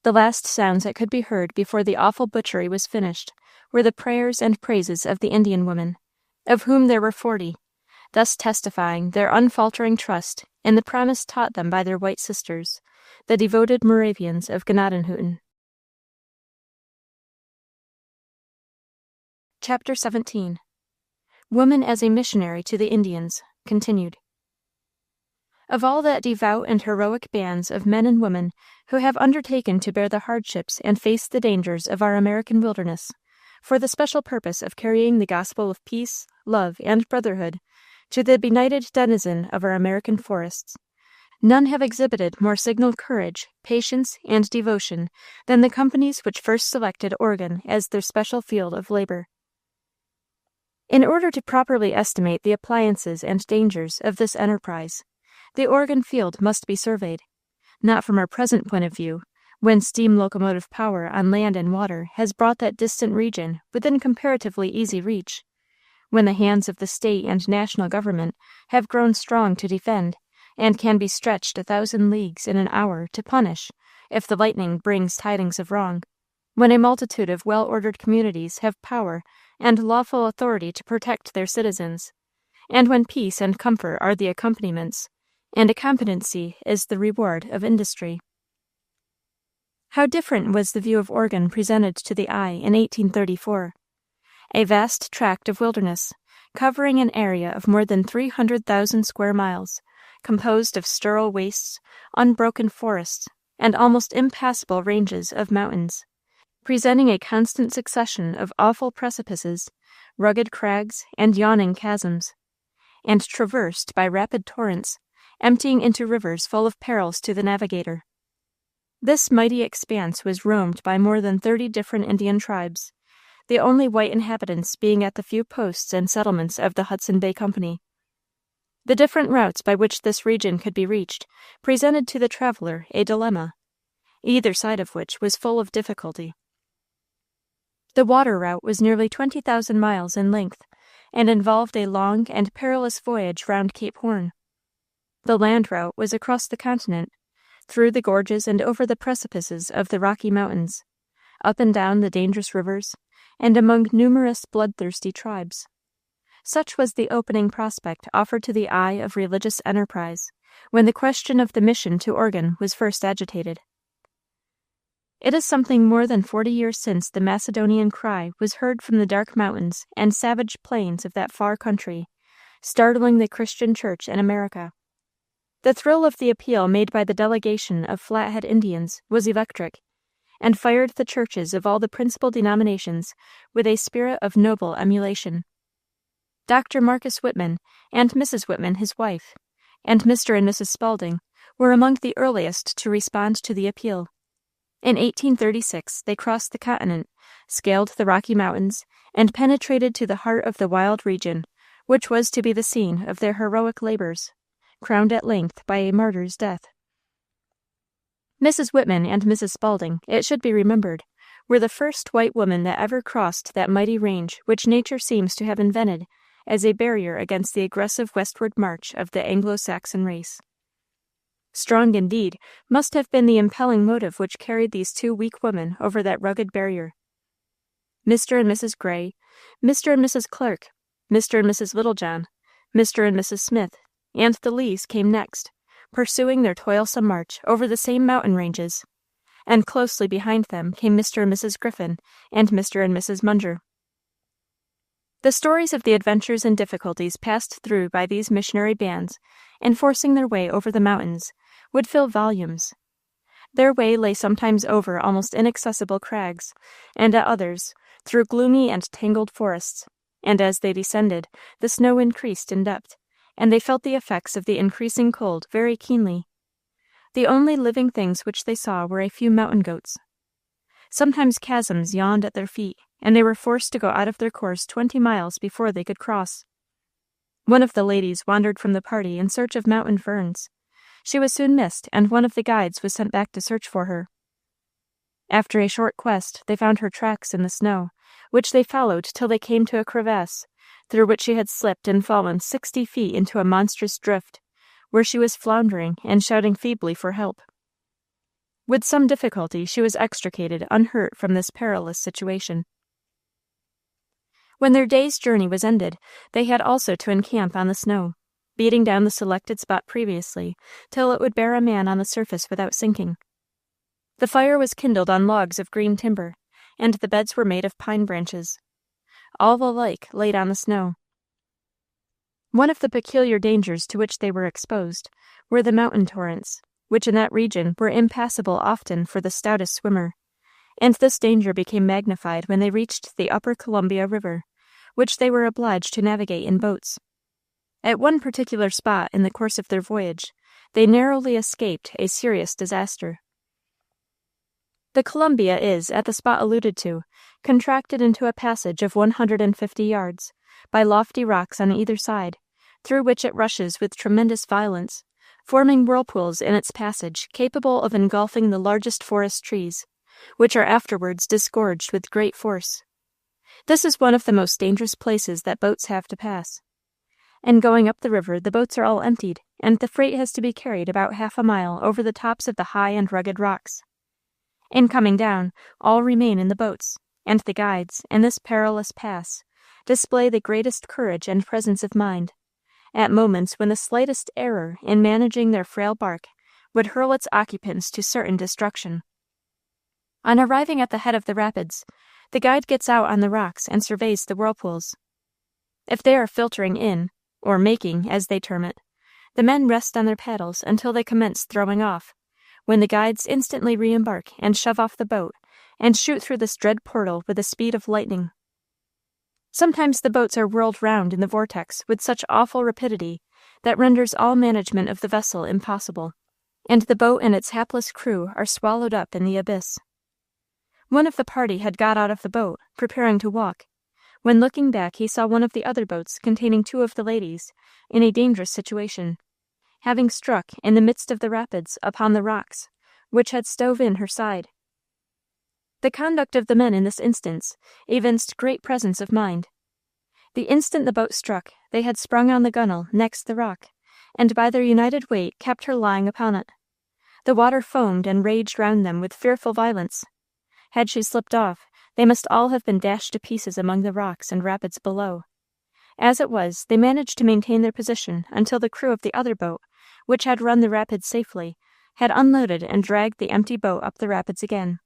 The last sounds that could be heard before the awful butchery was finished were the prayers and praises of the Indian women, of whom there were 40, thus testifying their unfaltering trust in the promise taught them by their white sisters, the devoted Moravians of Gnadenhutten. Chapter 17. Woman as a Missionary to the Indians, continued. Of all that devout and heroic bands of men and women who have undertaken to bear the hardships and face the dangers of our American wilderness, for the special purpose of carrying the gospel of peace, love, and brotherhood to the benighted denizen of our American forests, none have exhibited more signal courage, patience, and devotion than the companies which first selected Oregon as their special field of labor. In order to properly estimate the appliances and dangers of this enterprise, the Oregon field must be surveyed, not from our present point of view, when steam locomotive power on land and water has brought that distant region within comparatively easy reach, when the hands of the state and national government have grown strong to defend, and can be stretched 1,000 leagues in an hour to punish, if the lightning brings tidings of wrong, when a multitude of well-ordered communities have power and lawful authority to protect their citizens, and when peace and comfort are the accompaniments, and a competency is the reward of industry. How different was the view of Oregon presented to the eye in 1834. A vast tract of wilderness, covering an area of more than 300,000 square miles, composed of sterile wastes, unbroken forests, and almost impassable ranges of mountains, presenting a constant succession of awful precipices, rugged crags, and yawning chasms, and traversed by rapid torrents, emptying into rivers full of perils to the navigator. This mighty expanse was roamed by more than 30 different Indian tribes, the only white inhabitants being at the few posts and settlements of the Hudson Bay Company. The different routes by which this region could be reached presented to the traveler a dilemma, either side of which was full of difficulty. The water route was nearly 20,000 miles in length, and involved a long and perilous voyage round Cape Horn. The land route was across the continent, through the gorges and over the precipices of the Rocky Mountains, up and down the dangerous rivers, and among numerous bloodthirsty tribes. Such was the opening prospect offered to the eye of religious enterprise when the question of the mission to Oregon was first agitated. It is something more than 40 years since the Macedonian cry was heard from the dark mountains and savage plains of that far country, startling the Christian church in America. The thrill of the appeal made by the delegation of Flathead Indians was electric, and fired the churches of all the principal denominations with a spirit of noble emulation. Dr. Marcus Whitman and Mrs. Whitman, his wife, and Mr. and Mrs. Spalding were among the earliest to respond to the appeal. In 1836 they crossed the continent, scaled the Rocky Mountains, and penetrated to the heart of the wild region, which was to be the scene of their heroic labors, crowned at length by a martyr's death. Mrs. Whitman and Mrs. Spaulding, it should be remembered, were the first white women that ever crossed that mighty range which nature seems to have invented as a barrier against the aggressive westward march of the Anglo-Saxon race. Strong, indeed, must have been the impelling motive which carried these two weak women over that rugged barrier. Mr. and Mrs. Gray, Mr. and Mrs. Clark, Mr. and Mrs. Littlejohn, Mr. and Mrs. Smith, and the Lees came next, pursuing their toilsome march over the same mountain ranges, and closely behind them came Mr. and Mrs. Griffin and Mr. and Mrs. Munger. The stories of the adventures and difficulties passed through by these missionary bands in forcing their way over the mountains would fill volumes. Their way lay sometimes over almost inaccessible crags, and at others through gloomy and tangled forests, and as they descended, the snow increased in depth, and they felt the effects of the increasing cold very keenly. The only living things which they saw were a few mountain goats. Sometimes chasms yawned at their feet, and they were forced to go out of their course 20 miles before they could cross. One of the ladies wandered from the party in search of mountain ferns. She was soon missed, and one of the guides was sent back to search for her. After a short quest, they found her tracks in the snow, which they followed till they came to a crevasse, through which she had slipped and fallen 60 feet into a monstrous drift, where she was floundering and shouting feebly for help. With some difficulty she was extricated unhurt from this perilous situation. When their day's journey was ended, they had also to encamp on the snow, beating down the selected spot previously, till it would bear a man on the surface without sinking. The fire was kindled on logs of green timber, and the beds were made of pine branches, all alike laid on the snow. One of the peculiar dangers to which they were exposed were the mountain torrents, which in that region were impassable often for the stoutest swimmer, and this danger became magnified when they reached the upper Columbia River, which they were obliged to navigate in boats. At one particular spot in the course of their voyage, they narrowly escaped a serious disaster. The Columbia is, at the spot alluded to, contracted into a passage of 150 yards, by lofty rocks on either side, through which it rushes with tremendous violence, forming whirlpools in its passage capable of engulfing the largest forest trees, which are afterwards disgorged with great force. This is one of the most dangerous places that boats have to pass. In going up the river, the boats are all emptied, and the freight has to be carried about half a mile over the tops of the high and rugged rocks. In coming down, all remain in the boats, and the guides, in this perilous pass, display the greatest courage and presence of mind, at moments when the slightest error in managing their frail bark would hurl its occupants to certain destruction. On arriving at the head of the rapids, the guide gets out on the rocks and surveys the whirlpools. If they are filtering in, or making, as they term it, the men rest on their paddles until they commence throwing off, when the guides instantly re-embark and shove off the boat and shoot through this dread portal with the speed of lightning. Sometimes the boats are whirled round in the vortex with such awful rapidity that renders all management of the vessel impossible, and the boat and its hapless crew are swallowed up in the abyss. One of the party had got out of the boat, preparing to walk, when looking back he saw one of the other boats containing two of the ladies in a dangerous situation, having struck in the midst of the rapids upon the rocks, which had stove in her side. The conduct of the men in this instance evinced great presence of mind. The instant the boat struck, they had sprung on the gunwale next the rock, and by their united weight kept her lying upon it. The water foamed and raged round them with fearful violence. Had she slipped off, they must all have been dashed to pieces among the rocks and rapids below. As it was, they managed to maintain their position until the crew of the other boat, which had run the rapids safely, had unloaded and dragged the empty boat up the rapids again.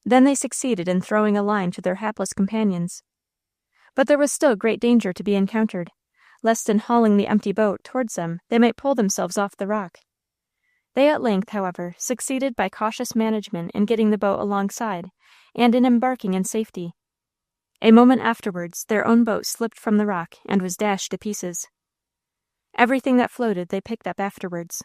Then they succeeded in throwing a line to their hapless companions. But there was still great danger to be encountered, lest in hauling the empty boat towards them they might pull themselves off the rock. They at length, however, succeeded by cautious management in getting the boat alongside, and in embarking in safety. A moment afterwards their own boat slipped from the rock and was dashed to pieces. Everything that floated they picked up afterwards.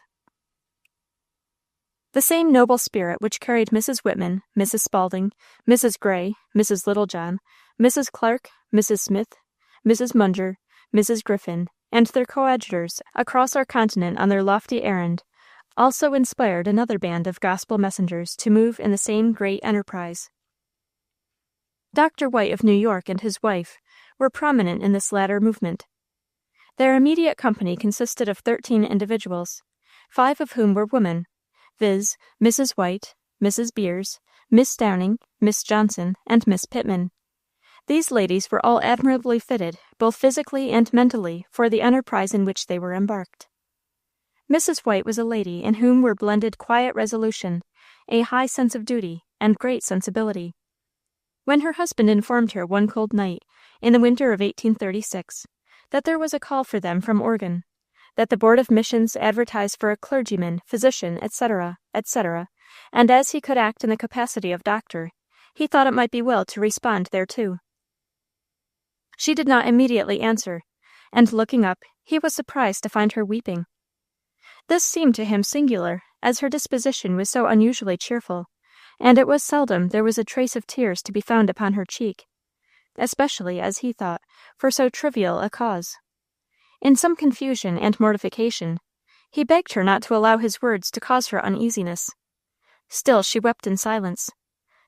The same noble spirit which carried Mrs. Whitman, Mrs. Spaulding, Mrs. Gray, Mrs. Littlejohn, Mrs. Clark, Mrs. Smith, Mrs. Munger, Mrs. Griffin, and their coadjutors across our continent on their lofty errand, also inspired another band of gospel messengers to move in the same great enterprise. Dr. White of New York and his wife were prominent in this latter movement. Their immediate company consisted of 13 individuals, 5 of whom were women, viz., Mrs. White, Mrs. Beers, Miss Downing, Miss Johnson, and Miss Pittman. These ladies were all admirably fitted, both physically and mentally, for the enterprise in which they were embarked. Mrs. White was a lady in whom were blended quiet resolution, a high sense of duty, and great sensibility. When her husband informed her one cold night, in the winter of 1836, that there was a call for them from Oregon, that the Board of Missions advertised for a clergyman, physician, etc., etc., and as he could act in the capacity of doctor, he thought it might be well to respond thereto. She did not immediately answer, and looking up, he was surprised to find her weeping. This seemed to him singular, as her disposition was so unusually cheerful, and it was seldom there was a trace of tears to be found upon her cheek, especially, as he thought, for so trivial a cause. In some confusion and mortification, he begged her not to allow his words to cause her uneasiness. Still she wept in silence,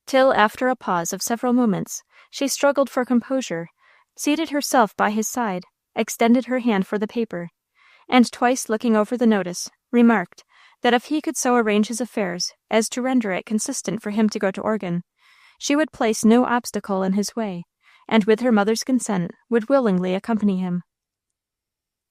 till, after a pause of several moments, she struggled for composure, seated herself by his side, extended her hand for the paper, and twice looking over the notice, remarked that if he could so arrange his affairs as to render it consistent for him to go to Oregon, she would place no obstacle in his way, and with her mother's consent would willingly accompany him.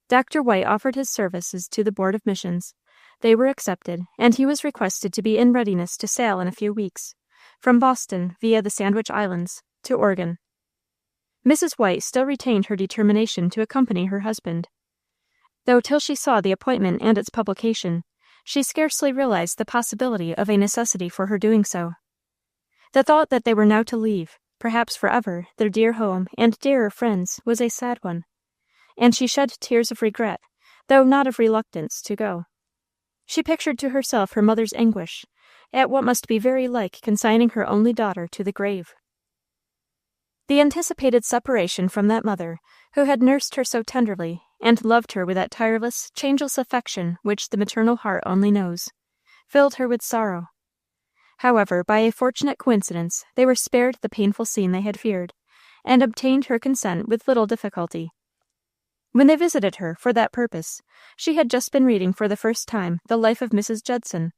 Dr. White offered his services to the Board of Missions. They were accepted, and he was requested to be in readiness to sail in a few weeks, from Boston via the Sandwich Islands to Oregon. Mrs. White still retained her determination to accompany her husband, though till she saw the appointment and its publication, she scarcely realized the possibility of a necessity for her doing so. The thought that they were now to leave, perhaps forever, their dear home and dearer friends was a sad one, and she shed tears of regret, though not of reluctance, to go. She pictured to herself her mother's anguish at what must be very like consigning her only daughter to the grave. The anticipated separation from that mother, who had nursed her so tenderly, and loved her with that tireless, changeless affection which the maternal heart only knows, filled her with sorrow. However, by a fortunate coincidence, they were spared the painful scene they had feared, and obtained her consent with little difficulty. When they visited her for that purpose, she had just been reading for the first time the life of Mrs. Judson,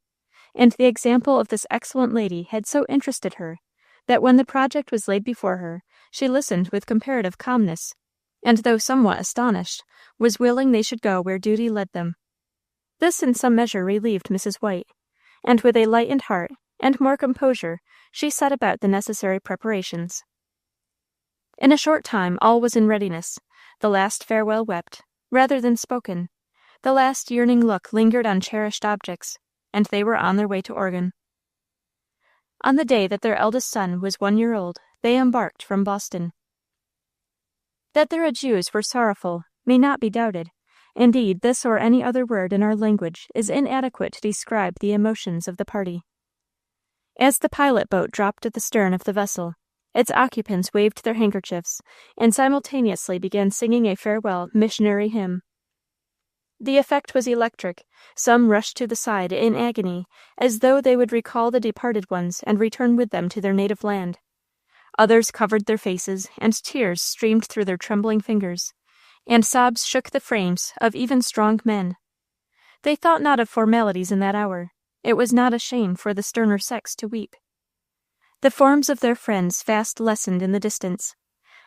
and the example of this excellent lady had so interested her that when the project was laid before her, she listened with comparative calmness, and though somewhat astonished, was willing they should go where duty led them. This in some measure relieved Mrs. White, and with a lightened heart and more composure she set about the necessary preparations. In a short time all was in readiness. The last farewell wept, rather than spoken. The last yearning look lingered on cherished objects, and they were on their way to Oregon. On the day that their eldest son was 1 year old, they embarked from Boston. That their adieus were sorrowful may not be doubted. Indeed, this or any other word in our language is inadequate to describe the emotions of the party. As the pilot boat dropped at the stern of the vessel, its occupants waved their handkerchiefs, and simultaneously began singing a farewell missionary hymn. The effect was electric. Some rushed to the side in agony, as though they would recall the departed ones and return with them to their native land. Others covered their faces, and tears streamed through their trembling fingers, and sobs shook the frames of even strong men. They thought not of formalities in that hour. It was not a shame for the sterner sex to weep. The forms of their friends fast lessened in the distance,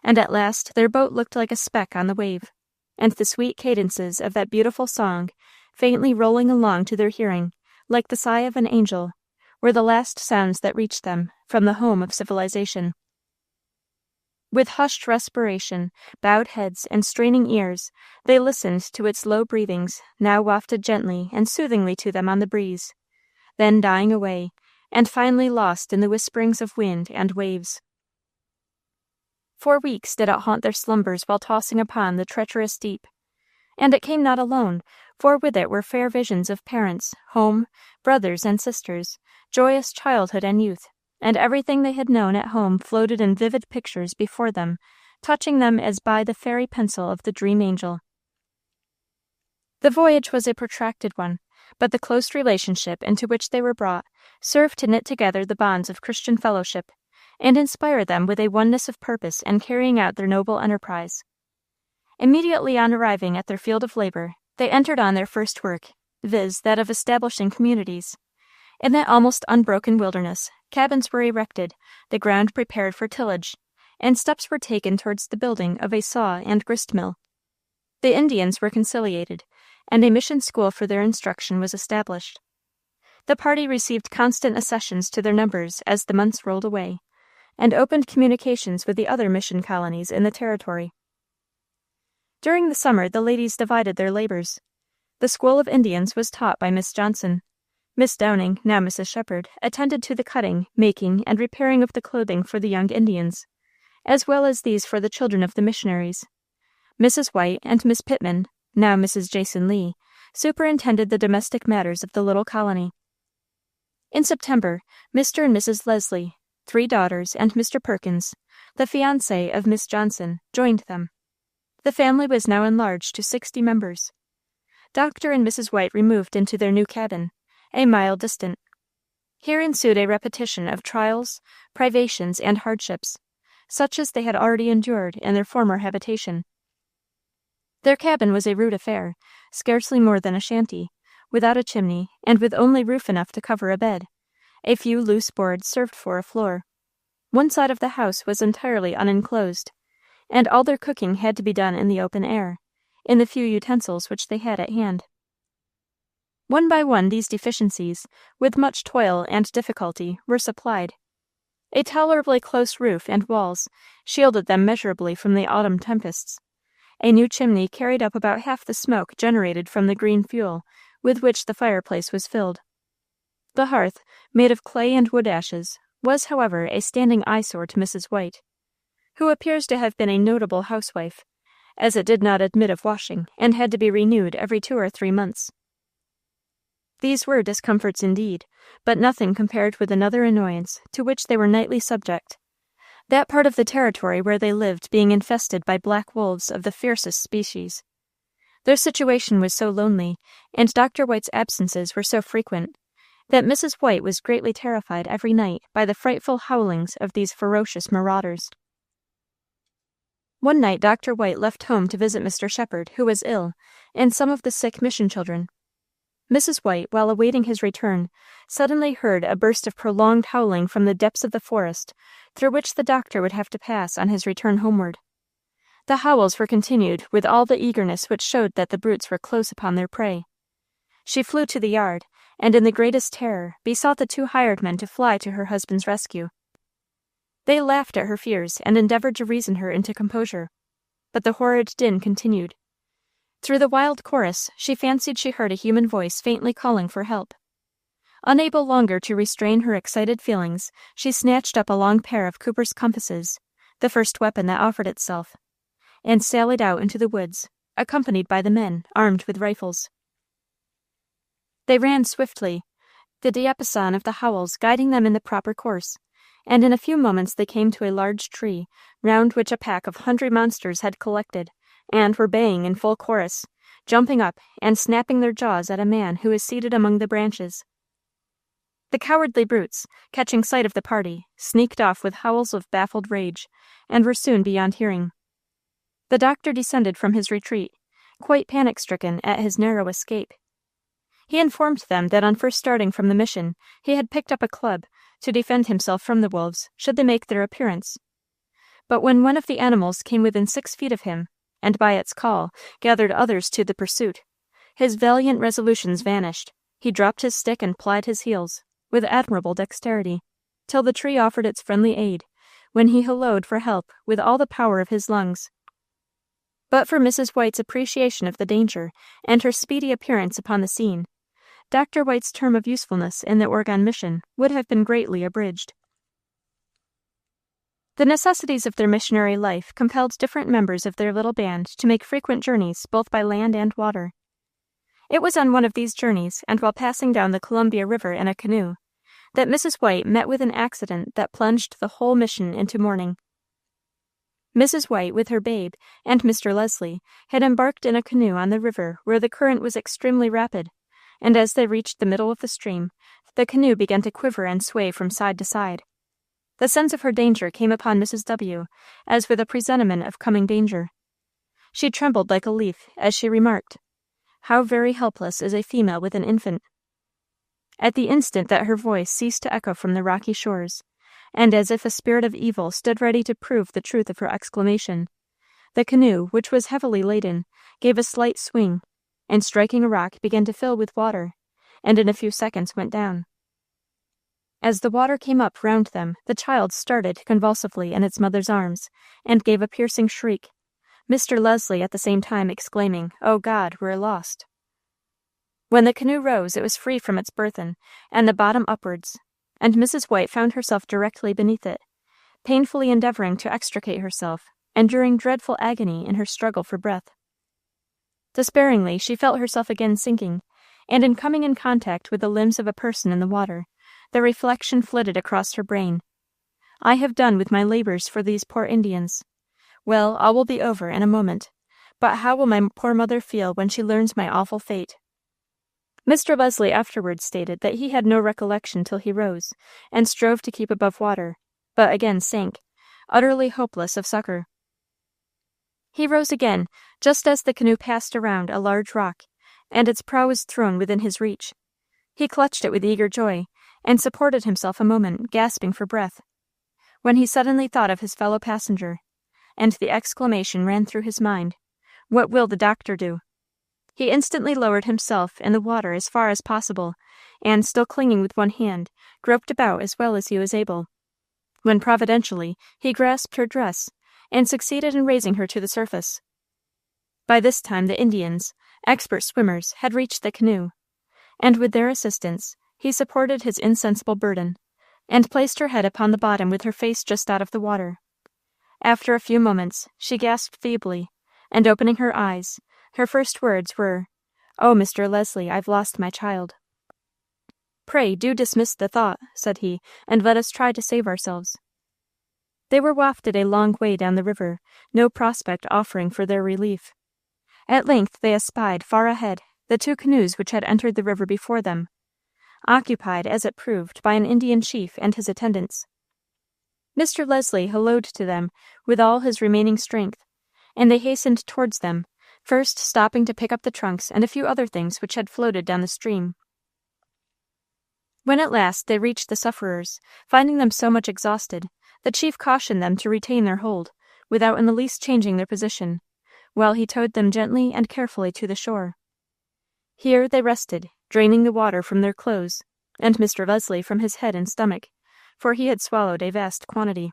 and at last their boat looked like a speck on the wave, and the sweet cadences of that beautiful song, faintly rolling along to their hearing, like the sigh of an angel, were the last sounds that reached them from the home of civilization. With hushed respiration, bowed heads, and straining ears, they listened to its low breathings, now wafted gently and soothingly to them on the breeze, then dying away, and finally lost in the whisperings of wind and waves. For weeks did it haunt their slumbers while tossing upon the treacherous deep, and it came not alone, for with it were fair visions of parents, home, brothers and sisters, joyous childhood and youth, and everything they had known at home floated in vivid pictures before them, touching them as by the fairy pencil of the dream angel. The voyage was a protracted one, but the close relationship into which they were brought served to knit together the bonds of Christian fellowship, and inspire them with a oneness of purpose in carrying out their noble enterprise. Immediately on arriving at their field of labor, they entered on their first work, viz., that of establishing communities. In that almost unbroken wilderness, cabins were erected, the ground prepared for tillage, and steps were taken towards the building of a saw and grist mill. The Indians were conciliated, and a mission school for their instruction was established. The party received constant accessions to their numbers as the months rolled away, and opened communications with the other mission colonies in the territory. During the summer the ladies divided their labors. The school of Indians was taught by Miss Johnson. Miss Downing, now Mrs. Shepherd, attended to the cutting, making, and repairing of the clothing for the young Indians, as well as these for the children of the missionaries. Mrs. White and Miss Pittman, now Mrs. Jason Lee, superintended the domestic matters of the little colony. In September, Mr. and Mrs. Leslie, 3 daughters, and Mr. Perkins, the fiancé of Miss Johnson, joined them. The family was now enlarged to 60 members. Dr. and Mrs. White removed into their new cabin, a mile distant. Here ensued a repetition of trials, privations, and hardships, such as they had already endured in their former habitation. Their cabin was a rude affair, scarcely more than a shanty, without a chimney, and with only roof enough to cover a bed. A few loose boards served for a floor. One side of the house was entirely unenclosed, and all their cooking had to be done in the open air, in the few utensils which they had at hand. One by one these deficiencies, with much toil and difficulty, were supplied. A tolerably close roof and walls shielded them measurably from the autumn tempests. A new chimney carried up about half the smoke generated from the green fuel with which the fireplace was filled. The hearth, made of clay and wood ashes, was, however, a standing eyesore to Mrs. White, who appears to have been a notable housewife, as it did not admit of washing, and had to be renewed every 2 or 3 months. These were discomforts indeed, but nothing compared with another annoyance to which they were nightly subject, that part of the territory where they lived being infested by black wolves of the fiercest species. Their situation was so lonely, and Dr. White's absences were so frequent, that Mrs. White was greatly terrified every night by the frightful howlings of these ferocious marauders. One night Dr. White left home to visit Mr. Shepherd, who was ill, and some of the sick mission children. Mrs. White, while awaiting his return, suddenly heard a burst of prolonged howling from the depths of the forest, through which the doctor would have to pass on his return homeward. The howls were continued with all the eagerness which showed that the brutes were close upon their prey. She flew to the yard, and in the greatest terror besought the 2 hired men to fly to her husband's rescue. They laughed at her fears, and endeavored to reason her into composure, but the horrid din continued. Through the wild chorus she fancied she heard a human voice faintly calling for help. Unable longer to restrain her excited feelings, she snatched up a long pair of Cooper's compasses, the first weapon that offered itself, and sallied out into the woods, accompanied by the men, armed with rifles. They ran swiftly, the diapason of the howls guiding them in the proper course, and in a few moments they came to a large tree, round which a pack of hungry monsters had collected, and were baying in full chorus, jumping up and snapping their jaws at a man who was seated among the branches. The cowardly brutes, catching sight of the party, sneaked off with howls of baffled rage, and were soon beyond hearing. The doctor descended from his retreat, quite panic-stricken at his narrow escape. He informed them that on first starting from the mission he had picked up a club to defend himself from the wolves should they make their appearance. But when one of the animals came within 6 feet of him, and by its call gathered others to the pursuit, his valiant resolutions vanished. He dropped his stick and plied his heels, with admirable dexterity, till the tree offered its friendly aid, when he hallooed for help with all the power of his lungs. But for Mrs. White's appreciation of the danger, and her speedy appearance upon the scene, Dr. White's term of usefulness in the Oregon mission would have been greatly abridged. The necessities of their missionary life compelled different members of their little band to make frequent journeys both by land and water. It was on one of these journeys, and while passing down the Columbia River in a canoe, that Mrs. White met with an accident that plunged the whole mission into mourning. Mrs. White, with her babe, and Mr. Leslie, had embarked in a canoe on the river where the current was extremely rapid, and as they reached the middle of the stream, the canoe began to quiver and sway from side to side. The sense of her danger came upon Mrs. W. as with a presentiment of coming danger. She trembled like a leaf as she remarked, "How very helpless is a female with an infant!" At the instant that her voice ceased to echo from the rocky shores, and as if a spirit of evil stood ready to prove the truth of her exclamation, the canoe, which was heavily laden, gave a slight swing, and striking a rock began to fill with water, and in a few seconds went down. As the water came up round them, the child started convulsively in its mother's arms, and gave a piercing shriek, Mr. Leslie at the same time exclaiming, "Oh God, we're lost!" When the canoe rose, it was free from its burthen, and the bottom upwards, and Mrs. White found herself directly beneath it, painfully endeavoring to extricate herself, enduring dreadful agony in her struggle for breath. Despairingly, she felt herself again sinking, and in coming in contact with the limbs of a person in the water, the reflection flitted across her brain, "I have done with my labors for these poor Indians. Well, all will be over in a moment, but how will my poor mother feel when she learns my awful fate?" Mr. Leslie afterwards stated that he had no recollection till he rose, and strove to keep above water, but again sank, utterly hopeless of succor. He rose again, just as the canoe passed around a large rock, and its prow was thrown within his reach. He clutched it with eager joy, and supported himself a moment, gasping for breath, when he suddenly thought of his fellow passenger, and the exclamation ran through his mind, "What will the doctor do?" He instantly lowered himself in the water as far as possible, and, still clinging with one hand, groped about as well as he was able, when providentially he grasped her dress, and succeeded in raising her to the surface. By this time the Indians, expert swimmers, had reached the canoe, and with their assistance he supported his insensible burden, and placed her head upon the bottom with her face just out of the water. After a few moments she gasped feebly, and opening her eyes, her first words were, "Oh, Mr. Leslie, I've lost my child." "Pray do dismiss the thought," said he, "and let us try to save ourselves." They were wafted a long way down the river, no prospect offering for their relief. At length they espied, far ahead, the two canoes which had entered the river before them, occupied, as it proved, by an Indian chief and his attendants. Mr. Leslie hallooed to them with all his remaining strength, and they hastened towards them, first stopping to pick up the trunks and a few other things which had floated down the stream. When at last they reached the sufferers, finding them so much exhausted, the chief cautioned them to retain their hold, without in the least changing their position, while he towed them gently and carefully to the shore. Here they rested, draining the water from their clothes, and Mr. Leslie from his head and stomach, for he had swallowed a vast quantity.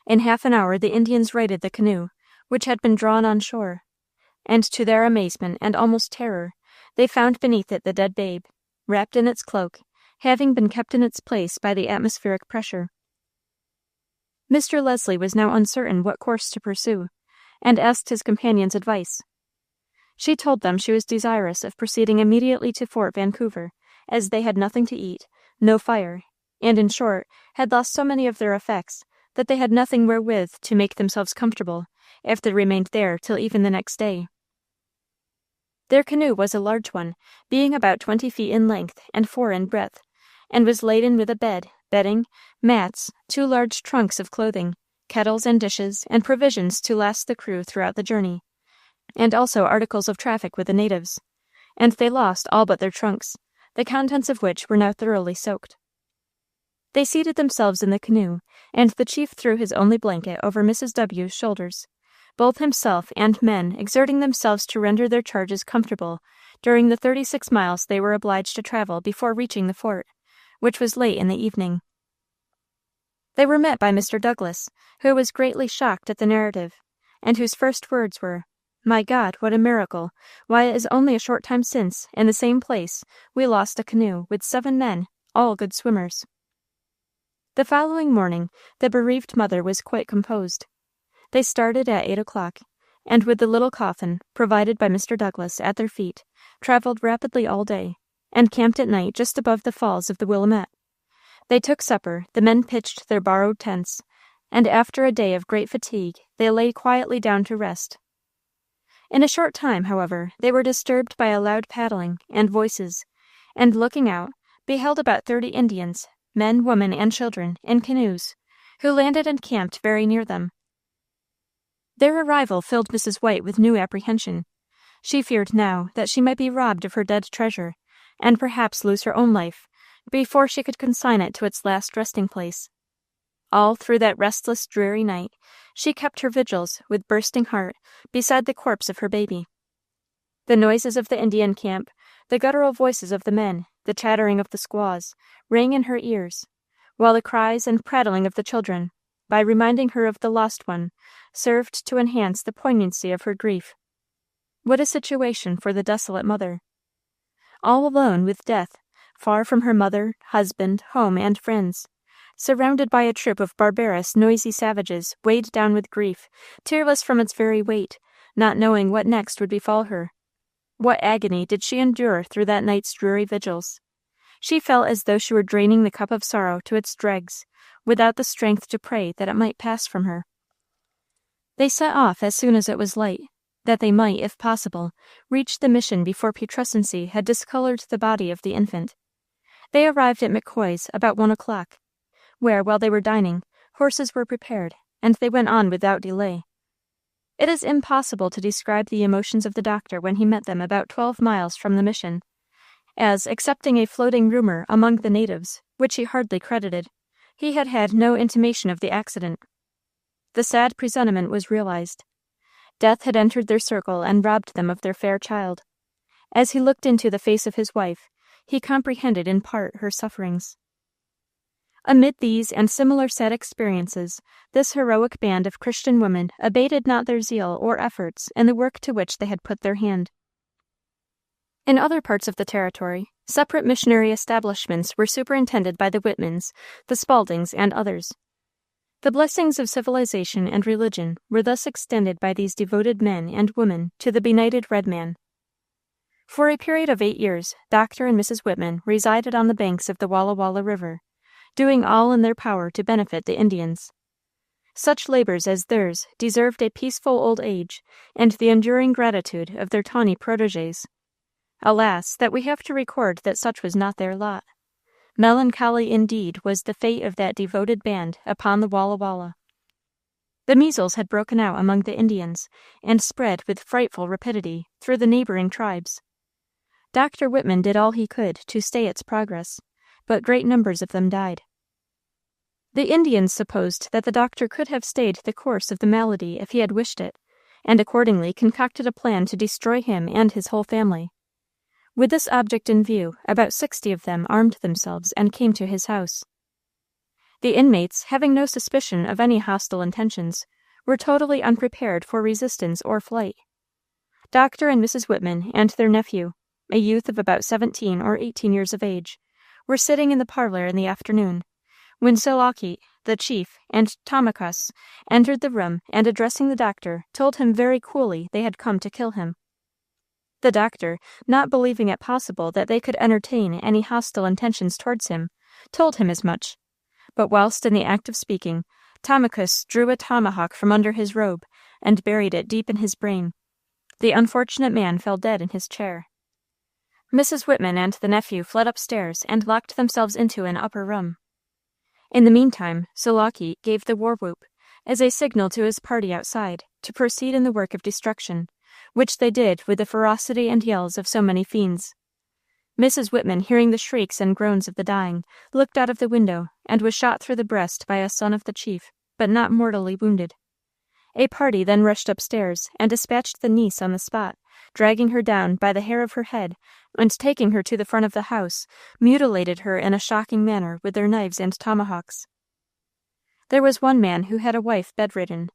In half an hour the Indians righted the canoe, which had been drawn on shore, and to their amazement and almost terror, they found beneath it the dead babe, wrapped in its cloak, having been kept in its place by the atmospheric pressure. Mr. Leslie was now uncertain what course to pursue, and asked his companion's advice. She told them she was desirous of proceeding immediately to Fort Vancouver, as they had nothing to eat, no fire, and, in short, had lost so many of their effects that they had nothing wherewith to make themselves comfortable, if they remained there till even the next day. Their canoe was a large one, being about 20 feet in length and 4 in breadth, and was laden with a bed, bedding, mats, 2 large trunks of clothing, kettles and dishes, and provisions to last the crew throughout the journey, and also articles of traffic with the natives, and they lost all but their trunks, the contents of which were now thoroughly soaked. They seated themselves in the canoe, and the chief threw his only blanket over Mrs. W.'s shoulders, both himself and men exerting themselves to render their charges comfortable during the 36 miles they were obliged to travel before reaching the fort, which was late in the evening. They were met by Mr. Douglas, who was greatly shocked at the narrative, and whose first words were, "My God, what a miracle! Why, it is only a short time since, in the same place, we lost a canoe, with 7 men, all good swimmers." The following morning, the bereaved mother was quite composed. They started at 8 o'clock, and with the little coffin, provided by Mr. Douglas, at their feet, traveled rapidly all day, and camped at night just above the falls of the Willamette. They took supper, the men pitched their borrowed tents, and after a day of great fatigue, they lay quietly down to rest. In a short time, however, they were disturbed by a loud paddling and voices, and looking out, beheld about 30 Indians, men, women, and children, in canoes, who landed and camped very near them. Their arrival filled Mrs. White with new apprehension. She feared now that she might be robbed of her dead treasure, and perhaps lose her own life, before she could consign it to its last resting place. All through that restless, dreary night, she kept her vigils, with bursting heart, beside the corpse of her baby. The noises of the Indian camp, the guttural voices of the men, the chattering of the squaws, rang in her ears, while the cries and prattling of the children, by reminding her of the lost one, served to enhance the poignancy of her grief. What a situation for the desolate mother! All alone with death, far from her mother, husband, home, and friends, surrounded by a troop of barbarous, noisy savages, weighed down with grief, tearless from its very weight, not knowing what next would befall her. What agony did she endure through that night's dreary vigils! She felt as though she were draining the cup of sorrow to its dregs, without the strength to pray that it might pass from her. They set off as soon as it was light, that they might, if possible, reach the mission before putrescency had discolored the body of the infant. They arrived at McCoy's about 1 o'clock, where, while they were dining, horses were prepared, and they went on without delay. It is impossible to describe the emotions of the doctor when he met them about 12 miles from the mission, as, excepting a floating rumor among the natives, which he hardly credited, he had had no intimation of the accident. The sad presentiment was realized. Death had entered their circle and robbed them of their fair child. As he looked into the face of his wife, he comprehended in part her sufferings. Amid these and similar sad experiences, this heroic band of Christian women abated not their zeal or efforts in the work to which they had put their hand. In other parts of the territory, separate missionary establishments were superintended by the Whitmans, the Spaldings, and others. The blessings of civilization and religion were thus extended by these devoted men and women to the benighted red man. For a period of 8 years, Dr. and Mrs. Whitman resided on the banks of the Walla Walla River, doing all in their power to benefit the Indians. Such labors as theirs deserved a peaceful old age and the enduring gratitude of their tawny protégés. Alas, that we have to record that such was not their lot. Melancholy indeed was the fate of that devoted band upon the Walla Walla. The measles had broken out among the Indians, and spread with frightful rapidity through the neighboring tribes. Dr. Whitman did all he could to stay its progress, but great numbers of them died. The Indians supposed that the doctor could have stayed the course of the malady if he had wished it, and accordingly concocted a plan to destroy him and his whole family. With this object in view, about 60 of them armed themselves and came to his house. The inmates, having no suspicion of any hostile intentions, were totally unprepared for resistance or flight. Dr. and Mrs. Whitman and their nephew, a youth of about 17 or 18 years of age, were sitting in the parlor in the afternoon, when Silaki, the chief, and Tamakus entered the room, and addressing the doctor, told him very coolly they had come to kill him. The doctor, not believing it possible that they could entertain any hostile intentions towards him, told him as much. But whilst in the act of speaking, Tamakus drew a tomahawk from under his robe, and buried it deep in his brain. The unfortunate man fell dead in his chair. Mrs. Whitman and the nephew fled upstairs and locked themselves into an upper room. In the meantime, Silaki gave the war whoop, as a signal to his party outside, to proceed in the work of destruction, which they did with the ferocity and yells of so many fiends. Mrs. Whitman, hearing the shrieks and groans of the dying, looked out of the window, and was shot through the breast by a son of the chief, but not mortally wounded. A party then rushed upstairs, and dispatched the niece on the spot, dragging her down by the hair of her head, and taking her to the front of the house, mutilated her in a shocking manner with their knives and tomahawks. There was one man who had a wife bedridden.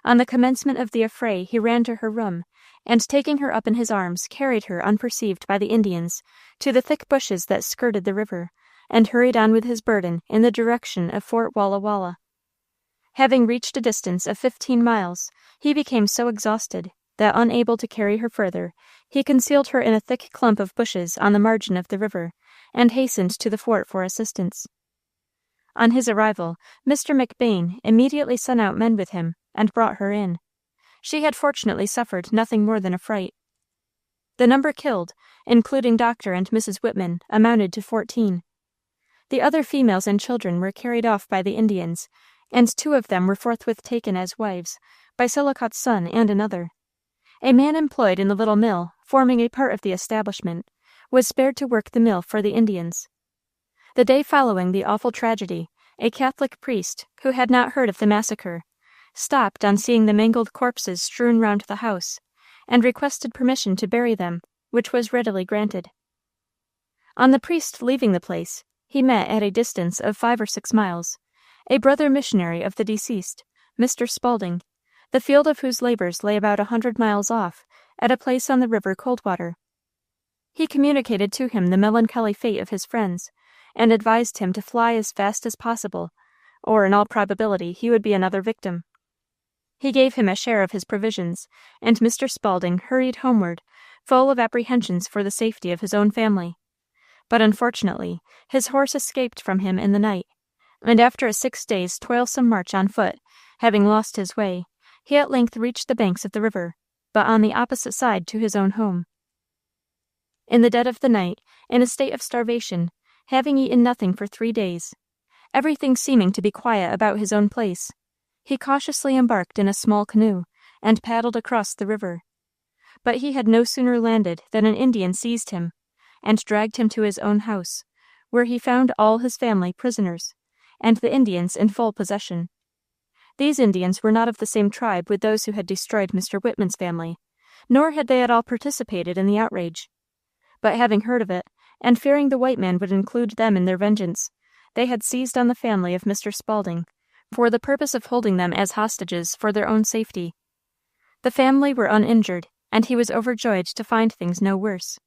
On the commencement of the affray he ran to her room, and taking her up in his arms, carried her unperceived by the Indians to the thick bushes that skirted the river, and hurried on with his burden in the direction of Fort Walla Walla. Having reached a distance of 15 miles, he became so exhausted that, unable to carry her further, he concealed her in a thick clump of bushes on the margin of the river, and hastened to the fort for assistance. On his arrival, Mr. McBain immediately sent out men with him, and brought her in. She had fortunately suffered nothing more than a fright. The number killed, including Dr. and Mrs. Whitman, amounted to 14. The other females and children were carried off by the Indians, and 2 of them were forthwith taken as wives, by Sillicott's son and another. A man employed in the little mill, forming a part of the establishment, was spared to work the mill for the Indians. The day following the awful tragedy, a Catholic priest, who had not heard of the massacre, stopped on seeing the mangled corpses strewn round the house, and requested permission to bury them, which was readily granted. On the priest leaving the place, he met at a distance of 5 or 6 miles a brother missionary of the deceased, Mr. Spalding, the field of whose labors lay about 100 miles off, at a place on the river Coldwater. He communicated to him the melancholy fate of his friends, and advised him to fly as fast as possible, or in all probability he would be another victim. He gave him a share of his provisions, and Mr. Spalding hurried homeward, full of apprehensions for the safety of his own family. But unfortunately, his horse escaped from him in the night, and after a 6 days' toilsome march on foot, having lost his way, he at length reached the banks of the river, but on the opposite side to his own home. In the dead of the night, in a state of starvation, having eaten nothing for 3 days, everything seeming to be quiet about his own place, he cautiously embarked in a small canoe, and paddled across the river. But he had no sooner landed than an Indian seized him, and dragged him to his own house, where he found all his family prisoners, and the Indians in full possession. These Indians were not of the same tribe with those who had destroyed Mr. Whitman's family, nor had they at all participated in the outrage. But having heard of it, and fearing the white man would include them in their vengeance, they had seized on the family of Mr. Spalding, for the purpose of holding them as hostages for their own safety. The family were uninjured, and he was overjoyed to find things no worse.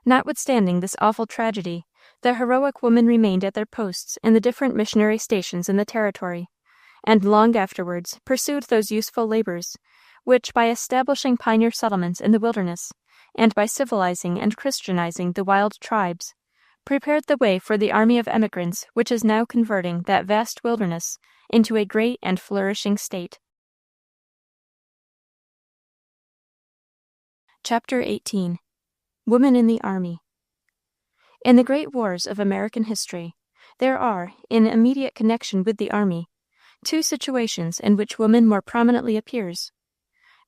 Notwithstanding this awful tragedy, the heroic women remained at their posts in the different missionary stations in the territory, and long afterwards pursued those useful labors, which, by establishing pioneer settlements in the wilderness, and by civilizing and Christianizing the wild tribes, prepared the way for the army of emigrants which is now converting that vast wilderness into a great and flourishing state. Chapter 18. Women in the Army. In the great wars of American history, there are, in immediate connection with the Army, 2 situations in which woman more prominently appears.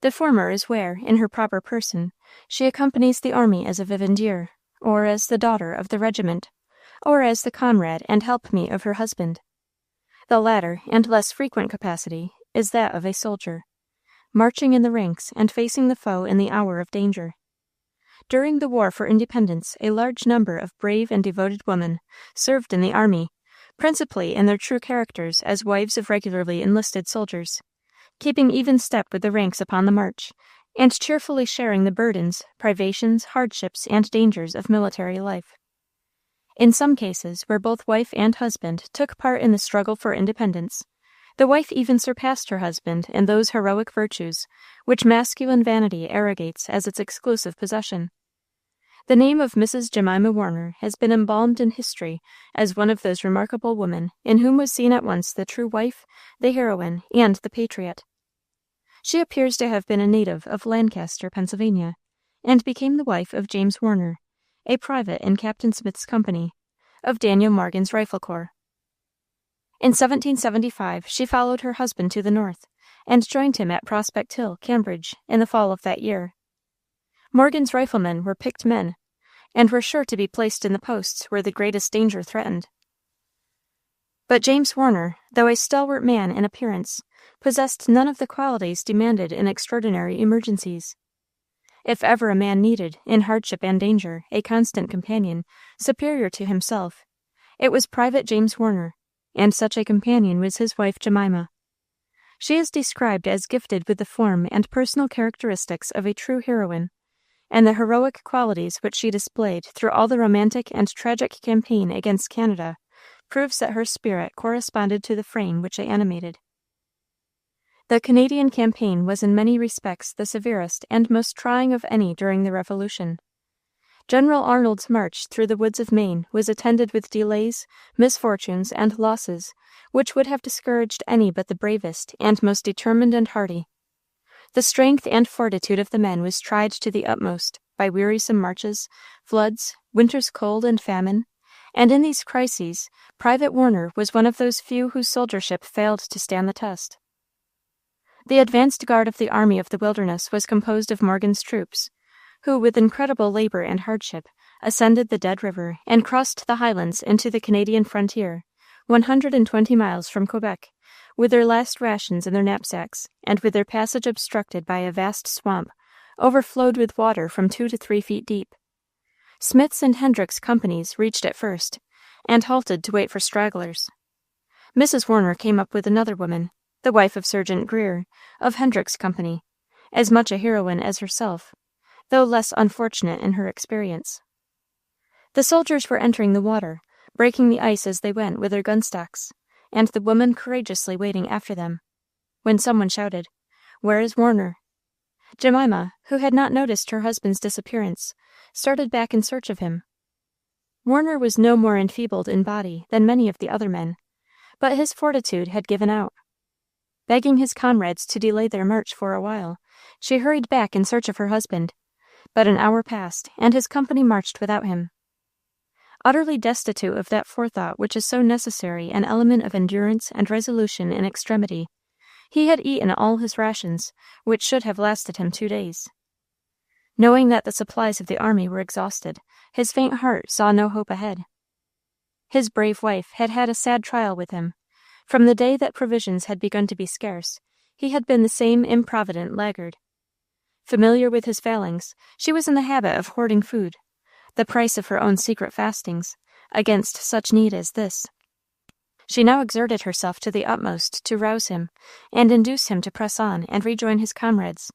The former is where, in her proper person, she accompanies the army as a vivandière, or as the daughter of the regiment, or as the comrade and helpmeet of her husband. The latter, and less frequent capacity, is that of a soldier, marching in the ranks and facing the foe in the hour of danger. During the War for Independence, a large number of brave and devoted women served in the army, principally in their true characters as wives of regularly enlisted soldiers, keeping even step with the ranks upon the march, and cheerfully sharing the burdens, privations, hardships, and dangers of military life. In some cases, where both wife and husband took part in the struggle for independence, the wife even surpassed her husband in those heroic virtues which masculine vanity arrogates as its exclusive possession. The name of Mrs. Jemima Warner has been embalmed in history as one of those remarkable women in whom was seen at once the true wife, the heroine, and the patriot. She appears to have been a native of Lancaster, Pennsylvania, and became the wife of James Warner, a private in Captain Smith's company, of Daniel Morgan's Rifle Corps. In 1775 she followed her husband to the north, and joined him at Prospect Hill, Cambridge, in the fall of that year. Morgan's riflemen were picked men, and were sure to be placed in the posts where the greatest danger threatened. But James Warner, though a stalwart man in appearance, possessed none of the qualities demanded in extraordinary emergencies. If ever a man needed, in hardship and danger, a constant companion, superior to himself, it was Private James Warner, and such a companion was his wife Jemima. She is described as gifted with the form and personal characteristics of a true heroine, and the heroic qualities which she displayed through all the romantic and tragic campaign against Canada proves that her spirit corresponded to the frame which it animated. The Canadian campaign was in many respects the severest and most trying of any during the Revolution. General Arnold's march through the woods of Maine was attended with delays, misfortunes, and losses, which would have discouraged any but the bravest and most determined and hardy. The strength and fortitude of the men was tried to the utmost by wearisome marches, floods, winter's cold and famine, and in these crises Private Warner was one of those few whose soldiership failed to stand the test. The advanced guard of the Army of the Wilderness was composed of Morgan's troops, who, with incredible labor and hardship, ascended the Dead River and crossed the highlands into the Canadian frontier, 120 miles from Quebec, with their last rations in their knapsacks, and with their passage obstructed by a vast swamp, overflowed with water from 2 to 3 feet deep. Smith's and Hendrick's companies reached it first, and halted to wait for stragglers. Mrs. Warner came up with another woman, the wife of Sergeant Greer, of Hendrick's company, as much a heroine as herself, though less unfortunate in her experience. The soldiers were entering the water, breaking the ice as they went with their gunstocks, and the woman courageously wading after them, when someone shouted, "Where is Warner?" Jemima, who had not noticed her husband's disappearance, started back in search of him. Warner was no more enfeebled in body than many of the other men, but his fortitude had given out. Begging his comrades to delay their march for a while, she hurried back in search of her husband, but an hour passed, and his company marched without him. Utterly destitute of that forethought which is so necessary an element of endurance and resolution in extremity, he had eaten all his rations, which should have lasted him 2 days. Knowing that the supplies of the army were exhausted, his faint heart saw no hope ahead. His brave wife had had a sad trial with him. From the day that provisions had begun to be scarce, he had been the same improvident laggard. Familiar with his failings, she was in the habit of hoarding food, the price of her own secret fastings, against such need as this. She now exerted herself to the utmost to rouse him, and induce him to press on and rejoin his comrades.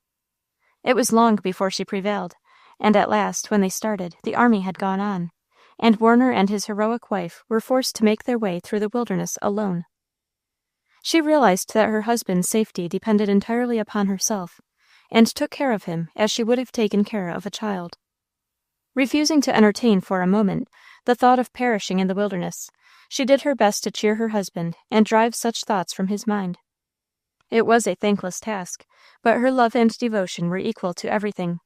It was long before she prevailed, and at last, when they started, the army had gone on, and Warner and his heroic wife were forced to make their way through the wilderness alone. She realized that her husband's safety depended entirely upon herself, and took care of him as she would have taken care of a child. Refusing to entertain for a moment the thought of perishing in the wilderness, she did her best to cheer her husband and drive such thoughts from his mind. It was a thankless task, but her love and devotion were equal to everything.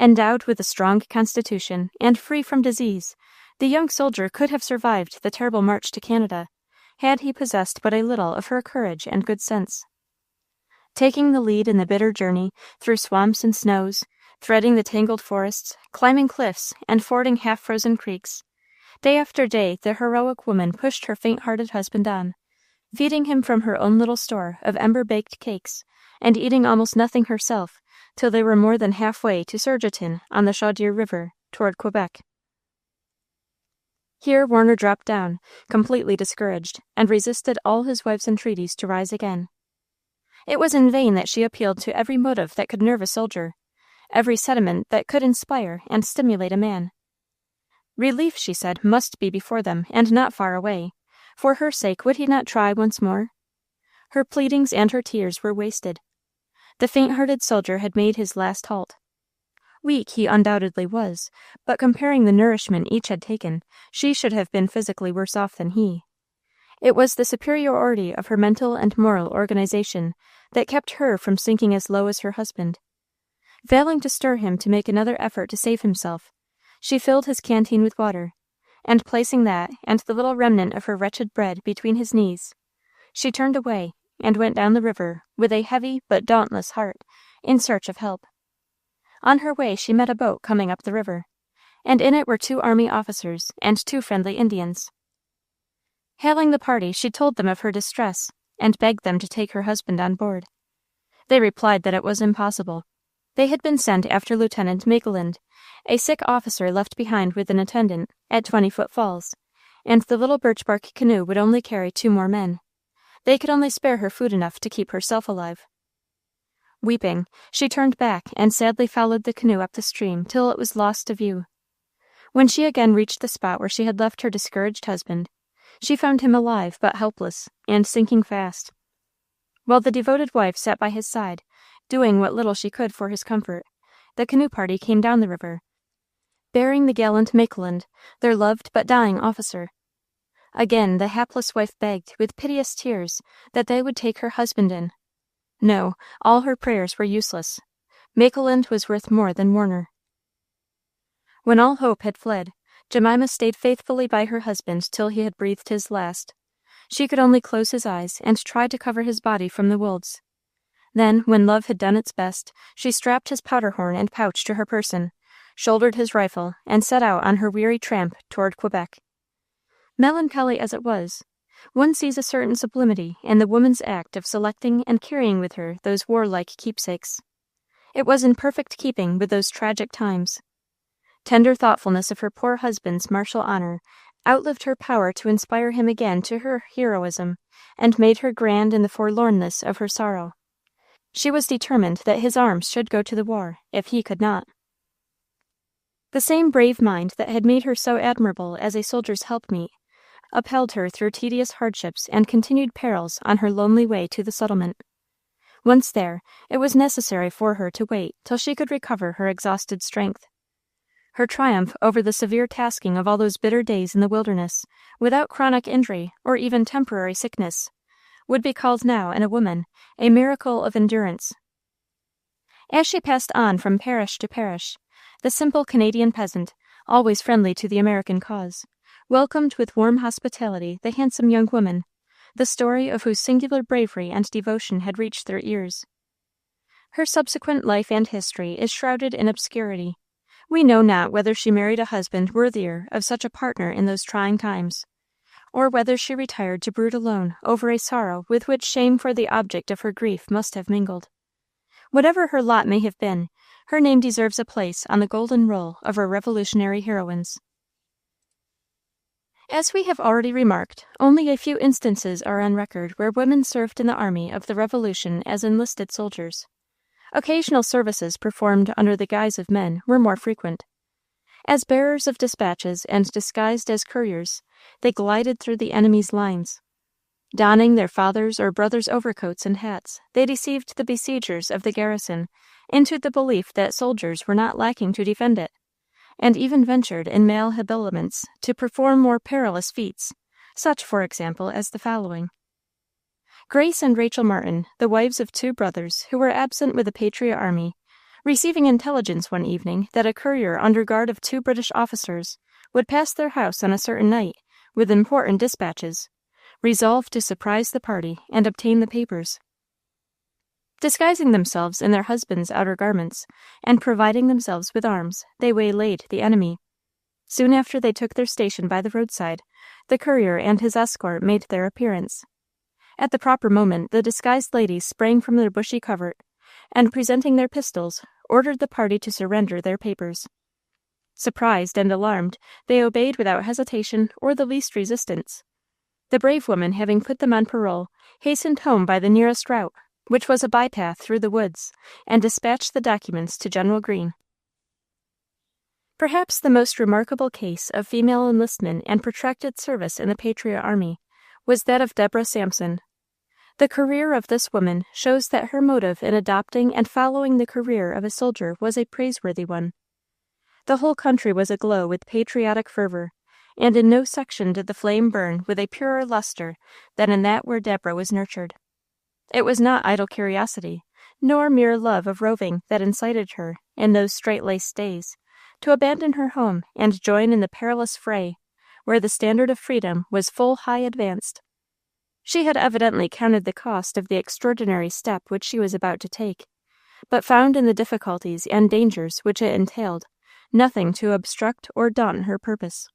Endowed with a strong constitution and free from disease, the young soldier could have survived the terrible march to Canada, had he possessed but a little of her courage and good sense. Taking the lead in the bitter journey through swamps and snows, threading the tangled forests, climbing cliffs, and fording half-frozen creeks, day after day the heroic woman pushed her faint-hearted husband on, feeding him from her own little store of ember-baked cakes, and eating almost nothing herself till they were more than halfway to Surgeton on the Chaudiere River, toward Quebec. Here Warner dropped down, completely discouraged, and resisted all his wife's entreaties to rise again. It was in vain that she appealed to every motive that could nerve a soldier, every sentiment that could inspire and stimulate a man. Relief, she said, must be before them, and not far away. For her sake, would he not try once more? Her pleadings and her tears were wasted. The faint-hearted soldier had made his last halt. Weak he undoubtedly was, but comparing the nourishment each had taken, she should have been physically worse off than he. It was the superiority of her mental and moral organization that kept her from sinking as low as her husband. Failing to stir him to make another effort to save himself, she filled his canteen with water, and placing that and the little remnant of her wretched bread between his knees, she turned away and went down the river with a heavy but dauntless heart in search of help. On her way she met a boat coming up the river, and in it were 2 army officers and 2 friendly Indians. Hailing the party, she told them of her distress, and begged them to take her husband on board. They replied that it was impossible. They had been sent after Lieutenant Maitland, a sick officer left behind with an attendant at 20-Foot Falls, and the little birch-bark canoe would only carry 2 more men. They could only spare her food enough to keep herself alive. Weeping, she turned back and sadly followed the canoe up the stream till it was lost to view. When she again reached the spot where she had left her discouraged husband, she found him alive but helpless, and sinking fast. While the devoted wife sat by his side, doing what little she could for his comfort, the canoe party came down the river, bearing the gallant Maitland, their loved but dying officer. Again the hapless wife begged, with piteous tears, that they would take her husband in. No, all her prayers were useless. Maitland was worth more than Warner. When all hope had fled, Jemima stayed faithfully by her husband till he had breathed his last. She could only close his eyes and try to cover his body from the wolves. Then, when love had done its best, she strapped his powder horn and pouch to her person, shouldered his rifle, and set out on her weary tramp toward Quebec. Melancholy as it was, one sees a certain sublimity in the woman's act of selecting and carrying with her those warlike keepsakes. It was in perfect keeping with those tragic times. Tender thoughtfulness of her poor husband's martial honor outlived her power to inspire him again to her heroism, and made her grand in the forlornness of her sorrow. She was determined that his arms should go to the war, if he could not. The same brave mind that had made her so admirable as a soldier's helpmeet upheld her through tedious hardships and continued perils on her lonely way to the settlement. Once there, it was necessary for her to wait till she could recover her exhausted strength. Her triumph over the severe tasking of all those bitter days in the wilderness, without chronic injury or even temporary sickness, would be called now in a woman a miracle of endurance. As she passed on from parish to parish, the simple Canadian peasant, always friendly to the American cause, welcomed with warm hospitality the handsome young woman, the story of whose singular bravery and devotion had reached their ears. Her subsequent life and history is shrouded in obscurity. We know not whether she married a husband worthier of such a partner in those trying times, or whether she retired to brood alone over a sorrow with which shame for the object of her grief must have mingled. Whatever her lot may have been, her name deserves a place on the golden roll of our Revolutionary heroines. As we have already remarked, only a few instances are on record where women served in the army of the Revolution as enlisted soldiers. Occasional services performed under the guise of men were more frequent. As bearers of dispatches and disguised as couriers, they glided through the enemy's lines. Donning their fathers' or brothers' overcoats and hats, they deceived the besiegers of the garrison into the belief that soldiers were not lacking to defend it, and even ventured in male habiliments to perform more perilous feats, such, for example, as the following. Grace and Rachel Martin, the wives of two brothers who were absent with the Patriot Army, receiving intelligence one evening that a courier under guard of two British officers would pass their house on a certain night with important dispatches, resolved to surprise the party and obtain the papers. Disguising themselves in their husbands' outer garments, and providing themselves with arms, they waylaid the enemy. Soon after they took their station by the roadside, the courier and his escort made their appearance. At the proper moment, the disguised ladies sprang from their bushy covert, and presenting their pistols, ordered the party to surrender their papers. Surprised and alarmed, they obeyed without hesitation or the least resistance. The brave woman, having put them on parole, hastened home by the nearest route, which was a bypath through the woods, and dispatched the documents to General Greene. Perhaps the most remarkable case of female enlistment and protracted service in the Patriot Army was that of Deborah Sampson. The career of this woman shows that her motive in adopting and following the career of a soldier was a praiseworthy one. The whole country was aglow with patriotic fervor, and in no section did the flame burn with a purer luster than in that where Deborah was nurtured. It was not idle curiosity, nor mere love of roving that incited her, in those strait-laced days, to abandon her home and join in the perilous fray, where the standard of freedom was full high advanced. She had evidently counted the cost of the extraordinary step which she was about to take, but found in the difficulties and dangers which it entailed nothing to obstruct or daunt her purpose.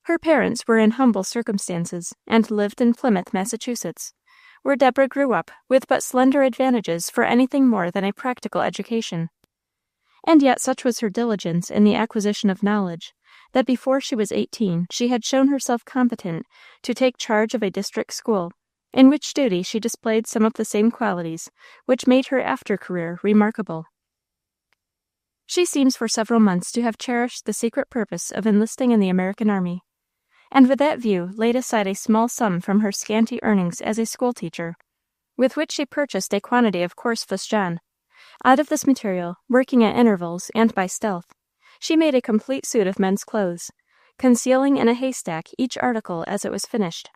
Her parents were in humble circumstances, and lived in Plymouth, Massachusetts, where Deborah grew up with but slender advantages for anything more than a practical education. And yet such was her diligence in the acquisition of knowledge, that before she was 18 she had shown herself competent to take charge of a district school, in which duty she displayed some of the same qualities which made her after career remarkable. She seems for several months to have cherished the secret purpose of enlisting in the American army, and with that view laid aside a small sum from her scanty earnings as a schoolteacher, with which she purchased a quantity of coarse fustian. Out of this material, working at intervals and by stealth, she made a complete suit of men's clothes, concealing in a haystack each article as it was finished.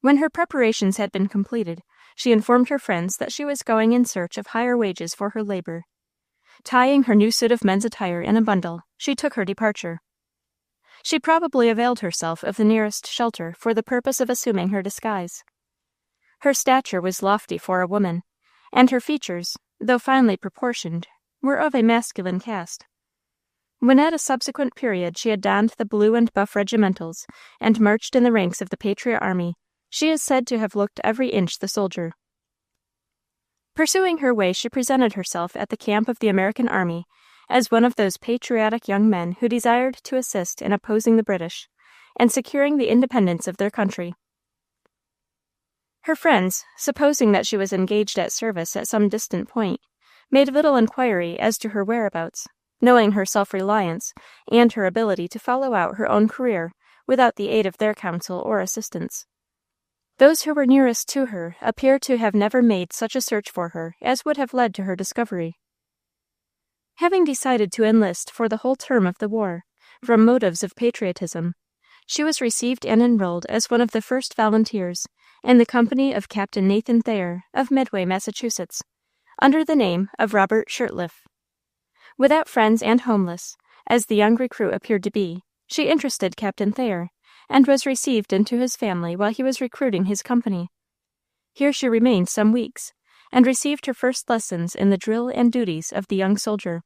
When her preparations had been completed, she informed her friends that she was going in search of higher wages for her labor. Tying her new suit of men's attire in a bundle, she took her departure. She probably availed herself of the nearest shelter for the purpose of assuming her disguise. Her stature was lofty for a woman, and her features, though finely proportioned, were of a masculine cast. When at a subsequent period she had donned the blue and buff regimentals and marched in the ranks of the Patriot Army, she is said to have looked every inch the soldier. Pursuing her way, she presented herself at the camp of the American army as one of those patriotic young men who desired to assist in opposing the British and securing the independence of their country. Her friends, supposing that she was engaged at service at some distant point, made little inquiry as to her whereabouts, knowing her self-reliance and her ability to follow out her own career without the aid of their counsel or assistance. Those who were nearest to her appear to have never made such a search for her as would have led to her discovery. Having decided to enlist for the whole term of the war, from motives of patriotism, she was received and enrolled as one of the first volunteers in the company of Captain Nathan Thayer of Medway, Massachusetts, under the name of Robert Shirtliff. Without friends and homeless, as the young recruit appeared to be, she interested Captain Thayer, and was received into his family while he was recruiting his company. Here she remained some weeks, and received her first lessons in the drill and duties of the young soldier.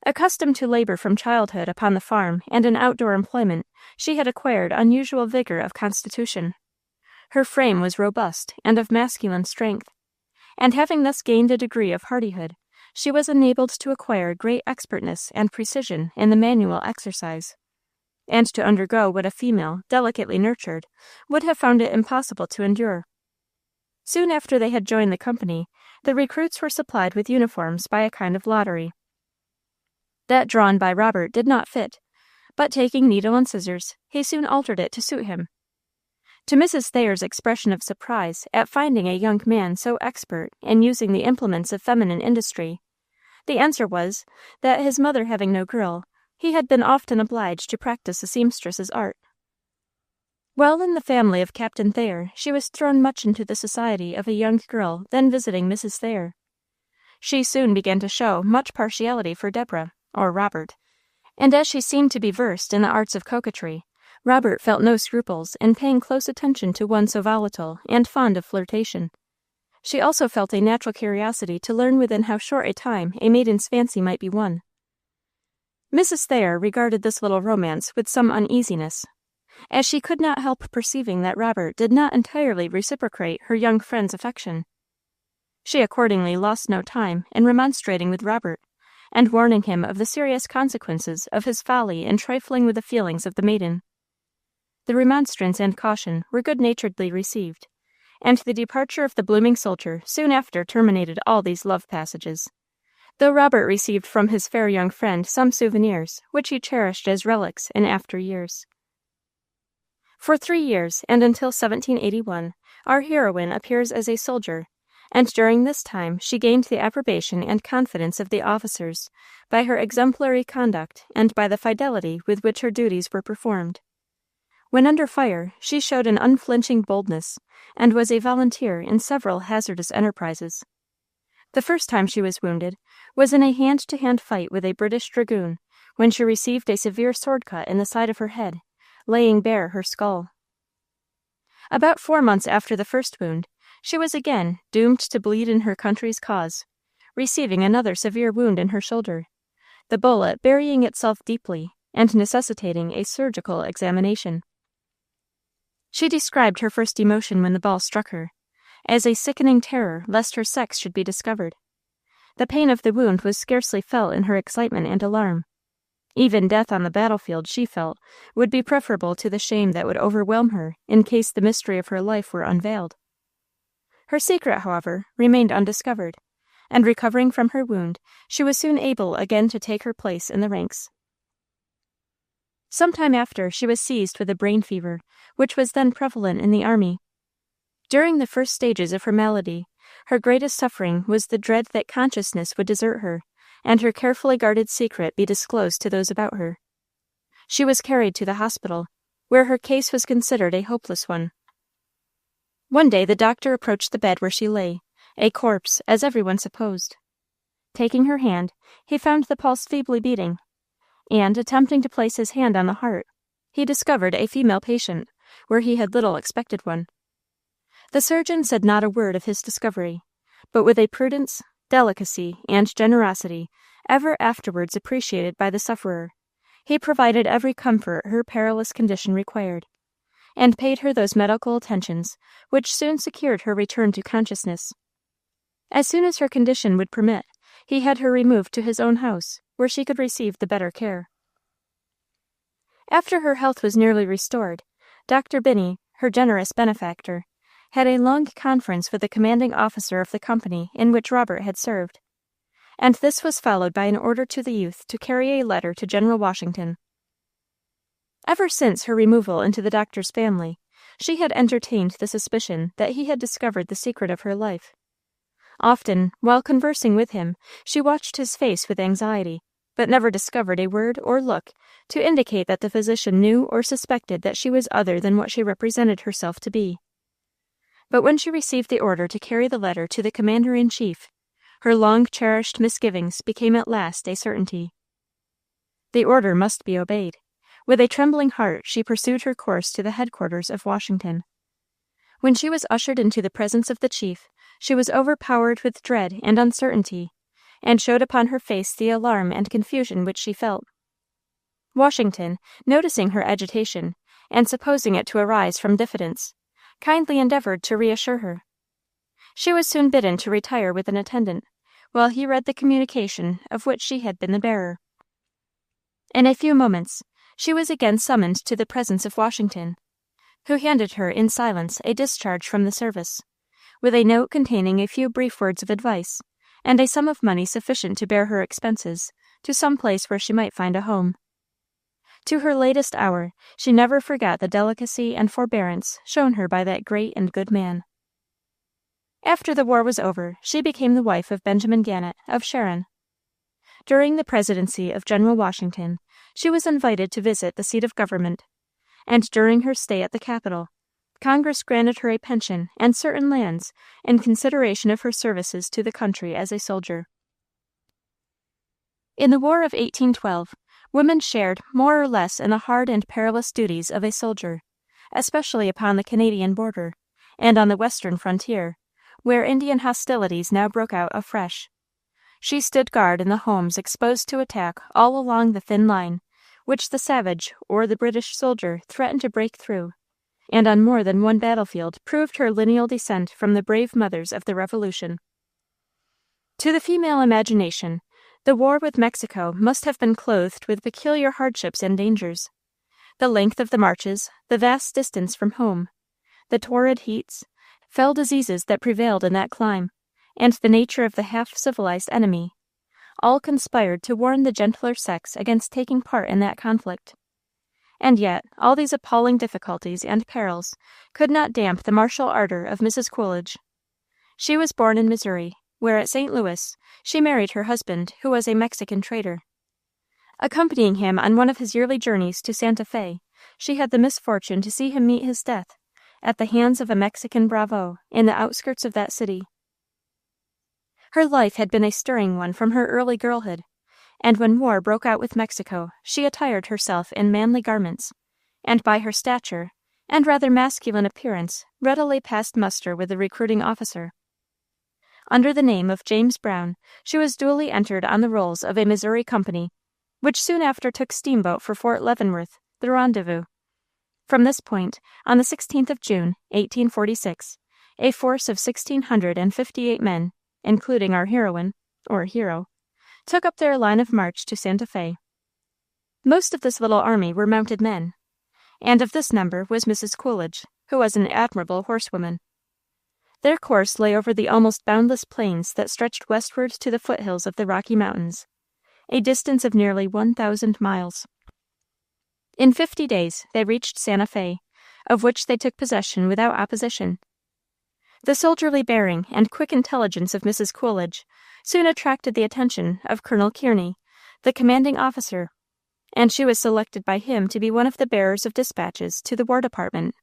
Accustomed to labor from childhood upon the farm and in outdoor employment, she had acquired unusual vigor of constitution. Her frame was robust and of masculine strength, and having thus gained a degree of hardihood, she was enabled to acquire great expertness and precision in the manual exercise, and to undergo what a female, delicately nurtured, would have found it impossible to endure. Soon after they had joined the company, the recruits were supplied with uniforms by a kind of lottery. That drawn by Robert did not fit, but taking needle and scissors, he soon altered it to suit him. To Mrs. Thayer's expression of surprise at finding a young man so expert in using the implements of feminine industry, the answer was, that his mother having no girl, he had been often obliged to practice the seamstress's art. While in the family of Captain Thayer, she was thrown much into the society of a young girl then visiting Mrs. Thayer. She soon began to show much partiality for Deborah, or Robert, and as she seemed to be versed in the arts of coquetry, Robert felt no scruples in paying close attention to one so volatile and fond of flirtation. She also felt a natural curiosity to learn within how short a time a maiden's fancy might be won. Mrs. Thayer regarded this little romance with some uneasiness, as she could not help perceiving that Robert did not entirely reciprocate her young friend's affection. She accordingly lost no time in remonstrating with Robert, and warning him of the serious consequences of his folly in trifling with the feelings of the maiden. The remonstrance and caution were good-naturedly received, and the departure of the blooming soldier soon after terminated all these love passages, though Robert received from his fair young friend some souvenirs, which he cherished as relics in after years. For 3 years, and until 1781, our heroine appears as a soldier, and during this time she gained the approbation and confidence of the officers by her exemplary conduct and by the fidelity with which her duties were performed. When under fire, she showed an unflinching boldness, and was a volunteer in several hazardous enterprises. The first time she was wounded was in a hand-to-hand fight with a British dragoon, when she received a severe sword cut in the side of her head, laying bare her skull. About 4 months after the first wound, she was again doomed to bleed in her country's cause, receiving another severe wound in her shoulder, the bullet burying itself deeply and necessitating a surgical examination. She described her first emotion when the ball struck her, as a sickening terror lest her sex should be discovered. The pain of the wound was scarcely felt in her excitement and alarm. Even death on the battlefield, she felt, would be preferable to the shame that would overwhelm her in case the mystery of her life were unveiled. Her secret, however, remained undiscovered, and recovering from her wound, she was soon able again to take her place in the ranks. Some time after, she was seized with a brain fever, which was then prevalent in the army. During the first stages of her malady, her greatest suffering was the dread that consciousness would desert her, and her carefully guarded secret be disclosed to those about her. She was carried to the hospital, where her case was considered a hopeless one. One day the doctor approached the bed where she lay, a corpse, as everyone supposed. Taking her hand, he found the pulse feebly beating, and, attempting to place his hand on the heart, he discovered a female patient, where he had little expected one. The surgeon said not a word of his discovery, but with a prudence, delicacy, and generosity ever afterwards appreciated by the sufferer, he provided every comfort her perilous condition required, and paid her those medical attentions which soon secured her return to consciousness. As soon as her condition would permit, he had her removed to his own house, where she could receive the better care. After her health was nearly restored, Dr. Binney, her generous benefactor, had a long conference with the commanding officer of the company in which Robert had served, and this was followed by an order to the youth to carry a letter to General Washington. Ever since her removal into the doctor's family, she had entertained the suspicion that he had discovered the secret of her life. Often, while conversing with him, she watched his face with anxiety, but never discovered a word or look to indicate that the physician knew or suspected that she was other than what she represented herself to be. But when she received the order to carry the letter to the commander-in-chief, her long-cherished misgivings became at last a certainty. The order must be obeyed. With a trembling heart she pursued her course to the headquarters of Washington. When she was ushered into the presence of the chief, she was overpowered with dread and uncertainty, and showed upon her face the alarm and confusion which she felt. Washington, noticing her agitation, and supposing it to arise from diffidence, kindly endeavored to reassure her. She was soon bidden to retire with an attendant, while he read the communication of which she had been the bearer. In a few moments, she was again summoned to the presence of Washington, who handed her in silence a discharge from the service, with a note containing a few brief words of advice, and a sum of money sufficient to bear her expenses to some place where she might find a home. To her latest hour, she never forgot the delicacy and forbearance shown her by that great and good man. After the war was over, she became the wife of Benjamin Gannett, of Sharon. During the presidency of General Washington, she was invited to visit the seat of government, and during her stay at the capital, Congress granted her a pension and certain lands in consideration of her services to the country as a soldier. In the War of 1812, women shared more or less in the hard and perilous duties of a soldier, especially upon the Canadian border, and on the western frontier, where Indian hostilities now broke out afresh. She stood guard in the homes exposed to attack all along the thin line, which the savage or the British soldier threatened to break through, and on more than one battlefield proved her lineal descent from the brave mothers of the Revolution. To the female imagination, the war with Mexico must have been clothed with peculiar hardships and dangers. The length of the marches, the vast distance from home, the torrid heats, fell diseases that prevailed in that clime, and the nature of the half-civilized enemy, all conspired to warn the gentler sex against taking part in that conflict. And yet, all these appalling difficulties and perils could not damp the martial ardor of Mrs. Coolidge. She was born in Missouri, where at St. Louis she married her husband, who was a Mexican trader. Accompanying him on one of his yearly journeys to Santa Fe, she had the misfortune to see him meet his death at the hands of a Mexican bravo in the outskirts of that city. Her life had been a stirring one from her early girlhood, and when war broke out with Mexico, she attired herself in manly garments, and by her stature and rather masculine appearance readily passed muster with the recruiting officer. Under the name of James Brown, she was duly entered on the rolls of a Missouri company, which soon after took steamboat for Fort Leavenworth, the rendezvous. From this point, on the 16th of June, 1846, a force of 1,658 men, including our heroine, or hero, took up their line of march to Santa Fe. Most of this little army were mounted men, and of this number was Mrs. Coolidge, who was an admirable horsewoman. Their course lay over the almost boundless plains that stretched westward to the foothills of the Rocky Mountains, a distance of nearly 1,000 miles. In 50 days they reached Santa Fe, of which they took possession without opposition. The soldierly bearing and quick intelligence of Mrs. Coolidge soon attracted the attention of Colonel Kearney, the commanding officer, and she was selected by him to be one of the bearers of dispatches to the War Department.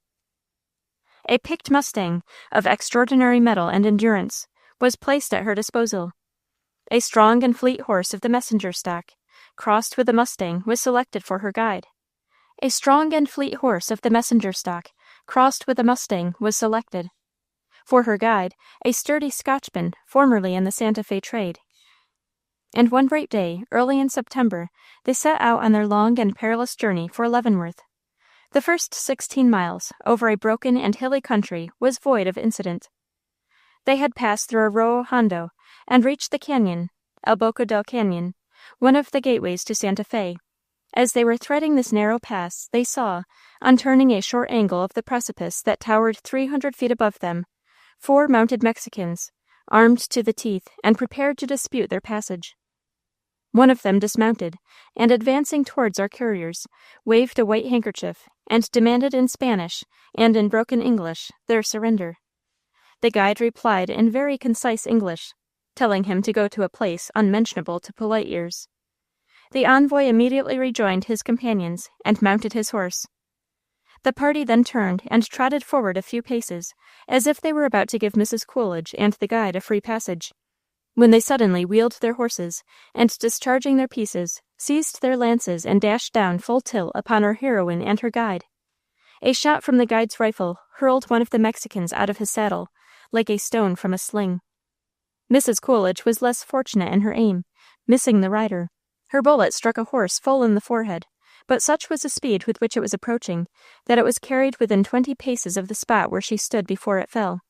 A picked mustang of extraordinary mettle and endurance was placed at her disposal. A strong and fleet horse of the messenger stock, crossed with the mustang, was selected for her guide. A strong and fleet horse of the messenger stock, crossed with the mustang, was selected. For her guide, a sturdy Scotchman, formerly in the Santa Fe trade. And one bright day, early in September, they set out on their long and perilous journey for Leavenworth. The first 16 miles, over a broken and hilly country, was void of incident. They had passed through Arroyo Hondo and reached the canyon, El Boca del Canyon, one of the gateways to Santa Fe. As they were threading this narrow pass, they saw, on turning a short angle of the precipice that towered 300 feet above them, 4 mounted Mexicans, armed to the teeth and prepared to dispute their passage. One of them dismounted, and advancing towards our couriers, waved a white handkerchief, and demanded in Spanish, and in broken English, their surrender. The guide replied in very concise English, telling him to go to a place unmentionable to polite ears. The envoy immediately rejoined his companions, and mounted his horse. The party then turned and trotted forward a few paces, as if they were about to give Mrs. Coolidge and the guide a free passage, when they suddenly wheeled their horses, and discharging their pieces, seized their lances and dashed down full tilt upon our heroine and her guide. A shot from the guide's rifle hurled one of the Mexicans out of his saddle, like a stone from a sling. Mrs. Coolidge was less fortunate in her aim, missing the rider. Her bullet struck a horse full in the forehead, but such was the speed with which it was approaching, that it was carried within 20 paces of the spot where she stood before it fell.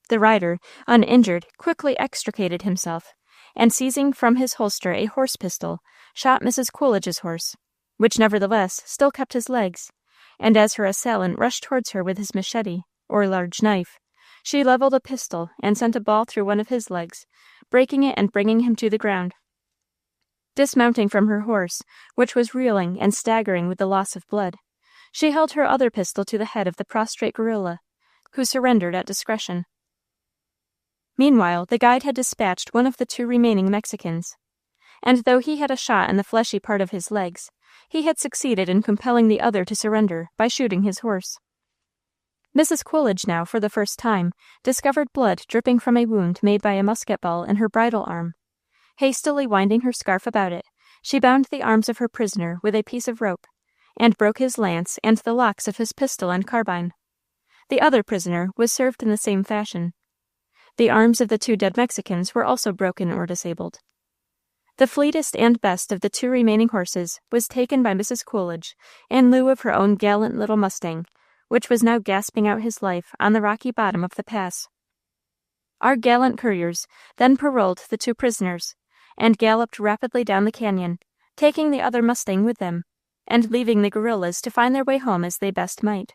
The rider, uninjured, quickly extricated himself, and seizing from his holster a horse pistol, shot Mrs. Coolidge's horse, which nevertheless still kept his legs, and as her assailant rushed towards her with his machete, or large knife, she leveled a pistol and sent a ball through one of his legs, breaking it and bringing him to the ground. Dismounting from her horse, which was reeling and staggering with the loss of blood, she held her other pistol to the head of the prostrate guerrilla, who surrendered at discretion. Meanwhile, the guide had dispatched one of the 2 remaining Mexicans, and though he had a shot in the fleshy part of his legs, he had succeeded in compelling the other to surrender by shooting his horse. Mrs. Coolidge now, for the first time, discovered blood dripping from a wound made by a musket ball in her bridle arm. Hastily winding her scarf about it, she bound the arms of her prisoner with a piece of rope, and broke his lance and the locks of his pistol and carbine. The other prisoner was served in the same fashion. The arms of the 2 dead Mexicans were also broken or disabled. The fleetest and best of the 2 remaining horses was taken by Mrs. Coolidge in lieu of her own gallant little mustang, which was now gasping out his life on the rocky bottom of the pass. Our gallant couriers then paroled the 2 prisoners, and galloped rapidly down the canyon, taking the other mustang with them, and leaving the guerrillas to find their way home as they best might.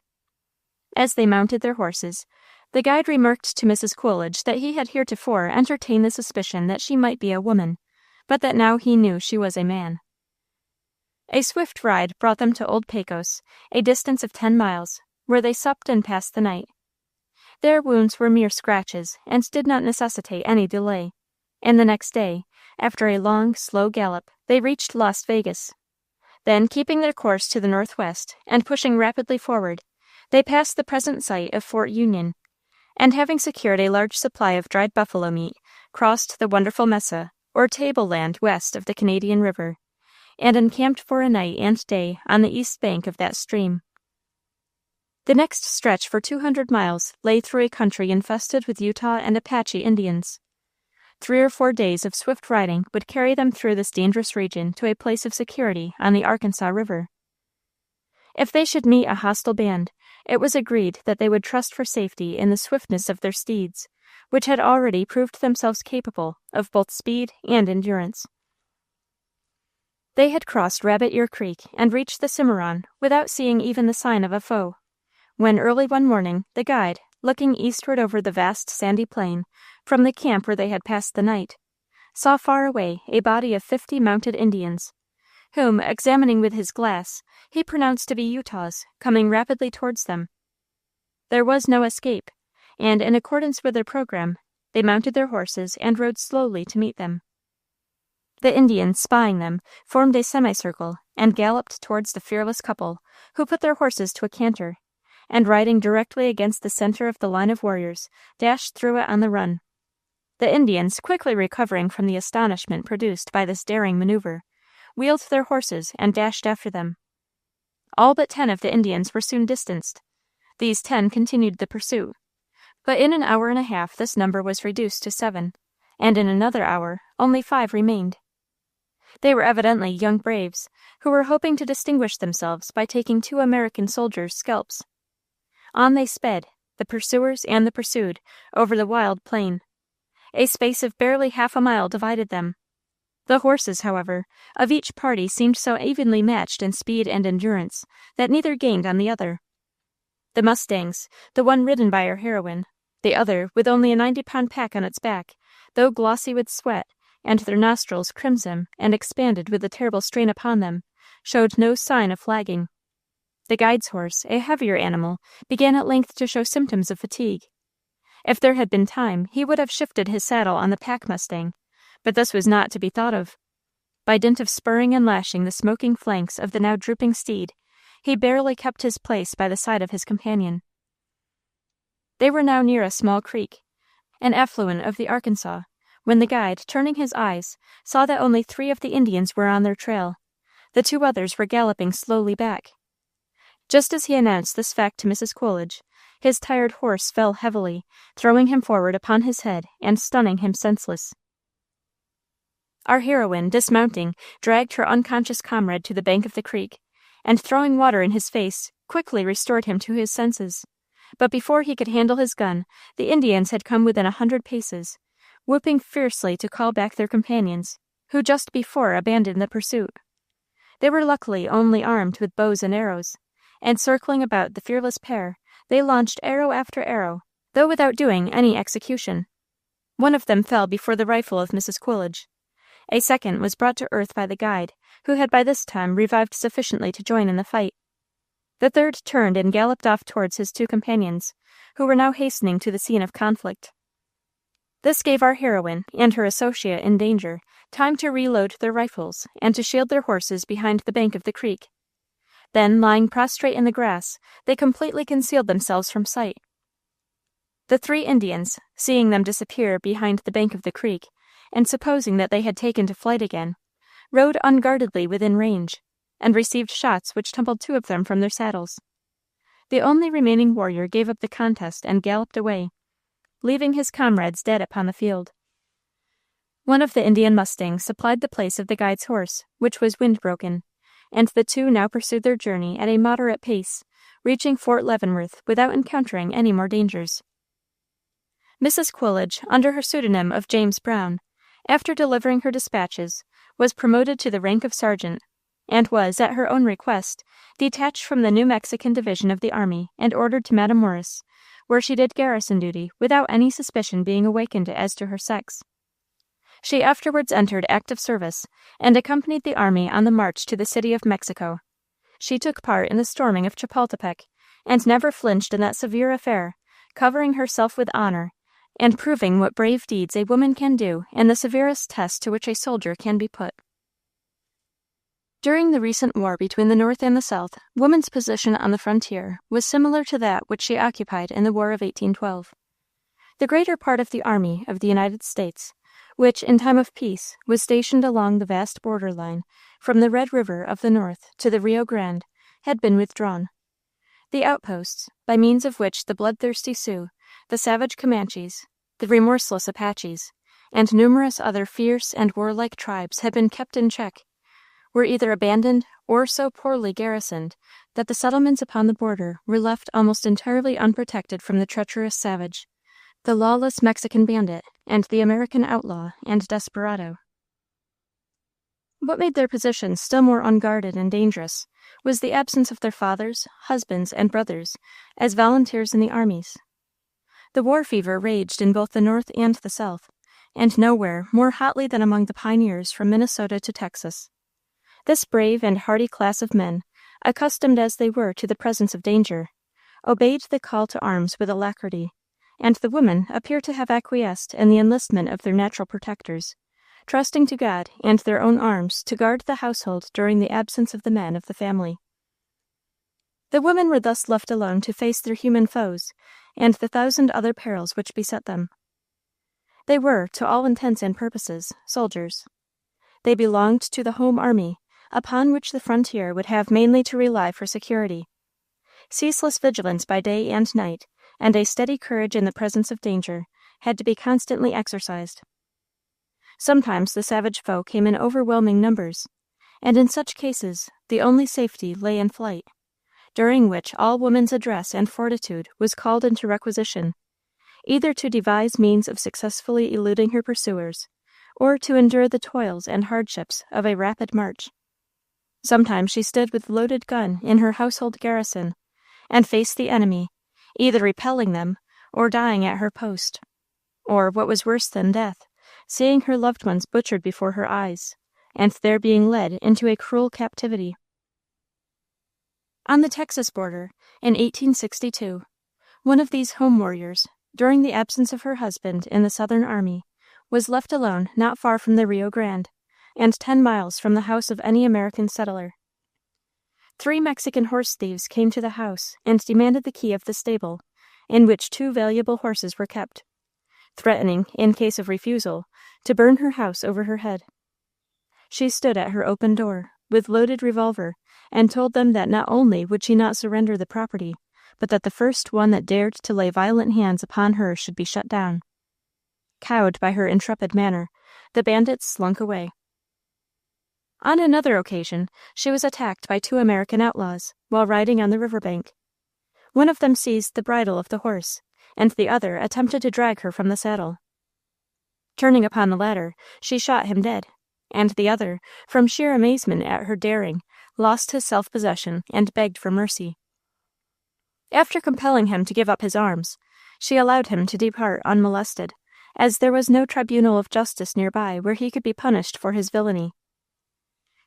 As they mounted their horses, the guide remarked to Mrs. Coolidge that he had heretofore entertained the suspicion that she might be a woman, but that now he knew she was a man. A swift ride brought them to Old Pecos, a distance of 10 miles, where they supped and passed the night. Their wounds were mere scratches, and did not necessitate any delay, and the next day, after a long, slow gallop, they reached Las Vegas. Then, keeping their course to the northwest, and pushing rapidly forward, they passed the present site of Fort Union, and having secured a large supply of dried buffalo meat, crossed the wonderful mesa, or tableland west of the Canadian River, and encamped for a night and day on the east bank of that stream. The next stretch for 200 miles lay through a country infested with Utah and Apache Indians. 3 or 4 days of swift riding would carry them through this dangerous region to a place of security on the Arkansas River. If they should meet a hostile band, it was agreed that they would trust for safety in the swiftness of their steeds, which had already proved themselves capable of both speed and endurance. They had crossed Rabbit Ear Creek and reached the Cimarron without seeing even the sign of a foe, when early one morning the guide, looking eastward over the vast sandy plain, from the camp where they had passed the night, saw far away a body of 50 mounted Indians, whom, examining with his glass, he pronounced to be Utahs, coming rapidly towards them. There was no escape, and in accordance with their program, they mounted their horses and rode slowly to meet them. The Indians, spying them, formed a semicircle and galloped towards the fearless couple, who put their horses to a canter, and riding directly against the center of the line of warriors, dashed through it on the run. The Indians, quickly recovering from the astonishment produced by this daring maneuver, wheeled their horses and dashed after them. All but 10 of the Indians were soon distanced. These 10 continued the pursuit, but in an hour and a half this number was reduced to 7, and in another hour only 5 remained. They were evidently young braves, who were hoping to distinguish themselves by taking 2 American soldiers' scalps. On they sped, the pursuers and the pursued, over the wild plain. A space of barely half a mile divided them. The horses, however, of each party seemed so evenly matched in speed and endurance that neither gained on the other. The mustangs, the one ridden by our heroine, the other with only a 90-pound pack on its back, though glossy with sweat, and their nostrils crimson and expanded with the terrible strain upon them, showed no sign of flagging. The guide's horse, a heavier animal, began at length to show symptoms of fatigue. If there had been time, he would have shifted his saddle on the pack mustang, but this was not to be thought of. By dint of spurring and lashing the smoking flanks of the now drooping steed, he barely kept his place by the side of his companion. They were now near a small creek, an affluent of the Arkansas, when the guide, turning his eyes, saw that only 3 of the Indians were on their trail. The 2 others were galloping slowly back. Just as he announced this fact to Mrs. Coolidge, his tired horse fell heavily, throwing him forward upon his head and stunning him senseless. Our heroine, dismounting, dragged her unconscious comrade to the bank of the creek, and throwing water in his face, quickly restored him to his senses. But before he could handle his gun, the Indians had come within 100 paces, whooping fiercely to call back their companions, who just before abandoned the pursuit. They were luckily only armed with bows and arrows, and circling about the fearless pair, they launched arrow after arrow, though without doing any execution. One of them fell before the rifle of Mrs. Coolidge. A second was brought to earth by the guide, who had by this time revived sufficiently to join in the fight. The third turned and galloped off towards his 2 companions, who were now hastening to the scene of conflict. This gave our heroine and her associate in danger time to reload their rifles and to shield their horses behind the bank of the creek. Then, lying prostrate in the grass, they completely concealed themselves from sight. The 3 Indians, seeing them disappear behind the bank of the creek, and supposing that they had taken to flight again, rode unguardedly within range, and received shots which tumbled 2 of them from their saddles. The only remaining warrior gave up the contest and galloped away, leaving his comrades dead upon the field. One of the Indian mustangs supplied the place of the guide's horse, which was wind-broken, and the 2 now pursued their journey at a moderate pace, reaching Fort Leavenworth without encountering any more dangers. Mrs. Coolidge, under her pseudonym of James Brown, after delivering her dispatches, was promoted to the rank of sergeant, and was, at her own request, detached from the New Mexican division of the army and ordered to Matamoras, where she did garrison duty without any suspicion being awakened as to her sex. She afterwards entered active service, and accompanied the army on the march to the city of Mexico. She took part in the storming of Chapultepec, and never flinched in that severe affair, covering herself with honor, and proving what brave deeds a woman can do in the severest test to which a soldier can be put. During the recent war between the North and the South, woman's position on the frontier was similar to that which she occupied in the War of 1812. The greater part of the Army of the United States, which, in time of peace, was stationed along the vast border line from the Red River of the North to the Rio Grande, had been withdrawn. The outposts, by means of which the bloodthirsty Sioux, the savage Comanches, the remorseless Apaches, and numerous other fierce and warlike tribes had been kept in check, were either abandoned or so poorly garrisoned that the settlements upon the border were left almost entirely unprotected from the treacherous savage, the lawless Mexican bandit, and the American outlaw and desperado. What made their position still more unguarded and dangerous was the absence of their fathers, husbands, and brothers as volunteers in the armies. The war fever raged in both the North and the South, and nowhere more hotly than among the pioneers from Minnesota to Texas. This brave and hardy class of men, accustomed as they were to the presence of danger, obeyed the call to arms with alacrity, and the women appear to have acquiesced in the enlistment of their natural protectors, trusting to God and their own arms to guard the household during the absence of the men of the family. The women were thus left alone to face their human foes and the 1,000 other perils which beset them. They were, to all intents and purposes, soldiers. They belonged to the home army, upon which the frontier would have mainly to rely for security. Ceaseless vigilance by day and night, and a steady courage in the presence of danger, had to be constantly exercised. Sometimes the savage foe came in overwhelming numbers, and in such cases the only safety lay in flight, during which all woman's address and fortitude was called into requisition, either to devise means of successfully eluding her pursuers, or to endure the toils and hardships of a rapid march. Sometimes she stood with loaded gun in her household garrison, and faced the enemy, either repelling them or dying at her post, or, what was worse than death, seeing her loved ones butchered before her eyes, and there being led into a cruel captivity. On the Texas border, in 1862, one of these home warriors, during the absence of her husband in the Southern army, was left alone not far from the Rio Grande, and 10 miles from the house of any American settler. 3 Mexican horse thieves came to the house and demanded the key of the stable, in which 2 valuable horses were kept, threatening, in case of refusal, to burn her house over her head. She stood at her open door, with loaded revolver, and told them that not only would she not surrender the property, but that the first one that dared to lay violent hands upon her should be shut down. Cowed by her intrepid manner, the bandits slunk away. On another occasion, she was attacked by 2 American outlaws while riding on the river bank. One of them seized the bridle of the horse, and the other attempted to drag her from the saddle. Turning upon the latter, she shot him dead, and the other, from sheer amazement at her daring, lost his self-possession and begged for mercy. After compelling him to give up his arms, she allowed him to depart unmolested, as there was no tribunal of justice nearby where he could be punished for his villainy.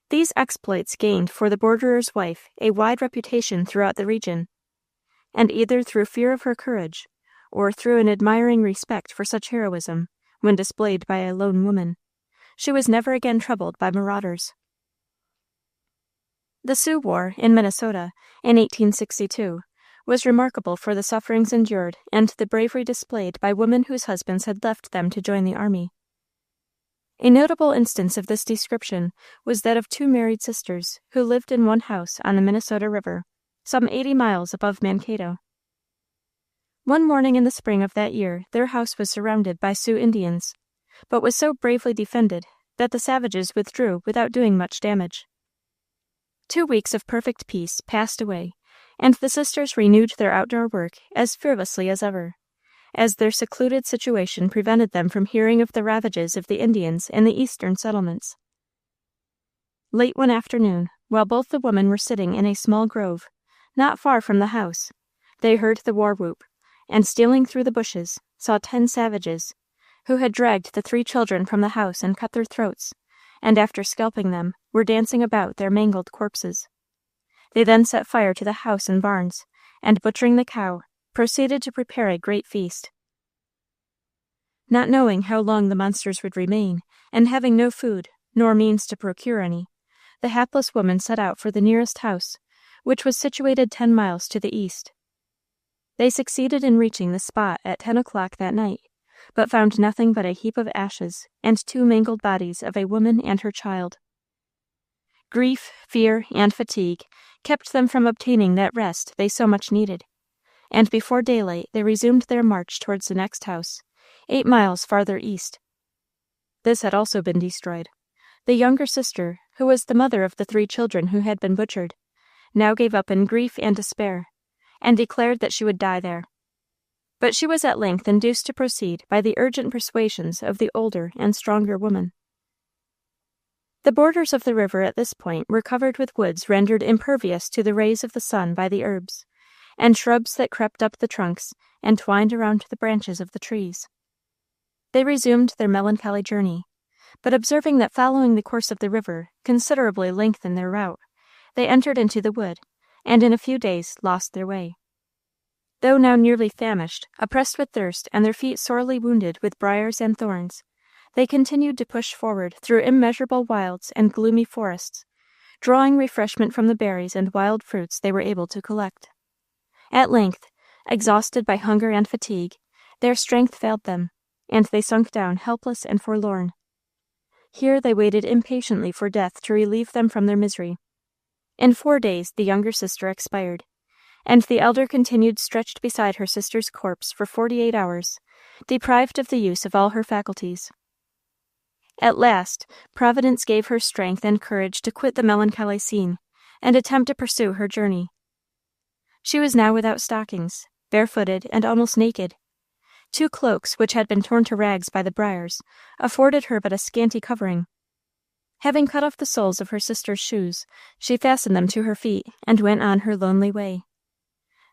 These exploits gained for the borderer's wife a wide reputation throughout the region, and either through fear of her courage, or through an admiring respect for such heroism, when displayed by a lone woman, she was never again troubled by marauders. The Sioux War in Minnesota in 1862 was remarkable for the sufferings endured and the bravery displayed by women whose husbands had left them to join the army. A notable instance of this description was that of 2 married sisters who lived in one house on the Minnesota River, some 80 miles above Mankato. One morning in the spring of that year their house was surrounded by Sioux Indians, but was so bravely defended that the savages withdrew without doing much damage. 2 weeks of perfect peace passed away, and the sisters renewed their outdoor work as fearlessly as ever, as their secluded situation prevented them from hearing of the ravages of the Indians in the eastern settlements. Late one afternoon, while both the women were sitting in a small grove, not far from the house, they heard the war whoop, and stealing through the bushes, saw 10 savages, who had dragged the 3 children from the house and cut their throats, and after scalping them, were dancing about their mangled corpses. They then set fire to the house and barns, and butchering the cow, proceeded to prepare a great feast. Not knowing how long the monsters would remain, and having no food, nor means to procure any, the hapless woman set out for the nearest house, which was situated 10 miles to the east. They succeeded in reaching the spot at 10 o'clock that night, but found nothing but a heap of ashes and 2 mangled bodies of a woman and her child. Grief, fear, and fatigue kept them from obtaining that rest they so much needed, and before daylight they resumed their march towards the next house, 8 miles farther east. This had also been destroyed. The younger sister, who was the mother of the 3 children who had been butchered, now gave up in grief and despair, and declared that she would die there. But she was at length induced to proceed by the urgent persuasions of the older and stronger woman. The borders of the river at this point were covered with woods rendered impervious to the rays of the sun by the herbs, and shrubs that crept up the trunks and twined around the branches of the trees. They resumed their melancholy journey, but observing that following the course of the river considerably lengthened their route, they entered into the wood, and in a few days lost their way. Though now nearly famished, oppressed with thirst, and their feet sorely wounded with briars and thorns, they continued to push forward through immeasurable wilds and gloomy forests, drawing refreshment from the berries and wild fruits they were able to collect. At length, exhausted by hunger and fatigue, their strength failed them, and they sunk down helpless and forlorn. Here they waited impatiently for death to relieve them from their misery. In 4 days the younger sister expired, and the elder continued stretched beside her sister's corpse for 48 hours, deprived of the use of all her faculties. At last, Providence gave her strength and courage to quit the melancholy scene, and attempt to pursue her journey. She was now without stockings, barefooted, and almost naked. 2 cloaks, which had been torn to rags by the briars, afforded her but a scanty covering. Having cut off the soles of her sister's shoes, she fastened them to her feet, and went on her lonely way.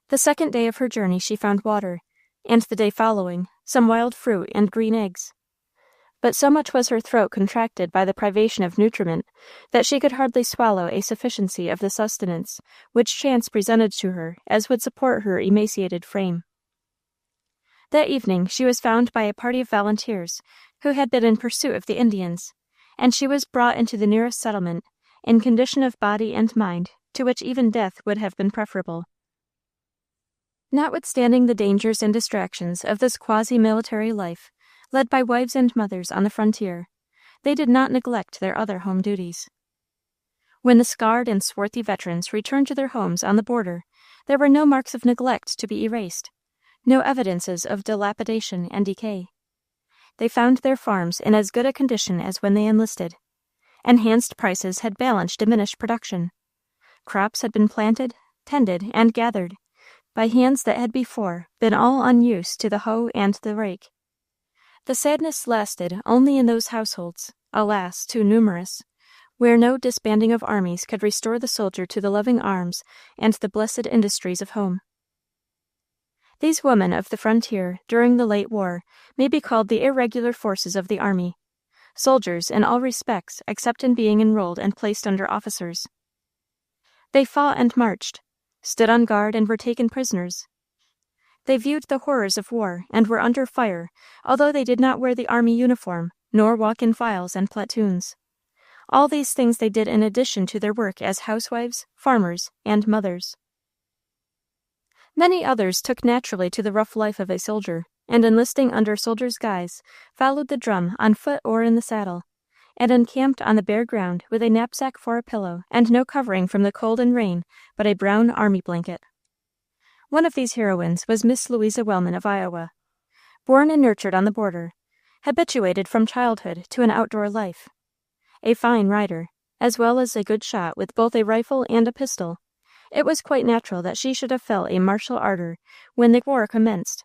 The 2nd day of her journey she found water, and the day following, some wild fruit and green eggs. But so much was her throat contracted by the privation of nutriment that she could hardly swallow a sufficiency of the sustenance which chance presented to her as would support her emaciated frame. That evening she was found by a party of volunteers who had been in pursuit of the Indians, and she was brought into the nearest settlement in condition of body and mind to which even death would have been preferable. Notwithstanding the dangers and distractions of this quasi-military life, led by wives and mothers on the frontier, they did not neglect their other home duties. When the scarred and swarthy veterans returned to their homes on the border, there were no marks of neglect to be erased, no evidences of dilapidation and decay. They found their farms in as good a condition as when they enlisted. Enhanced prices had balanced diminished production. Crops had been planted, tended, and gathered by hands that had before been all unused to the hoe and the rake. The sadness lasted only in those households, alas, too numerous, where no disbanding of armies could restore the soldier to the loving arms and the blessed industries of home. These women of the frontier during the late war may be called the irregular forces of the army, soldiers in all respects except in being enrolled and placed under officers. They fought and marched, stood on guard and were taken prisoners. They viewed the horrors of war and were under fire, although they did not wear the army uniform, nor walk in files and platoons. All these things they did in addition to their work as housewives, farmers, and mothers. Many others took naturally to the rough life of a soldier, and enlisting under soldier's guise, followed the drum on foot or in the saddle, and encamped on the bare ground with a knapsack for a pillow and no covering from the cold and rain but a brown army blanket. One of these heroines was Miss Louisa Wellman of Iowa. Born and nurtured on the border, habituated from childhood to an outdoor life, a fine rider, as well as a good shot with both a rifle and a pistol, it was quite natural that she should have felt a martial ardor when the war commenced,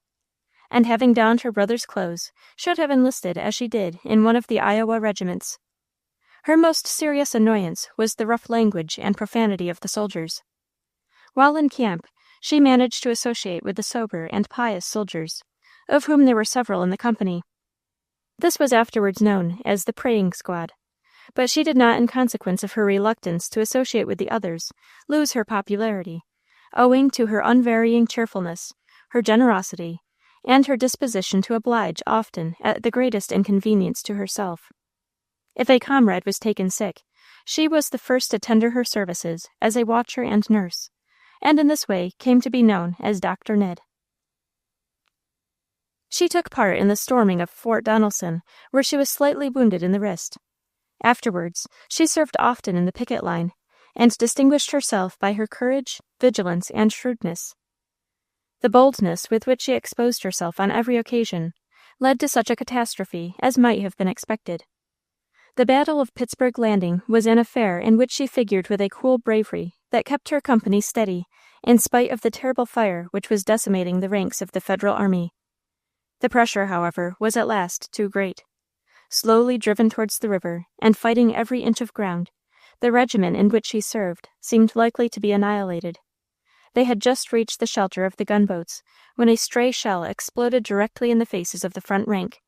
and having donned her brother's clothes, should have enlisted as she did in one of the Iowa regiments. Her most serious annoyance was the rough language and profanity of the soldiers. While in camp, she managed to associate with the sober and pious soldiers, of whom there were several in the company. This was afterwards known as the praying squad, but she did not, in consequence of her reluctance to associate with the others, lose her popularity, owing to her unvarying cheerfulness, her generosity, and her disposition to oblige often at the greatest inconvenience to herself. If a comrade was taken sick, she was the first to tender her services as a watcher and nurse, and in this way came to be known as Dr. Ned. She took part in the storming of Fort Donelson, where she was slightly wounded in the wrist. Afterwards, she served often in the picket line, and distinguished herself by her courage, vigilance, and shrewdness. The boldness with which she exposed herself on every occasion led to such a catastrophe as might have been expected. The Battle of Pittsburgh Landing was an affair in which she figured with a cool bravery that kept her company steady, in spite of the terrible fire which was decimating the ranks of the Federal army. The pressure, however, was at last too great. Slowly driven towards the river, and fighting every inch of ground, the regiment in which she served seemed likely to be annihilated. They had just reached the shelter of the gunboats when a stray shell exploded directly in the faces of the front rank,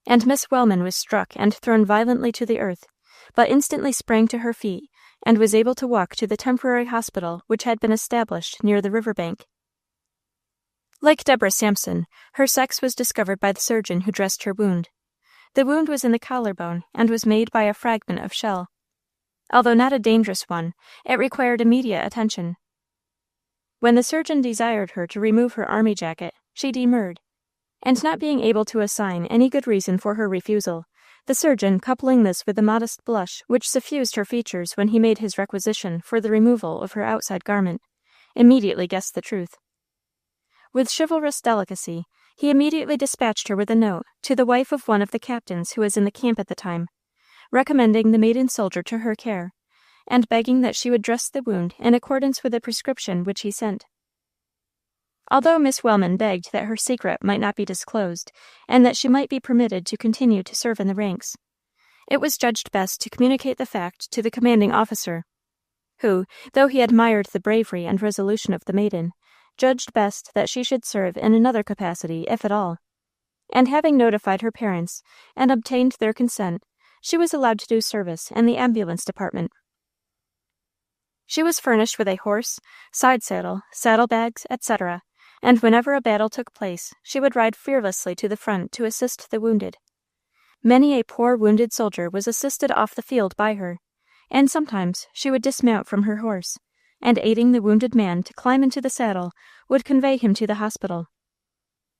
and Miss Wellman was struck and thrown violently to the earth, but instantly sprang to her feet and was able to walk to the temporary hospital which had been established near the river bank. Like Deborah Sampson, her sex was discovered by the surgeon who dressed her wound. The wound was in the collarbone and was made by a fragment of shell. Although not a dangerous one, it required immediate attention. When the surgeon desired her to remove her army jacket, she demurred, and not being able to assign any good reason for her refusal, the surgeon, coupling this with the modest blush which suffused her features when he made his requisition for the removal of her outside garment, immediately guessed the truth. With chivalrous delicacy, he immediately dispatched her with a note to the wife of one of the captains who was in the camp at the time, recommending the maiden soldier to her care, and begging that she would dress the wound in accordance with the prescription which he sent. Although Miss Wellman begged that her secret might not be disclosed, and that she might be permitted to continue to serve in the ranks, it was judged best to communicate the fact to the commanding officer, who, though he admired the bravery and resolution of the maiden, judged best that she should serve in another capacity, if at all. And having notified her parents and obtained their consent, she was allowed to do service in the ambulance department. She was furnished with a horse, side saddle, saddlebags, etc., and whenever a battle took place, she would ride fearlessly to the front to assist the wounded. Many a poor wounded soldier was assisted off the field by her, and sometimes she would dismount from her horse, and aiding the wounded man to climb into the saddle, would convey him to the hospital.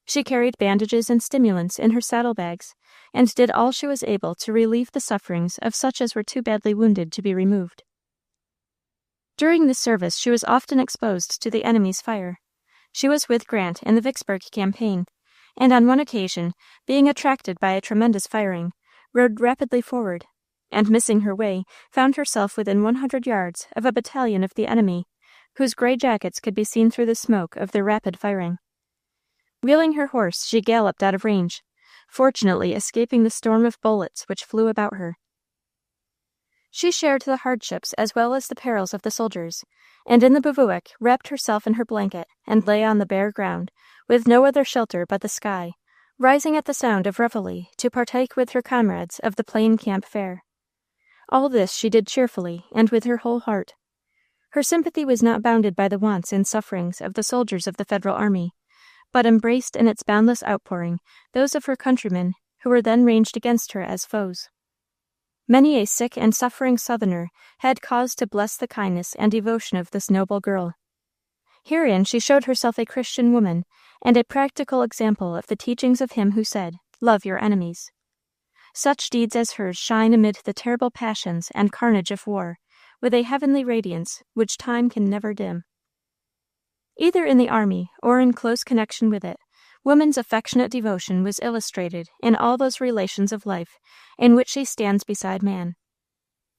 She carried bandages and stimulants in her saddlebags, and did all she was able to relieve the sufferings of such as were too badly wounded to be removed. During this service she was often exposed to the enemy's fire. She was with Grant in the Vicksburg campaign, and on one occasion, being attracted by a tremendous firing, rode rapidly forward, and missing her way, found herself within 100 yards of a battalion of the enemy, whose gray jackets could be seen through the smoke of their rapid firing. Wheeling her horse, she galloped out of range, fortunately escaping the storm of bullets which flew about her. She shared the hardships as well as the perils of the soldiers, and in the bivouac wrapped herself in her blanket and lay on the bare ground, with no other shelter but the sky, rising at the sound of reveille to partake with her comrades of the plain camp fare. All this she did cheerfully and with her whole heart. Her sympathy was not bounded by the wants and sufferings of the soldiers of the Federal army, but embraced in its boundless outpouring those of her countrymen who were then ranged against her as foes. Many a sick and suffering Southerner had cause to bless the kindness and devotion of this noble girl. Herein she showed herself a Christian woman, and a practical example of the teachings of him who said, "Love your enemies." Such deeds as hers shine amid the terrible passions and carnage of war, with a heavenly radiance which time can never dim. Either in the army or in close connection with it, woman's affectionate devotion was illustrated in all those relations of life in which she stands beside man.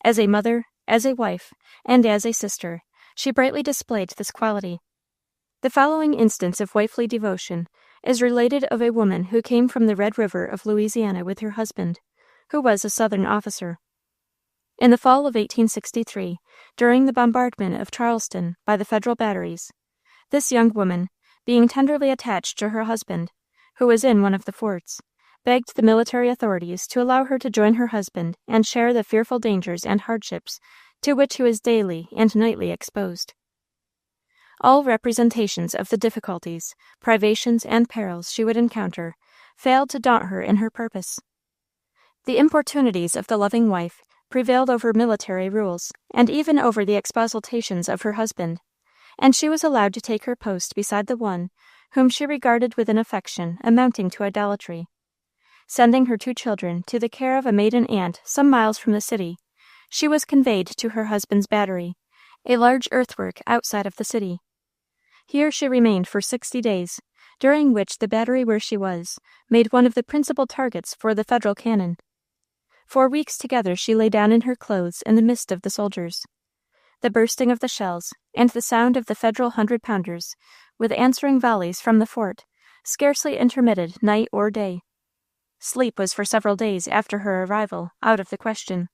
As a mother, as a wife, and as a sister, she brightly displayed this quality. The following instance of wifely devotion is related of a woman who came from the Red River of Louisiana with her husband, who was a Southern officer. In the fall of 1863, during the bombardment of Charleston by the Federal batteries, this young woman, being tenderly attached to her husband, who was in one of the forts, begged the military authorities to allow her to join her husband and share the fearful dangers and hardships to which he was daily and nightly exposed. All representations of the difficulties, privations, and perils she would encounter failed to daunt her in her purpose. The importunities of the loving wife prevailed over military rules, and even over the expostulations of her husband, and she was allowed to take her post beside the one whom she regarded with an affection amounting to idolatry. Sending her 2 children to the care of a maiden aunt some miles from the city, she was conveyed to her husband's battery, a large earthwork outside of the city. Here she remained for 60 days, during which the battery where she was made one of the principal targets for the Federal cannon. For weeks together she lay down in her clothes in the midst of the soldiers. The bursting of the shells, and the sound of the Federal 100-pounders, with answering volleys from the fort, scarcely intermitted night or day. Sleep was for several days after her arrival out of the question.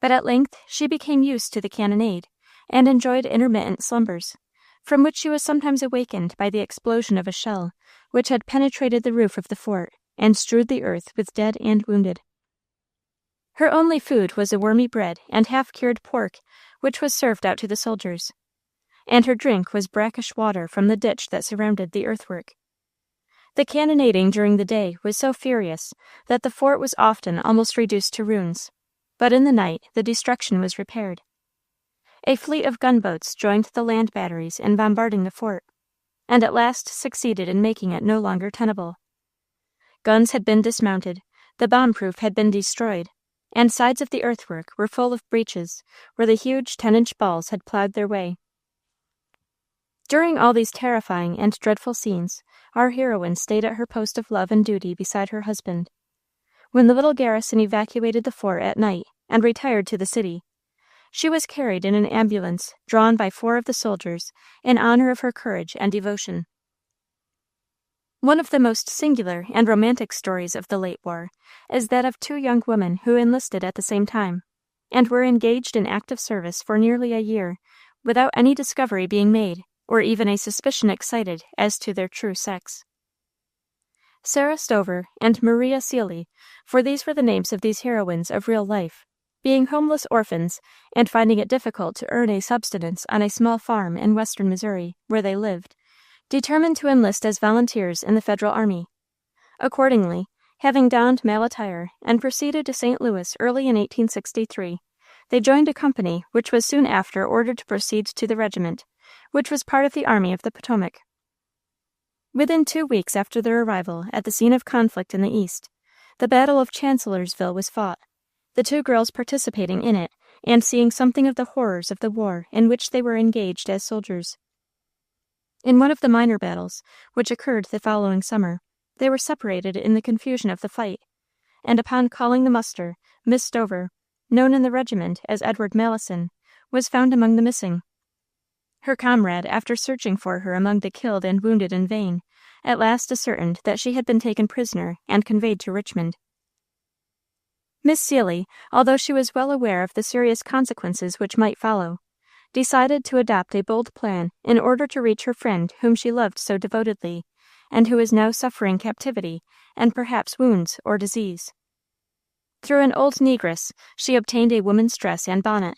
But at length she became used to the cannonade, and enjoyed intermittent slumbers, from which she was sometimes awakened by the explosion of a shell, which had penetrated the roof of the fort, and strewed the earth with dead and wounded. Her only food was a wormy bread and half-cured pork, which was served out to the soldiers, and her drink was brackish water from the ditch that surrounded the earthwork. The cannonading during the day was so furious that the fort was often almost reduced to ruins, but in the night the destruction was repaired. A fleet of gunboats joined the land batteries in bombarding the fort, and at last succeeded in making it no longer tenable. Guns had been dismounted, the bomb-proof had been destroyed, and sides of the earthwork were full of breaches where the huge 10-inch balls had plowed their way. During all these terrifying and dreadful scenes, our heroine stayed at her post of love and duty beside her husband. When the little garrison evacuated the fort at night and retired to the city, she was carried in an ambulance drawn by 4 of the soldiers in honor of her courage and devotion. One of the most singular and romantic stories of the late war is that of 2 young women who enlisted at the same time, and were engaged in active service for nearly a year without any discovery being made or even a suspicion excited as to their true sex. Sarah Stover and Maria Seeley, for these were the names of these heroines of real life, being homeless orphans and finding it difficult to earn a subsistence on a small farm in western Missouri, where they lived, determined to enlist as volunteers in the Federal Army. Accordingly, having donned male attire and proceeded to St. Louis early in 1863, they joined a company which was soon after ordered to proceed to the regiment, which was part of the Army of the Potomac. Within 2 weeks after their arrival at the scene of conflict in the East, the Battle of Chancellorsville was fought, the 2 girls participating in it and seeing something of the horrors of the war in which they were engaged as soldiers. In one of the minor battles, which occurred the following summer, they were separated in the confusion of the fight, and upon calling the muster, Miss Stover, known in the regiment as Edward Mallison, was found among the missing. Her comrade, after searching for her among the killed and wounded in vain, at last ascertained that she had been taken prisoner and conveyed to Richmond. Miss Seeley, although she was well aware of the serious consequences which might follow, decided to adopt a bold plan in order to reach her friend whom she loved so devotedly, and who is now suffering captivity and perhaps wounds or disease. Through an old negress she obtained a woman's dress and bonnet,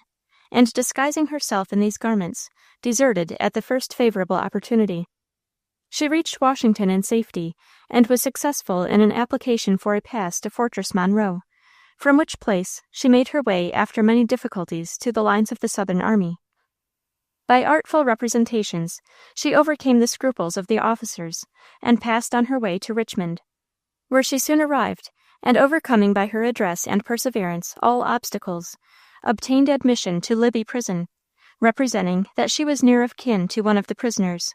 and disguising herself in these garments, deserted at the first favorable opportunity. She reached Washington in safety, and was successful in an application for a pass to Fortress Monroe, from which place she made her way after many difficulties to the lines of the Southern army. By artful representations, she overcame the scruples of the officers, and passed on her way to Richmond, where she soon arrived, and overcoming by her address and perseverance all obstacles, obtained admission to Libby prison, representing that she was near of kin to one of the prisoners.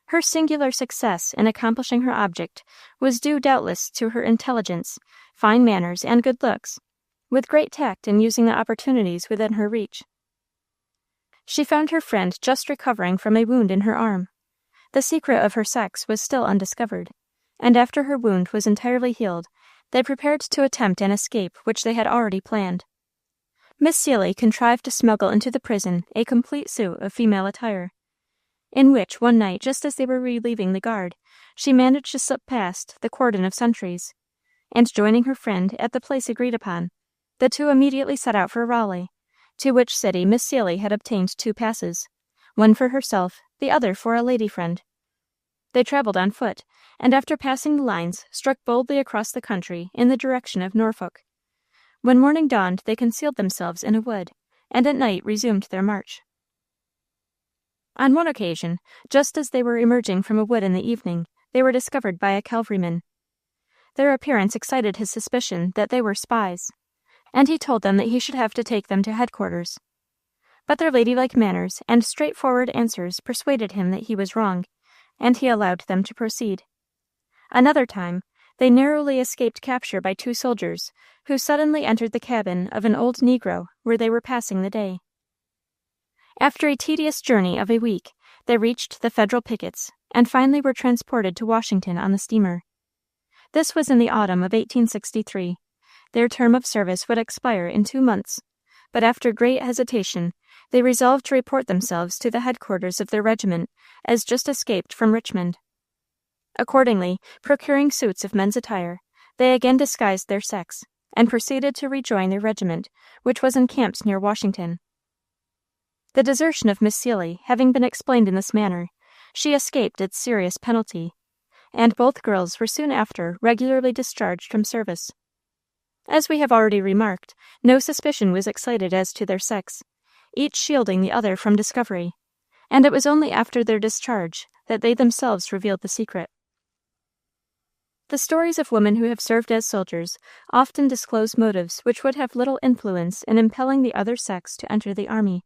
Her singular success in accomplishing her object was due doubtless to her intelligence, fine manners, and good looks, with great tact in using the opportunities within her reach. She found her friend just recovering from a wound in her arm. The secret of her sex was still undiscovered, and after her wound was entirely healed, they prepared to attempt an escape which they had already planned. Miss Seeley contrived to smuggle into the prison a complete suit of female attire, in which one night, just as they were relieving the guard, she managed to slip past the cordon of sentries, and joining her friend at the place agreed upon, the 2 immediately set out for Raleigh, to which city Miss Seeley had obtained 2 passes, one for herself, the other for a lady friend. They traveled on foot, and after passing the lines, struck boldly across the country in the direction of Norfolk. When morning dawned, they concealed themselves in a wood, and at night resumed their march. On one occasion, just as they were emerging from a wood in the evening, they were discovered by a cavalryman. Their appearance excited his suspicion that they were spies, and he told them that he should have to take them to headquarters. But their ladylike manners and straightforward answers persuaded him that he was wrong, and he allowed them to proceed. Another time, they narrowly escaped capture by 2 soldiers, who suddenly entered the cabin of an old negro where they were passing the day. After a tedious journey of a week, they reached the Federal pickets, and finally were transported to Washington on the steamer. This was in the autumn of 1863. Their term of service would expire in 2 months, but after great hesitation, they resolved to report themselves to the headquarters of their regiment as just escaped from Richmond. Accordingly, procuring suits of men's attire, they again disguised their sex, and proceeded to rejoin their regiment, which was encamped near Washington. The desertion of Miss Seeley having been explained in this manner, she escaped its serious penalty, and both girls were soon after regularly discharged from service. As we have already remarked, no suspicion was excited as to their sex, each shielding the other from discovery, and it was only after their discharge that they themselves revealed the secret. The stories of women who have served as soldiers often disclose motives which would have little influence in impelling the other sex to enter the army.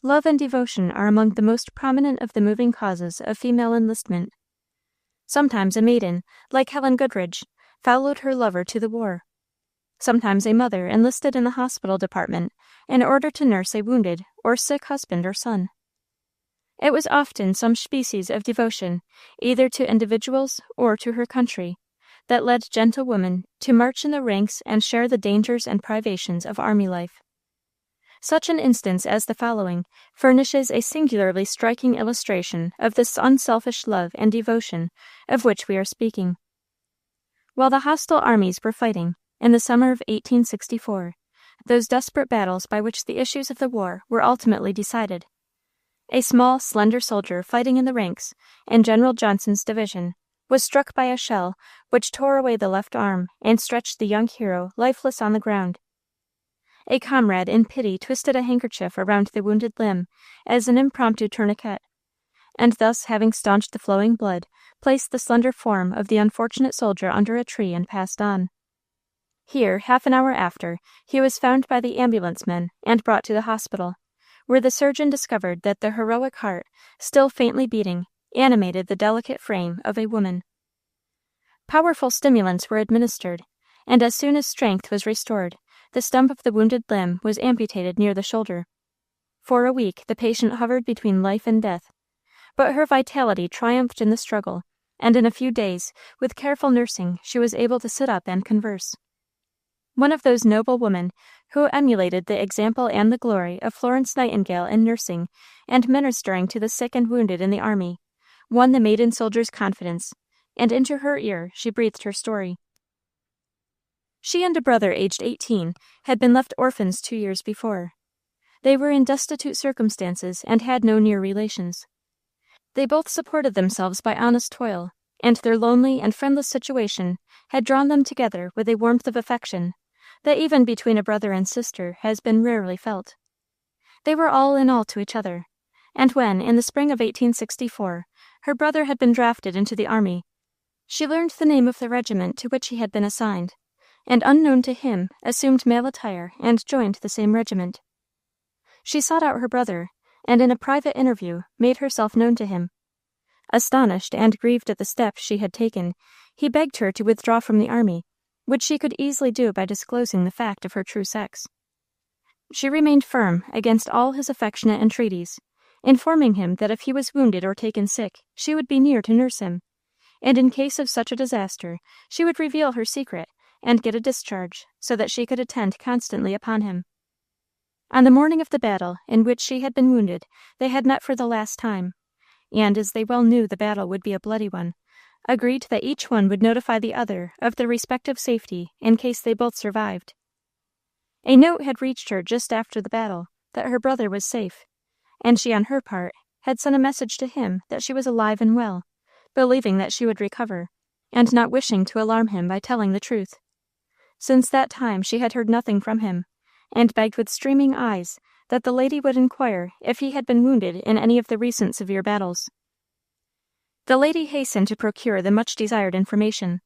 Love and devotion are among the most prominent of the moving causes of female enlistment. Sometimes a maiden, like Helen Goodridge, followed her lover to the war. Sometimes a mother enlisted in the hospital department in order to nurse a wounded or sick husband or son. It was often some species of devotion, either to individuals or to her country, that led gentlewomen to march in the ranks and share the dangers and privations of army life. Such an instance as the following furnishes a singularly striking illustration of this unselfish love and devotion of which we are speaking. While the hostile armies were fighting, in the summer of 1864, those desperate battles by which the issues of the war were ultimately decided, a small, slender soldier fighting in the ranks in General Johnson's division was struck by a shell which tore away the left arm and stretched the young hero lifeless on the ground. A comrade in pity twisted a handkerchief around the wounded limb as an impromptu tourniquet, and thus having staunched the flowing blood, placed the slender form of the unfortunate soldier under a tree and passed on. Here, half an hour after, he was found by the ambulance men and brought to the hospital, where the surgeon discovered that the heroic heart, still faintly beating, animated the delicate frame of a woman. Powerful stimulants were administered, and as soon as strength was restored, the stump of the wounded limb was amputated near the shoulder. For a week the patient hovered between life and death, but her vitality triumphed in the struggle, and in a few days, with careful nursing, she was able to sit up and converse. One of those noble women who emulated the example and the glory of Florence Nightingale in nursing and ministering to the sick and wounded in the army, won the maiden soldier's confidence, and into her ear she breathed her story. She and a brother aged 18 had been left orphans 2 years before. They were in destitute circumstances and had no near relations. They both supported themselves by honest toil, and their lonely and friendless situation had drawn them together with a warmth of affection that even between a brother and sister has been rarely felt. They were all in all to each other, and when, in the spring of 1864, her brother had been drafted into the army, she learned the name of the regiment to which he had been assigned, and unknown to him, assumed male attire and joined the same regiment. She sought out her brother, and in a private interview made herself known to him. Astonished and grieved at the step she had taken, he begged her to withdraw from the army, which she could easily do by disclosing the fact of her true sex. She remained firm against all his affectionate entreaties, informing him that if he was wounded or taken sick, she would be near to nurse him, and in case of such a disaster, she would reveal her secret and get a discharge, so that she could attend constantly upon him. On the morning of the battle in which she had been wounded, they had met for the last time, and, as they well knew the battle would be a bloody one, agreed that each one would notify the other of their respective safety in case they both survived. A note had reached her just after the battle that her brother was safe, and she on her part had sent a message to him that she was alive and well, believing that she would recover, and not wishing to alarm him by telling the truth. Since that time she had heard nothing from him, and begged with streaming eyes that the lady would inquire if he had been wounded in any of the recent severe battles. The lady hastened to procure the much-desired information.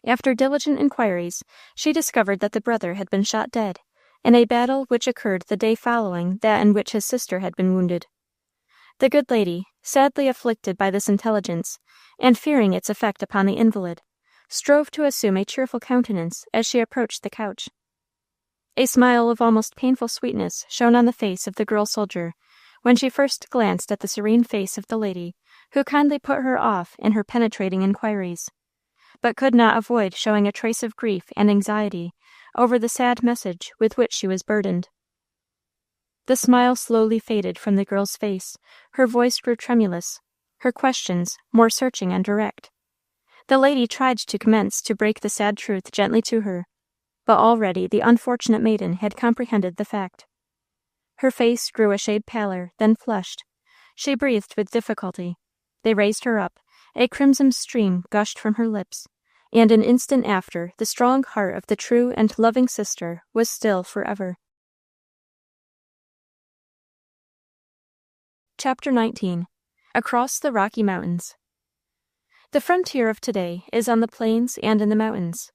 After diligent inquiries, she discovered that the brother had been shot dead in a battle which occurred the day following that in which his sister had been wounded. The good lady, sadly afflicted by this intelligence, and fearing its effect upon the invalid, strove to assume a cheerful countenance as she approached the couch. A smile of almost painful sweetness shone on the face of the girl soldier when she first glanced at the serene face of the lady, who kindly put her off in her penetrating inquiries, but could not avoid showing a trace of grief and anxiety over the sad message with which she was burdened. The smile slowly faded from the girl's face, her voice grew tremulous, her questions more searching and direct. The lady tried to commence to break the sad truth gently to her, but already the unfortunate maiden had comprehended the fact. Her face grew a shade paler, then flushed. She breathed with difficulty. They raised her up, A crimson stream gushed from her lips, and an instant after the strong heart of the true and loving sister was still forever. Chapter 19. Across the Rocky Mountains. The frontier of today is on the plains and in the mountains.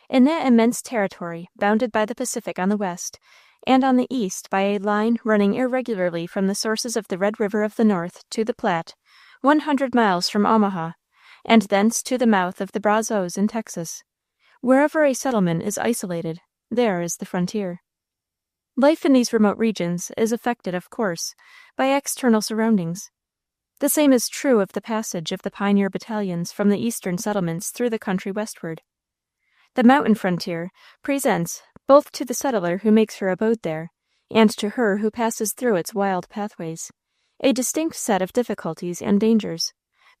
In that immense territory bounded by the Pacific on the west, and on the east by a line running irregularly from the sources of the Red River of the North to the Platte, 100 miles from Omaha, and thence to the mouth of the Brazos in Texas. Wherever a settlement is isolated, there is the frontier. Life in these remote regions is affected, of course, by external surroundings. The same is true of the passage of the pioneer battalions from the eastern settlements through the country westward. The mountain frontier presents, both to the settler who makes her abode there, and to her who passes through its wild pathways, a distinct set of difficulties and dangers,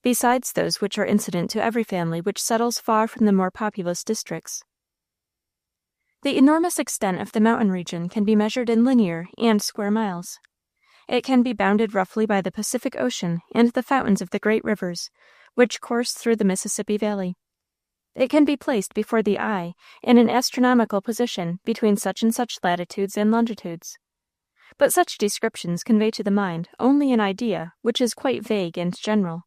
besides those which are incident to every family which settles far from the more populous districts. The enormous extent of the mountain region can be measured in linear and square miles. It can be bounded roughly by the Pacific Ocean and the fountains of the great rivers, which course through the Mississippi Valley. It can be placed before the eye in an astronomical position between such and such latitudes and longitudes. But such descriptions convey to the mind only an idea which is quite vague and general.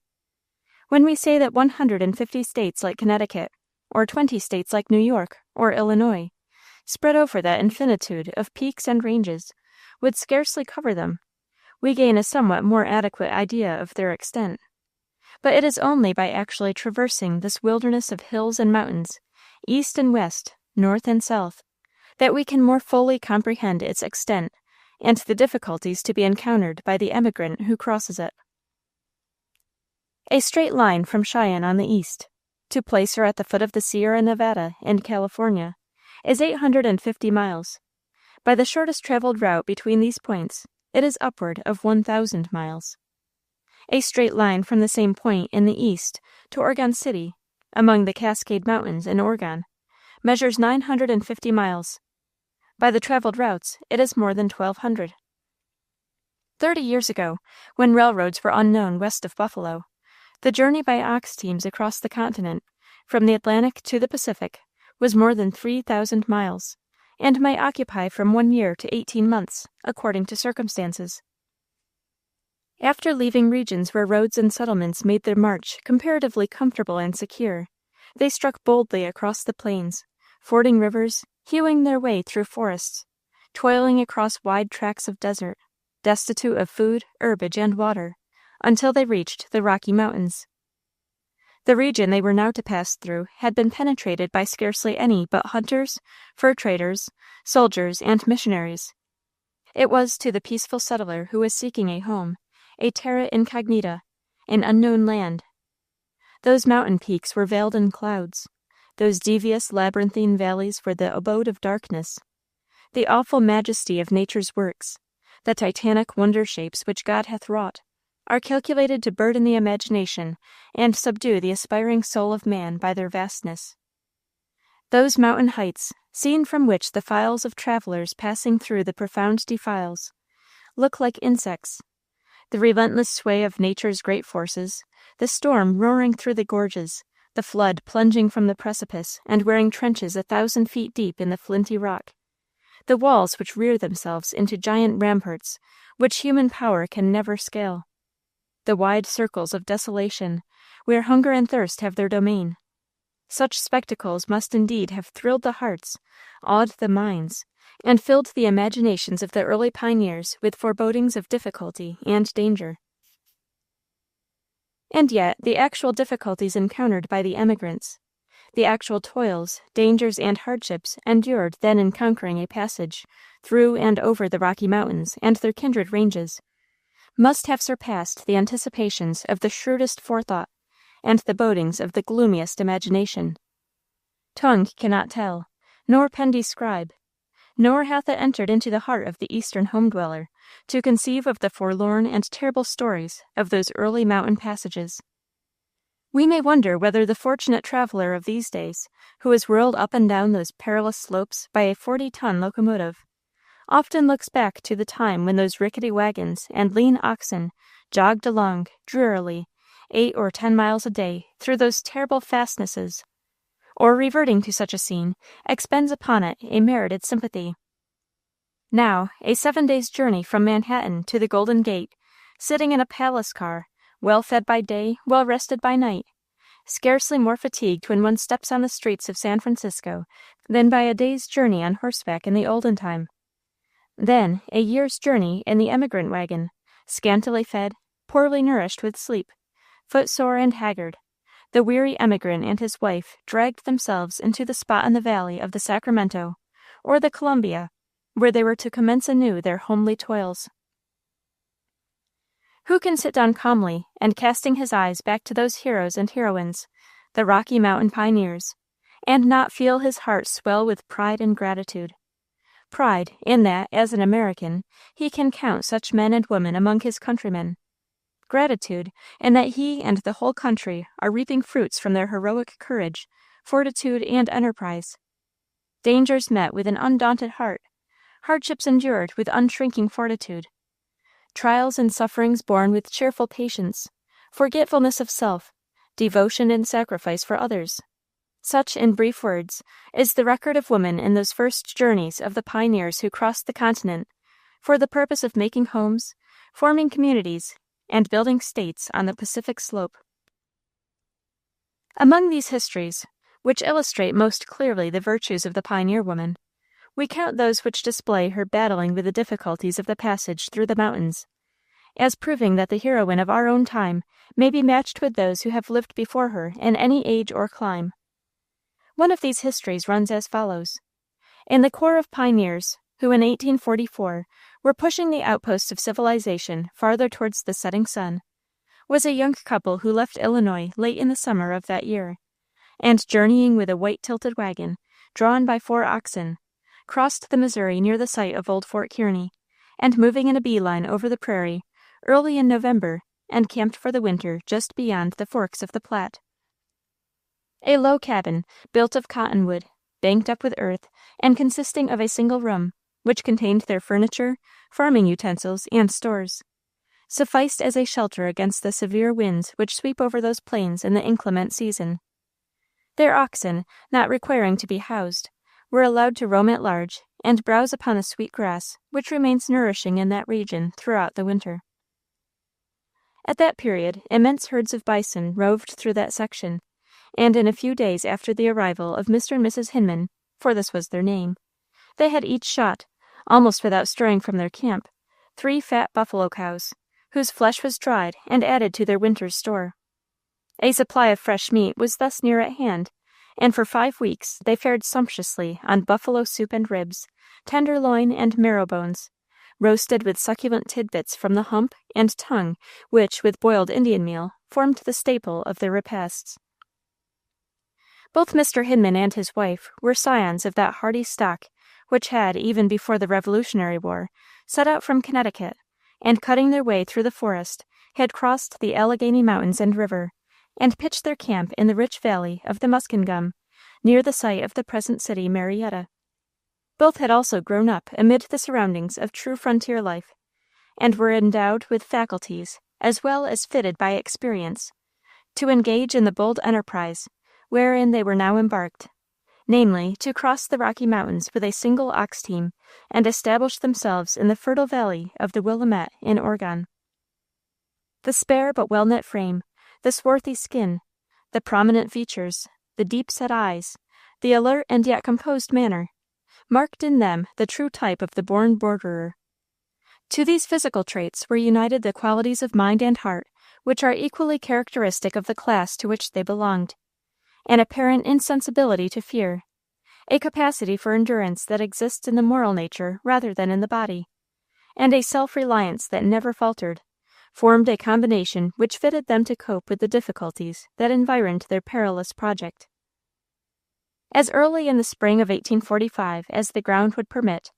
When we say that 150 states like Connecticut, or 20 states like New York or Illinois, spread over that infinitude of peaks and ranges, would scarcely cover them, we gain a somewhat more adequate idea of their extent. But it is only by actually traversing this wilderness of hills and mountains, east and west, north and south, that we can more fully comprehend its extent and the difficulties to be encountered by the emigrant who crosses it. A straight line from Cheyenne on the east, to place her at the foot of the Sierra Nevada in California, is 850 miles. By the shortest traveled route between these points, it is upward of 1,000 miles. A straight line from the same point in the east to Oregon City, among the Cascade Mountains in Oregon, measures 950 miles. By the traveled routes, it is more than 1,200. 30 years ago, when railroads were unknown west of Buffalo, the journey by ox teams across the continent, from the Atlantic to the Pacific, was more than 3,000 miles, and might occupy from 1 year to 18 months, according to circumstances. After leaving regions where roads and settlements made their march comparatively comfortable and secure, they struck boldly across the plains, fording rivers, hewing their way through forests, toiling across wide tracts of desert, destitute of food, herbage, and water, until they reached the Rocky Mountains. The region they were now to pass through had been penetrated by scarcely any but hunters, fur traders, soldiers, and missionaries. It was to the peaceful settler who was seeking a home, a terra incognita, an unknown land. Those mountain peaks were veiled in clouds. Those devious labyrinthine valleys were the abode of darkness. The awful majesty of nature's works, the titanic wonder shapes which God hath wrought, are calculated to burden the imagination and subdue the aspiring soul of man by their vastness. Those mountain heights, seen from which the files of travelers passing through the profound defiles look like insects, the relentless sway of nature's great forces, the storm roaring through the gorges, the flood plunging from the precipice and wearing trenches 1,000 feet deep in the flinty rock, the walls which rear themselves into giant ramparts which human power can never scale, the wide circles of desolation where hunger and thirst have their domain. Such spectacles must indeed have thrilled the hearts, awed the minds, and filled the imaginations of the early pioneers with forebodings of difficulty and danger. And yet the actual difficulties encountered by the emigrants, the actual toils, dangers, and hardships endured then in conquering a passage through and over the Rocky Mountains and their kindred ranges, must have surpassed the anticipations of the shrewdest forethought and the bodings of the gloomiest imagination. Tongue cannot tell, nor pen describe, nor hath it entered into the heart of the eastern home-dweller to conceive of the forlorn and terrible stories of those early mountain passages. We may wonder whether the fortunate traveler of these days, who is whirled up and down those perilous slopes by a 40-ton locomotive, often looks back to the time when those rickety wagons and lean oxen jogged along drearily 8 or 10 miles a day through those terrible fastnesses, or reverting to such a scene, expends upon it a merited sympathy. Now, a 7 days' journey from Manhattan to the Golden Gate, sitting in a palace car, well fed by day, well rested by night, scarcely more fatigued when one steps on the streets of San Francisco than by a day's journey on horseback in the olden time. Then a year's journey in the emigrant wagon, scantily fed, poorly nourished with sleep, footsore and haggard, the weary emigrant and his wife dragged themselves into the spot in the valley of the Sacramento or the Columbia, where they were to commence anew their homely toils. Who can sit down calmly and casting his eyes back to those heroes and heroines, the Rocky Mountain pioneers, and not feel his heart swell with pride and gratitude? Pride in that, as an American, he can count such men and women among his countrymen. Gratitude in that he and the whole country are reaping fruits from their heroic courage, fortitude, and enterprise. Dangers met with an undaunted heart, hardships endured with unshrinking fortitude, trials and sufferings borne with cheerful patience, forgetfulness of self, devotion and sacrifice for others. Such, in brief words, is the record of women in those first journeys of the pioneers who crossed the continent for the purpose of making homes, forming communities, and building states on the Pacific slope. Among these histories, which illustrate most clearly the virtues of the pioneer woman, we count those which display her battling with the difficulties of the passage through the mountains, as proving that the heroine of our own time may be matched with those who have lived before her in any age or clime. One of these histories runs as follows. In the corps of pioneers, who in 1844 were pushing the outposts of civilization farther towards the setting sun, was a young couple who left Illinois late in the summer of that year, and journeying with a white-tilted wagon, drawn by 4 oxen, crossed the Missouri near the site of old Fort Kearny, and moving in a bee-line over the prairie, early in November, and camped for the winter just beyond the forks of the Platte. A low cabin, built of cottonwood, banked up with earth, and consisting of a single room, which contained their furniture, farming utensils, and stores, sufficed as a shelter against the severe winds which sweep over those plains in the inclement season. Their oxen, not requiring to be housed, were allowed to roam at large and browse upon the sweet grass which remains nourishing in that region throughout the winter. At that period, immense herds of bison roved through that section, and in a few days after the arrival of Mr. and Mrs. Hinman, for this was their name, they had each shot, almost without stirring from their camp, 3 fat buffalo cows, whose flesh was dried and added to their winter's store. A supply of fresh meat was thus near at hand, and for 5 weeks they fared sumptuously on buffalo soup and ribs, tenderloin and marrow bones, roasted with succulent tidbits from the hump and tongue which, with boiled Indian meal, formed the staple of their repasts. Both Mr. Hinman and his wife were scions of that hardy stock which had, even before the Revolutionary War, set out from Connecticut, and cutting their way through the forest, had crossed the Alleghany Mountains and river, and pitched their camp in the rich valley of the Muskingum, near the site of the present city Marietta. Both had also grown up amid the surroundings of true frontier life, and were endowed with faculties, as well as fitted by experience, to engage in the bold enterprise wherein they were now embarked, namely, to cross the Rocky Mountains with a single ox team, and establish themselves in the fertile valley of the Willamette in Oregon. The spare but well-knit frame, the swarthy skin, the prominent features, the deep-set eyes, the alert and yet composed manner, marked in them the true type of the born borderer. To these physical traits were united the qualities of mind and heart which are equally characteristic of the class to which they belonged, an apparent insensibility to fear, a capacity for endurance that exists in the moral nature rather than in the body, and a self-reliance that never faltered, formed a combination which fitted them to cope with the difficulties that environed their perilous project. As early in the spring of 1845 as the ground would permit,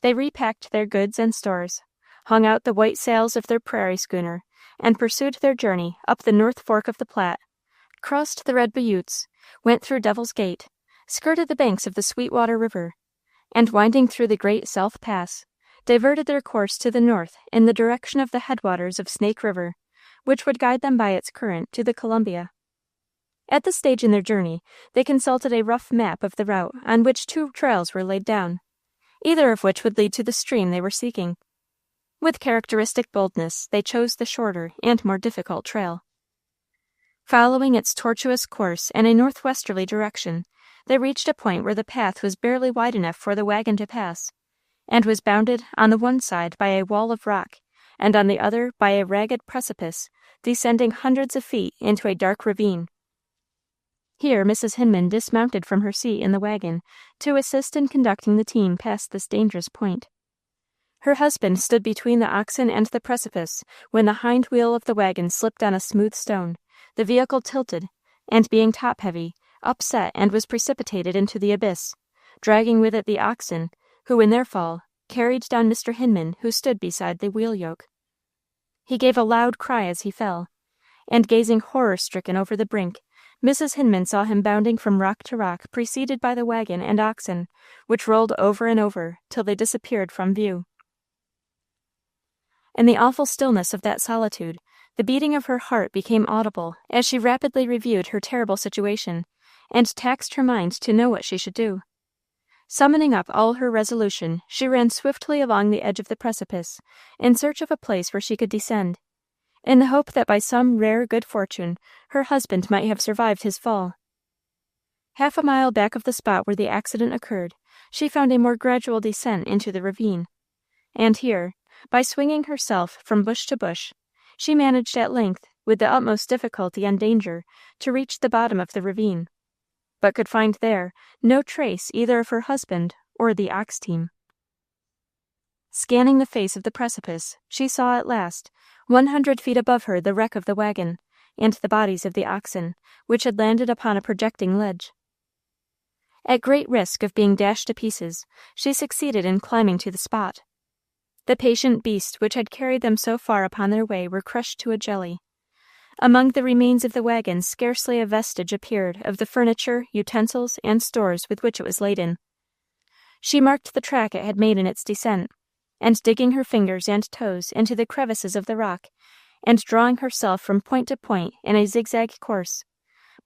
they repacked their goods and stores, hung out the white sails of their prairie schooner, and pursued their journey up the North Fork of the Platte, crossed the Red Buttes, went through Devil's Gate, skirted the banks of the Sweetwater River, and winding through the Great South Pass, diverted their course to the north in the direction of the headwaters of Snake River, which would guide them by its current to the Columbia. At this stage in their journey, they consulted a rough map of the route on which 2 trails were laid down, either of which would lead to the stream they were seeking. With characteristic boldness, they chose the shorter and more difficult trail. Following its tortuous course in a northwesterly direction, they reached a point where the path was barely wide enough for the wagon to pass, and was bounded on the one side by a wall of rock, and on the other by a ragged precipice descending hundreds of feet into a dark ravine. Here Mrs. Hinman dismounted from her seat in the wagon to assist in conducting the team past this dangerous point. Her husband stood between the oxen and the precipice when the hind wheel of the wagon slipped on a smooth stone, the vehicle tilted, and being top-heavy, upset and was precipitated into the abyss, dragging with it the oxen, who in their fall carried down Mr. Hinman, who stood beside the wheel yoke. He gave a loud cry as he fell, and gazing horror-stricken over the brink, Mrs. Hinman saw him bounding from rock to rock, preceded by the wagon and oxen, which rolled over and over till they disappeared from view. In the awful stillness of that solitude, the beating of her heart became audible as she rapidly reviewed her terrible situation, and taxed her mind to know what she should do. Summoning up all her resolution, she ran swiftly along the edge of the precipice, in search of a place where she could descend, in the hope that by some rare good fortune her husband might have survived his fall. Half a mile back of the spot where the accident occurred, she found a more gradual descent into the ravine, and here, by swinging herself from bush to bush, she managed at length, with the utmost difficulty and danger, to reach the bottom of the ravine, but could find there no trace either of her husband or the ox team. Scanning the face of the precipice, she saw at last, 100 feet above her, the wreck of the wagon, and the bodies of the oxen, which had landed upon a projecting ledge. At great risk of being dashed to pieces, she succeeded in climbing to the spot. The patient beasts which had carried them so far upon their way were crushed to a jelly. Among the remains of the wagon scarcely a vestige appeared of the furniture, utensils, and stores with which it was laden. She marked the track it had made in its descent, and digging her fingers and toes into the crevices of the rock, and drawing herself from point to point in a zigzag course,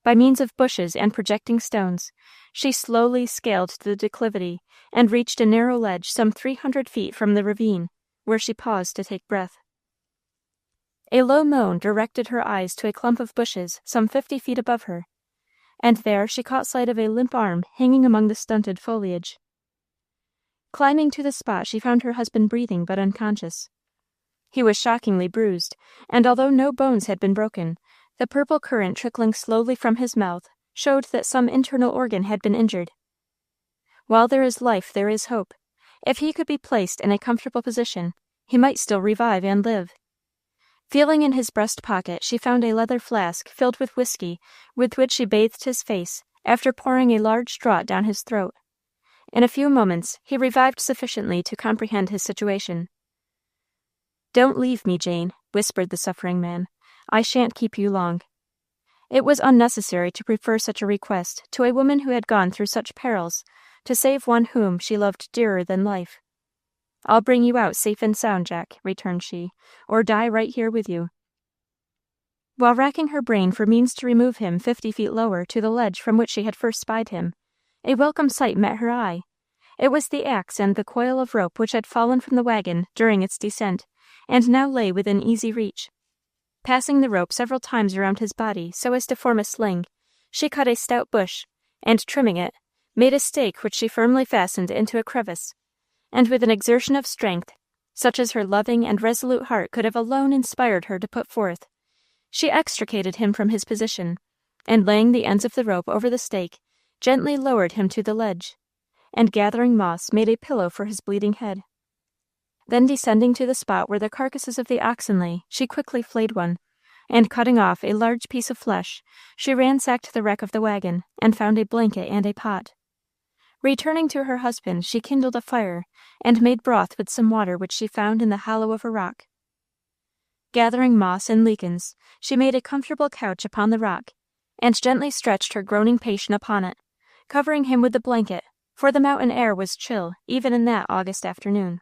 by means of bushes and projecting stones, she slowly scaled the declivity, and reached a narrow ledge some 300 feet from the ravine, where she paused to take breath. A low moan directed her eyes to a clump of bushes some 50 feet above her, and there she caught sight of a limp arm hanging among the stunted foliage. Climbing to the spot, she found her husband breathing but unconscious. He was shockingly bruised, and although no bones had been broken, the purple current trickling slowly from his mouth showed that some internal organ had been injured. While there is life, there is hope. If he could be placed in a comfortable position, he might still revive and live. Feeling in his breast pocket, she found a leather flask filled with whiskey, with which she bathed his face, after pouring a large draught down his throat. In a few moments, he revived sufficiently to comprehend his situation. "Don't leave me, Jane," whispered the suffering man. "I shan't keep you long." It was unnecessary to prefer such a request to a woman who had gone through such perils to save one whom she loved dearer than life. "I'll bring you out safe and sound, Jack," returned she, "or die right here with you." While racking her brain for means to remove him 50 feet lower to the ledge from which she had first spied him, a welcome sight met her eye. It was the axe and the coil of rope which had fallen from the wagon during its descent, and now lay within easy reach. Passing the rope several times around his body so as to form a sling, she cut a stout bush, and trimming it, made a stake which she firmly fastened into a crevice, and with an exertion of strength, such as her loving and resolute heart could have alone inspired her to put forth, she extricated him from his position, and laying the ends of the rope over the stake, gently lowered him to the ledge, and gathering moss, made a pillow for his bleeding head. Then descending to the spot where the carcasses of the oxen lay, she quickly flayed one, and cutting off a large piece of flesh, she ransacked the wreck of the wagon, and found a blanket and a pot. Returning to her husband, she kindled a fire, and made broth with some water which she found in the hollow of a rock. Gathering moss and lichens, she made a comfortable couch upon the rock, and gently stretched her groaning patient upon it, covering him with the blanket, for the mountain air was chill even in that August afternoon.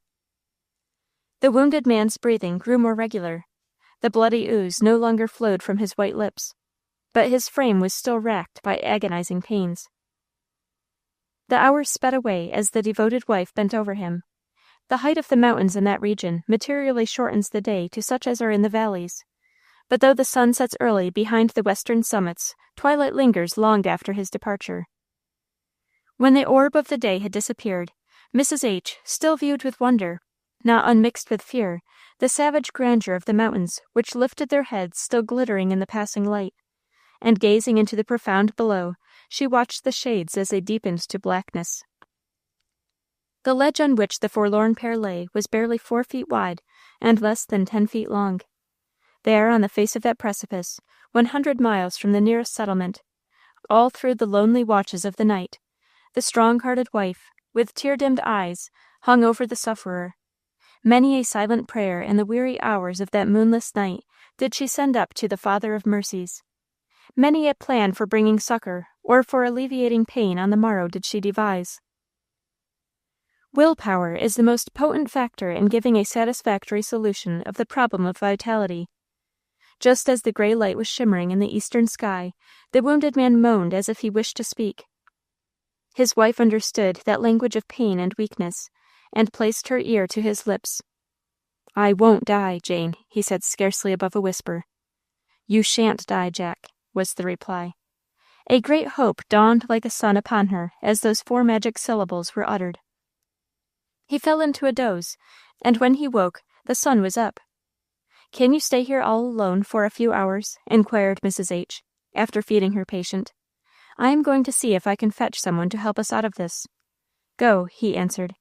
The wounded man's breathing grew more regular. The bloody ooze no longer flowed from his white lips, but his frame was still racked by agonizing pains. The hours sped away as the devoted wife bent over him. The height of the mountains in that region materially shortens the day to such as are in the valleys, but though the sun sets early behind the western summits, twilight lingers long after his departure. When the orb of the day had disappeared, Mrs. H. still viewed with wonder, not unmixed with fear, the savage grandeur of the mountains which lifted their heads still glittering in the passing light, and gazing into the profound below, she watched the shades as they deepened to blackness. The ledge on which the forlorn pair lay was barely 4 feet wide and less than 10 feet long. There, on the face of that precipice, 100 miles from the nearest settlement, all through the lonely watches of the night, the strong-hearted wife, with tear-dimmed eyes, hung over the sufferer. Many a silent prayer in the weary hours of that moonless night did she send up to the Father of mercies. Many a plan for bringing succor or for alleviating pain on the morrow did she devise. Will-power is the most potent factor in giving a satisfactory solution of the problem of vitality. Just as the gray light was shimmering in the eastern sky, the wounded man moaned as if he wished to speak. His wife understood that language of pain and weakness, and placed her ear to his lips. "I won't die, Jane," he said scarcely above a whisper. "You shan't die, Jack," was the reply. A great hope dawned like the sun upon her as those 4 magic syllables were uttered. He fell into a doze, and when he woke, the sun was up. "Can you stay here all alone for a few hours?" inquired Mrs. H., after feeding her patient. "I am going to see if I can fetch someone to help us out of this." "Go," he answered.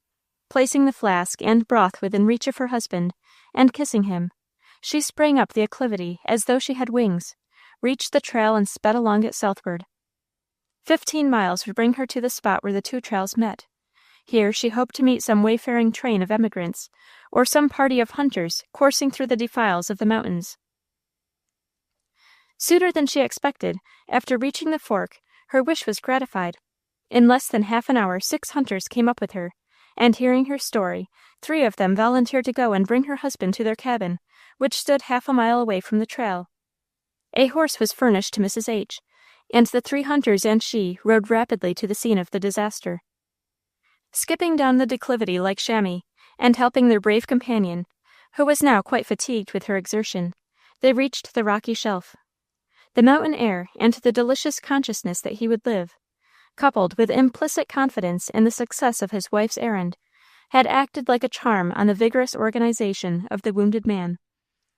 Placing the flask and broth within reach of her husband, and kissing him, she sprang up the acclivity as though she had wings, reached the trail and sped along it southward. 15 miles would bring her to the spot where the 2 trails met. Here she hoped to meet some wayfaring train of emigrants, or some party of hunters coursing through the defiles of the mountains. Sooner than she expected, after reaching the fork, her wish was gratified. In less than half an hour 6 hunters came up with her, and hearing her story, 3 of them volunteered to go and bring her husband to their cabin, which stood half a mile away from the trail. A horse was furnished to Mrs. H., and the 3 hunters and she rode rapidly to the scene of the disaster. Skipping down the declivity like chamois, and helping their brave companion, who was now quite fatigued with her exertion, they reached the rocky shelf. The mountain air and the delicious consciousness that he would live, coupled with implicit confidence in the success of his wife's errand, had acted like a charm on the vigorous organization of the wounded man,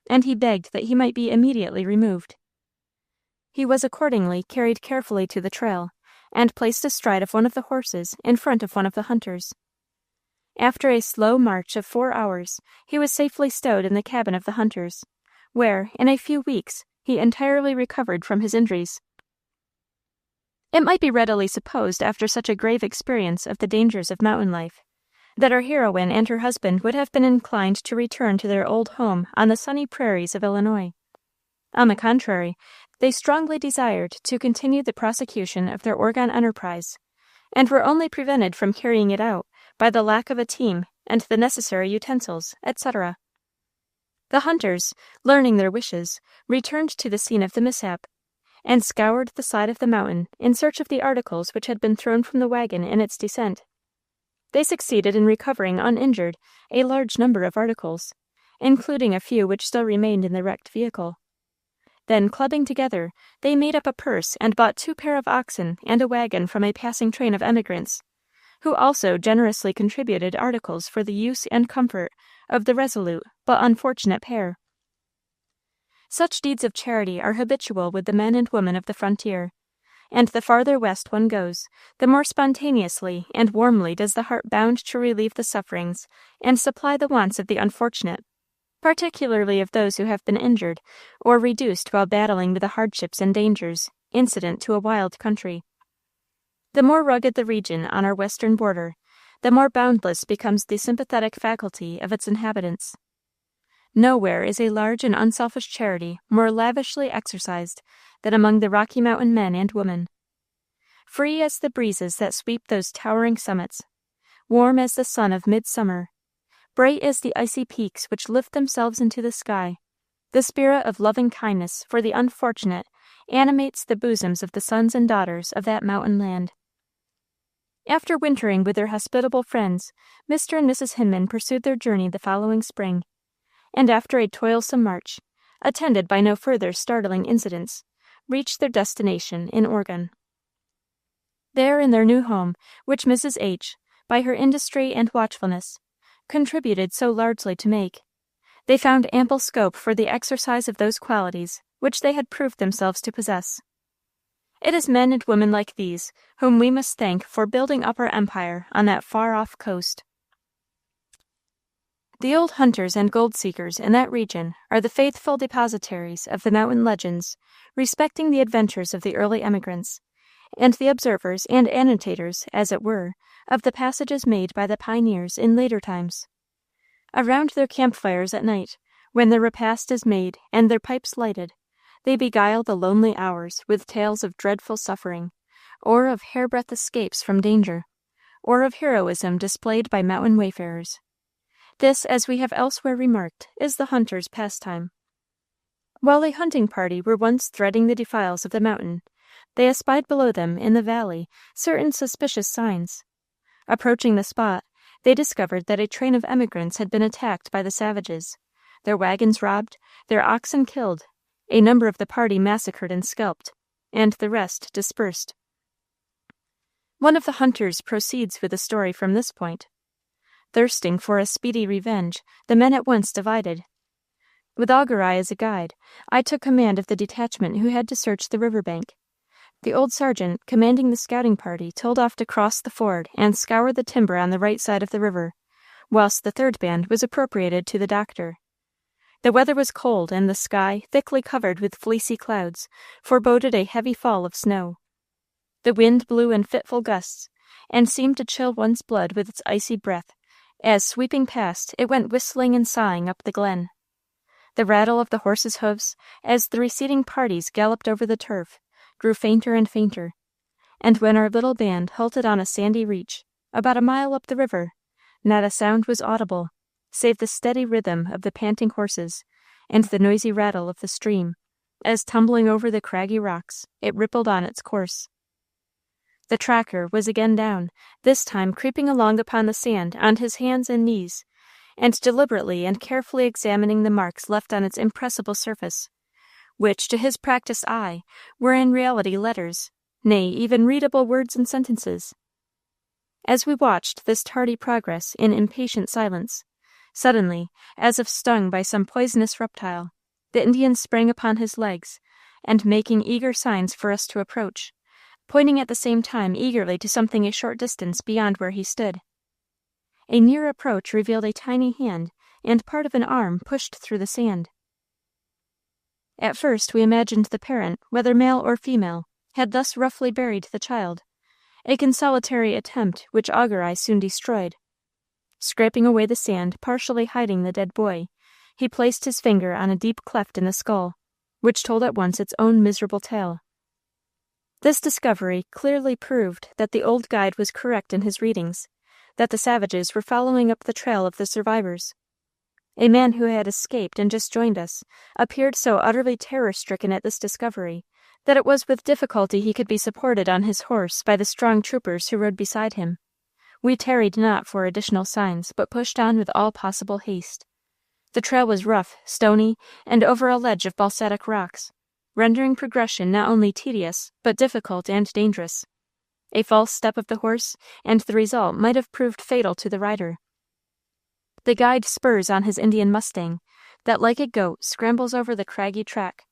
and he begged that he might be immediately removed. He was accordingly carried carefully to the trail, and placed astride of one of the horses in front of one of the hunters. After a slow march of 4 hours, he was safely stowed in the cabin of the hunters, where, in a few weeks, he entirely recovered from his injuries. It might be readily supposed, after such a grave experience of the dangers of mountain life, that our heroine and her husband would have been inclined to return to their old home on the sunny prairies of Illinois. On the contrary, they strongly desired to continue the prosecution of their Oregon enterprise, and were only prevented from carrying it out by the lack of a team and the necessary utensils, etc. The hunters, learning their wishes, returned to the scene of the mishap, and scoured the side of the mountain in search of the articles which had been thrown from the wagon in its descent. They succeeded in recovering uninjured a large number of articles, including a few which still remained in the wrecked vehicle. Then, clubbing together, they made up a purse and bought 2 pair of oxen and a wagon from a passing train of emigrants, who also generously contributed articles for the use and comfort of the resolute but unfortunate pair. Such deeds of charity are habitual with the men and women of the frontier, and the farther west one goes, the more spontaneously and warmly does the heart bound to relieve the sufferings and supply the wants of the unfortunate, particularly of those who have been injured or reduced while battling with the hardships and dangers incident to a wild country. The more rugged the region on our western border, the more boundless becomes the sympathetic faculty of its inhabitants. Nowhere is a large and unselfish charity more lavishly exercised than among the Rocky Mountain men and women. Free as the breezes that sweep those towering summits, warm as the sun of midsummer, bright as the icy peaks which lift themselves into the sky, The spirit of loving kindness for the unfortunate animates the bosoms of the sons and daughters of that mountain land. After wintering with their hospitable friends, Mr. and Mrs. Hinman pursued their journey the following spring, and after a toilsome march, attended by no further startling incidents, reached their destination in Oregon. There in their new home, which Mrs. H., by her industry and watchfulness, contributed so largely to make, they found ample scope for the exercise of those qualities which they had proved themselves to possess. It is men and women like these whom we must thank for building up our empire on that far-off coast. The old hunters and gold seekers in that region are the faithful depositaries of the mountain legends respecting the adventures of the early emigrants, and the observers and annotators, as it were, of the passages made by the pioneers in later times. Around their campfires at night, when their repast is made and their pipes lighted, they beguile the lonely hours with tales of dreadful suffering, or of hairbreadth escapes from danger, or of heroism displayed by mountain wayfarers. This, as we have elsewhere remarked, is the hunter's pastime. While a hunting party were once threading the defiles of the mountain, they espied below them in the valley certain suspicious signs. Approaching the spot, they discovered that a train of emigrants had been attacked by the savages, their wagons robbed, their oxen killed, a number of the party massacred and scalped, and the rest dispersed. One of the hunters proceeds with the story from this point. Thirsting for a speedy revenge, the men at once divided. With Augur Eye as a guide, I took command of the detachment who had to search the river bank. The old sergeant, commanding the scouting party, told off to cross the ford and scour the timber on the right side of the river, whilst the third band was appropriated to the doctor. The weather was cold, and the sky, thickly covered with fleecy clouds, foreboded a heavy fall of snow. The wind blew in fitful gusts, and seemed to chill one's blood with its icy breath, as, sweeping past, it went whistling and sighing up the glen. The rattle of the horses' hoofs, as the receding parties galloped over the turf, grew fainter and fainter, and when our little band halted on a sandy reach, about a mile up the river, not a sound was audible, save the steady rhythm of the panting horses, and the noisy rattle of the stream, as tumbling over the craggy rocks, it rippled on its course. The tracker was again down, this time creeping along upon the sand on his hands and knees, and deliberately and carefully examining the marks left on its impressible surface, which, to his practised eye, were in reality letters, nay, even readable words and sentences. As we watched this tardy progress in impatient silence, suddenly, as if stung by some poisonous reptile, the Indian sprang upon his legs, and making eager signs for us to approach, pointing at the same time eagerly to something a short distance beyond where he stood. A near approach revealed a tiny hand and part of an arm pushed through the sand. At first we imagined the parent, whether male or female, had thus roughly buried the child, a consolatory attempt which Augur Eye soon destroyed. Scraping away the sand, partially hiding the dead boy, he placed his finger on a deep cleft in the skull, which told at once its own miserable tale. This discovery clearly proved that the old guide was correct in his readings, that the savages were following up the trail of the survivors. A man who had escaped and just joined us appeared so utterly terror-stricken at this discovery that it was with difficulty he could be supported on his horse by the strong troopers who rode beside him. We tarried not for additional signs, but pushed on with all possible haste. The trail was rough, stony, and over a ledge of basaltic rocks, rendering progression not only tedious, but difficult and dangerous. A false step of the horse, and the result might have proved fatal to the rider. The guide spurs on his Indian mustang, that like a goat scrambles over the craggy track.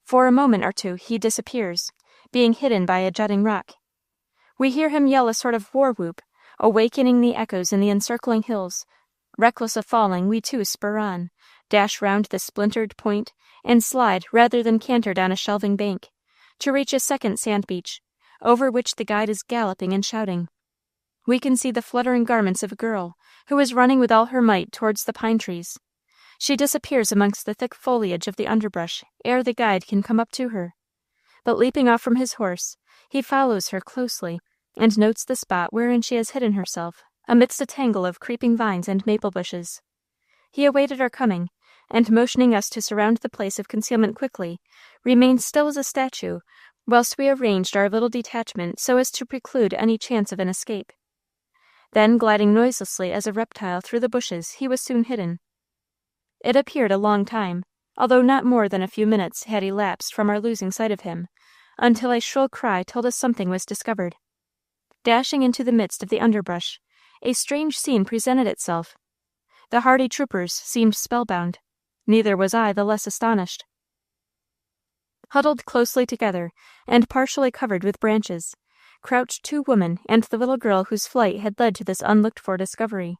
For a moment or two he disappears, being hidden by a jutting rock. We hear him yell a sort of war-whoop, awakening the echoes in the encircling hills. Reckless of falling, we too spur on, dash round the splintered point, and slide rather than canter down a shelving bank, to reach a second sand beach, over which the guide is galloping and shouting. We can see the fluttering garments of a girl, who is running with all her might towards the pine trees. She disappears amongst the thick foliage of the underbrush ere the guide can come up to her. But leaping off from his horse, he follows her closely, and notes the spot wherein she has hidden herself, amidst a tangle of creeping vines and maple bushes. He awaited our coming, and motioning us to surround the place of concealment quickly, remained still as a statue, whilst we arranged our little detachment so as to preclude any chance of an escape. Then, gliding noiselessly as a reptile through the bushes, he was soon hidden. It appeared a long time, although not more than a few minutes had elapsed from our losing sight of him, until a shrill cry told us something was discovered. Dashing into the midst of the underbrush, a strange scene presented itself. The hardy troopers seemed spellbound. Neither was I the less astonished. Huddled closely together, and partially covered with branches, crouched two women and the little girl whose flight had led to this unlooked-for discovery.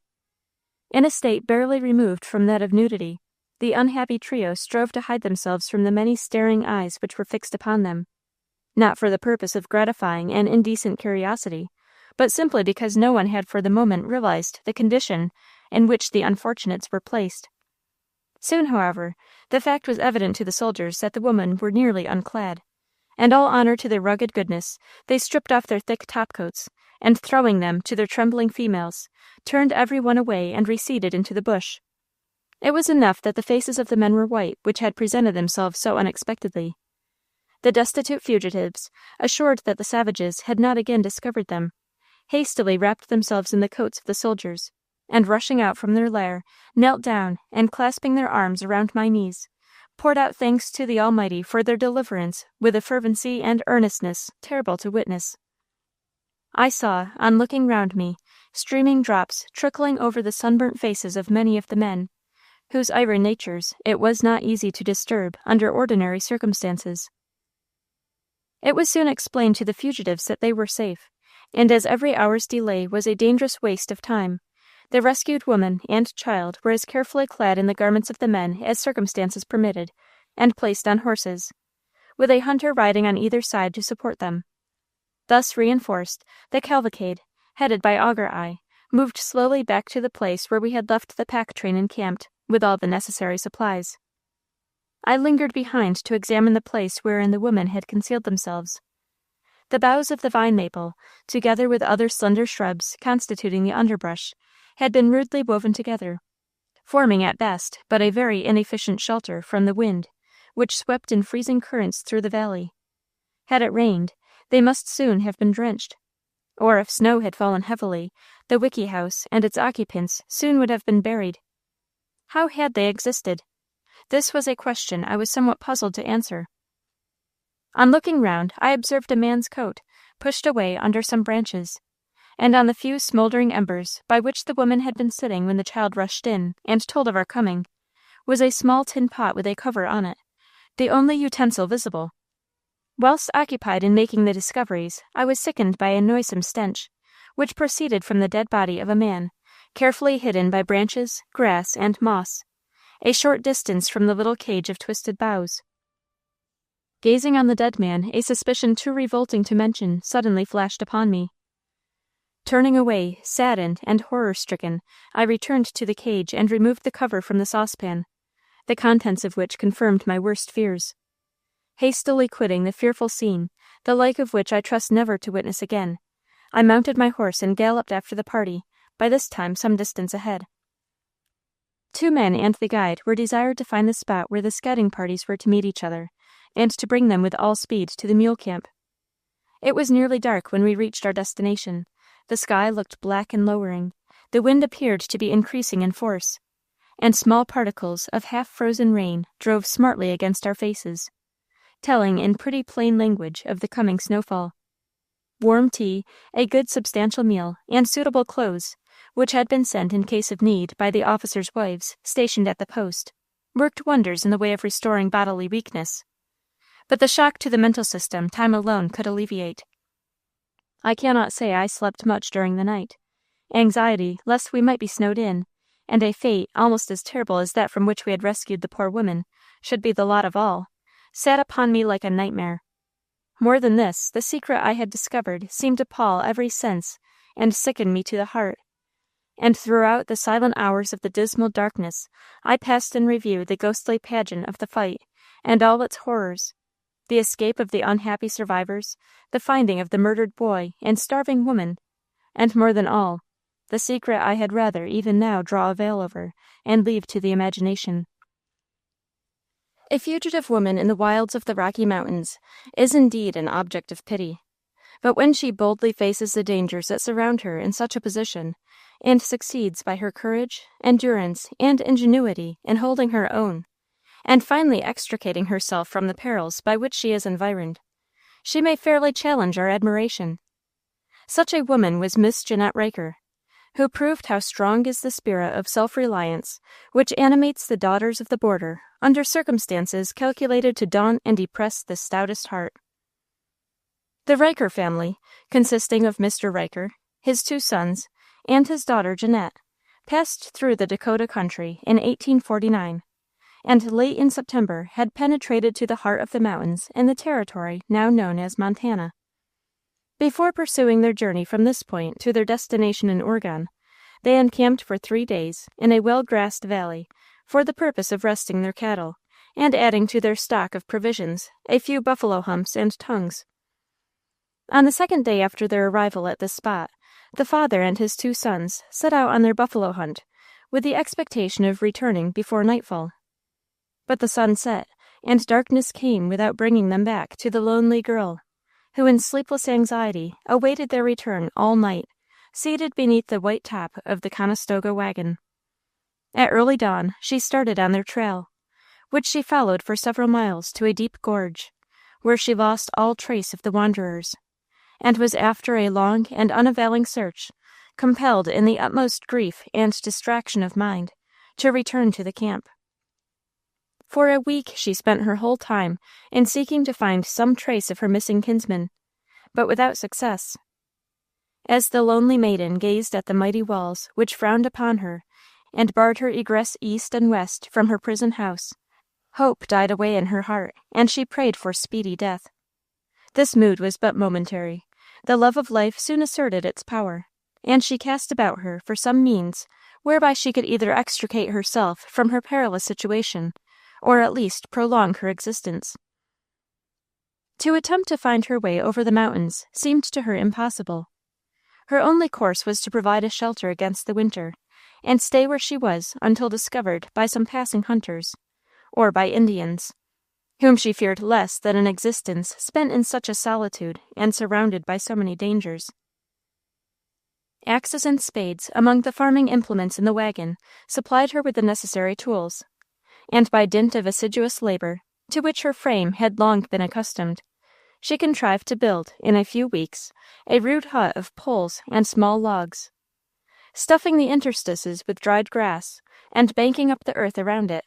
In a state barely removed from that of nudity, the unhappy trio strove to hide themselves from the many staring eyes which were fixed upon them, not for the purpose of gratifying an indecent curiosity, but simply because no one had for the moment realized the condition in which the unfortunates were placed. Soon, however, the fact was evident to the soldiers that the women were nearly unclad, and all honor to their rugged goodness, they stripped off their thick topcoats, and throwing them to their trembling females, turned every one away and receded into the bush. It was enough that the faces of the men were white, which had presented themselves so unexpectedly. The destitute fugitives, assured that the savages had not again discovered them, hastily wrapped themselves in the coats of the soldiers, and rushing out from their lair, knelt down, and clasping their arms around my knees, poured out thanks to the Almighty for their deliverance with a fervency and earnestness terrible to witness. I saw, on looking round me, streaming drops trickling over the sunburnt faces of many of the men, whose iron natures it was not easy to disturb under ordinary circumstances. It was soon explained to the fugitives that they were safe, and as every hour's delay was a dangerous waste of time, the rescued woman and child were as carefully clad in the garments of the men as circumstances permitted, and placed on horses, with a hunter riding on either side to support them. Thus reinforced, the cavalcade, headed by Augur Eye, moved slowly back to the place where we had left the pack train encamped, with all the necessary supplies. I lingered behind to examine the place wherein the women had concealed themselves. The boughs of the vine maple, together with other slender shrubs constituting the underbrush, had been rudely woven together, forming at best but a very inefficient shelter from the wind, which swept in freezing currents through the valley. Had it rained, they must soon have been drenched, or if snow had fallen heavily, the wickey house and its occupants soon would have been buried. How had they existed? This was a question I was somewhat puzzled to answer. On looking round, I observed a man's coat, pushed away under some branches, and on the few smoldering embers by which the woman had been sitting when the child rushed in and told of our coming, was a small tin pot with a cover on it, the only utensil visible. Whilst occupied in making the discoveries, I was sickened by a noisome stench, which proceeded from the dead body of a man, carefully hidden by branches, grass, and moss, a short distance from the little cage of twisted boughs. Gazing on the dead man, a suspicion too revolting to mention suddenly flashed upon me. Turning away, saddened and horror-stricken, I returned to the cage and removed the cover from the saucepan, the contents of which confirmed my worst fears. Hastily quitting the fearful scene, the like of which I trust never to witness again, I mounted my horse and galloped after the party, by this time some distance ahead. 2 men and the guide were desired to find the spot where the scouting parties were to meet each other, and to bring them with all speed to the mule camp. It was nearly dark when we reached our destination. The sky looked black and lowering, the wind appeared to be increasing in force, and small particles of half-frozen rain drove smartly against our faces, telling in pretty plain language of the coming snowfall. Warm tea, a good substantial meal, and suitable clothes, which had been sent in case of need by the officers' wives stationed at the post, worked wonders in the way of restoring bodily weakness. But the shock to the mental system time alone could alleviate. I cannot say I slept much during the night. Anxiety lest we might be snowed in, and a fate almost as terrible as that from which we had rescued the poor women, should be the lot of all, sat upon me like a nightmare. More than this, the secret I had discovered seemed to pall every sense and sicken me to the heart. And throughout the silent hours of the dismal darkness, I passed in review the ghostly pageant of the fight, and all its horrors, the escape of the unhappy survivors, the finding of the murdered boy and starving woman, and more than all, the secret I had rather even now draw a veil over, and leave to the imagination. A fugitive woman in the wilds of the Rocky Mountains is indeed an object of pity. But when she boldly faces the dangers that surround her in such a position, and succeeds by her courage, endurance, and ingenuity in holding her own, and finally extricating herself from the perils by which she is environed, she may fairly challenge our admiration. Such a woman was Miss Jeanette Riker, who proved how strong is the spirit of self-reliance which animates the daughters of the border under circumstances calculated to daunt and depress the stoutest heart. The Riker family, consisting of Mr. Riker, his 2 sons, and his daughter Jeanette, passed through the Dakota country in 1849, and late in September had penetrated to the heart of the mountains in the territory now known as Montana. Before pursuing their journey from this point to their destination in Oregon, they encamped for 3 days in a well-grassed valley for the purpose of resting their cattle and adding to their stock of provisions a few buffalo humps and tongues. On the 2nd day after their arrival at this spot, the father and his 2 sons set out on their buffalo hunt with the expectation of returning before nightfall. But the sun set, and darkness came without bringing them back to the lonely girl, who in sleepless anxiety awaited their return all night, seated beneath the white top of the Conestoga wagon. At early dawn she started on their trail, which she followed for several miles to a deep gorge, where she lost all trace of the wanderers, and was after a long and unavailing search, compelled in the utmost grief and distraction of mind to return to the camp. For a week she spent her whole time in seeking to find some trace of her missing kinsman, but without success. As the lonely maiden gazed at the mighty walls which frowned upon her and barred her egress east and west from her prison house, hope died away in her heart, and she prayed for speedy death. This mood was but momentary. The love of life soon asserted its power, and she cast about her for some means whereby she could either extricate herself from her perilous situation, or at least prolong her existence. To attempt to find her way over the mountains seemed to her impossible. Her only course was to provide a shelter against the winter, and stay where she was until discovered by some passing hunters, or by Indians, whom she feared less than an existence spent in such a solitude and surrounded by so many dangers. Axes and spades among the farming implements in the wagon supplied her with the necessary tools, and by dint of assiduous labor, to which her frame had long been accustomed, she contrived to build, in a few weeks, a rude hut of poles and small logs. Stuffing the interstices with dried grass, and banking up the earth around it,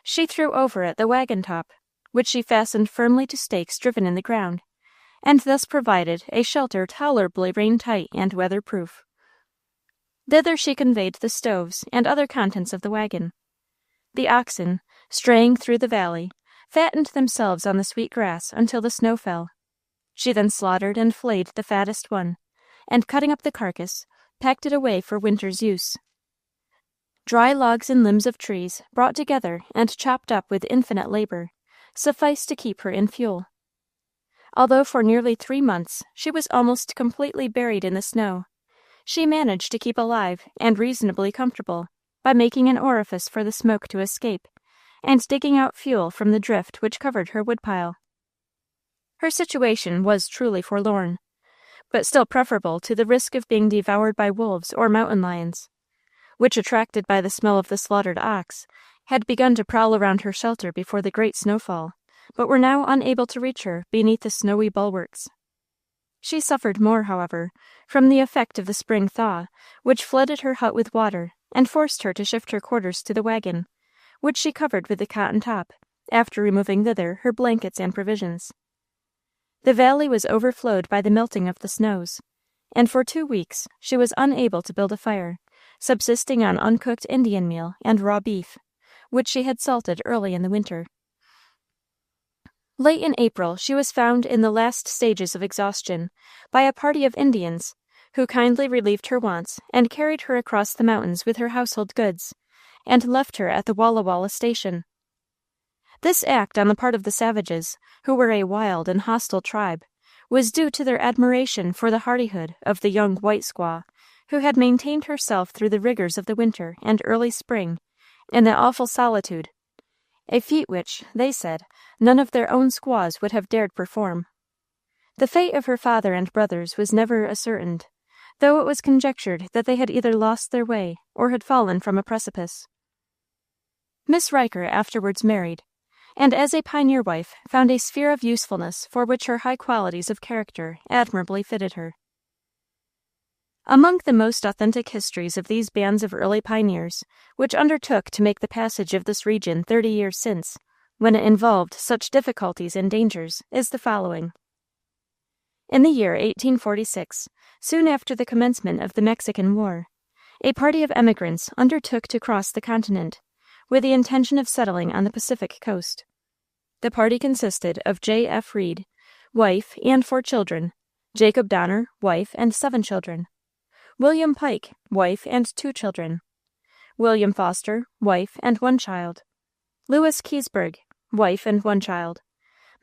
she threw over it the wagon top, which she fastened firmly to stakes driven in the ground, and thus provided a shelter tolerably rain-tight and weather-proof. Thither she conveyed the stoves and other contents of the wagon. The oxen, straying through the valley, fattened themselves on the sweet grass until the snow fell. She then slaughtered and flayed the fattest one, and cutting up the carcass, packed it away for winter's use. Dry logs and limbs of trees, brought together and chopped up with infinite labor, sufficed to keep her in fuel. Although for nearly 3 months she was almost completely buried in the snow, she managed to keep alive and reasonably comfortable by making an orifice for the smoke to escape, and digging out fuel from the drift which covered her woodpile. Her situation was truly forlorn, but still preferable to the risk of being devoured by wolves or mountain lions, which, attracted by the smell of the slaughtered ox, had begun to prowl around her shelter before the great snowfall, but were now unable to reach her beneath the snowy bulwarks. She suffered more, however, from the effect of the spring thaw, which flooded her hut with water and forced her to shift her quarters to the wagon, which she covered with the cotton top, after removing thither her blankets and provisions. The valley was overflowed by the melting of the snows, and for 2 weeks she was unable to build a fire, subsisting on uncooked Indian meal and raw beef, which she had salted early in the winter. Late in April she was found in the last stages of exhaustion by a party of Indians, who kindly relieved her wants and carried her across the mountains with her household goods, and left her at the Walla Walla station. This act on the part of the savages, who were a wild and hostile tribe, was due to their admiration for the hardihood of the young white squaw, who had maintained herself through the rigors of the winter and early spring in that awful solitude, a feat which, they said, none of their own squaws would have dared perform. The fate of her father and brothers was never ascertained, though it was conjectured that they had either lost their way or had fallen from a precipice. Miss Riker afterwards married, and as a pioneer wife found a sphere of usefulness for which her high qualities of character admirably fitted her. Among the most authentic histories of these bands of early pioneers, which undertook to make the passage of this region 30 years since, when it involved such difficulties and dangers, is the following. In the year 1846, soon after the commencement of the Mexican War, a party of emigrants undertook to cross the continent, with the intention of settling on the Pacific coast. The party consisted of J. F. Reed, wife, and 4 children, Jacob Donner, wife, and 7 children, William Pike, wife, and 2 children, William Foster, wife, and 1 child, Louis Keysburg, wife, and 1 child,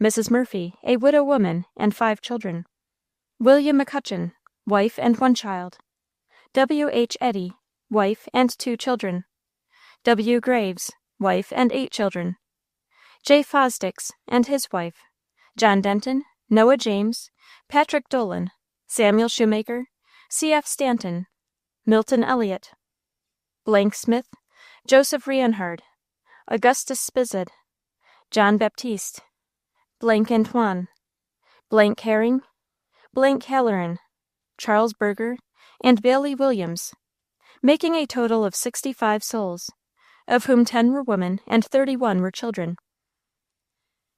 Mrs. Murphy, a widow woman, and 5 children, William McCutcheon, wife, and 1 child, W. H. Eddy, wife, and 2 children, W. Graves, wife, and 8 children, J. Fosdicks and his wife, John Denton, Noah James, Patrick Dolan, Samuel Shoemaker, C. F. Stanton, Milton Elliott, Blank Smith, Joseph Rienhard, Augustus Spized, John Baptiste, Blank Antoine, Blank Herring, Blank Halloran, Charles Berger, and Bailey Williams, making a total of 65 souls, of whom 10 were women and 31 were children.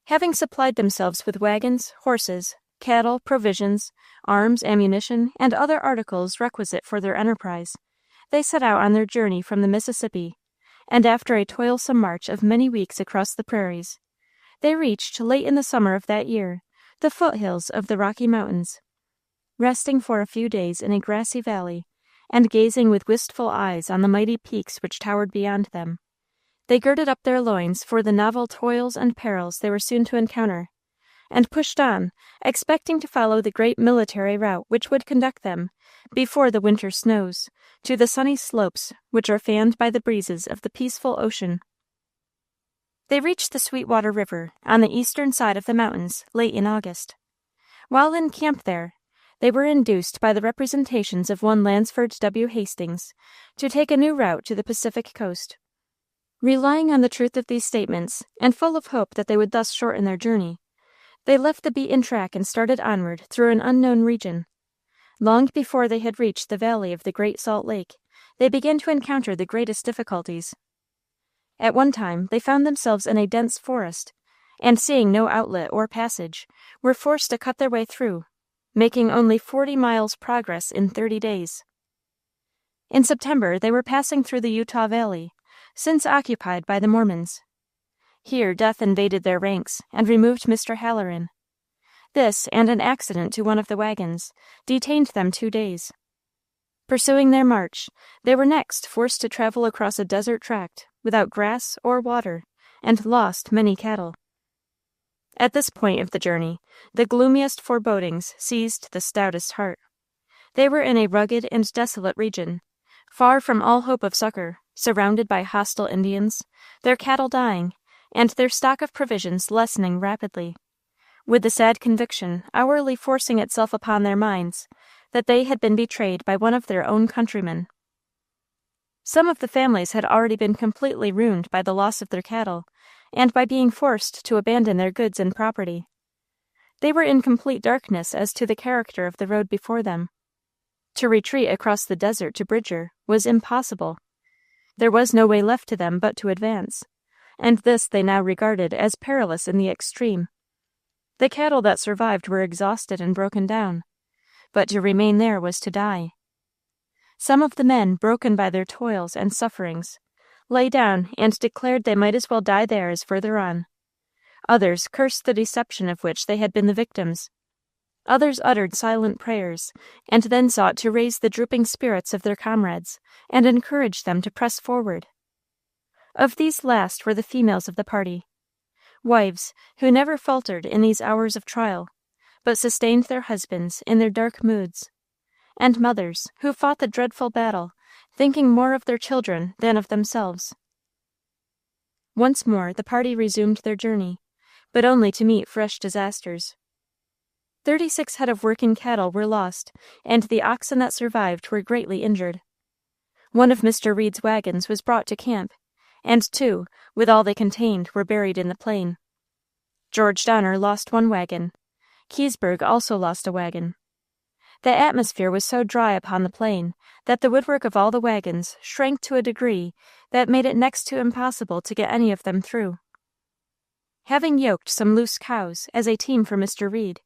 Having supplied themselves with wagons, horses, cattle, provisions, arms, ammunition, and other articles requisite for their enterprise, they set out on their journey from the Mississippi, and after a toilsome march of many weeks across the prairies, they reached, late in the summer of that year, the foothills of the Rocky Mountains. Resting for a few days in a grassy valley, and gazing with wistful eyes on the mighty peaks which towered beyond them, they girded up their loins for the novel toils and perils they were soon to encounter, and pushed on, expecting to follow the great military route which would conduct them, before the winter snows, to the sunny slopes which are fanned by the breezes of the peaceful ocean. They reached the Sweetwater River, on the eastern side of the mountains, late in August. While in camp there, they were induced by the representations of one Lansford W. Hastings to take a new route to the Pacific coast. Relying on the truth of these statements, and full of hope that they would thus shorten their journey, they left the beaten track and started onward through an unknown region. Long before they had reached the valley of the Great Salt Lake, they began to encounter the greatest difficulties. At one time, they found themselves in a dense forest, and seeing no outlet or passage, were forced to cut their way through, making only 40 miles progress in 30 days. In September, they were passing through the Utah Valley, since occupied by the Mormons. Here death invaded their ranks and removed Mr. Halloran. This, and an accident to one of the wagons, detained them 2 days. Pursuing their march, they were next forced to travel across a desert tract without grass or water, and lost many cattle. At this point of the journey, the gloomiest forebodings seized the stoutest heart. They were in a rugged and desolate region, far from all hope of succor, surrounded by hostile Indians, their cattle dying, and their stock of provisions lessening rapidly, with the sad conviction hourly forcing itself upon their minds that they had been betrayed by one of their own countrymen. Some of the families had already been completely ruined by the loss of their cattle, and by being forced to abandon their goods and property. They were in complete darkness as to the character of the road before them. To retreat across the desert to Bridger was impossible. There was no way left to them but to advance, and this they now regarded as perilous in the extreme. The cattle that survived were exhausted and broken down, but to remain there was to die. Some of the men, broken by their toils and sufferings, lay down and declared they might as well die there as further on. Others cursed the deception of which they had been the victims. Others uttered silent prayers, and then sought to raise the drooping spirits of their comrades, and encourage them to press forward. Of these last were the females of the party, wives who never faltered in these hours of trial, but sustained their husbands in their dark moods, and mothers who fought the dreadful battle, thinking more of their children than of themselves. Once more the party resumed their journey, but only to meet fresh disasters. 36 head of working cattle were lost, and the oxen that survived were greatly injured. One of Mr. Reed's wagons was brought to camp, and 2, with all they contained, were buried in the plain. George Donner lost 1 wagon. Keysburg also lost a wagon. The atmosphere was so dry upon the plain that the woodwork of all the wagons shrank to a degree that made it next to impossible to get any of them through. Having yoked some loose cows as a team for Mr. Reed,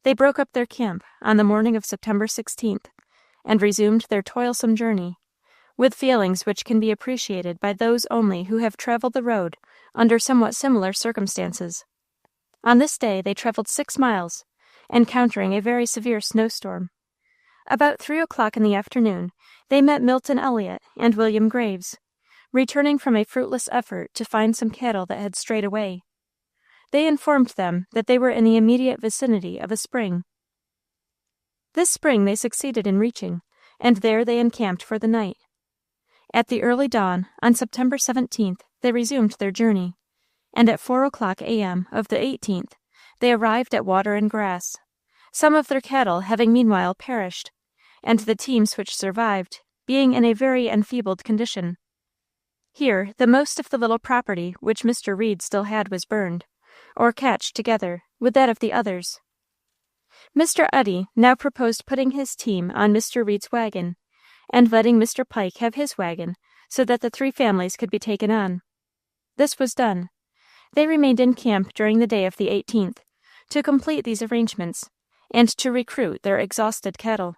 they broke up their camp on the morning of September 16th and resumed their toilsome journey, with feelings which can be appreciated by those only who have traveled the road under somewhat similar circumstances. On this day they traveled 6 miles, encountering a very severe snowstorm. About 3 o'clock in the afternoon, they met Milton Elliot and William Graves, returning from a fruitless effort to find some cattle that had strayed away. They informed them that they were in the immediate vicinity of a spring. This spring they succeeded in reaching, and there they encamped for the night. At the early dawn, on September 17th, they resumed their journey, and at 4 o'clock a.m. of the 18th, they arrived at Water and Grass, some of their cattle having meanwhile perished, and the teams which survived being in a very enfeebled condition. Here the most of the little property which Mr. Reed still had was burned, or cached together with that of the others. Mr. Eddy now proposed putting his team on Mr. Reed's wagon, and letting Mr. Pike have his wagon, so that the 3 families could be taken on. This was done. They remained in camp during the day of the 18th, to complete these arrangements, and to recruit their exhausted cattle.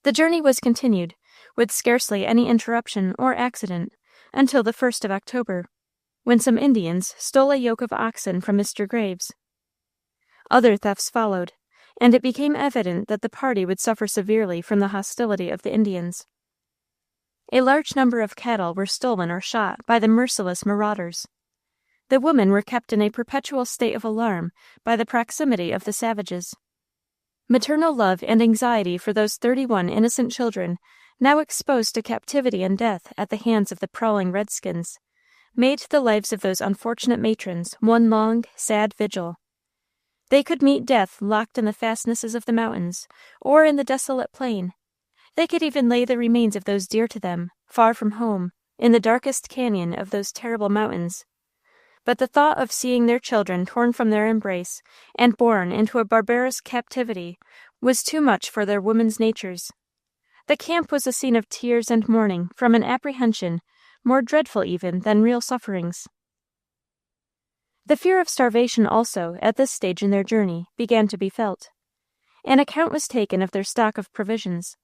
The journey was continued, with scarcely any interruption or accident, until the 1st of October, when some Indians stole a yoke of oxen from Mr. Graves. Other thefts followed, and it became evident that the party would suffer severely from the hostility of the Indians. A large number of cattle were stolen or shot by the merciless marauders. The women were kept in a perpetual state of alarm by the proximity of the savages. Maternal love and anxiety for those 31 innocent children, now exposed to captivity and death at the hands of the prowling redskins, made the lives of those unfortunate matrons one long, sad vigil. They could meet death locked in the fastnesses of the mountains, or in the desolate plain. They could even lay the remains of those dear to them, far from home, in the darkest canyon of those terrible mountains. But the thought of seeing their children torn from their embrace and borne into a barbarous captivity was too much for their women's natures. The camp was a scene of tears and mourning from an apprehension more dreadful even than real sufferings. The fear of starvation also, at this stage in their journey, began to be felt. An account was taken of their stock of provisions,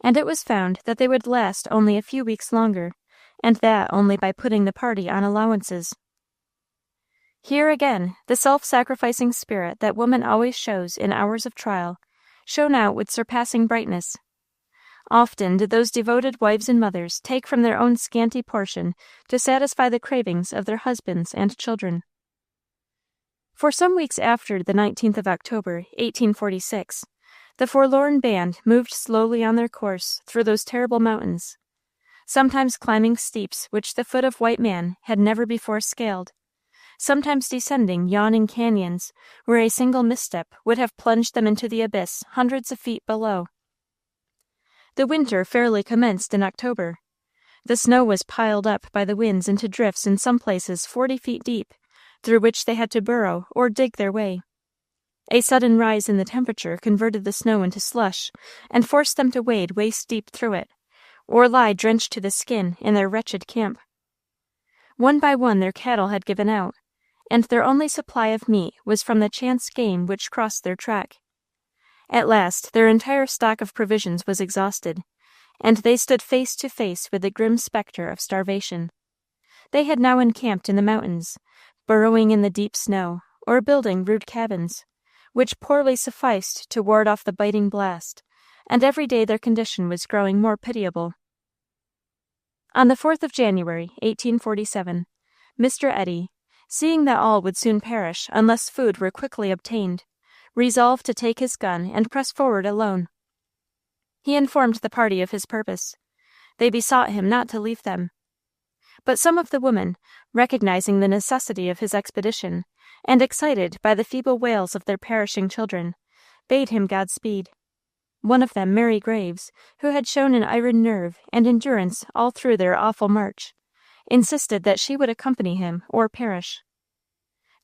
and it was found that they would last only a few weeks longer, and that only by putting the party on allowances. Here again, the self-sacrificing spirit that woman always shows in hours of trial shone out with surpassing brightness. Often did those devoted wives and mothers take from their own scanty portion to satisfy the cravings of their husbands and children. For some weeks after the 19th of October, 1846, the forlorn band moved slowly on their course through those terrible mountains, sometimes climbing steeps which the foot of white man had never before scaled, sometimes descending yawning canyons where a single misstep would have plunged them into the abyss hundreds of feet below. The winter fairly commenced in October. The snow was piled up by the winds into drifts in some places 40 feet deep, through which they had to burrow or dig their way. A sudden rise in the temperature converted the snow into slush and forced them to wade waist deep through it, or lie drenched to the skin in their wretched camp. One by one their cattle had given out, and their only supply of meat was from the chance game which crossed their track. At last their entire stock of provisions was exhausted, and they stood face to face with the grim specter of starvation. They had now encamped in the mountains, burrowing in the deep snow, or building rude cabins, which poorly sufficed to ward off the biting blast, and every day their condition was growing more pitiable. On the 4th of January, 1847, Mr. Eddy, seeing that all would soon perish unless food were quickly obtained, resolved to take his gun and press forward alone. He informed the party of his purpose. They besought him not to leave them. But some of the women, recognizing the necessity of his expedition, and excited by the feeble wails of their perishing children, bade him Godspeed. One of them, Mary Graves, who had shown an iron nerve and endurance all through their awful march, insisted that she would accompany him or perish.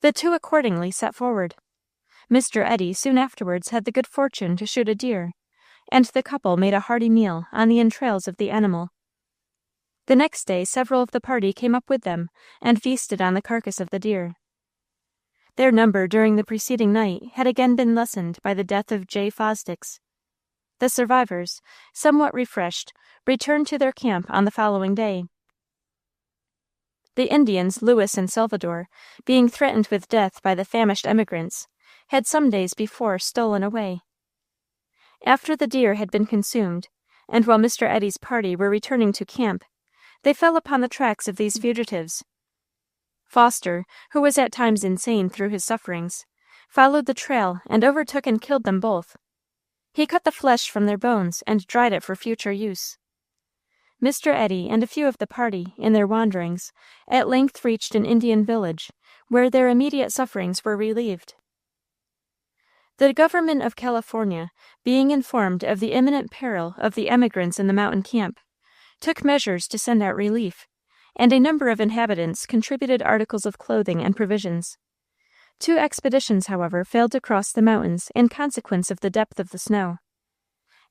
The two accordingly set forward. Mr. Eddy soon afterwards had the good fortune to shoot a deer, and the couple made a hearty meal on the entrails of the animal. The next day several of the party came up with them, and feasted on the carcass of the deer. Their number during the preceding night had again been lessened by the death of J. Fosdix. The survivors, somewhat refreshed, returned to their camp on the following day. The Indians, Lewis and Salvador, being threatened with death by the famished emigrants, had some days before stolen away. After the deer had been consumed, and while Mr. Eddy's party were returning to camp, they fell upon the tracks of these fugitives. Foster, who was at times insane through his sufferings, followed the trail and overtook and killed them both. He cut the flesh from their bones and dried it for future use. Mr. Eddy and a few of the party, in their wanderings, at length reached an Indian village, where their immediate sufferings were relieved. The government of California, being informed of the imminent peril of the emigrants in the mountain camp, took measures to send out relief, and a number of inhabitants contributed articles of clothing and provisions. 2 expeditions, however, failed to cross the mountains in consequence of the depth of the snow.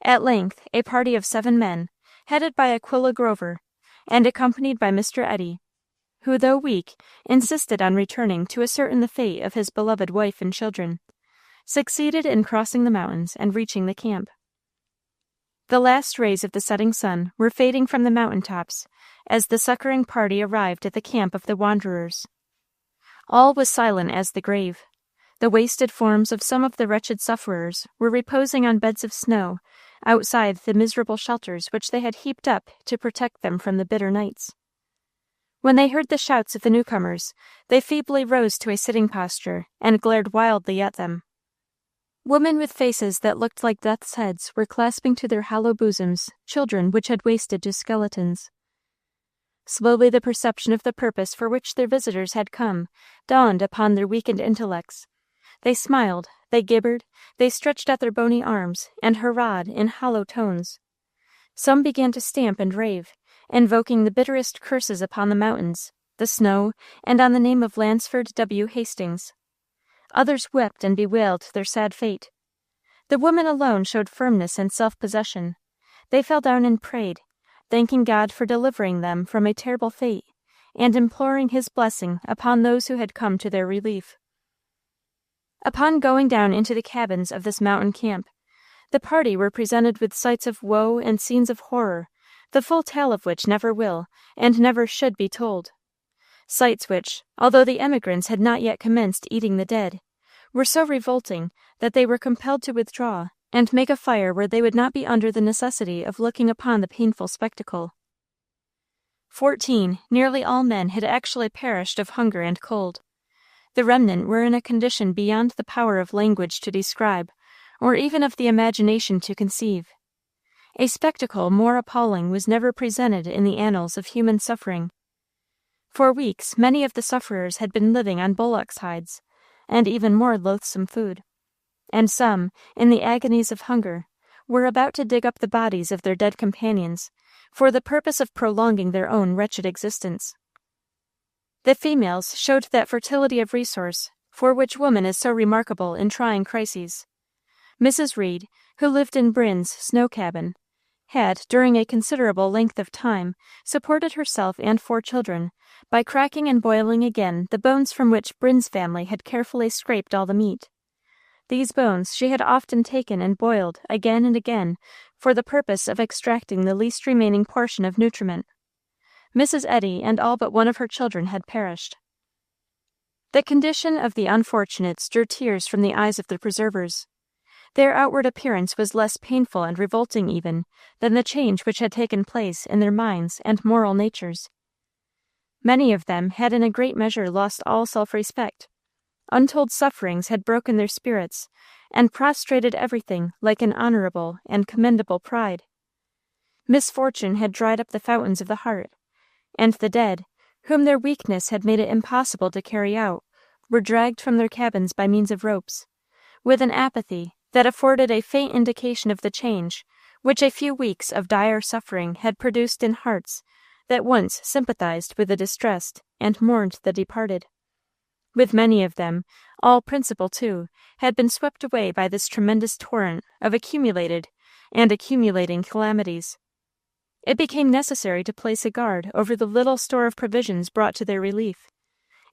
At length, a party of 7 men, headed by Aquilla Grover, and accompanied by Mr. Eddy, who, though weak, insisted on returning to ascertain the fate of his beloved wife and children, succeeded in crossing the mountains and reaching the camp. The last rays of the setting sun were fading from the mountain tops as the succoring party arrived at the camp of the wanderers. All was silent as the grave. The wasted forms of some of the wretched sufferers were reposing on beds of snow outside the miserable shelters which they had heaped up to protect them from the bitter nights. When they heard the shouts of the newcomers, they feebly rose to a sitting posture and glared wildly at them. Women with faces that looked like death's heads were clasping to their hollow bosoms children which had wasted to skeletons. Slowly the perception of the purpose for which their visitors had come dawned upon their weakened intellects. They smiled, they gibbered, they stretched out their bony arms, and hurrahed in hollow tones. Some began to stamp and rave, invoking the bitterest curses upon the mountains, the snow, and on the name of Lansford W. Hastings. Others wept and bewailed their sad fate. The women alone showed firmness and self-possession. They fell down and prayed, thanking God for delivering them from a terrible fate, and imploring his blessing upon those who had come to their relief. Upon going down into the cabins of this mountain camp, the party were presented with sights of woe and scenes of horror, the full tale of which never will, and never should be told. Sights which, although the emigrants had not yet commenced eating the dead, were so revolting that they were compelled to withdraw and make a fire where they would not be under the necessity of looking upon the painful spectacle. 14, nearly all men, had actually perished of hunger and cold. The remnant were in a condition beyond the power of language to describe, or even of the imagination to conceive. A spectacle more appalling was never presented in the annals of human suffering. For weeks many of the sufferers had been living on bullocks' hides, and even more loathsome food, and some, in the agonies of hunger, were about to dig up the bodies of their dead companions, for the purpose of prolonging their own wretched existence. The females showed that fertility of resource for which woman is so remarkable in trying crises. Mrs. Reed, who lived in Bryn's snow cabin, had, during a considerable length of time, supported herself and 4 children by cracking and boiling again the bones from which Bryn's family had carefully scraped all the meat. These bones she had often taken and boiled again and again for the purpose of extracting the least remaining portion of nutriment. Mrs. Eddy and all but one of her children had perished. The condition of the unfortunates drew tears from the eyes of the preservers. Their outward appearance was less painful and revolting even than the change which had taken place in their minds and moral natures. Many of them had in a great measure lost all self-respect. Untold sufferings had broken their spirits, and prostrated everything like an honorable and commendable pride. Misfortune had dried up the fountains of the heart, and the dead, whom their weakness had made it impossible to carry out, were dragged from their cabins by means of ropes, with an apathy that afforded a faint indication of the change which a few weeks of dire suffering had produced in hearts that once sympathized with the distressed and mourned the departed. With many of them, all principal too, had been swept away by this tremendous torrent of accumulated and accumulating calamities. It became necessary to place a guard over the little store of provisions brought to their relief,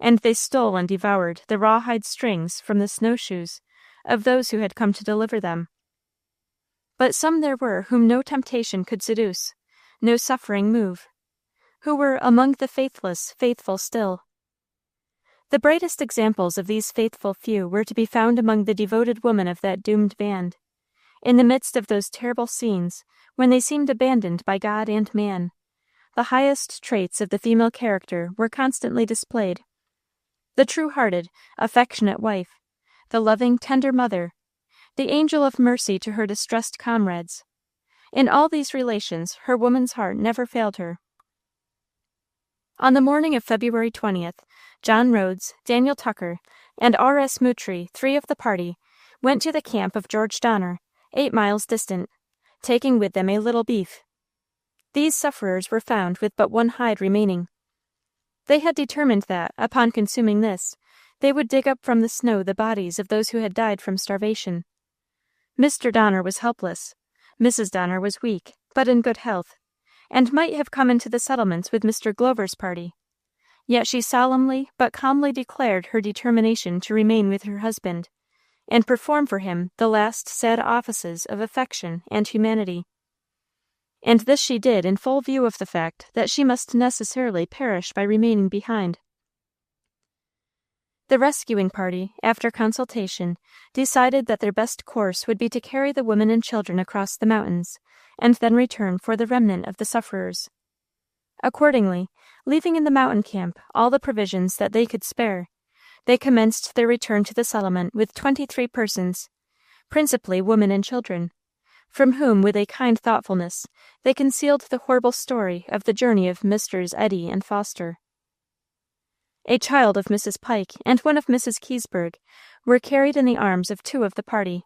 and they stole and devoured the rawhide strings from the snowshoes of those who had come to deliver them. But some there were whom no temptation could seduce, no suffering move, who were among the faithless faithful still. The brightest examples of these faithful few were to be found among the devoted women of that doomed band. In the midst of those terrible scenes, when they seemed abandoned by God and man, the highest traits of the female character were constantly displayed. The true-hearted, affectionate wife, the loving, tender mother, the angel of mercy to her distressed comrades. In all these relations her woman's heart never failed her. On the morning of February 20th, John Rhodes, Daniel Tucker, and R.S. Moultrie, 3 of the party, went to the camp of George Donner, 8 miles distant, taking with them a little beef. These sufferers were found with but one hide remaining. They had determined that, upon consuming this, they would dig up from the snow the bodies of those who had died from starvation. Mr. Donner was helpless. Mrs. Donner was weak, but in good health, and might have come into the settlements with Mr. Glover's party. Yet she solemnly but calmly declared her determination to remain with her husband, and perform for him the last sad offices of affection and humanity. And this she did in full view of the fact that she must necessarily perish by remaining behind. The rescuing party, after consultation, decided that their best course would be to carry the women and children across the mountains, and then return for the remnant of the sufferers. Accordingly, leaving in the mountain camp all the provisions that they could spare, they commenced their return to the settlement with 23 persons, principally women and children, from whom, with a kind thoughtfulness, they concealed the horrible story of the journey of Messrs. Eddy and Foster. A child of Mrs. Pike and one of Mrs. Keysburg were carried in the arms of 2 of the party.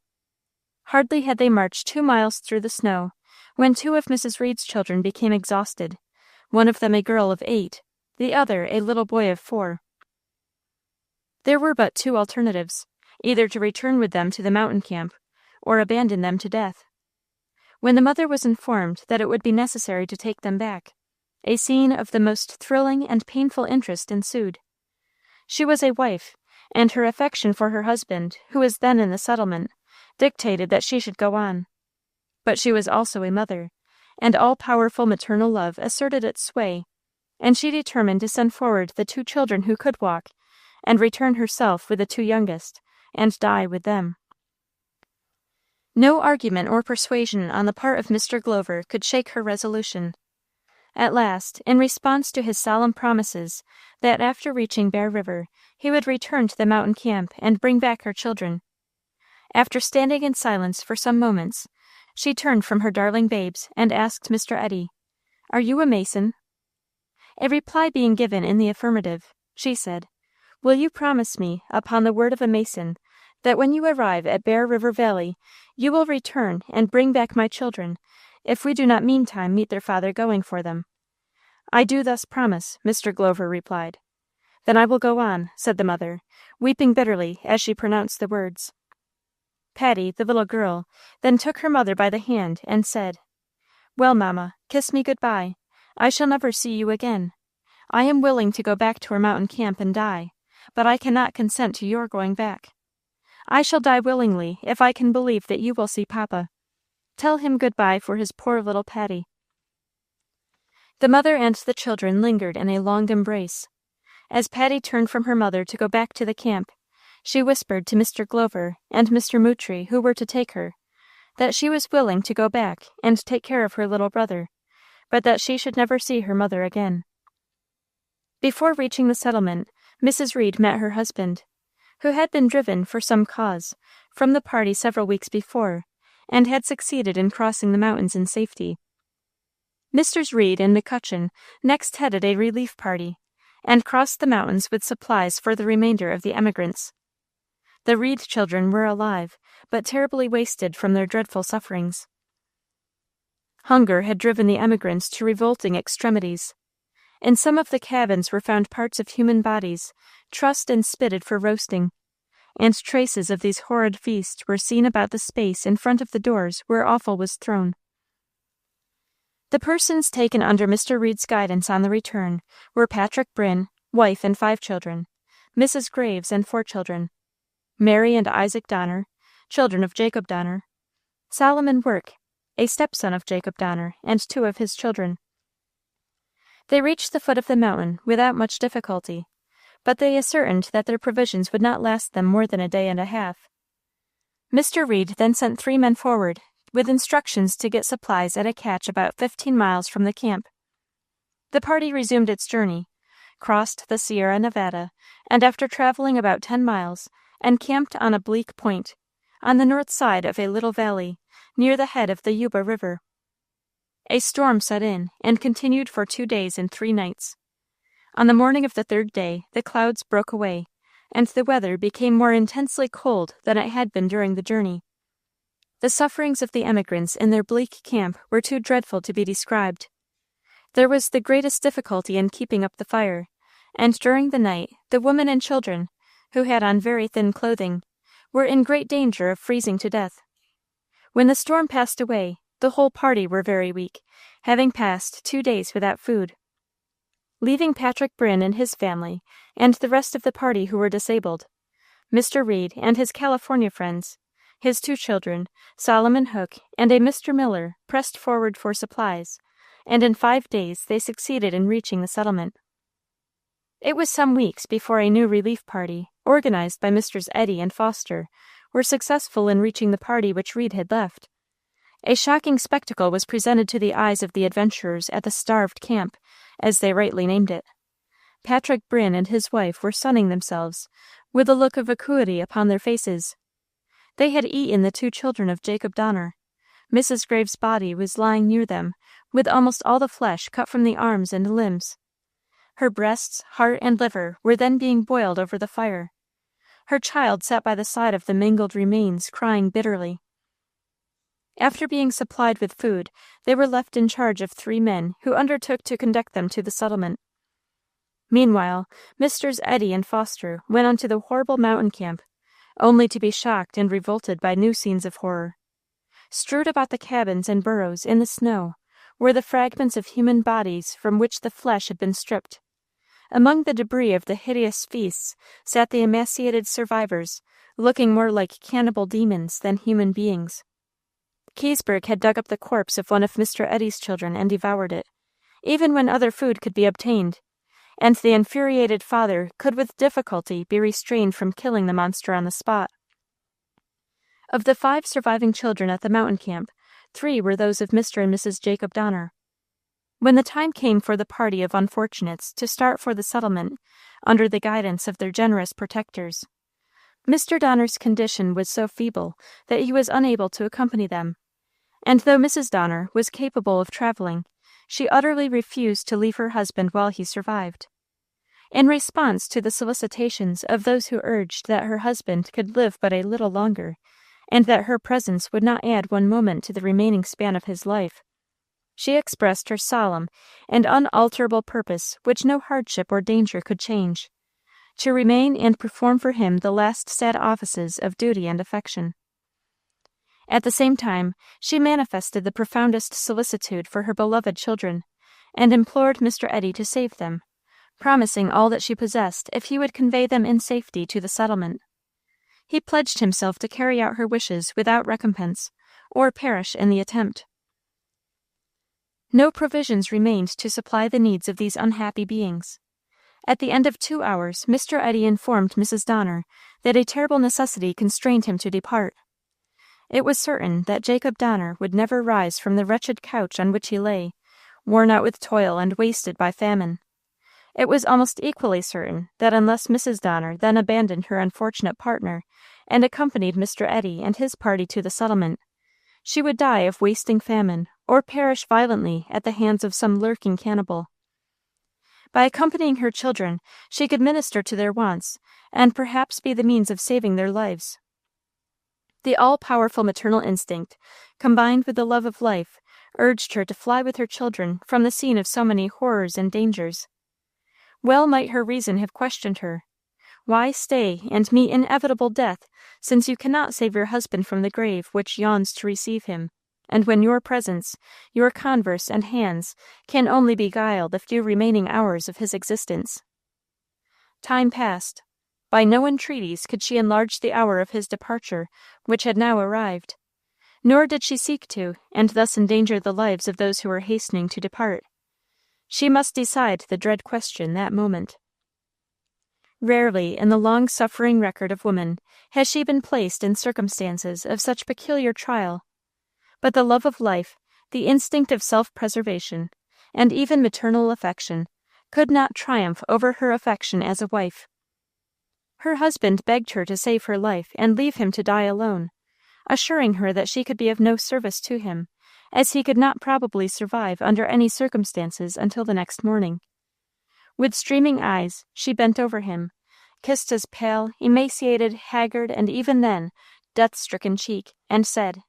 Hardly had they marched 2 miles through the snow, when 2 of Mrs. Reed's children became exhausted, one of them a girl of 8, the other a little boy of 4. There were but 2 alternatives, either to return with them to the mountain camp, or abandon them to death. When the mother was informed that it would be necessary to take them back, a scene of the most thrilling and painful interest ensued. She was a wife, and her affection for her husband, who was then in the settlement, dictated that she should go on. But she was also a mother, and all-powerful maternal love asserted its sway, and she determined to send forward the 2 children who could walk, and return herself with the 2 youngest, and die with them. No argument or persuasion on the part of Mr. Glover could shake her resolution. At last, in response to his solemn promises that after reaching Bear River he would return to the mountain camp and bring back her children, after standing in silence for some moments, she turned from her darling babes and asked Mr. Eddy, "Are you a Mason?" A reply being given in the affirmative, she said, "Will you promise me, upon the word of a Mason, that when you arrive at Bear River Valley you will return and bring back my children, if we do not meantime meet their father going for them?" "I do thus promise," Mr. Glover replied. "Then I will go on," said the mother, weeping bitterly as she pronounced the words. Patty, the little girl, then took her mother by the hand and said, "Well, mamma, kiss me good-bye. I shall never see you again. I am willing to go back to our mountain camp and die, but I cannot consent to your going back. I shall die willingly if I can believe that you will see papa. Tell him good-bye for his poor little Patty." The mother and the children lingered in a long embrace. As Patty turned from her mother to go back to the camp, she whispered to Mr. Glover and Mr. Moultrie, who were to take her, that she was willing to go back and take care of her little brother, but that she should never see her mother again. Before reaching the settlement, Mrs. Reed met her husband, who had been driven, for some cause, from the party several weeks before, and had succeeded in crossing the mountains in safety. Messrs. Reed and McCutcheon next headed a relief party, and crossed the mountains with supplies for the remainder of the emigrants. The Reed children were alive, but terribly wasted from their dreadful sufferings. Hunger had driven the emigrants to revolting extremities. In some of the cabins were found parts of human bodies, trussed and spitted for roasting, and traces of these horrid feasts were seen about the space in front of the doors where offal was thrown. The persons taken under Mr. Reed's guidance on the return were Patrick Bryn, wife and 5 children, Mrs. Graves and 4 children, Mary and Isaac Donner, children of Jacob Donner, Solomon Work, a stepson of Jacob Donner, and 2 of his children. They reached the foot of the mountain without much difficulty, but they ascertained that their provisions would not last them more than a day and a half. Mr. Reed then sent 3 men forward, with instructions to get supplies at a cache about 15 miles from the camp. The party resumed its journey, crossed the Sierra Nevada, and after traveling about 10 miles, encamped on a bleak point, on the north side of a little valley, near the head of the Yuba River. A storm set in, and continued for 2 days and 3 nights. On the morning of the 3rd day, the clouds broke away, and the weather became more intensely cold than it had been during the journey. The sufferings of the emigrants in their bleak camp were too dreadful to be described. There was the greatest difficulty in keeping up the fire, and during the night the women and children, who had on very thin clothing, were in great danger of freezing to death. When the storm passed away, the whole party were very weak, having passed 2 days without food. Leaving Patrick Bryn and his family, and the rest of the party who were disabled, Mr. Reed and his California friends, his 2 children, Solomon Hook and a Mr. Miller, pressed forward for supplies, and in 5 days they succeeded in reaching the settlement. It was some weeks before a new relief party, organized by Messrs. Eddy and Foster, were successful in reaching the party which Reed had left. A shocking spectacle was presented to the eyes of the adventurers at the starved camp, as they rightly named it. Patrick Bryn and his wife were sunning themselves, with a look of vacuity upon their faces. They had eaten the 2 children of Jacob Donner. Mrs. Graves' body was lying near them, with almost all the flesh cut from the arms and limbs. Her breasts, heart, and liver were then being boiled over the fire. Her child sat by the side of the mangled remains, crying bitterly. After being supplied with food, they were left in charge of 3 men who undertook to conduct them to the settlement. Meanwhile, Messrs. Eddy and Foster went on to the horrible mountain camp, only to be shocked and revolted by new scenes of horror. Strewed about the cabins and burrows in the snow were the fragments of human bodies from which the flesh had been stripped. Among the debris of the hideous feasts sat the emaciated survivors, looking more like cannibal demons than human beings. Keseberg had dug up the corpse of one of Mr. Eddy's children and devoured it, even when other food could be obtained, and the infuriated father could with difficulty be restrained from killing the monster on the spot. Of the 5 surviving children at the mountain camp, 3 were those of Mr. and Mrs. Jacob Donner. When the time came for the party of unfortunates to start for the settlement, under the guidance of their generous protectors, Mr. Donner's condition was so feeble that he was unable to accompany them, and though Mrs. Donner was capable of traveling, she utterly refused to leave her husband while he survived. In response to the solicitations of those who urged that her husband could live but a little longer, and that her presence would not add 1 moment to the remaining span of his life, she expressed her solemn and unalterable purpose, which no hardship or danger could change, to remain and perform for him the last sad offices of duty and affection. At the same time, she manifested the profoundest solicitude for her beloved children, and implored Mr. Eddy to save them, promising all that she possessed if he would convey them in safety to the settlement. He pledged himself to carry out her wishes without recompense, or perish in the attempt. No provisions remained to supply the needs of these unhappy beings. At the end of 2 hours, Mr. Eddy informed Mrs. Donner that a terrible necessity constrained him to depart. It was certain that Jacob Donner would never rise from the wretched couch on which he lay, worn out with toil and wasted by famine. It was almost equally certain that unless Mrs. Donner then abandoned her unfortunate partner and accompanied Mr. Eddy and his party to the settlement, she would die of wasting famine or perish violently at the hands of some lurking cannibal. By accompanying her children, she could minister to their wants, and perhaps be the means of saving their lives. The all-powerful maternal instinct, combined with the love of life, urged her to fly with her children from the scene of so many horrors and dangers. Well might her reason have questioned her. Why stay and meet inevitable death, since you cannot save your husband from the grave which yawns to receive him, and when your presence, your converse and hands can only beguile the few remaining hours of his existence? Time passed. By no entreaties could she enlarge the hour of his departure, which had now arrived. Nor did she seek to, and thus endanger the lives of those who were hastening to depart. She must decide the dread question that moment. Rarely in the long-suffering record of woman has she been placed in circumstances of such peculiar trial, but the love of life, the instinct of self-preservation, and even maternal affection, could not triumph over her affection as a wife. Her husband begged her to save her life and leave him to die alone, assuring her that she could be of no service to him, as he could not probably survive under any circumstances until the next morning. With streaming eyes, she bent over him, kissed his pale, emaciated, haggard, and even then, death-stricken cheek, and said,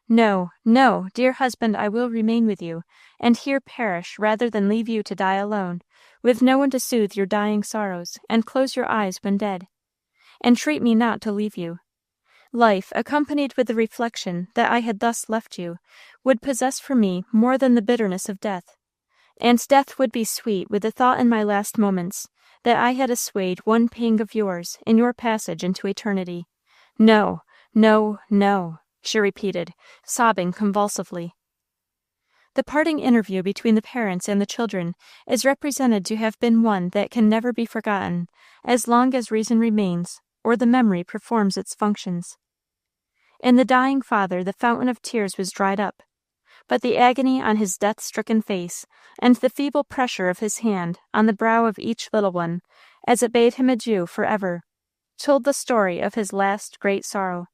"No, no, dear husband, I will remain with you, and here perish rather than leave you to die alone, with no one to soothe your dying sorrows, and close your eyes when dead. Entreat me not to leave you. Life, accompanied with the reflection that I had thus left you, would possess for me more than the bitterness of death, and death would be sweet with the thought in my last moments that I had assuaged one pang of yours in your passage into eternity. No, no, no," she repeated, sobbing convulsively. The parting interview between the parents and the children is represented to have been one that can never be forgotten, as long as reason remains, or the memory performs its functions. In the dying father the fountain of tears was dried up, but the agony on his death-stricken face, and the feeble pressure of his hand on the brow of each little one, as it bade him adieu forever, told the story of his last great sorrow.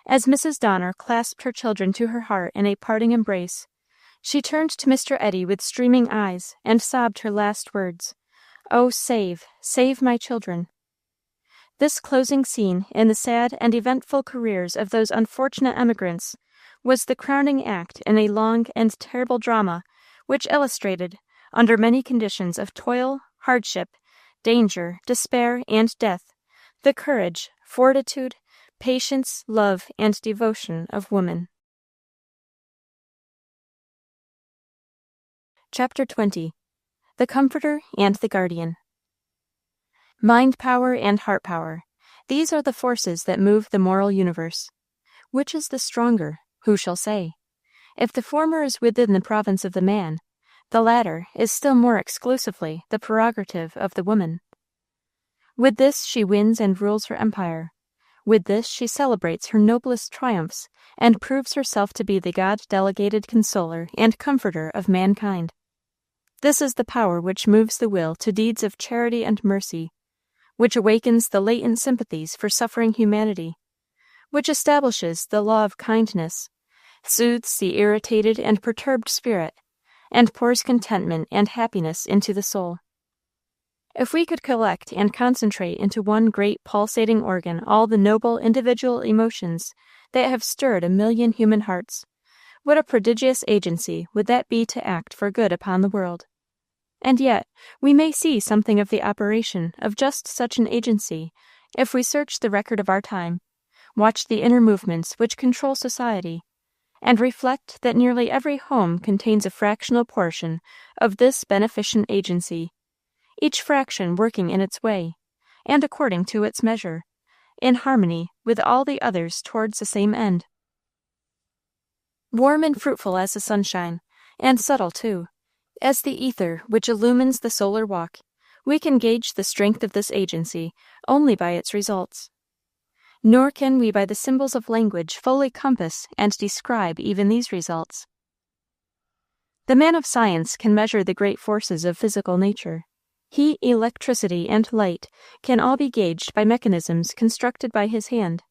As Mrs. Donner clasped her children to her heart in a parting embrace, she turned to Mr. Eddy with streaming eyes, and sobbed her last words, "Oh, save, save my children." This closing scene in the sad and eventful careers of those unfortunate emigrants was the crowning act in a long and terrible drama which illustrated, under many conditions of toil, hardship, danger, despair, and death, the courage, fortitude, patience, love, and devotion of woman. Chapter 20. The Comforter and the Guardian. Mind power and heart power, these are the forces that move the moral universe. Which is the stronger? Who shall say? If the former is within the province of the man, the latter is still more exclusively the prerogative of the woman. With this she wins and rules her empire. With this she celebrates her noblest triumphs, and proves herself to be the God-delegated consoler and comforter of mankind. This is the power which moves the will to deeds of charity and mercy, which awakens the latent sympathies for suffering humanity, which establishes the law of kindness, soothes the irritated and perturbed spirit, and pours contentment and happiness into the soul. If we could collect and concentrate into one great pulsating organ all the noble individual emotions that have stirred 1,000,000 human hearts, what a prodigious agency would that be to act for good upon the world! And yet we may see something of the operation of just such an agency if we search the record of our time, watch the inner movements which control society, and reflect that nearly every home contains a fractional portion of this beneficent agency, each fraction working in its way, and according to its measure, in harmony with all the others towards the same end. Warm and fruitful as the sunshine, and subtle too, as the ether which illumines the solar walk, we can gauge the strength of this agency only by its results. Nor can we by the symbols of language fully compass and describe even these results. The man of science can measure the great forces of physical nature. Heat, electricity, and light can all be gauged by mechanisms constructed by his hand,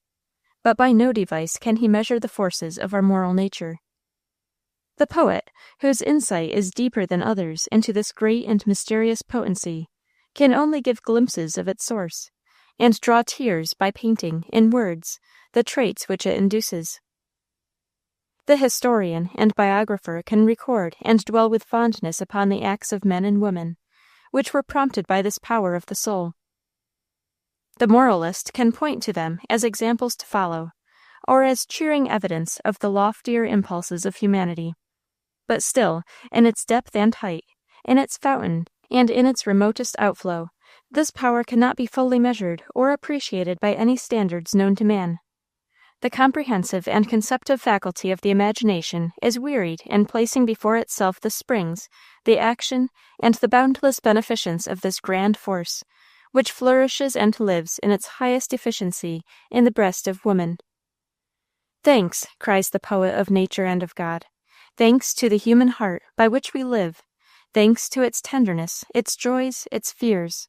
but by no device can he measure the forces of our moral nature. The poet, whose insight is deeper than others into this great and mysterious potency, can only give glimpses of its source, and draw tears by painting, in words, the traits which it induces. The historian and biographer can record and dwell with fondness upon the acts of men and women, which were prompted by this power of the soul. The moralist can point to them as examples to follow, or as cheering evidence of the loftier impulses of humanity. But still, in its depth and height, in its fountain, and in its remotest outflow, this power cannot be fully measured or appreciated by any standards known to man. The comprehensive and conceptive faculty of the imagination is wearied in placing before itself the springs, the action, and the boundless beneficence of this grand force, which flourishes and lives in its highest efficiency in the breast of woman. Thanks, cries the poet of nature and of God. Thanks to the human heart by which we live. Thanks to its tenderness, its joys, its fears.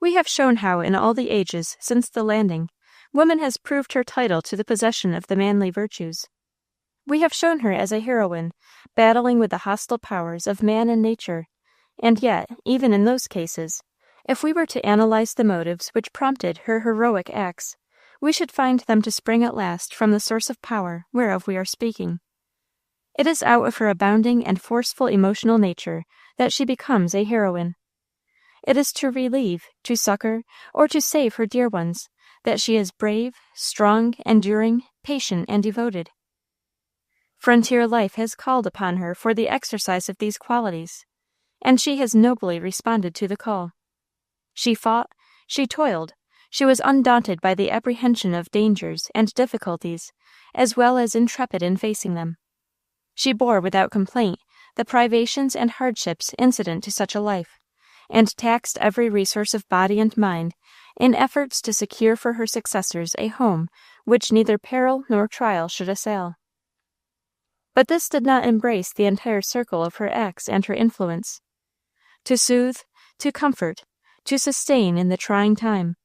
We have shown how, in all the ages since the landing, woman has proved her title to the possession of the manly virtues. We have shown her as a heroine, battling with the hostile powers of man and nature, and yet, even in those cases, if we were to analyze the motives which prompted her heroic acts, we should find them to spring at last from the source of power whereof we are speaking. It is out of her abounding and forceful emotional nature that she becomes a heroine. It is to relieve, to succor, or to save her dear ones, that she is brave, strong, enduring, patient, and devoted. Frontier life has called upon her for the exercise of these qualities, and she has nobly responded to the call. She fought, she toiled, she was undaunted by the apprehension of dangers and difficulties, as well as intrepid in facing them. She bore without complaint the privations and hardships incident to such a life, and taxed every resource of body and mind in efforts to secure for her successors a home which neither peril nor trial should assail. But this did not embrace the entire circle of her acts and her influence. To soothe, to comfort, to sustain in the trying time,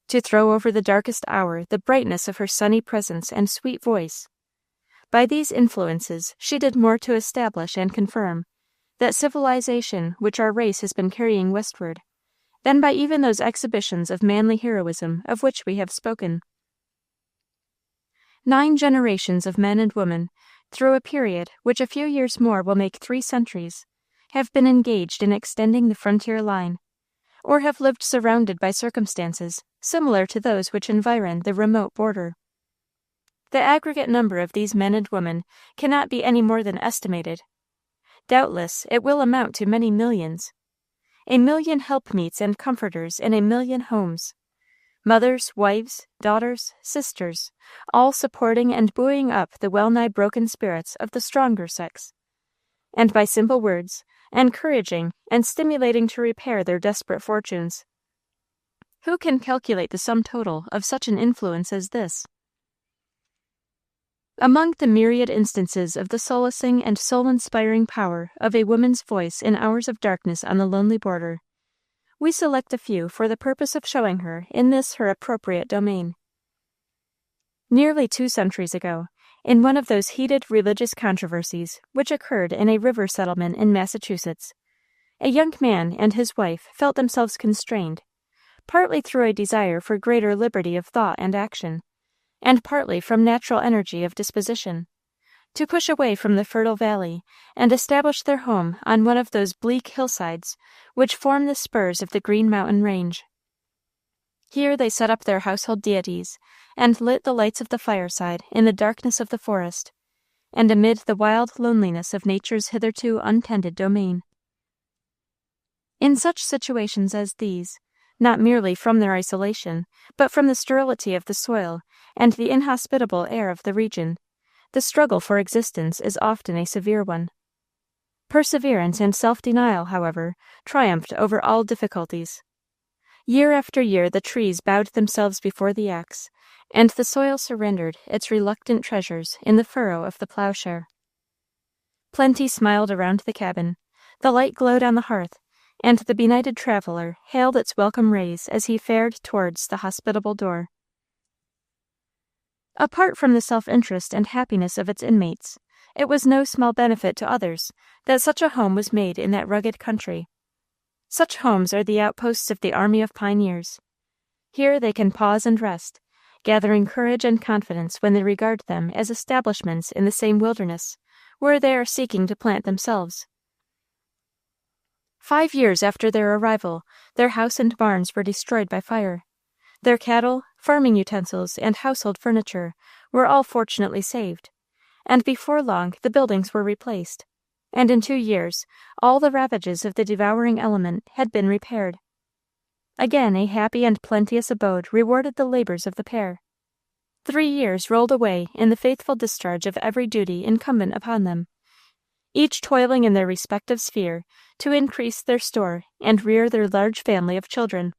to throw over the darkest hour the brightness of her sunny presence and sweet voice. By these influences she did more to establish and confirm that civilization which our race has been carrying westward, than by even those exhibitions of manly heroism of which we have spoken. 9 generations of men and women, through a period which a few years more will make 3 centuries, have been engaged in extending the frontier line, or have lived surrounded by circumstances similar to those which environ the remote border. The aggregate number of these men and women cannot be any more than estimated. Doubtless it will amount to many millions. A million helpmeets and comforters in a million homes. Mothers, wives, daughters, sisters, all supporting and buoying up the well-nigh broken spirits of the stronger sex, and by simple words, encouraging and stimulating to repair their desperate fortunes. Who can calculate the sum total of such an influence as this? Among the myriad instances of the solacing and soul-inspiring power of a woman's voice in hours of darkness on the lonely border, we select a few for the purpose of showing her in this her appropriate domain. Nearly 2 centuries ago, in one of those heated religious controversies which occurred in a river settlement in Massachusetts, a young man and his wife felt themselves constrained, partly through a desire for greater liberty of thought and action, and partly from natural energy of disposition, to push away from the fertile valley and establish their home on one of those bleak hillsides which form the spurs of the Green Mountain range. Here they set up their household deities, and lit the lights of the fireside in the darkness of the forest, and amid the wild loneliness of nature's hitherto untended domain. In such situations as these, not merely from their isolation, but from the sterility of the soil and the inhospitable air of the region, the struggle for existence is often a severe one. Perseverance and self-denial, however, triumphed over all difficulties. Year after year the trees bowed themselves before the axe, and the soil surrendered its reluctant treasures in the furrow of the plowshare. Plenty smiled around the cabin, the light glowed on the hearth, and the benighted traveler hailed its welcome rays as he fared towards the hospitable door. Apart from the self-interest and happiness of its inmates, It was no small benefit to others that such a home was made in that rugged country. Such homes are the outposts of the army of pioneers. Here they can pause and rest, gathering courage and confidence when they regard them as establishments in the same wilderness where they are seeking to plant themselves. 5 years after their arrival, their house and barns were destroyed by fire. Their cattle, farming utensils, and household furniture were all fortunately saved, and before long the buildings were replaced, and in 2 years all the ravages of the devouring element had been repaired. Again a happy and plenteous abode rewarded the labors of the pair. 3 years rolled away in the faithful discharge of every duty incumbent upon them, each toiling in their respective sphere to increase their store and rear their large family of children.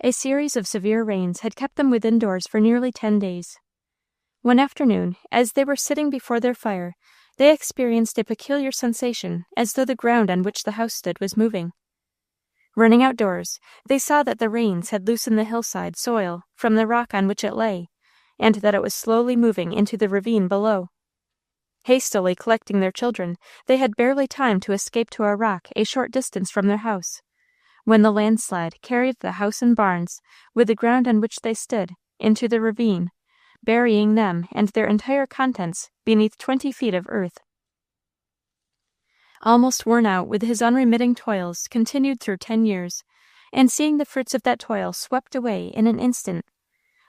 A series of severe rains had kept them within doors for nearly 10 days. One afternoon, as they were sitting before their fire, they experienced a peculiar sensation as though the ground on which the house stood was moving. Running outdoors, they saw that the rains had loosened the hillside soil from the rock on which it lay, and that it was slowly moving into the ravine below. Hastily collecting their children, they had barely time to escape to a rock a short distance from their house, when the landslide carried the house and barns, with the ground on which they stood, into the ravine, burying them and their entire contents beneath 20 feet of earth. Almost worn out with his unremitting toils continued through 10 years, and seeing the fruits of that toil swept away in an instant,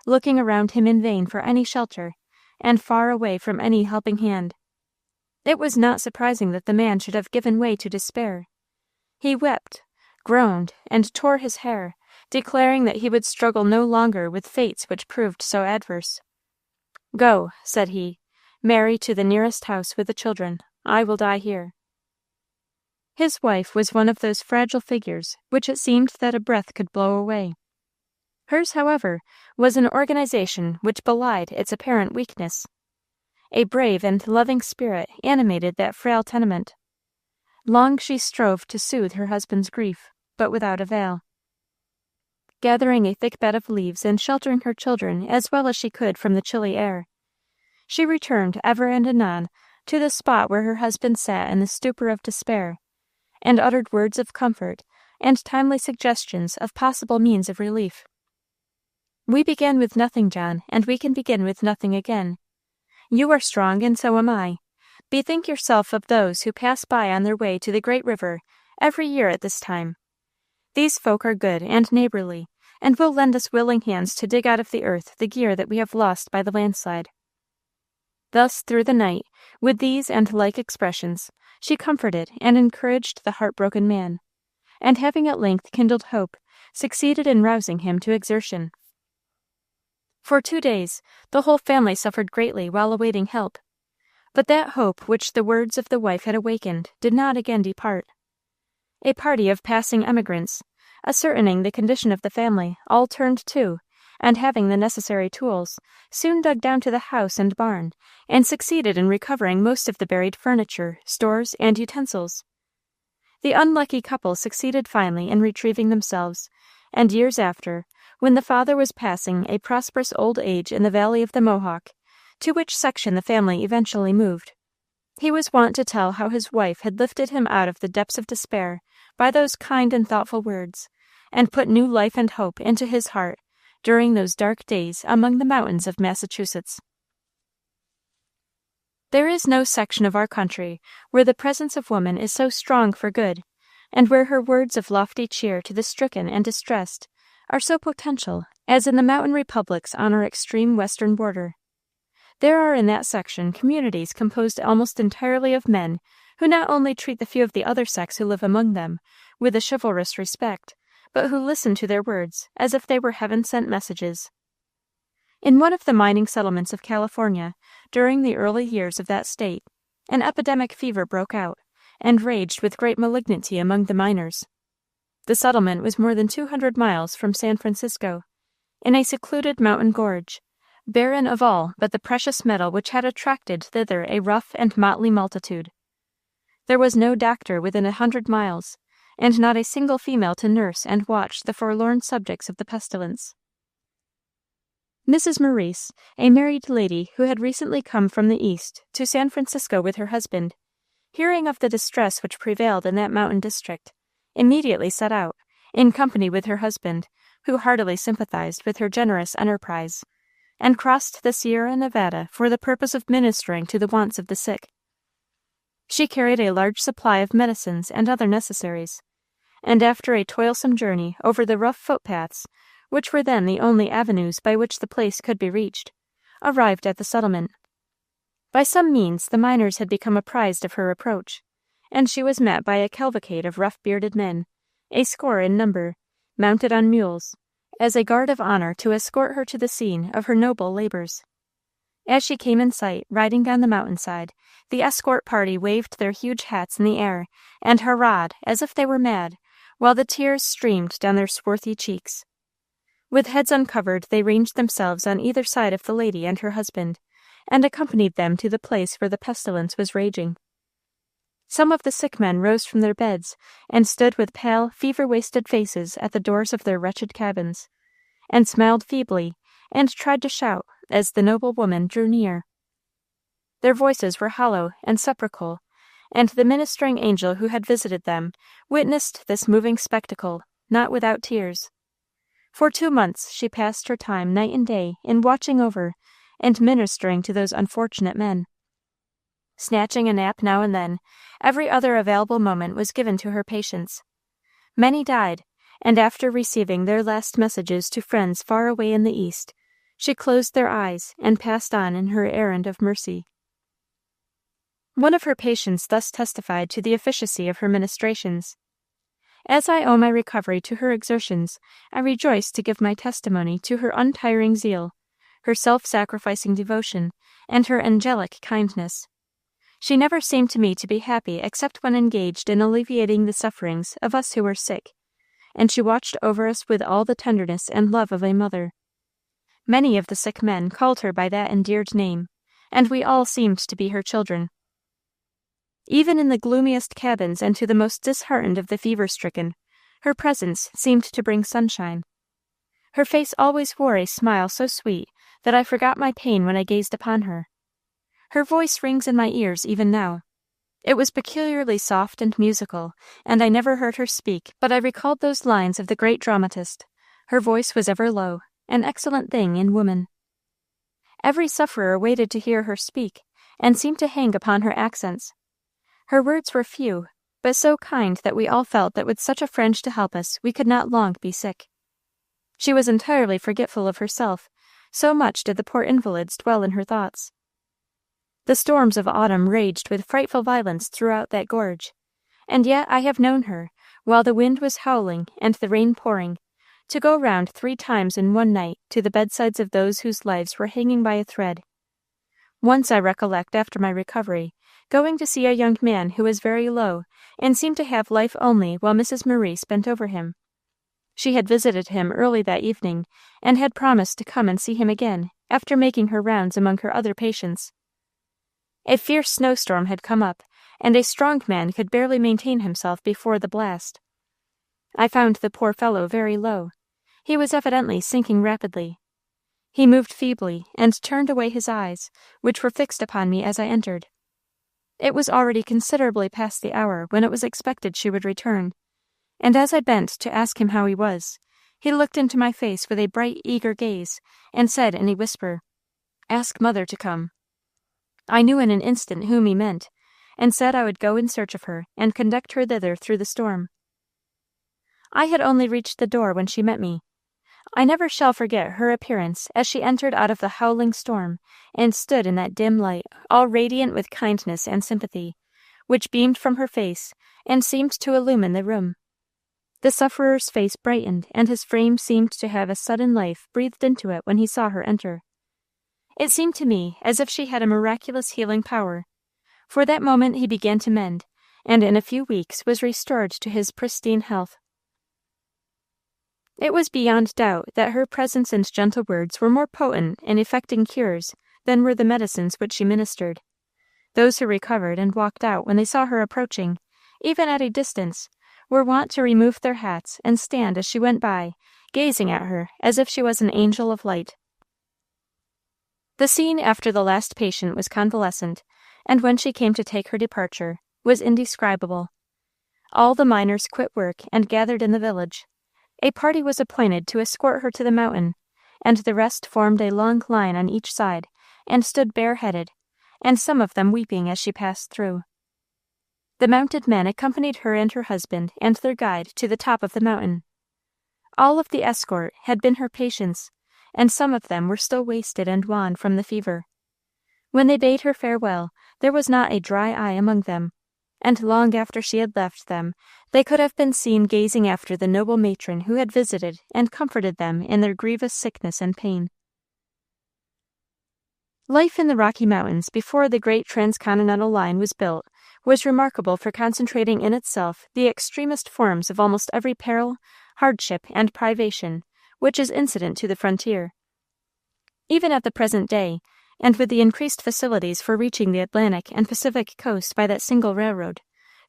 looking around him in vain for any shelter, and far away from any helping hand, it was not surprising that the man should have given way to despair. He wept, groaned, and tore his hair, declaring that he would struggle no longer with fates which proved so adverse. "Go," said he, "marry to the nearest house with the children. I will die here." His wife was one of those fragile figures which it seemed that a breath could blow away. Hers, however, was an organization which belied its apparent weakness. A brave and loving spirit animated that frail tenement. Long she strove to soothe her husband's grief, but without avail. Gathering a thick bed of leaves and sheltering her children as well as she could from the chilly air, she returned ever and anon to the spot where her husband sat in the stupor of despair, and uttered words of comfort and timely suggestions of possible means of relief. "We began with nothing, John, and we can begin with nothing again. You are strong, and so am I. Bethink yourself of those who pass by on their way to the great river every year at this time. These folk are good and neighborly, and will lend us willing hands to dig out of the earth the gear that we have lost by the landslide." Thus, through the night, with these and like expressions, she comforted and encouraged the heartbroken man, and having at length kindled hope, succeeded in rousing him to exertion. For 2 days, the whole family suffered greatly while awaiting help, but that hope which the words of the wife had awakened did not again depart. A party of passing emigrants, ascertaining the condition of the family, all turned to, and having the necessary tools, soon dug down to the house and barn, and succeeded in recovering most of the buried furniture, stores, and utensils. The unlucky couple succeeded finally in retrieving themselves, and years after, when the father was passing a prosperous old age in the valley of the Mohawk, to which section the family eventually moved, he was wont to tell how his wife had lifted him out of the depths of despair by those kind and thoughtful words, and put new life and hope into his heart during those dark days among the mountains of Massachusetts. There is no section of our country where the presence of woman is so strong for good, and where her words of lofty cheer to the stricken and distressed are so potential as in the mountain republics on our extreme western border. There are in that section communities composed almost entirely of men who not only treat the few of the other sex who live among them with a chivalrous respect, but who listen to their words as if they were heaven-sent messages. In one of the mining settlements of California, during the early years of that state, an epidemic fever broke out, and raged with great malignity among the miners. The settlement was more than 200 miles from San Francisco, in a secluded mountain gorge, barren of all but the precious metal which had attracted thither a rough and motley multitude. There was no doctor within 100 miles, and not a single female to nurse and watch the forlorn subjects of the pestilence. Mrs. Maurice, a married lady who had recently come from the East to San Francisco with her husband, hearing of the distress which prevailed in that mountain district, immediately set out, in company with her husband, who heartily sympathized with her generous enterprise, and crossed the Sierra Nevada for the purpose of ministering to the wants of the sick. She carried a large supply of medicines and other necessaries, and after a toilsome journey over the rough footpaths, which were then the only avenues by which the place could be reached, arrived at the settlement. By some means the miners had become apprised of her approach, and she was met by a cavalcade of rough-bearded men, a score in number, mounted on mules, as a guard of honor to escort her to the scene of her noble labors. As she came in sight, riding down the mountainside, the escort party waved their huge hats in the air and hurrahed as if they were mad, while the tears streamed down their swarthy cheeks. With heads uncovered, they ranged themselves on either side of the lady and her husband, and accompanied them to the place where the pestilence was raging. Some of the sick men rose from their beds, and stood with pale, fever-wasted faces at the doors of their wretched cabins, and smiled feebly, and tried to shout as the noble woman drew near. Their voices were hollow and sepulchral, and the ministering angel who had visited them witnessed this moving spectacle, not without tears. For 2 months she passed her time night and day in watching over and ministering to those unfortunate men. Snatching a nap now and then, every other available moment was given to her patients. Many died, and after receiving their last messages to friends far away in the East, she closed their eyes and passed on in her errand of mercy. One of her patients thus testified to the efficacy of her ministrations. As I owe my recovery to her exertions, I rejoice to give my testimony to her untiring zeal, her self-sacrificing devotion, and her angelic kindness. She never seemed to me to be happy except when engaged in alleviating the sufferings of us who were sick, and she watched over us with all the tenderness and love of a mother. Many of the sick men called her by that endeared name, and we all seemed to be her children. Even in the gloomiest cabins and to the most disheartened of the fever-stricken, her presence seemed to bring sunshine. Her face always wore a smile so sweet that I forgot my pain when I gazed upon her. Her voice rings in my ears even now. It was peculiarly soft and musical, and I never heard her speak, but I recalled those lines of the great dramatist. Her voice was ever low, an excellent thing in woman. Every sufferer waited to hear her speak, and seemed to hang upon her accents. Her words were few, but so kind that we all felt that with such a friend to help us we could not long be sick. She was entirely forgetful of herself, so much did the poor invalids dwell in her thoughts. The storms of autumn raged with frightful violence throughout that gorge, and yet I have known her, while the wind was howling and the rain pouring, to go round 3 times in one night to the bedsides of those whose lives were hanging by a thread. Once I recollect, after my recovery, going to see a young man who was very low, and seemed to have life only while Mrs. Maurice bent over him. She had visited him early that evening, and had promised to come and see him again, after making her rounds among her other patients. A fierce snowstorm had come up, and a strong man could barely maintain himself before the blast. I found the poor fellow very low. He was evidently sinking rapidly. He moved feebly, and turned away his eyes, which were fixed upon me as I entered. It was already considerably past the hour when it was expected she would return, and as I bent to ask him how he was, he looked into my face with a bright, eager gaze, and said in a whisper, "Ask mother to come." I knew in an instant whom he meant, and said I would go in search of her, and conduct her thither through the storm. I had only reached the door when she met me. I never shall forget her appearance as she entered out of the howling storm, and stood in that dim light, all radiant with kindness and sympathy, which beamed from her face, and seemed to illumine the room. The sufferer's face brightened, and his frame seemed to have a sudden life breathed into it when he saw her enter. It seemed to me as if she had a miraculous healing power. For that moment he began to mend, and in a few weeks was restored to his pristine health. It was beyond doubt that her presence and gentle words were more potent in effecting cures than were the medicines which she ministered. Those who recovered and walked out when they saw her approaching, even at a distance, were wont to remove their hats and stand as she went by, gazing at her as if she was an angel of light. The scene after the last patient was convalescent, and when she came to take her departure, was indescribable. All the miners quit work and gathered in the village. A party was appointed to escort her to the mountain, and the rest formed a long line on each side, and stood bareheaded, and some of them weeping as she passed through. The mounted men accompanied her and her husband and their guide to the top of the mountain. All of the escort had been her patients, and some of them were still wasted and wan from the fever. When they bade her farewell, there was not a dry eye among them, and long after she had left them, they could have been seen gazing after the noble matron who had visited and comforted them in their grievous sickness and pain. Life in the Rocky Mountains before the great transcontinental line was built was remarkable for concentrating in itself the extremest forms of almost every peril, hardship, and privation which is incident to the frontier. Even at the present day, and with the increased facilities for reaching the Atlantic and Pacific coast by that single railroad,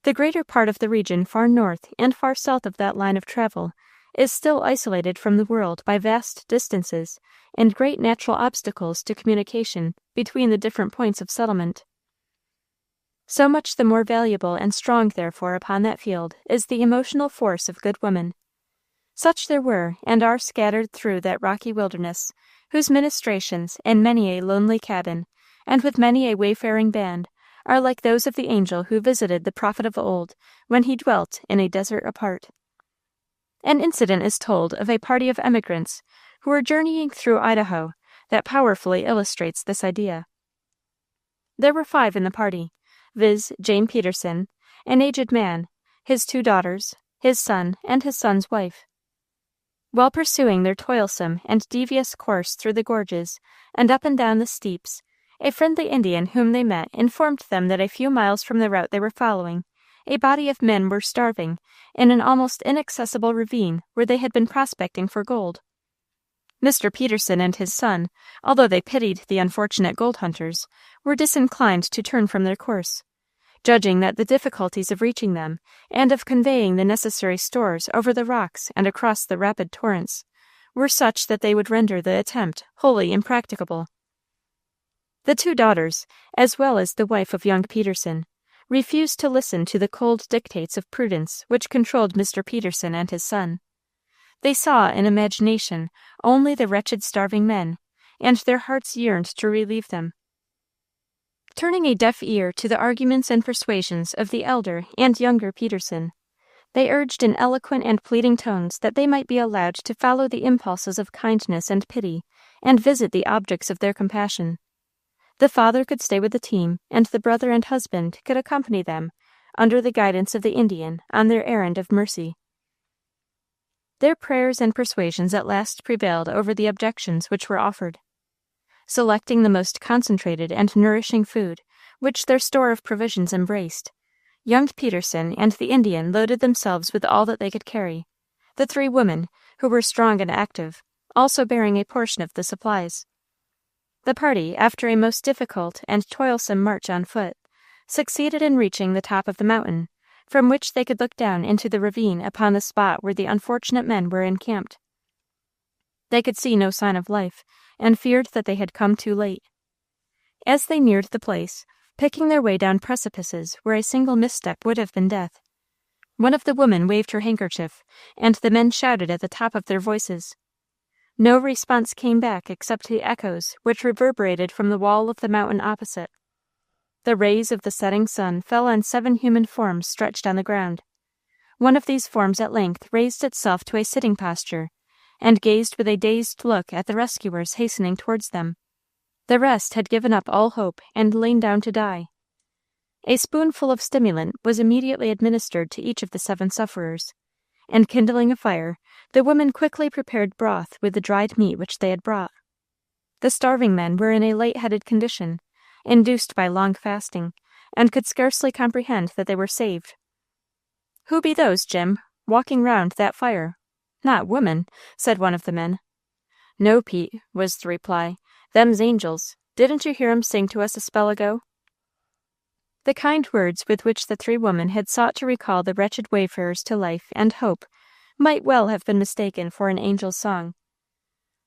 the greater part of the region far north and far south of that line of travel is still isolated from the world by vast distances and great natural obstacles to communication between the different points of settlement. So much the more valuable and strong, therefore, upon that field is the emotional force of good women. Such there were and are scattered through that rocky wilderness, whose ministrations in many a lonely cabin, and with many a wayfaring band, are like those of the angel who visited the prophet of old when he dwelt in a desert apart. An incident is told of a party of emigrants who were journeying through Idaho that powerfully illustrates this idea. There were 5 in the party, viz., Jane Peterson, an aged man, his 2 daughters, his son, and his son's wife. While pursuing their toilsome and devious course through the gorges and up and down the steeps, a friendly Indian whom they met informed them that a few miles from the route they were following, a body of men were starving in an almost inaccessible ravine where they had been prospecting for gold. Mr. Peterson and his son, although they pitied the unfortunate gold hunters, were disinclined to turn from their course, judging that the difficulties of reaching them and of conveying the necessary stores over the rocks and across the rapid torrents were such that they would render the attempt wholly impracticable. The 2 daughters, as well as the wife of young Peterson, refused to listen to the cold dictates of prudence which controlled Mr. Peterson and his son. They saw in imagination only the wretched starving men, and their hearts yearned to relieve them. Turning a deaf ear to the arguments and persuasions of the elder and younger Peterson, they urged in eloquent and pleading tones that they might be allowed to follow the impulses of kindness and pity, and visit the objects of their compassion. The father could stay with the team, and the brother and husband could accompany them, under the guidance of the Indian, on their errand of mercy. Their prayers and persuasions at last prevailed over the objections which were offered. Selecting the most concentrated and nourishing food, which their store of provisions embraced, young Peterson and the Indian loaded themselves with all that they could carry, the 3 women, who were strong and active, also bearing a portion of the supplies. The party, after a most difficult and toilsome march on foot, succeeded in reaching the top of the mountain, from which they could look down into the ravine upon the spot where the unfortunate men were encamped. They could see no sign of life, and feared that they had come too late. As they neared the place, picking their way down precipices where a single misstep would have been death, one of the women waved her handkerchief, and the men shouted at the top of their voices. No response came back except the echoes which reverberated from the wall of the mountain opposite. The rays of the setting sun fell on 7 human forms stretched on the ground. One of these forms at length raised itself to a sitting posture, and gazed with a dazed look at the rescuers hastening towards them. The rest had given up all hope and lain down to die. A spoonful of stimulant was immediately administered to each of the 7 sufferers, and kindling a fire, the women quickly prepared broth with the dried meat which they had brought. The starving men were in a light-headed condition, induced by long fasting, and could scarcely comprehend that they were saved. "Who be those, Jim, walking round that fire?" "Not women," said one of the men. "No, Pete," was the reply. "Them's angels. Didn't you hear 'em sing to us a spell ago?" The kind words with which the 3 women had sought to recall the wretched wayfarers to life and hope might well have been mistaken for an angel's song.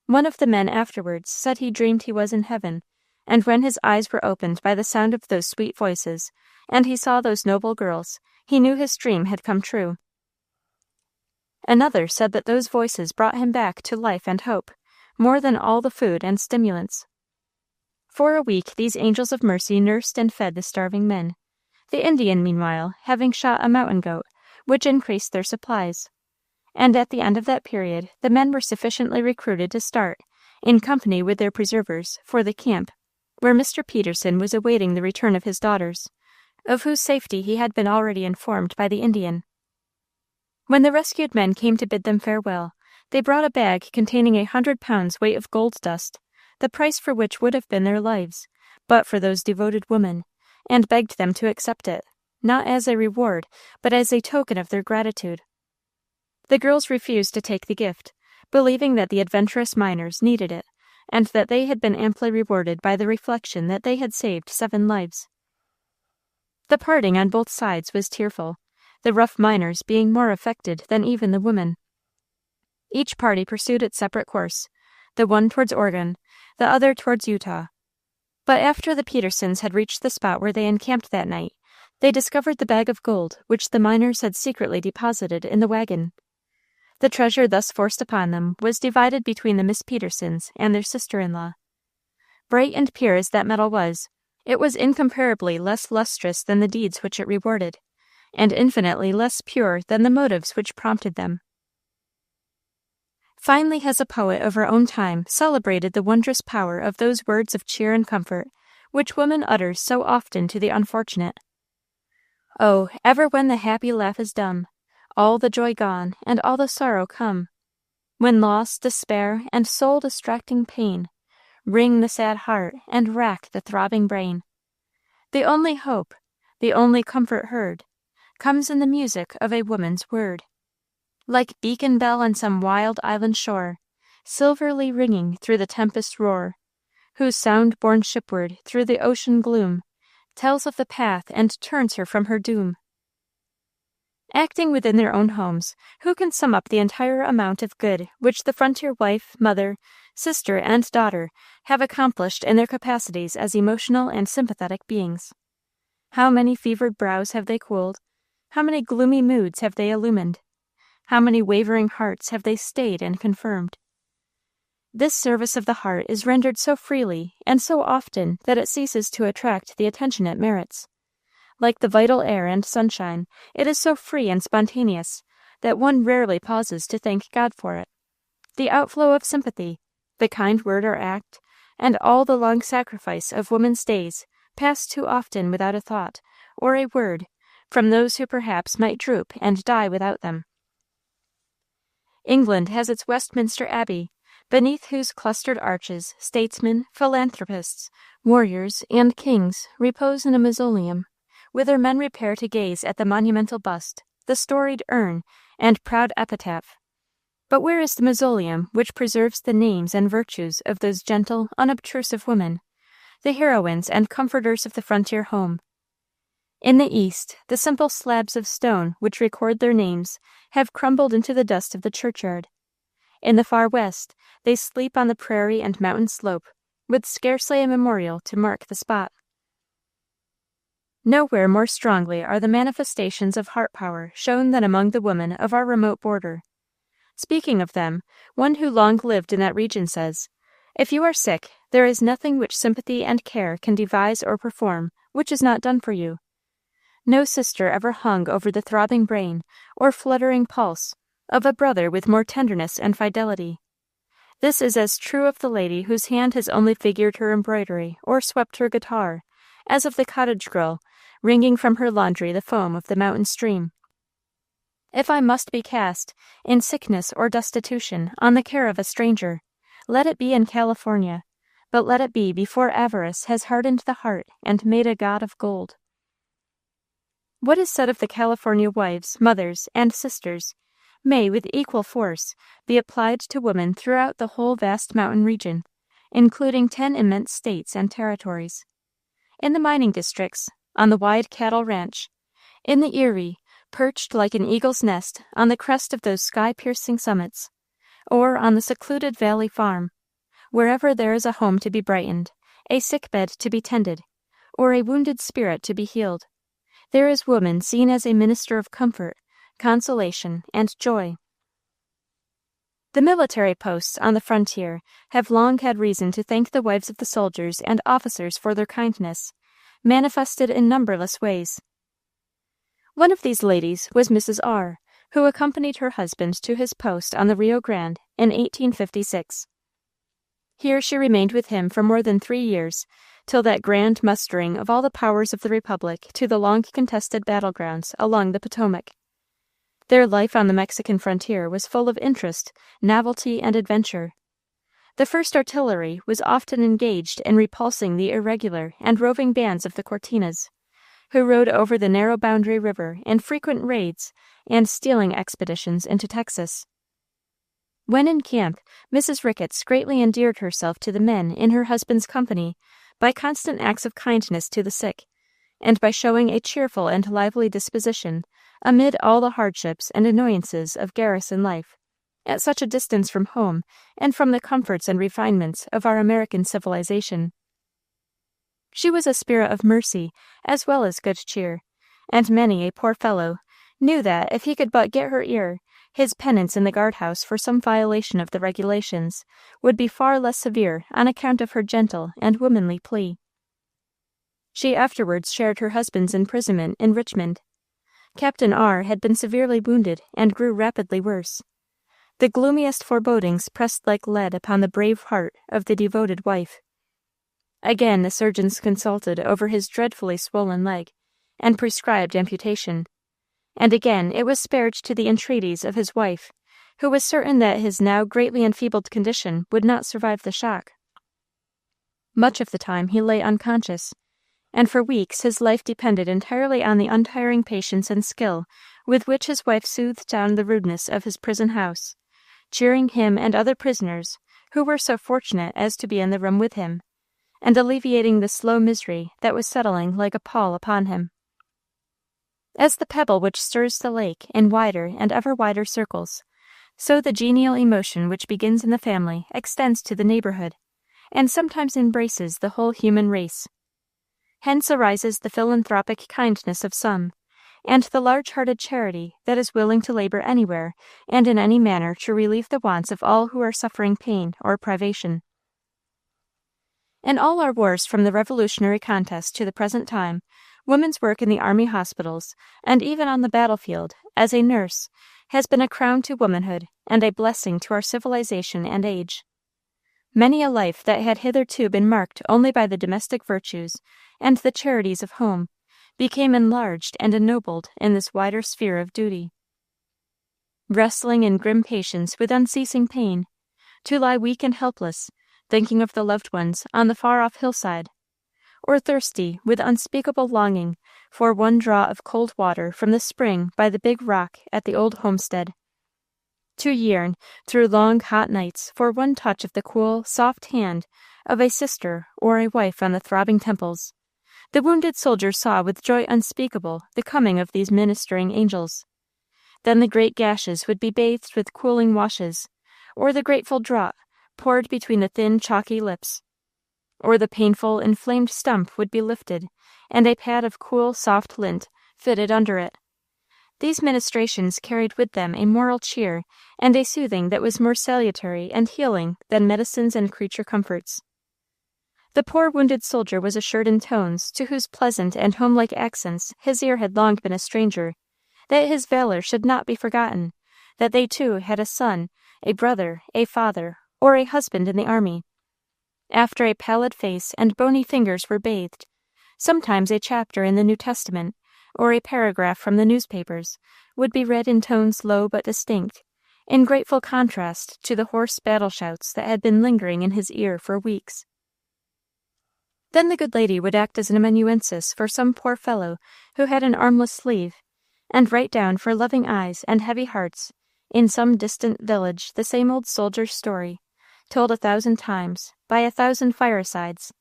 One of the men afterwards said he dreamed he was in heaven, and when his eyes were opened by the sound of those sweet voices, and he saw those noble girls, he knew his dream had come true. Another said that those voices brought him back to life and hope, more than all the food and stimulants. For a week these angels of mercy nursed and fed the starving men, the Indian, meanwhile, having shot a mountain goat, which increased their supplies. And at the end of that period the men were sufficiently recruited to start, in company with their preservers, for the camp, where Mr. Peterson was awaiting the return of his daughters, of whose safety he had been already informed by the Indian. When the rescued men came to bid them farewell, they brought a bag containing 100 pounds weight of gold dust, the price for which would have been their lives, but for those devoted women, and begged them to accept it, not as a reward, but as a token of their gratitude. The girls refused to take the gift, believing that the adventurous miners needed it, and that they had been amply rewarded by the reflection that they had saved 7 lives. The parting on both sides was tearful, the rough miners being more affected than even the women. Each party pursued its separate course, the one towards Oregon, the other towards Utah. But after the Petersons had reached the spot where they encamped that night, they discovered the bag of gold which the miners had secretly deposited in the wagon. The treasure thus forced upon them was divided between the Miss Petersons and their sister-in-law. Bright and pure as that metal was, it was incomparably less lustrous than the deeds which it rewarded, and infinitely less pure than the motives which prompted them. Finely has a poet of our own time celebrated the wondrous power of those words of cheer and comfort which woman utters so often to the unfortunate. Oh, ever when the happy laugh is dumb, all the joy gone, and all the sorrow come, when loss, despair, and soul-distracting pain wring the sad heart and rack the throbbing brain, the only hope, the only comfort heard, comes in the music of a woman's word. Like beacon bell on some wild island shore, silverly ringing through the tempest's roar, whose sound borne shipward through the ocean gloom tells of the path and turns her from her doom. Acting within their own homes, who can sum up the entire amount of good which the frontier wife, mother, sister, and daughter have accomplished in their capacities as emotional and sympathetic beings? How many fevered brows have they cooled? How many gloomy moods have they illumined? How many wavering hearts have they stayed and confirmed? This service of the heart is rendered so freely and so often that it ceases to attract the attention it merits. Like the vital air and sunshine, it is so free and spontaneous that one rarely pauses to thank God for it. The outflow of sympathy, the kind word or act, and all the long sacrifice of woman's days pass too often without a thought, or a word, from those who perhaps might droop and die without them. England has its Westminster Abbey, beneath whose clustered arches statesmen, philanthropists, warriors, and kings repose in a mausoleum, whither men repair to gaze at the monumental bust, the storied urn, and proud epitaph. But where is the mausoleum which preserves the names and virtues of those gentle, unobtrusive women, the heroines and comforters of the frontier home? In the East, the simple slabs of stone which record their names have crumbled into the dust of the churchyard. In the far West, they sleep on the prairie and mountain slope, with scarcely a memorial to mark the spot. Nowhere more strongly are the manifestations of heart power shown than among the women of our remote border. Speaking of them, one who long lived in that region says, "If you are sick, there is nothing which sympathy and care can devise or perform which is not done for you. No sister ever hung over the throbbing brain or fluttering pulse of a brother with more tenderness and fidelity. This is as true of the lady whose hand has only figured her embroidery or swept her guitar, as of the cottage girl wringing from her laundry the foam of the mountain stream. If I must be cast, in sickness or destitution, on the care of a stranger, let it be in California, but let it be before avarice has hardened the heart and made a god of gold." What is said of the California wives, mothers, and sisters may, with equal force, be applied to women throughout the whole vast mountain region, including 10 immense states and territories. In the mining districts, on the wide cattle ranch, in the Erie, perched like an eagle's nest on the crest of those sky-piercing summits, or on the secluded valley farm, wherever there is a home to be brightened, a sick bed to be tended, or a wounded spirit to be healed, there is woman seen as a minister of comfort, consolation, and joy. The military posts on the frontier have long had reason to thank the wives of the soldiers and officers for their kindness, manifested in numberless ways. One of these ladies was Mrs. R., who accompanied her husband to his post on the Rio Grande in 1856. Here she remained with him for more than 3 years, till that grand mustering of all the powers of the Republic to the long-contested battlegrounds along the Potomac. Their life on the Mexican frontier was full of interest, novelty, and adventure. The First Artillery was often engaged in repulsing the irregular and roving bands of the Cortinas, who rode over the narrow Boundary River in frequent raids and stealing expeditions into Texas. When in camp, Mrs. Ricketts greatly endeared herself to the men in her husband's company by constant acts of kindness to the sick, and by showing a cheerful and lively disposition amid all the hardships and annoyances of garrison life, at such a distance from home and from the comforts and refinements of our American civilization. She was a spirit of mercy as well as good cheer, and many a poor fellow knew that if he could but get her ear, his penance in the guardhouse for some violation of the regulations would be far less severe on account of her gentle and womanly plea. She afterwards shared her husband's imprisonment in Richmond. Captain R. had been severely wounded and grew rapidly worse. The gloomiest forebodings pressed like lead upon the brave heart of the devoted wife. Again the surgeons consulted over his dreadfully swollen leg, and prescribed amputation. And again it was spared to the entreaties of his wife, who was certain that his now greatly enfeebled condition would not survive the shock. Much of the time he lay unconscious, and for weeks his life depended entirely on the untiring patience and skill with which his wife soothed down the rudeness of his prison house, cheering him and other prisoners who were so fortunate as to be in the room with him, and alleviating the slow misery that was settling like a pall upon him. As the pebble which stirs the lake in wider and ever wider circles, so the genial emotion which begins in the family extends to the neighborhood, and sometimes embraces the whole human race. Hence arises the philanthropic kindness of some, and the large-hearted charity that is willing to labor anywhere and in any manner to relieve the wants of all who are suffering pain or privation. In all our wars from the Revolutionary contest to the present time, women's work in the army hospitals, and even on the battlefield, as a nurse, has been a crown to womanhood and a blessing to our civilization and age. Many a life that had hitherto been marked only by the domestic virtues and the charities of home became enlarged and ennobled in this wider sphere of duty. Wrestling in grim patience with unceasing pain, to lie weak and helpless, thinking of the loved ones on the far-off hillside, or thirsty with unspeakable longing for one draught of cold water from the spring by the big rock at the old homestead, to yearn through long hot nights for one touch of the cool, soft hand of a sister or a wife on the throbbing temples, the wounded soldier saw with joy unspeakable the coming of these ministering angels. Then the great gashes would be bathed with cooling washes, or the grateful draught poured between the thin, chalky lips, or the painful, inflamed stump would be lifted, and a pad of cool, soft lint fitted under it. These ministrations carried with them a moral cheer and a soothing that was more salutary and healing than medicines and creature comforts. The poor wounded soldier was assured in tones to whose pleasant and homelike accents his ear had long been a stranger, that his valor should not be forgotten, that they too had a son, a brother, a father, or a husband in the army. After a pallid face and bony fingers were bathed, sometimes a chapter in the New Testament, or a paragraph from the newspapers, would be read in tones low but distinct, in grateful contrast to the hoarse battle shouts that had been lingering in his ear for weeks. Then the good lady would act as an amanuensis for some poor fellow who had an armless sleeve, and write down for loving eyes and heavy hearts in some distant village the same old soldier's story, told 1,000 times, by 1,000 firesides,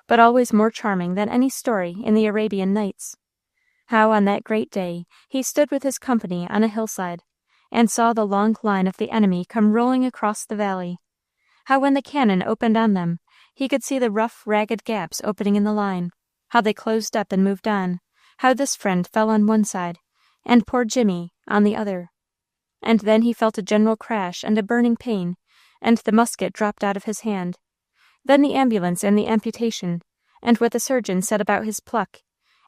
but always more charming than any story in the Arabian Nights. How on that great day he stood with his company on a hillside, and saw the long line of the enemy come rolling across the valley. How when the cannon opened on them, He could see the rough, ragged gaps opening in the line, how they closed up and moved on, how this friend fell on one side, and poor Jimmy on the other. And then he felt a general crash and a burning pain, and the musket dropped out of his hand. Then the ambulance and the amputation, and what the surgeon said about his pluck,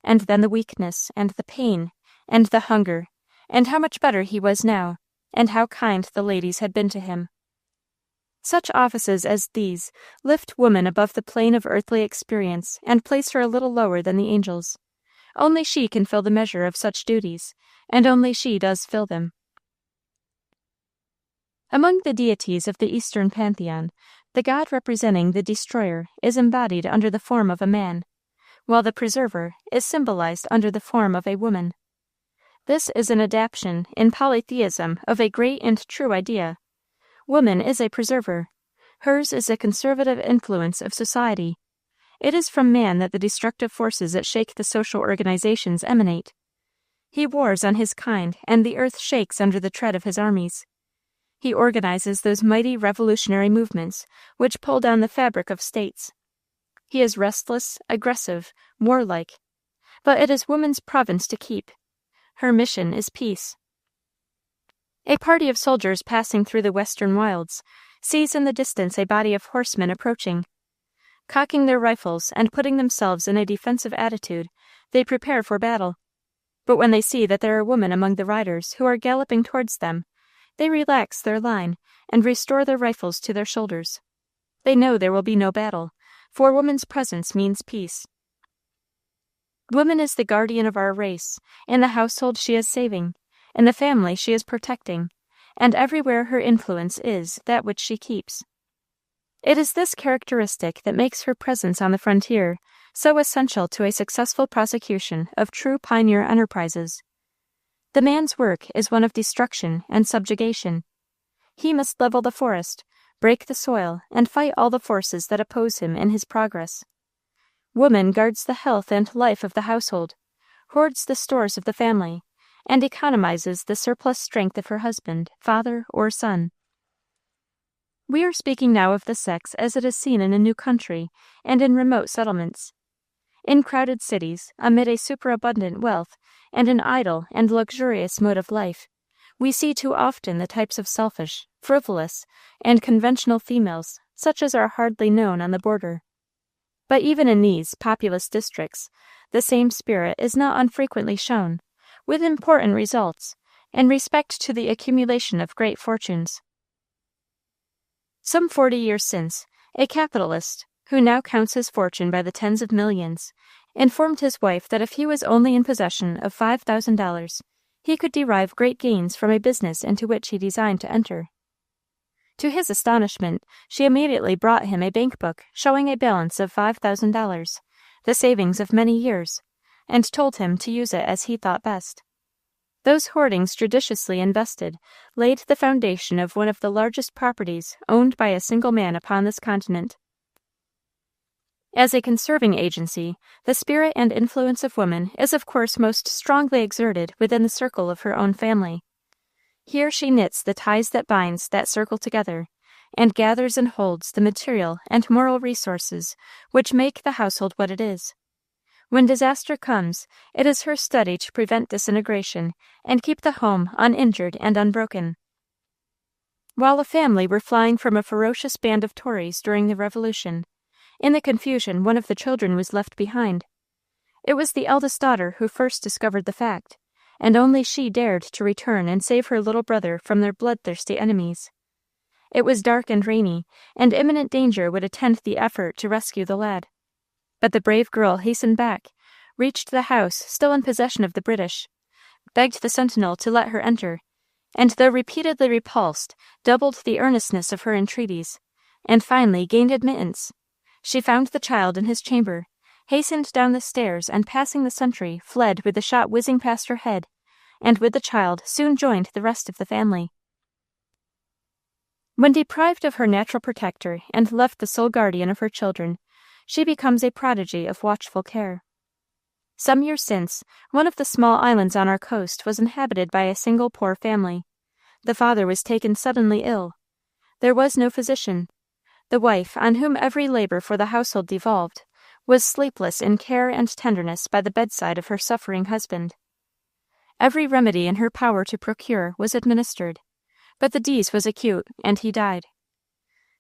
and then the weakness, and the pain, and the hunger, and how much better he was now, and how kind the ladies had been to him. Such offices as these lift woman above the plane of earthly experience and place her a little lower than the angels. Only she can fill the measure of such duties, and only she does fill them. Among the deities of the Eastern pantheon, the god representing the destroyer is embodied under the form of a man, while the preserver is symbolized under the form of a woman. This is an adaptation in polytheism of a great and true idea. Woman is a preserver. Hers is a conservative influence of society. It is from man that the destructive forces that shake the social organizations emanate. He wars on his kind, and the earth shakes under the tread of his armies. He organizes those mighty revolutionary movements which pull down the fabric of states. He is restless, aggressive, warlike. But it is woman's province to keep. Her mission is peace. A party of soldiers passing through the western wilds sees in the distance a body of horsemen approaching. Cocking their rifles and putting themselves in a defensive attitude, they prepare for battle. But when they see that there are women among the riders who are galloping towards them, they relax their line and restore their rifles to their shoulders. They know there will be no battle, for woman's presence means peace. Woman is the guardian of our race. In the household she is saving, in the family she is protecting, and everywhere her influence is that which she keeps. It is this characteristic that makes her presence on the frontier so essential to a successful prosecution of true pioneer enterprises. The man's work is one of destruction and subjugation. He must level the forest, break the soil, and fight all the forces that oppose him in his progress. Woman guards the health and life of the household, hoards the stores of the family, and economizes the surplus strength of her husband, father, or son. We are speaking now of the sex as it is seen in a new country and in remote settlements. In crowded cities, amid a superabundant wealth and an idle and luxurious mode of life, we see too often the types of selfish, frivolous, and conventional females, such as are hardly known on the border. But even in these populous districts, the same spirit is not unfrequently shown, with important results, in respect to the accumulation of great fortunes. Some 40 years since, a capitalist, who now counts his fortune by the tens of millions, informed his wife that if he was only in possession of $5,000, he could derive great gains from a business into which he designed to enter. To his astonishment, she immediately brought him a bank book showing a balance of $5,000, the savings of many years, and told him to use it as he thought best. Those hoardings judiciously invested laid the foundation of one of the largest properties owned by a single man upon this continent. As a conserving agency, the spirit and influence of woman is of course most strongly exerted within the circle of her own family. Here she knits the ties that binds that circle together, and gathers and holds the material and moral resources which make the household what it is. When disaster comes, it is her study to prevent disintegration and keep the home uninjured and unbroken. While a family were flying from a ferocious band of Tories during the Revolution, in the confusion one of the children was left behind. It was the eldest daughter who first discovered the fact, and only she dared to return and save her little brother from their bloodthirsty enemies. It was dark and rainy, and imminent danger would attend the effort to rescue the lad. But the brave girl hastened back, reached the house still in possession of the British, begged the sentinel to let her enter, and though repeatedly repulsed, doubled the earnestness of her entreaties, and finally gained admittance. She found the child in his chamber, hastened down the stairs, and passing the sentry, fled with the shot whizzing past her head, and with the child soon joined the rest of the family. When deprived of her natural protector and left the sole guardian of her children, she becomes a prodigy of watchful care. Some years since, one of the small islands on our coast was inhabited by a single poor family. The father was taken suddenly ill. There was no physician. The wife, on whom every labor for the household devolved, was sleepless in care and tenderness by the bedside of her suffering husband. Every remedy in her power to procure was administered, but the disease was acute, and he died.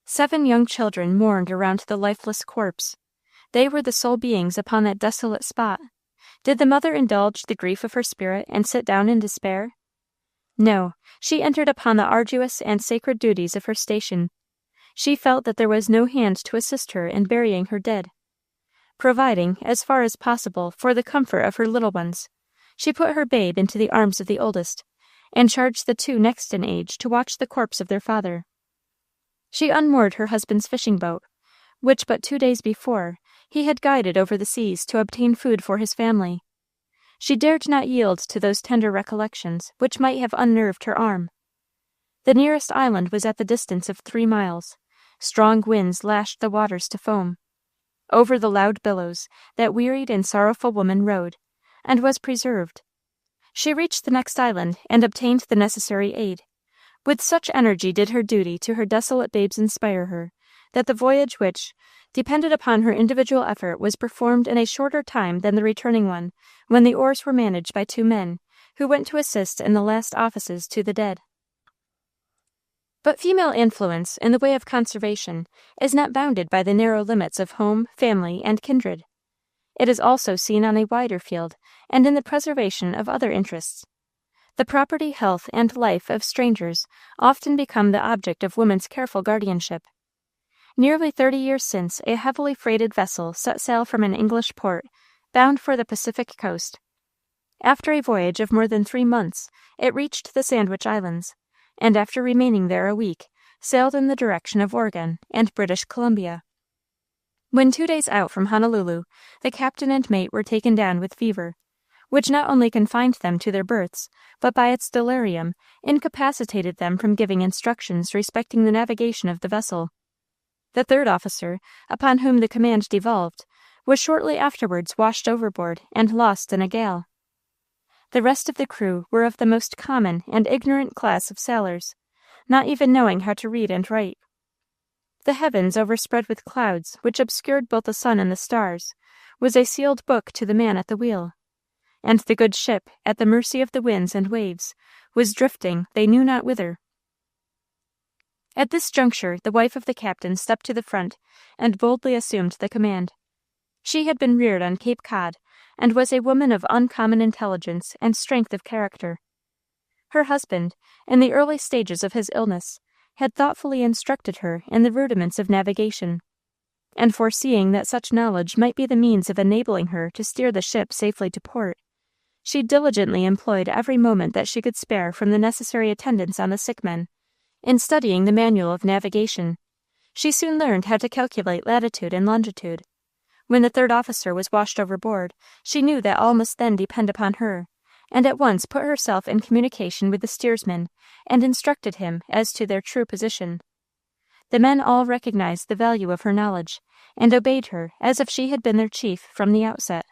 7 young children mourned around the lifeless corpse. They were the sole beings upon that desolate spot. Did the mother indulge the grief of her spirit and sit down in despair? No, she entered upon the arduous and sacred duties of her station. She felt that there was no hand to assist her in burying her dead. Providing, as far as possible, for the comfort of her little ones, she put her babe into the arms of the oldest, and charged the 2 next in age to watch the corpse of their father. She unmoored her husband's fishing boat, which but 2 days before he had guided over the seas to obtain food for his family. She dared not yield to those tender recollections which might have unnerved her arm. The nearest island was at the distance of 3 miles. Strong winds lashed the waters to foam. Over the loud billows that wearied and sorrowful woman rode, and was preserved. She reached the next island and obtained the necessary aid. With such energy did her duty to her desolate babes inspire her, that the voyage which depended upon her individual effort was performed in a shorter time than the returning one, when the oars were managed by 2 men, who went to assist in the last offices to the dead. But female influence in the way of conservation is not bounded by the narrow limits of home, family, and kindred. It is also seen on a wider field, and in the preservation of other interests. The property, health, and life of strangers often become the object of women's careful guardianship. Nearly 30 years since, a heavily freighted vessel set sail from an English port, bound for the Pacific coast. After a voyage of more than 3 months, it reached the Sandwich Islands, and after remaining there a week, sailed in the direction of Oregon and British Columbia. When 2 days out from Honolulu, the captain and mate were taken down with fever, which not only confined them to their berths, but by its delirium incapacitated them from giving instructions respecting the navigation of the vessel. The 3rd officer, upon whom the command devolved, was shortly afterwards washed overboard and lost in a gale. The rest of the crew were of the most common and ignorant class of sailors, not even knowing how to read and write. The heavens, overspread with clouds which obscured both the sun and the stars, was a sealed book to the man at the wheel, and the good ship, at the mercy of the winds and waves, was drifting they knew not whither. At this juncture the wife of the captain stepped to the front and boldly assumed the command. She had been reared on Cape Cod, and was a woman of uncommon intelligence and strength of character. Her husband, in the early stages of his illness, had thoughtfully instructed her in the rudiments of navigation, and foreseeing that such knowledge might be the means of enabling her to steer the ship safely to port, she diligently employed every moment that she could spare from the necessary attendance on the sick men, in studying the manual of navigation. She soon learned how to calculate latitude and longitude. When the 3rd officer was washed overboard, she knew that all must then depend upon her, and at once put herself in communication with the steersman, and instructed him as to their true position. The men all recognized the value of her knowledge, and obeyed her as if she had been their chief from the outset.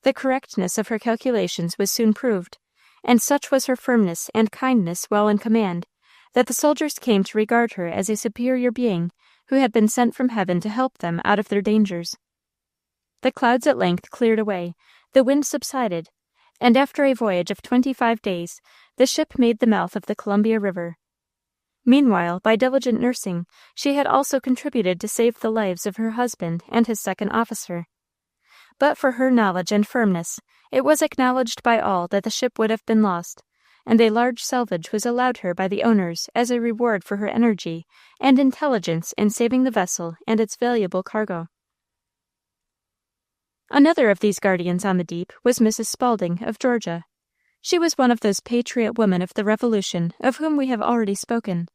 The correctness of her calculations was soon proved, and such was her firmness and kindness while in command, that the soldiers came to regard her as a superior being who had been sent from heaven to help them out of their dangers. The clouds at length cleared away, the wind subsided, and after a voyage of 25 days, the ship made the mouth of the Columbia River. Meanwhile, by diligent nursing, she had also contributed to save the lives of her husband and his 2nd officer. But for her knowledge and firmness, it was acknowledged by all that the ship would have been lost, and a large salvage was allowed her by the owners as a reward for her energy and intelligence in saving the vessel and its valuable cargo. Another of these guardians on the deep was Mrs. Spaulding of Georgia. She was one of those patriot women of the Revolution of whom we have already spoken.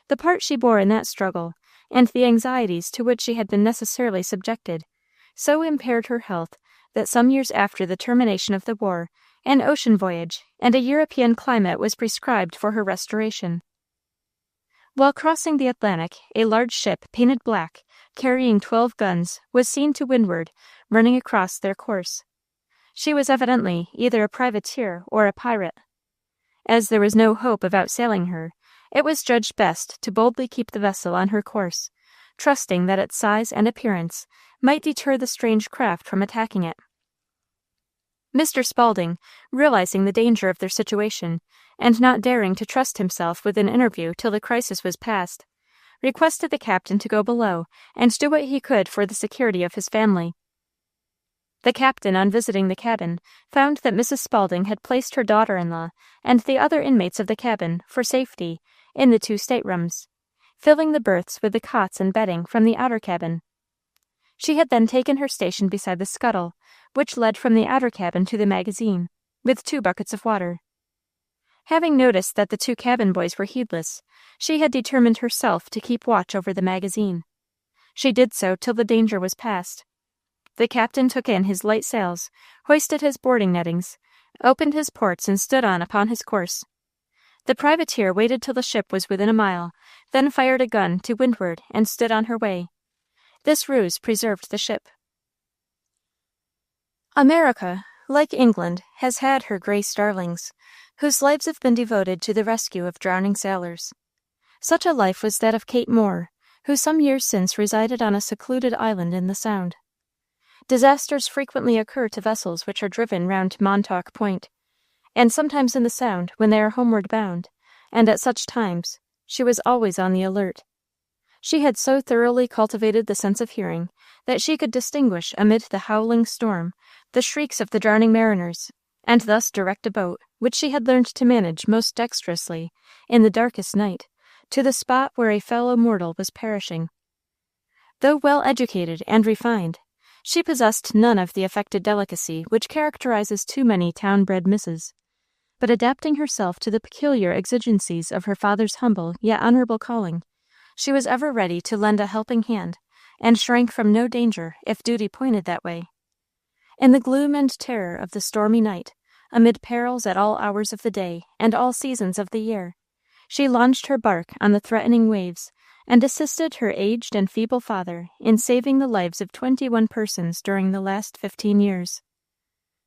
The part she bore in that struggle, and the anxieties to which she had been necessarily subjected, so impaired her health that some years after the termination of the war, an ocean voyage and a European climate was prescribed for her restoration. While crossing the Atlantic, a large ship painted black, carrying 12 guns, was seen to windward, running across their course. She was evidently either a privateer or a pirate. As there was no hope of outsailing her, it was judged best to boldly keep the vessel on her course, trusting that its size and appearance might deter the strange craft from attacking it. Mr. Spaulding, realizing the danger of their situation, and not daring to trust himself with an interview till the crisis was past, requested the captain to go below and do what he could for the security of his family. The captain, on visiting the cabin, found that Mrs. Spaulding had placed her daughter-in-law and the other inmates of the cabin, for safety, in the 2 staterooms, filling the berths with the cots and bedding from the outer cabin. She had then taken her station beside the scuttle, which led from the outer cabin to the magazine, with 2 buckets of water. Having noticed that the 2 cabin boys were heedless, she had determined herself to keep watch over the magazine. She did so till the danger was past. The captain took in his light sails, hoisted his boarding nettings, opened his ports, and stood on upon his course. The privateer waited till the ship was within a mile, then fired a gun to windward and stood on her way. This ruse preserved the ship. America, like England, has had her gray starlings, whose lives have been devoted to the rescue of drowning sailors. Such a life was that of Kate Moore, who some years since resided on a secluded island in the Sound. Disasters frequently occur to vessels which are driven round Montauk Point, and sometimes in the Sound when they are homeward bound, and at such times she was always on the alert. She had so thoroughly cultivated the sense of hearing that she could distinguish amid the howling storm the shrieks of the drowning mariners, and thus direct a boat, which she had learned to manage most dexterously, in the darkest night, to the spot where a fellow mortal was perishing. Though well educated and refined, she possessed none of the affected delicacy which characterizes too many town-bred misses, but adapting herself to the peculiar exigencies of her father's humble yet honorable calling, she was ever ready to lend a helping hand, and shrank from no danger if duty pointed that way. In the gloom and terror of the stormy night, amid perils at all hours of the day and all seasons of the year, she launched her bark on the threatening waves, and assisted her aged and feeble father in saving the lives of 21 persons during the last 15 years.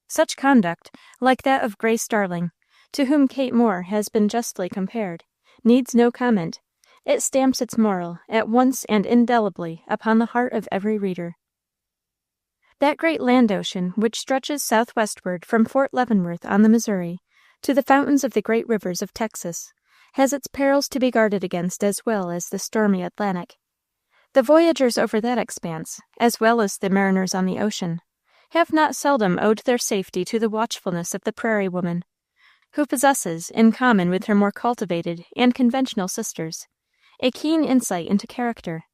Such conduct, like that of Grace Darling, to whom Kate Moore has been justly compared, needs no comment. It stamps its moral at once and indelibly upon the heart of every reader. That great land ocean which stretches southwestward from Fort Leavenworth on the Missouri to the fountains of the great rivers of Texas has its perils to be guarded against as well as the stormy Atlantic. The voyagers over that expanse, as well as the mariners on the ocean, have not seldom owed their safety to the watchfulness of the prairie woman, who possesses, in common with her more cultivated and conventional sisters, a keen insight into character.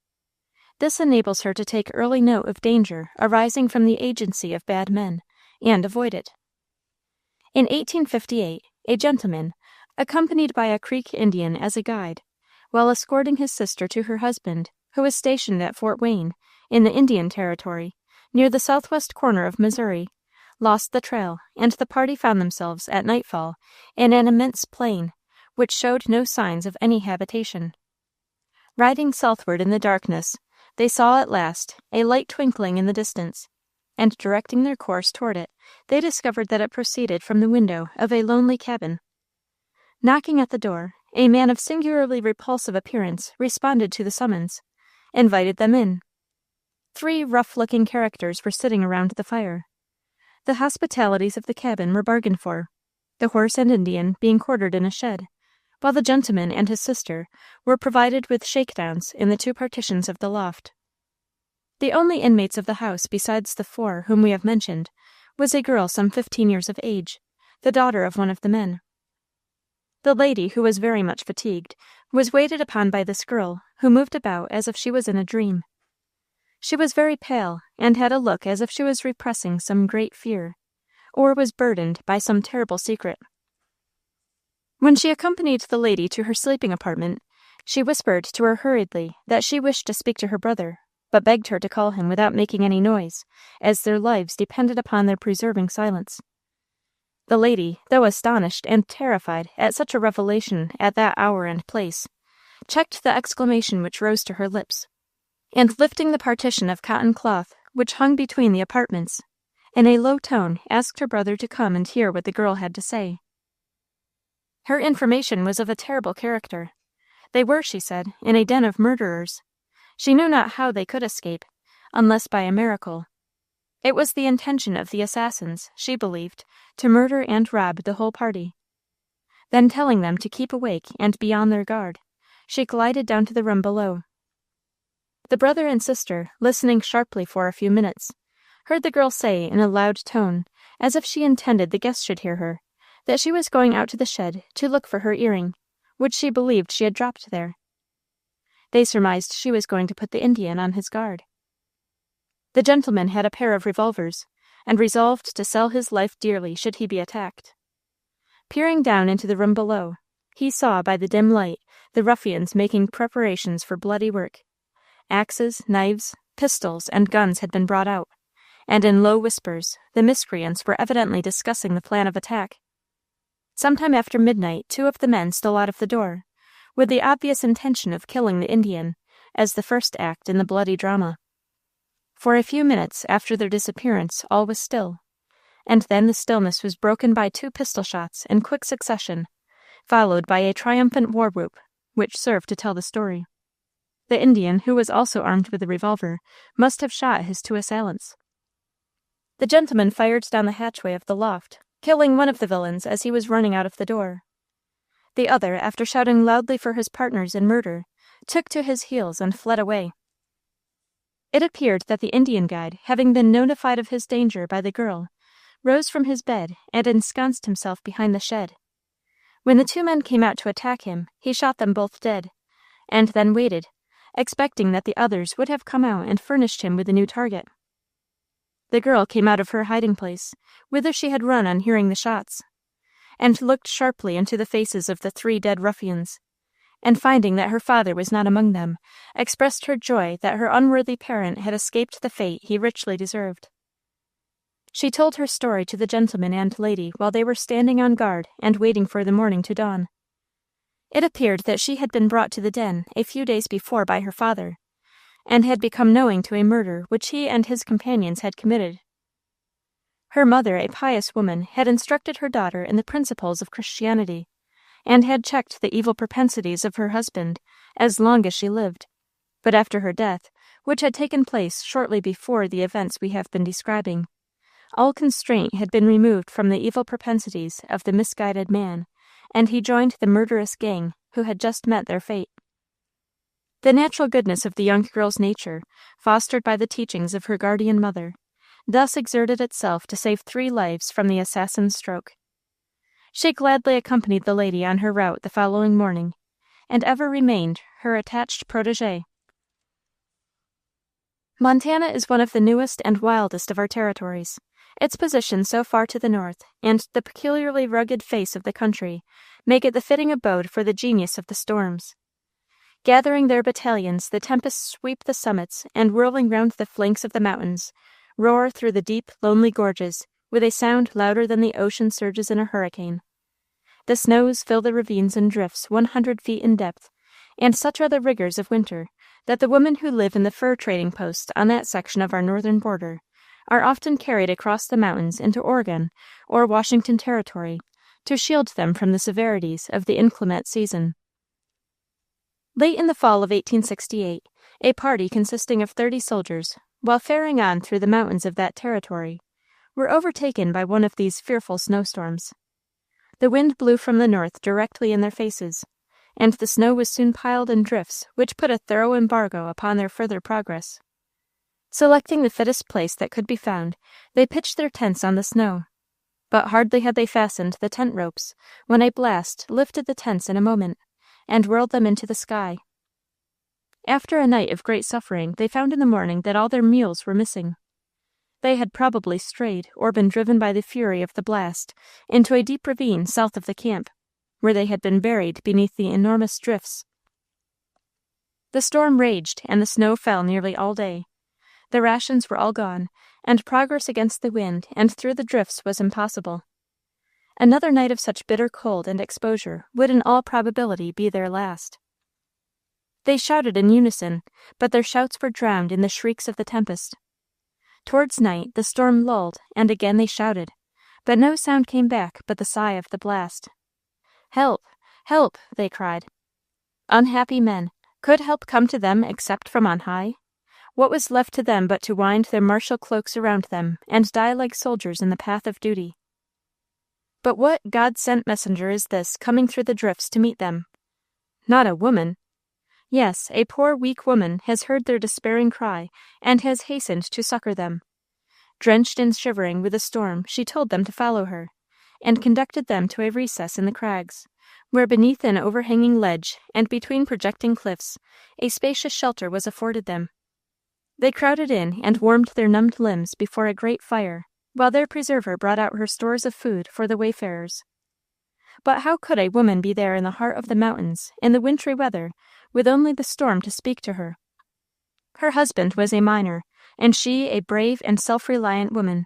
This enables her to take early note of danger arising from the agency of bad men, and avoid it. In 1858, a gentleman, accompanied by a Creek Indian as a guide, while escorting his sister to her husband, who was stationed at Fort Wayne, in the Indian Territory, near the southwest corner of Missouri, lost the trail, and the party found themselves at nightfall in an immense plain, which showed no signs of any habitation. Riding southward in the darkness, they saw at last a light twinkling in the distance, and directing their course toward it, they discovered that it proceeded from the window of a lonely cabin. Knocking at the door, a man of singularly repulsive appearance responded to the summons, invited them in. 3 rough-looking characters were sitting around the fire. The hospitalities of the cabin were bargained for, the horse and Indian being quartered in a shed, while the gentleman and his sister were provided with shakedowns in the 2 partitions of the loft. The only inmates of the house besides the 4 whom we have mentioned was a girl some 15 years of age, the daughter of one of the men. The lady, who was very much fatigued, was waited upon by this girl, who moved about as if she was in a dream. She was very pale, and had a look as if she was repressing some great fear, or was burdened by some terrible secret. When she accompanied the lady to her sleeping apartment, she whispered to her hurriedly that she wished to speak to her brother, but begged her to call him without making any noise, as their lives depended upon their preserving silence. The lady, though astonished and terrified at such a revelation at that hour and place, checked the exclamation which rose to her lips, and lifting the partition of cotton cloth which hung between the apartments, in a low tone asked her brother to come and hear what the girl had to say. Her information was of a terrible character. They were, she said, in a den of murderers. She knew not how they could escape, unless by a miracle. It was the intention of the assassins, she believed, to murder and rob the whole party. Then, telling them to keep awake and be on their guard, she glided down to the room below. The brother and sister, listening sharply for a few minutes, heard the girl say in a loud tone, as if she intended the guests should hear her, that she was going out to the shed to look for her earring, which she believed she had dropped there. They surmised she was going to put the Indian on his guard. The gentleman had a pair of revolvers, and resolved to sell his life dearly should he be attacked. Peering down into the room below, he saw by the dim light the ruffians making preparations for bloody work. Axes, knives, pistols, and guns had been brought out, and in low whispers the miscreants were evidently discussing the plan of attack. Sometime after midnight 2 of the men stole out of the door, with the obvious intention of killing the Indian, as the first act in the bloody drama. For a few minutes after their disappearance all was still, and then the stillness was broken by 2 pistol shots in quick succession, followed by a triumphant war whoop, which served to tell the story. The Indian, who was also armed with a revolver, must have shot his 2 assailants. The gentleman fired down the hatchway of the loft, killing one of the villains as he was running out of the door. The other, after shouting loudly for his partners in murder, took to his heels and fled away. It appeared that the Indian guide, having been notified of his danger by the girl, rose from his bed and ensconced himself behind the shed. When the 2 men came out to attack him, he shot them both dead, and then waited, expecting that the others would have come out and furnished him with a new target. The girl came out of her hiding place, whither she had run on hearing the shots, and looked sharply into the faces of the 3 dead ruffians, and finding that her father was not among them, expressed her joy that her unworthy parent had escaped the fate he richly deserved. She told her story to the gentleman and lady while they were standing on guard and waiting for the morning to dawn. It appeared that she had been brought to the den a few days before by her father, and had become knowing to a murder which he and his companions had committed. Her mother, a pious woman, had instructed her daughter in the principles of Christianity, and had checked the evil propensities of her husband as long as she lived, but after her death, which had taken place shortly before the events we have been describing, all constraint had been removed from the evil propensities of the misguided man, and he joined the murderous gang who had just met their fate. The natural goodness of the young girl's nature, fostered by the teachings of her guardian mother, thus exerted itself to save 3 lives from the assassin's stroke. She gladly accompanied the lady on her route the following morning, and ever remained her attached protégée. Montana is one of the newest and wildest of our territories. Its position so far to the north, and the peculiarly rugged face of the country, make it the fitting abode for the genius of the storms. Gathering their battalions, the tempests sweep the summits, and whirling round the flanks of the mountains, roar through the deep, lonely gorges, with a sound louder than the ocean surges in a hurricane. The snows fill the ravines and drifts 100 feet in depth, and such are the rigors of winter that the women who live in the fur trading posts on that section of our northern border are often carried across the mountains into Oregon or Washington Territory to shield them from the severities of the inclement season. Late in the fall of 1868, a party consisting of 30 soldiers, while faring on through the mountains of that territory, were overtaken by one of these fearful snowstorms. The wind blew from the north directly in their faces, and the snow was soon piled in drifts which put a thorough embargo upon their further progress. Selecting the fittest place that could be found, they pitched their tents on the snow. But hardly had they fastened the tent ropes when a blast lifted the tents in a moment, and whirled them into the sky. After a night of great suffering, they found in the morning that all their mules were missing. They had probably strayed or been driven by the fury of the blast into a deep ravine south of the camp, where they had been buried beneath the enormous drifts. The storm raged, and the snow fell nearly all day. The rations were all gone, and progress against the wind and through the drifts was impossible. Another night of such bitter cold and exposure would in all probability be their last. They shouted in unison, but their shouts were drowned in the shrieks of the tempest. Towards night the storm lulled, and again they shouted, but no sound came back but the sigh of the blast. "Help! Help!" they cried. Unhappy men, Could help come to them except from on high? What was left to them but to wind their martial cloaks around them, and die like soldiers in the path of duty? But what God-sent messenger is this coming through the drifts to meet them? Not a woman. Yes, a poor weak woman has heard their despairing cry, and has hastened to succor them. Drenched and shivering with the storm, she told them to follow her, and conducted them to a recess in the crags, where beneath an overhanging ledge, and between projecting cliffs, a spacious shelter was afforded them. They crowded in, and warmed their numbed limbs before a great fire, while their preserver brought out her stores of food for the wayfarers. But how could a woman be there in the heart of the mountains, in the wintry weather, with only the storm to speak to her? Her husband was a miner, and she a brave and self-reliant woman.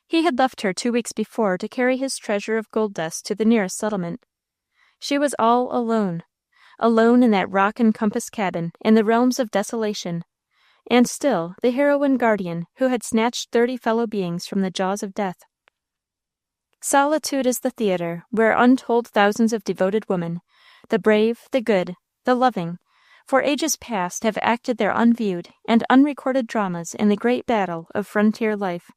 He had left her 2 weeks before to carry his treasure of gold dust to the nearest settlement. She was all alone, alone in that rock-encompassed cabin in the realms of desolation, and still the heroine guardian who had snatched 30 fellow beings from the jaws of death. Solitude is the theater where untold thousands of devoted women, the brave, the good, the loving, for ages past have acted their unviewed and unrecorded dramas in the great battle of frontier life.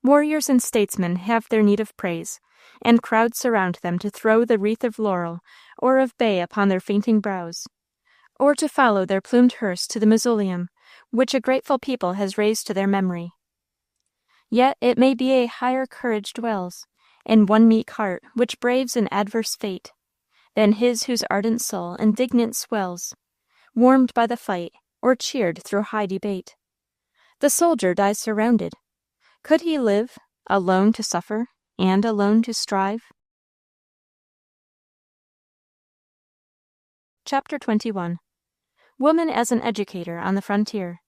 Warriors and statesmen have their need of praise, and crowds surround them to throw the wreath of laurel or of bay upon their fainting brows, or to follow their plumed hearse to the mausoleum which a grateful people has raised to their memory. Yet it may be a higher courage dwells in one meek heart which braves an adverse fate, than his whose ardent soul indignant swells, warmed by the fight, or cheered through high debate. The soldier dies surrounded. Could he live, alone to suffer, and alone to strive? Chapter 21. Woman as an Educator on the Frontier.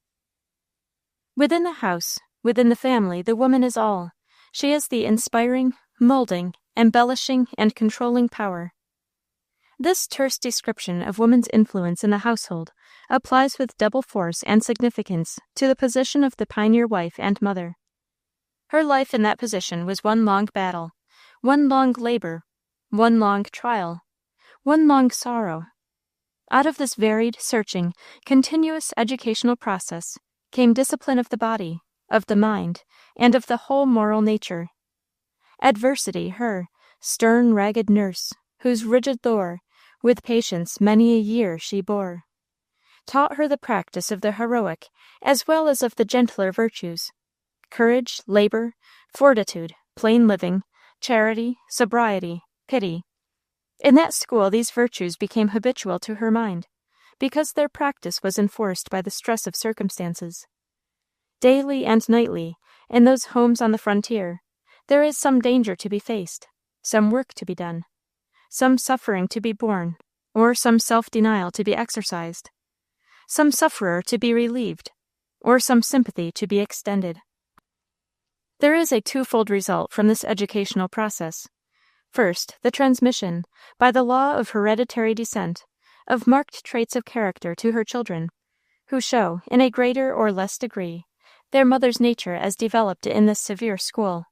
Within the house, within the family, the woman is all. She is the inspiring, molding, embellishing, and controlling power. This terse description of woman's influence in the household applies with double force and significance to the position of the pioneer wife and mother. Her life in that position was one long battle, one long labor, one long trial, one long sorrow. Out of this varied, searching, continuous educational process came discipline of the body, of the mind, and of the whole moral nature. Adversity, her stern, ragged nurse, whose rigid lore, with patience many a year she bore, taught her the practice of the heroic as well as of the gentler virtues, courage, labor, fortitude, plain living, charity, sobriety, pity. In that school these virtues became habitual to her mind, because their practice was enforced by the stress of circumstances. Daily and nightly, in those homes on the frontier, there is some danger to be faced, some work to be done, some suffering to be borne, or some self-denial to be exercised, some sufferer to be relieved, or some sympathy to be extended. There is a twofold result from this educational process. First, the transmission, by the law of hereditary descent, of marked traits of character to her children, who show, in a greater or less degree, their mother's nature as developed in this severe school.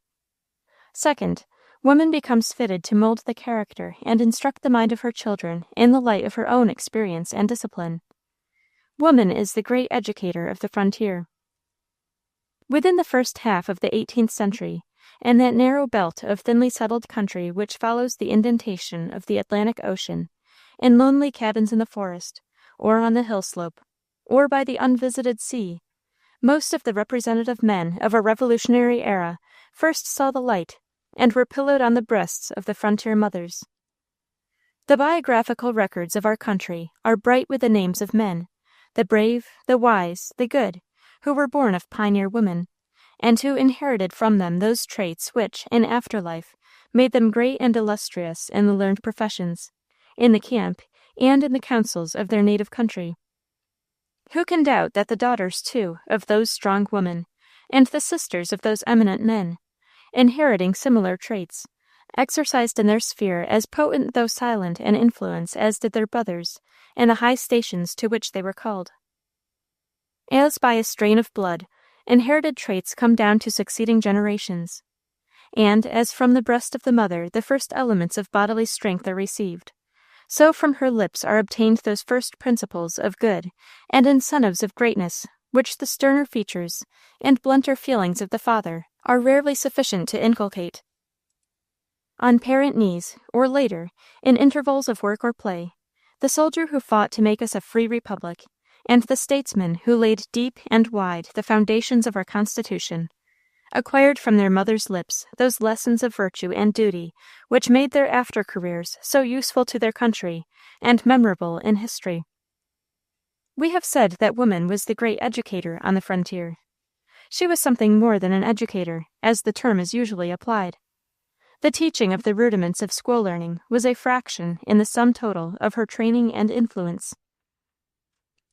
Second, woman becomes fitted to mold the character and instruct the mind of her children in the light of her own experience and discipline. Woman is the great educator of the frontier. Within the first half of the 18th century, in that narrow belt of thinly settled country which follows the indentation of the Atlantic Ocean, in lonely cabins in the forest, or on the hill slope, or by the unvisited sea, most of the representative men of a revolutionary era first saw the light and were pillowed on the breasts of the frontier mothers. The biographical records of our country are bright with the names of men, the brave, the wise, the good, who were born of pioneer women, and who inherited from them those traits which, in after life, made them great and illustrious in the learned professions, in the camp, and in the councils of their native country. Who can doubt that the daughters, too, of those strong women, and the sisters of those eminent men, inheriting similar traits, exercised in their sphere as potent though silent an influence as did their brothers in the high stations to which they were called? As by a strain of blood, inherited traits come down to succeeding generations, and as from the breast of the mother the first elements of bodily strength are received, so from her lips are obtained those first principles of good and incentives of greatness, which the sterner features and blunter feelings of the father are rarely sufficient to inculcate. On parent knees, or later, in intervals of work or play, the soldier who fought to make us a free republic, and the statesman who laid deep and wide the foundations of our Constitution, acquired from their mother's lips those lessons of virtue and duty which made their after careers so useful to their country and memorable in history. We have said that woman was the great educator on the frontier. She was something more than an educator, as the term is usually applied. The teaching of the rudiments of school learning was a fraction in the sum total of her training and influence.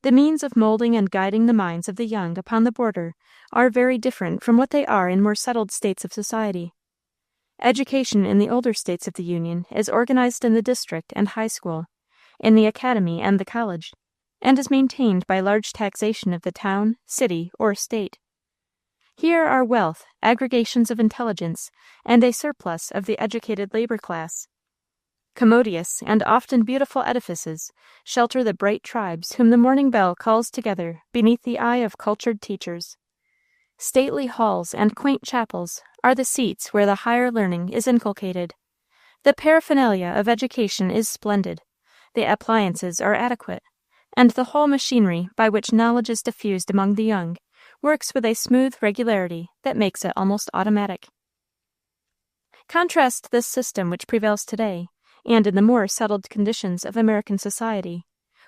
The means of molding and guiding the minds of the young upon the border are very different from what they are in more settled states of society. Education in the older states of the Union is organized in the district and high school, in the academy and the college, and is maintained by large taxation of the town, city, or state. Here are wealth, aggregations of intelligence, and a surplus of the educated labor class. Commodious and often beautiful edifices shelter the bright tribes whom the morning bell calls together beneath the eye of cultured teachers. Stately halls and quaint chapels are the seats where the higher learning is inculcated. The paraphernalia of education is splendid, the appliances are adequate, and the whole machinery by which knowledge is diffused among the young works with a smooth regularity that makes it almost automatic. Contrast this system which prevails today, and in the more settled conditions of American society,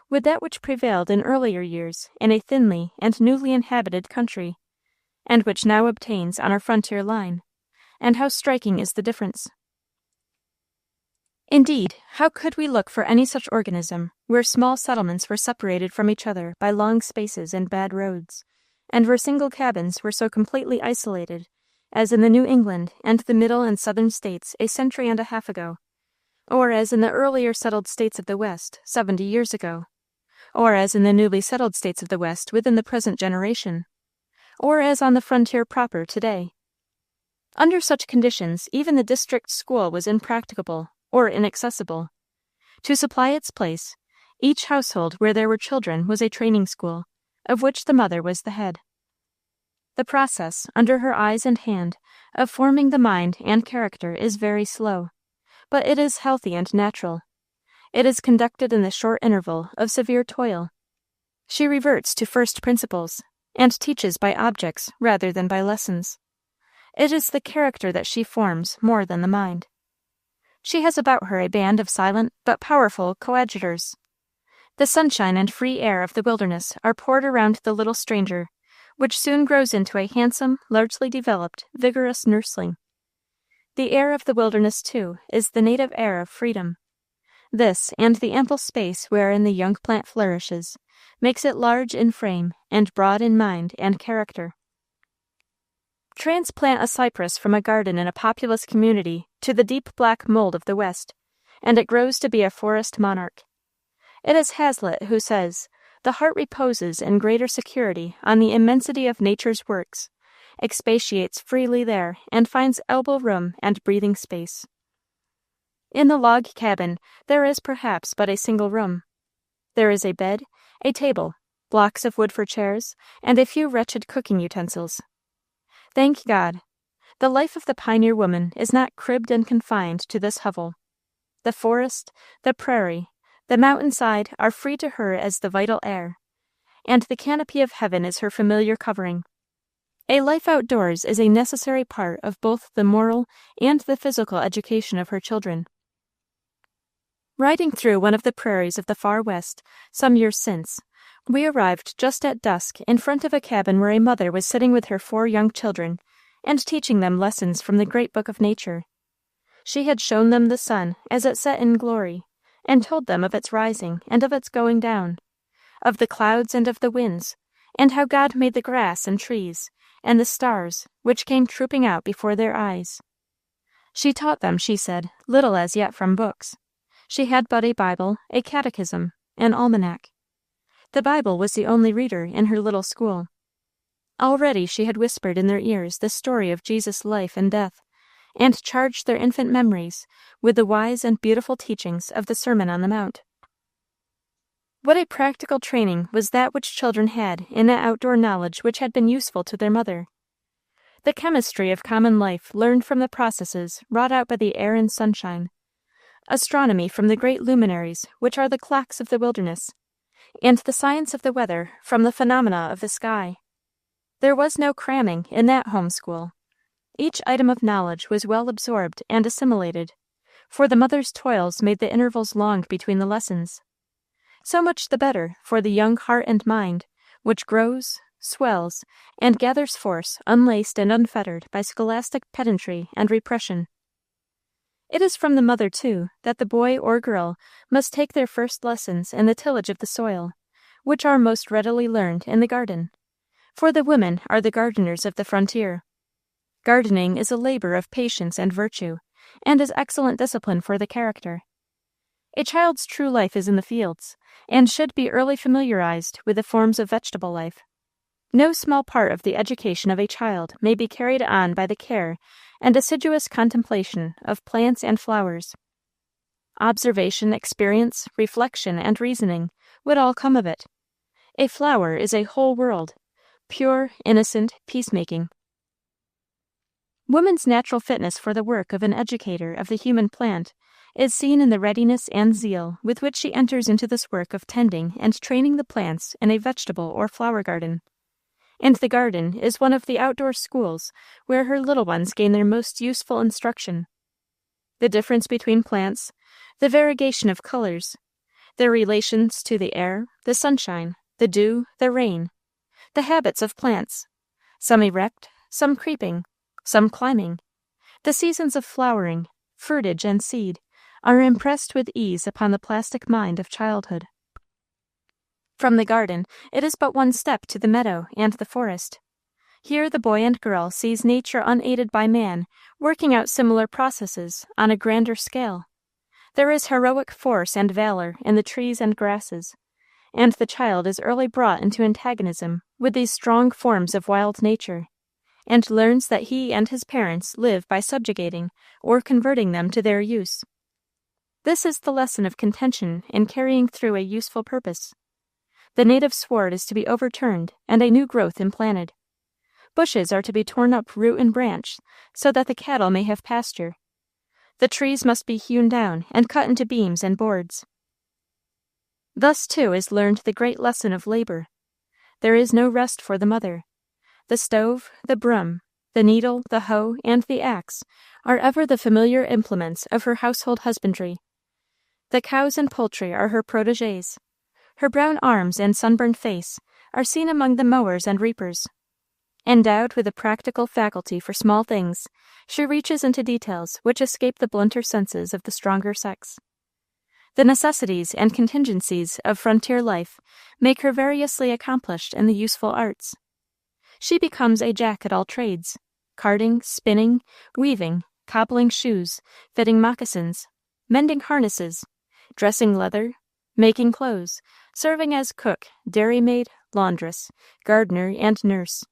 with that which prevailed in earlier years in a thinly and newly inhabited country, and which now obtains on our frontier line, and how striking is the difference. Indeed, how could we look for any such organism where small settlements were separated from each other by long spaces and bad roads, and where single cabins were so completely isolated as in the New England and the Middle and Southern States a century and a half ago, or as in the earlier settled states of the West 70 years ago, or as in the newly settled states of the West within the present generation, or as on the frontier proper today. Under such conditions, even the district school was impracticable or inaccessible. To supply its place, each household where there were children was a training school, of which the mother was the head. The process, under her eyes and hand, of forming the mind and character is very slow, but it is healthy and natural. It is conducted in the short interval of severe toil. She reverts to first principles, and teaches by objects rather than by lessons. It is the character that she forms more than the mind. She has about her a band of silent but powerful coadjutors. The sunshine and free air of the wilderness are poured around the little stranger, which soon grows into a handsome, largely developed, vigorous nursling. The air of the wilderness, too, is the native air of freedom. This, and the ample space wherein the young plant flourishes, makes it large in frame and broad in mind and character. Transplant a cypress from a garden in a populous community to the deep black mold of the West, and it grows to be a forest monarch. It is Hazlitt who says, "The heart reposes in greater security on the immensity of nature's works, expatiates freely there, and finds elbow room and breathing space." In the log cabin there is perhaps but a single room. There is a bed, a table, blocks of wood for chairs, and a few wretched cooking utensils. Thank God, the life of the pioneer woman is not cribbed and confined to this hovel. The forest, the prairie, the mountainside are free to her as the vital air, and the canopy of heaven is her familiar covering. A life outdoors is a necessary part of both the moral and the physical education of her children. Riding through one of the prairies of the far West, some years since, we arrived just at dusk in front of a cabin where a mother was sitting with her 4 young children and teaching them lessons from the great book of nature. She had shown them the sun as it set in glory, and told them of its rising and of its going down, of the clouds and of the winds, and how God made the grass and trees, and the stars, which came trooping out before their eyes. She taught them, she said, little as yet from books. She had but a Bible, a catechism, an almanac. The Bible was the only reader in her little school. Already she had whispered in their ears the story of Jesus' life and death, and charged their infant memories with the wise and beautiful teachings of the Sermon on the Mount. What a practical training was that which children had in that outdoor knowledge which had been useful to their mother. The chemistry of common life learned from the processes wrought out by the air and sunshine, astronomy from the great luminaries which are the clocks of the wilderness, and the science of the weather from the phenomena of the sky. There was no cramming in that home school. Each item of knowledge was well absorbed and assimilated, for the mother's toils made the intervals long between the lessons. So much the better for the young heart and mind, which grows, swells, and gathers force unlaced and unfettered by scholastic pedantry and repression. It is from the mother, too, that the boy or girl must take their first lessons in the tillage of the soil, which are most readily learned in the garden, for the women are the gardeners of the frontier. Gardening is a labor of patience and virtue, and is excellent discipline for the character. A child's true life is in the fields, and should be early familiarized with the forms of vegetable life. No small part of the education of a child may be carried on by the care and assiduous contemplation of plants and flowers. Observation, experience, reflection, and reasoning would all come of it. A flower is a whole world, pure, innocent, peacemaking. Woman's natural fitness for the work of an educator of the human plant is seen in the readiness and zeal with which she enters into this work of tending and training the plants in a vegetable or flower garden. And the garden is one of the outdoor schools where her little ones gain their most useful instruction. The difference between plants, the variegation of colors, their relations to the air, the sunshine, the dew, the rain, the habits of plants, some erect, some creeping, some climbing, the seasons of flowering, fruitage, and seed, are impressed with ease upon the plastic mind of childhood. From the garden, it is but one step to the meadow and the forest. Here the boy and girl sees nature unaided by man working out similar processes on a grander scale. There is heroic force and valor in the trees and grasses, and the child is early brought into antagonism with these strong forms of wild nature, and learns that he and his parents live by subjugating or converting them to their use. This is the lesson of contention in carrying through a useful purpose. The native sward is to be overturned and a new growth implanted. Bushes are to be torn up root and branch, so that the cattle may have pasture. The trees must be hewn down and cut into beams and boards. Thus, too, is learned the great lesson of labor. There is no rest for the mother. The stove, the broom, the needle, the hoe, and the axe are ever the familiar implements of her household husbandry. The cows and poultry are her protégés. Her brown arms and sunburned face are seen among the mowers and reapers. Endowed with a practical faculty for small things, she reaches into details which escape the blunter senses of the stronger sex. The necessities and contingencies of frontier life make her variously accomplished in the useful arts. She becomes a jack at all trades, carding, spinning, weaving, cobbling shoes, fitting moccasins, mending harnesses, dressing leather, making clothes, serving as cook, dairymaid, laundress, gardener, and nurse.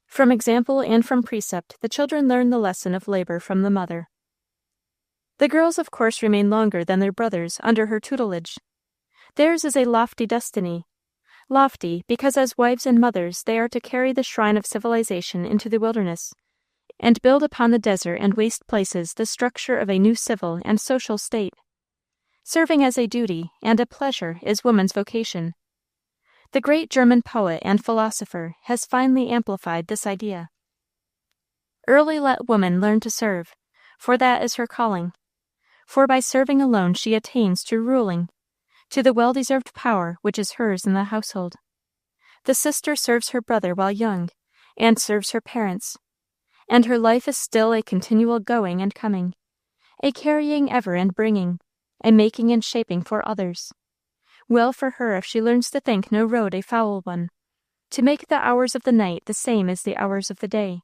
From example and from precept, the children learn the lesson of labor from the mother. The girls, of course, remain longer than their brothers under her tutelage. Theirs is a lofty destiny. Lofty, because as wives and mothers they are to carry the shrine of civilization into the wilderness, and build upon the desert and waste places the structure of a new civil and social state. Serving as a duty and a pleasure is woman's vocation. The great German poet and philosopher has finely amplified this idea. Early let woman learn to serve, for that is her calling. For by serving alone she attains to ruling, to the well-deserved power which is hers in the household. The sister serves her brother while young, and serves her parents, and her life is still a continual going and coming, a carrying ever and bringing, a making and shaping for others. Well for her if she learns to think no road a foul one, to make the hours of the night the same as the hours of the day,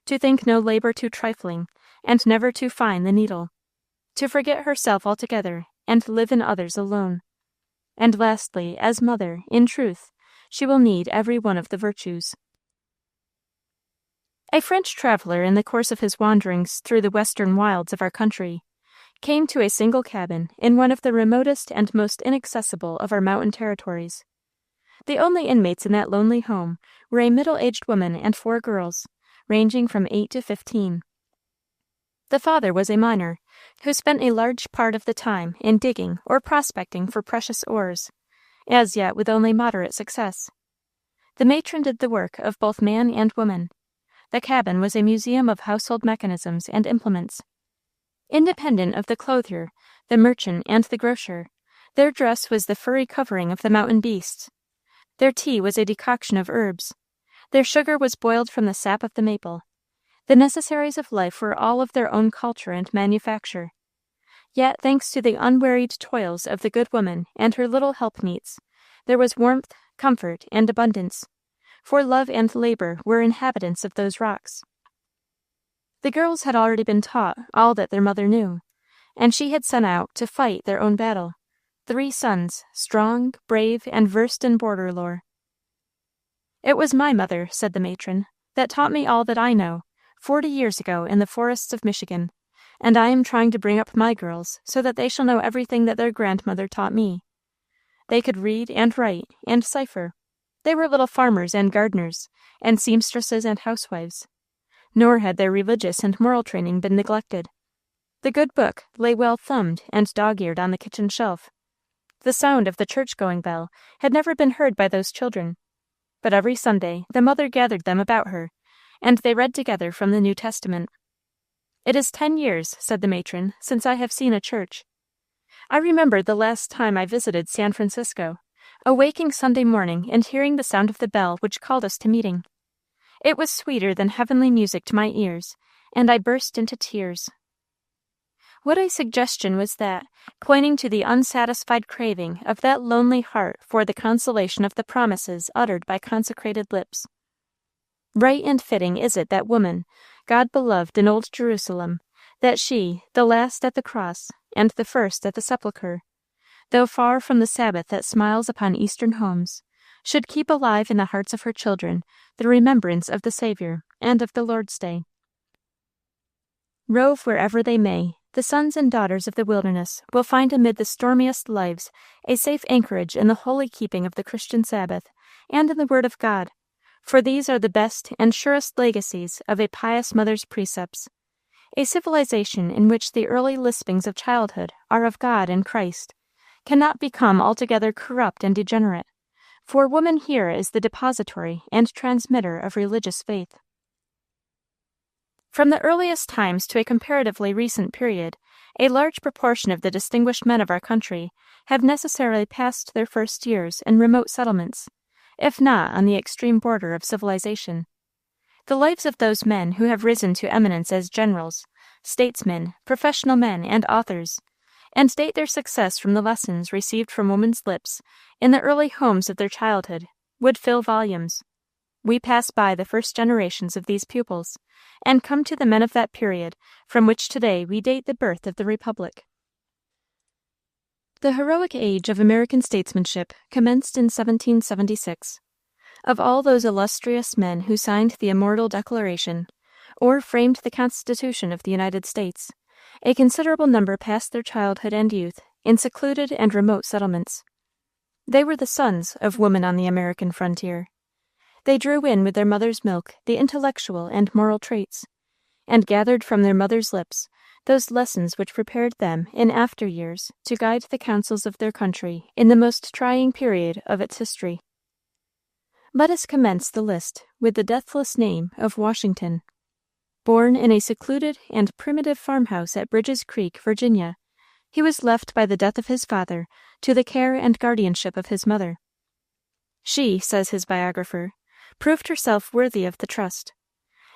to think no labor too trifling, and never too fine the needle, to forget herself altogether, and live in others alone. And lastly, as mother, in truth, she will need every one of the virtues. A French traveler, in the course of his wanderings through the western wilds of our country, came to a single cabin in one of the remotest and most inaccessible of our mountain territories. The only inmates in that lonely home were a middle-aged woman and 4 girls, ranging from 8 to 15. The father was a miner, who spent a large part of the time in digging or prospecting for precious ores, as yet with only moderate success. The matron did the work of both man and woman. The cabin was a museum of household mechanisms and implements. Independent of the clothier, the merchant, and the grocer, their dress was the furry covering of the mountain beasts. Their tea was a decoction of herbs. Their sugar was boiled from the sap of the maple. The necessaries of life were all of their own culture and manufacture. Yet, thanks to the unwearied toils of the good woman and her little helpmeets, there was warmth, comfort, and abundance, for love and labor were inhabitants of those rocks. The girls had already been taught all that their mother knew, and she had sent out to fight their own battle. 3 sons, strong, brave, and versed in border lore. "It was my mother," said the matron, "that taught me all that I know, 40 years ago in the forests of Michigan, and I am trying to bring up my girls so that they shall know everything that their grandmother taught me. They could read and write and cipher. They were little farmers and gardeners, and seamstresses and housewives. Nor had their religious and moral training been neglected. The good book lay well thumbed and dog-eared on the kitchen shelf. The sound of the church-going bell had never been heard by those children, but every Sunday the mother gathered them about her, and they read together from the New Testament. "It is 10 years," said the matron, "since I have seen a church. I remember the last time I visited San Francisco, awaking Sunday morning and hearing the sound of the bell which called us to meeting. It was sweeter than heavenly music to my ears, and I burst into tears." What a suggestion was that, pointing to the unsatisfied craving of that lonely heart for the consolation of the promises uttered by consecrated lips. Right and fitting is it that woman, God beloved in old Jerusalem, that she, the last at the cross, and the first at the sepulchre, though far from the Sabbath that smiles upon Eastern homes, should keep alive in the hearts of her children the remembrance of the Savior and of the Lord's Day. Rove wherever they may, the sons and daughters of the wilderness will find amid the stormiest lives a safe anchorage in the holy keeping of the Christian Sabbath and in the Word of God, for these are the best and surest legacies of a pious mother's precepts. A civilization in which the early lispings of childhood are of God and Christ cannot become altogether corrupt and degenerate, for woman here is the depository and transmitter of religious faith. From the earliest times to a comparatively recent period, a large proportion of the distinguished men of our country have necessarily passed their first years in remote settlements, if not on the extreme border of civilization. The lives of those men who have risen to eminence as generals, statesmen, professional men, and authors, and date their success from the lessons received from woman's lips in the early homes of their childhood, would fill volumes. We pass by the first generations of these pupils, and come to the men of that period from which today we date the birth of the Republic. The heroic age of American statesmanship commenced in 1776. Of all those illustrious men who signed the immortal Declaration, or framed the Constitution of the United States, a considerable number passed their childhood and youth in secluded and remote settlements. They were the sons of women on the American frontier. They drew in with their mother's milk the intellectual and moral traits, and gathered from their mother's lips those lessons which prepared them in after years to guide the counsels of their country in the most trying period of its history. Let us commence the list with the deathless name of Washington. Born in a secluded and primitive farmhouse at Bridges Creek, Virginia, he was left by the death of his father to the care and guardianship of his mother. She, says his biographer, proved herself worthy of the trust.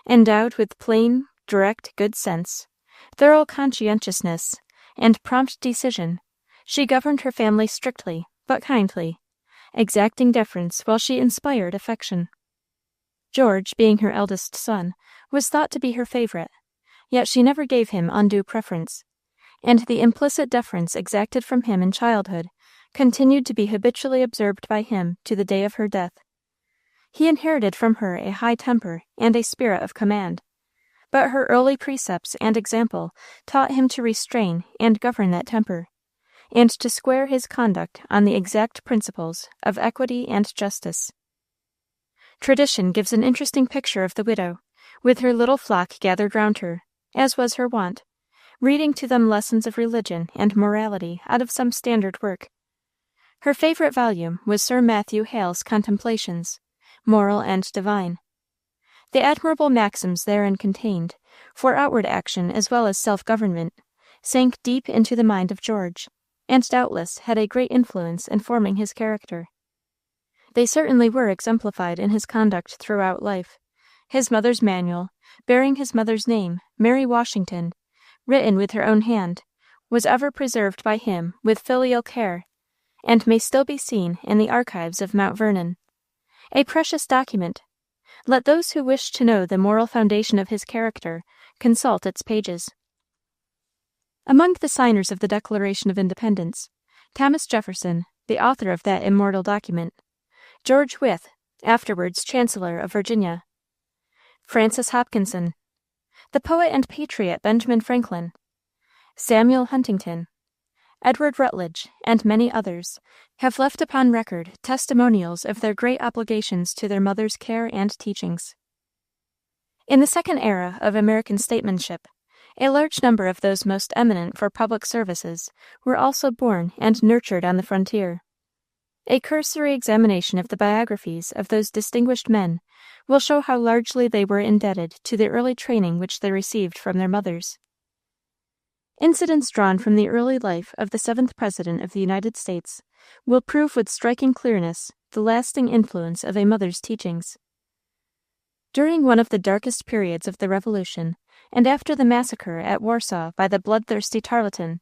Endowed with plain, direct good sense, thorough conscientiousness, and prompt decision, she governed her family strictly, but kindly, exacting deference while she inspired affection. George, being her eldest son, was thought to be her favorite, yet she never gave him undue preference, and the implicit deference exacted from him in childhood continued to be habitually observed by him to the day of her death. He inherited from her a high temper and a spirit of command, but her early precepts and example taught him to restrain and govern that temper, and to square his conduct on the exact principles of equity and justice. Tradition gives an interesting picture of the widow, with her little flock gathered round her, as was her wont, reading to them lessons of religion and morality out of some standard work. Her favorite volume was Sir Matthew Hale's Contemplations, moral and divine. The admirable maxims therein contained, for outward action as well as self-government, sank deep into the mind of George, and doubtless had a great influence in forming his character. They certainly were exemplified in his conduct throughout life. His mother's manual, bearing his mother's name, Mary Washington, written with her own hand, was ever preserved by him with filial care, and may still be seen in the archives of Mount Vernon. A precious document. Let those who wish to know the moral foundation of his character consult its pages. Among the signers of the Declaration of Independence, Thomas Jefferson, the author of that immortal document, George Wythe, afterwards Chancellor of Virginia, Francis Hopkinson, the poet and patriot Benjamin Franklin, Samuel Huntington, Edward Rutledge, and many others, have left upon record testimonials of their great obligations to their mother's care and teachings. In the second era of American statesmanship, a large number of those most eminent for public services were also born and nurtured on the frontier. A cursory examination of the biographies of those distinguished men will show how largely they were indebted to the early training which they received from their mothers. Incidents drawn from the early life of the 7th President of the United States will prove with striking clearness the lasting influence of a mother's teachings. During one of the darkest periods of the Revolution, and after the massacre at Warsaw by the bloodthirsty Tarleton,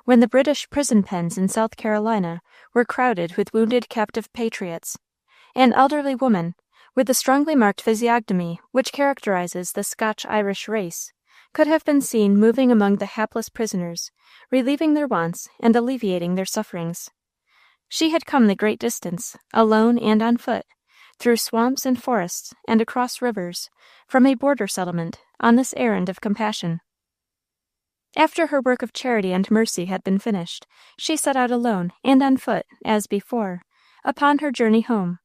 when the British prison pens in South Carolina were crowded with wounded captive patriots, an elderly woman, with the strongly marked physiognomy which characterizes the Scotch-Irish race, could have been seen moving among the hapless prisoners, relieving their wants and alleviating their sufferings. She had come the great distance, alone and on foot, through swamps and forests and across rivers, from a border settlement, on this errand of compassion. After her work of charity and mercy had been finished, she set out alone and on foot, as before, upon her journey home.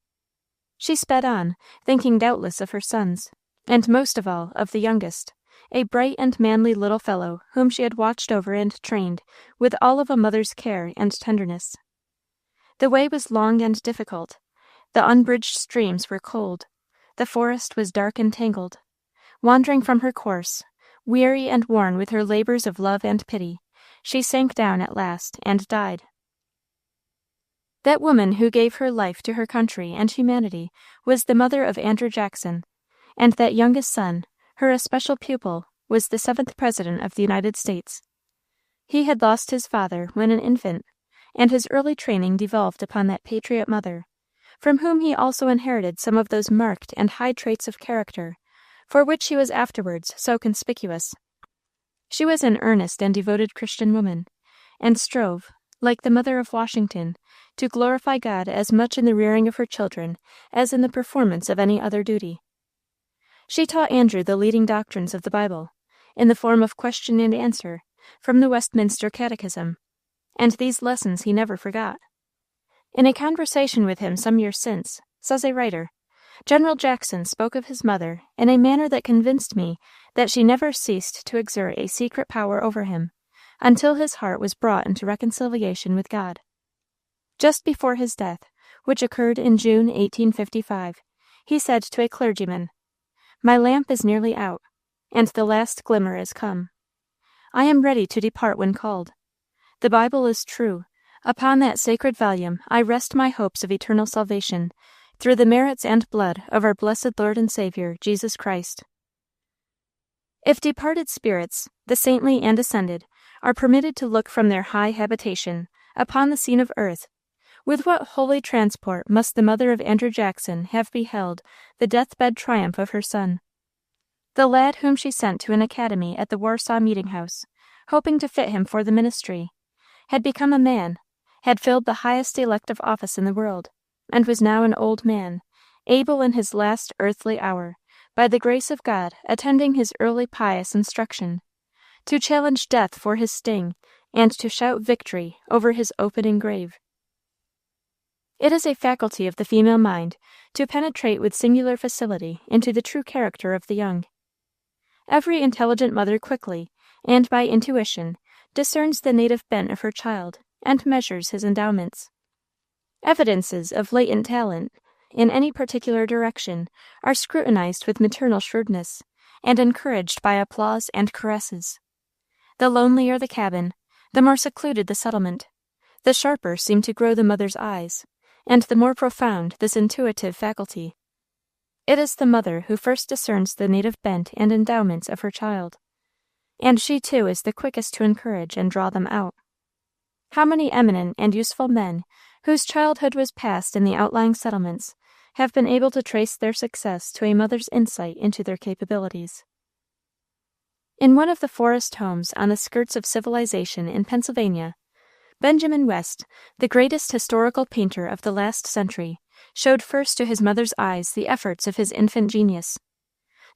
She sped on, thinking doubtless of her sons, and most of all of the youngest, a bright and manly little fellow whom she had watched over and trained with all of a mother's care and tenderness. The way was long and difficult. The unbridged streams were cold. The forest was dark and tangled. Wandering from her course, weary and worn with her labors of love and pity, she sank down at last and died. That woman who gave her life to her country and humanity was the mother of Andrew Jackson, and that youngest son, her especial pupil, was the 7th President of the United States. He had lost his father when an infant, and his early training devolved upon that patriot mother, from whom he also inherited some of those marked and high traits of character for which he was afterwards so conspicuous. She was an earnest and devoted Christian woman, and strove, like the mother of Washington, to glorify God as much in the rearing of her children as in the performance of any other duty. She taught Andrew the leading doctrines of the Bible, in the form of question and answer, from the Westminster Catechism, and these lessons he never forgot. In a conversation with him some years since, says a writer, General Jackson spoke of his mother in a manner that convinced me that she never ceased to exert a secret power over him, until his heart was brought into reconciliation with God. Just before his death, which occurred in June 1855, he said to a clergyman, "My lamp is nearly out, and the last glimmer is come. I am ready to depart when called. The Bible is true. Upon that sacred volume I rest my hopes of eternal salvation, through the merits and blood of our blessed Lord and Savior, Jesus Christ." If departed spirits, the saintly and ascended, are permitted to look from their high habitation upon the scene of earth, with what holy transport must the mother of Andrew Jackson have beheld the deathbed triumph of her son. The lad whom she sent to an academy at the Warsaw meeting house, hoping to fit him for the ministry, had become a man, had filled the highest elective office in the world, and was now an old man, able in his last earthly hour, by the grace of God attending his early pious instruction, to challenge death for his sting, and to shout victory over his opening grave. It is a faculty of the female mind to penetrate with singular facility into the true character of the young. Every intelligent mother quickly, and by intuition, discerns the native bent of her child, and measures his endowments. Evidences of latent talent in any particular direction are scrutinized with maternal shrewdness, and encouraged by applause and caresses. The lonelier the cabin, the more secluded the settlement, the sharper seem to grow the mother's eyes, and the more profound this intuitive faculty. It is the mother who first discerns the native bent and endowments of her child, and she too is the quickest to encourage and draw them out. How many eminent and useful men, whose childhood was passed in the outlying settlements, have been able to trace their success to a mother's insight into their capabilities. In one of the forest homes on the skirts of civilization in Pennsylvania, Benjamin West, the greatest historical painter of the last century, showed first to his mother's eyes the efforts of his infant genius.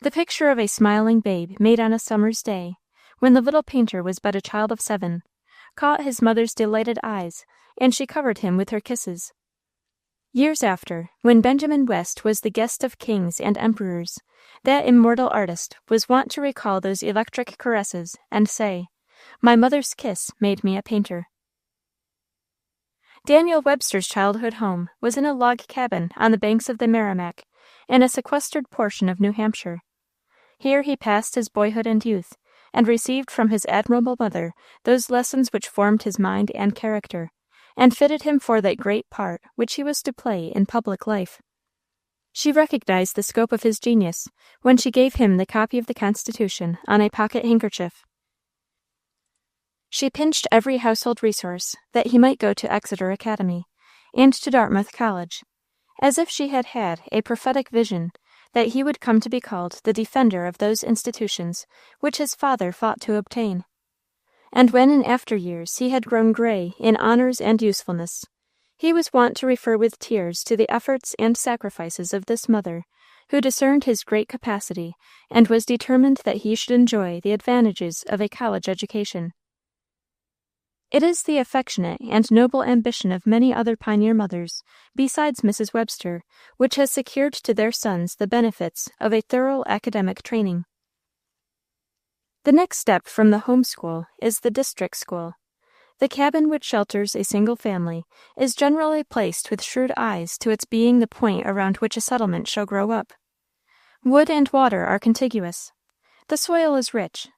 The picture of a smiling babe made on a summer's day, when the little painter was but a child of 7, caught his mother's delighted eyes, and she covered him with her kisses. Years after, when Benjamin West was the guest of kings and emperors, that immortal artist was wont to recall those electric caresses and say, "My mother's kiss made me a painter." Daniel Webster's childhood home was in a log cabin on the banks of the Merrimack, in a sequestered portion of New Hampshire. Here he passed his boyhood and youth, and received from his admirable mother those lessons which formed his mind and character, and fitted him for that great part which he was to play in public life. She recognized the scope of his genius when she gave him the copy of the Constitution on a pocket handkerchief. She pinched every household resource that he might go to Exeter Academy and to Dartmouth College, as if she had had a prophetic vision that he would come to be called the defender of those institutions which his father fought to obtain. And when in after years he had grown gray in honors and usefulness, he was wont to refer with tears to the efforts and sacrifices of this mother, who discerned his great capacity and was determined that he should enjoy the advantages of a college education. It is the affectionate and noble ambition of many other pioneer mothers, besides Mrs. Webster, which has secured to their sons the benefits of a thorough academic training. The next step from the home school is the district school. The cabin which shelters a single family is generally placed with shrewd eyes to its being the point around which a settlement shall grow up. Wood and water are contiguous. The soil is rich.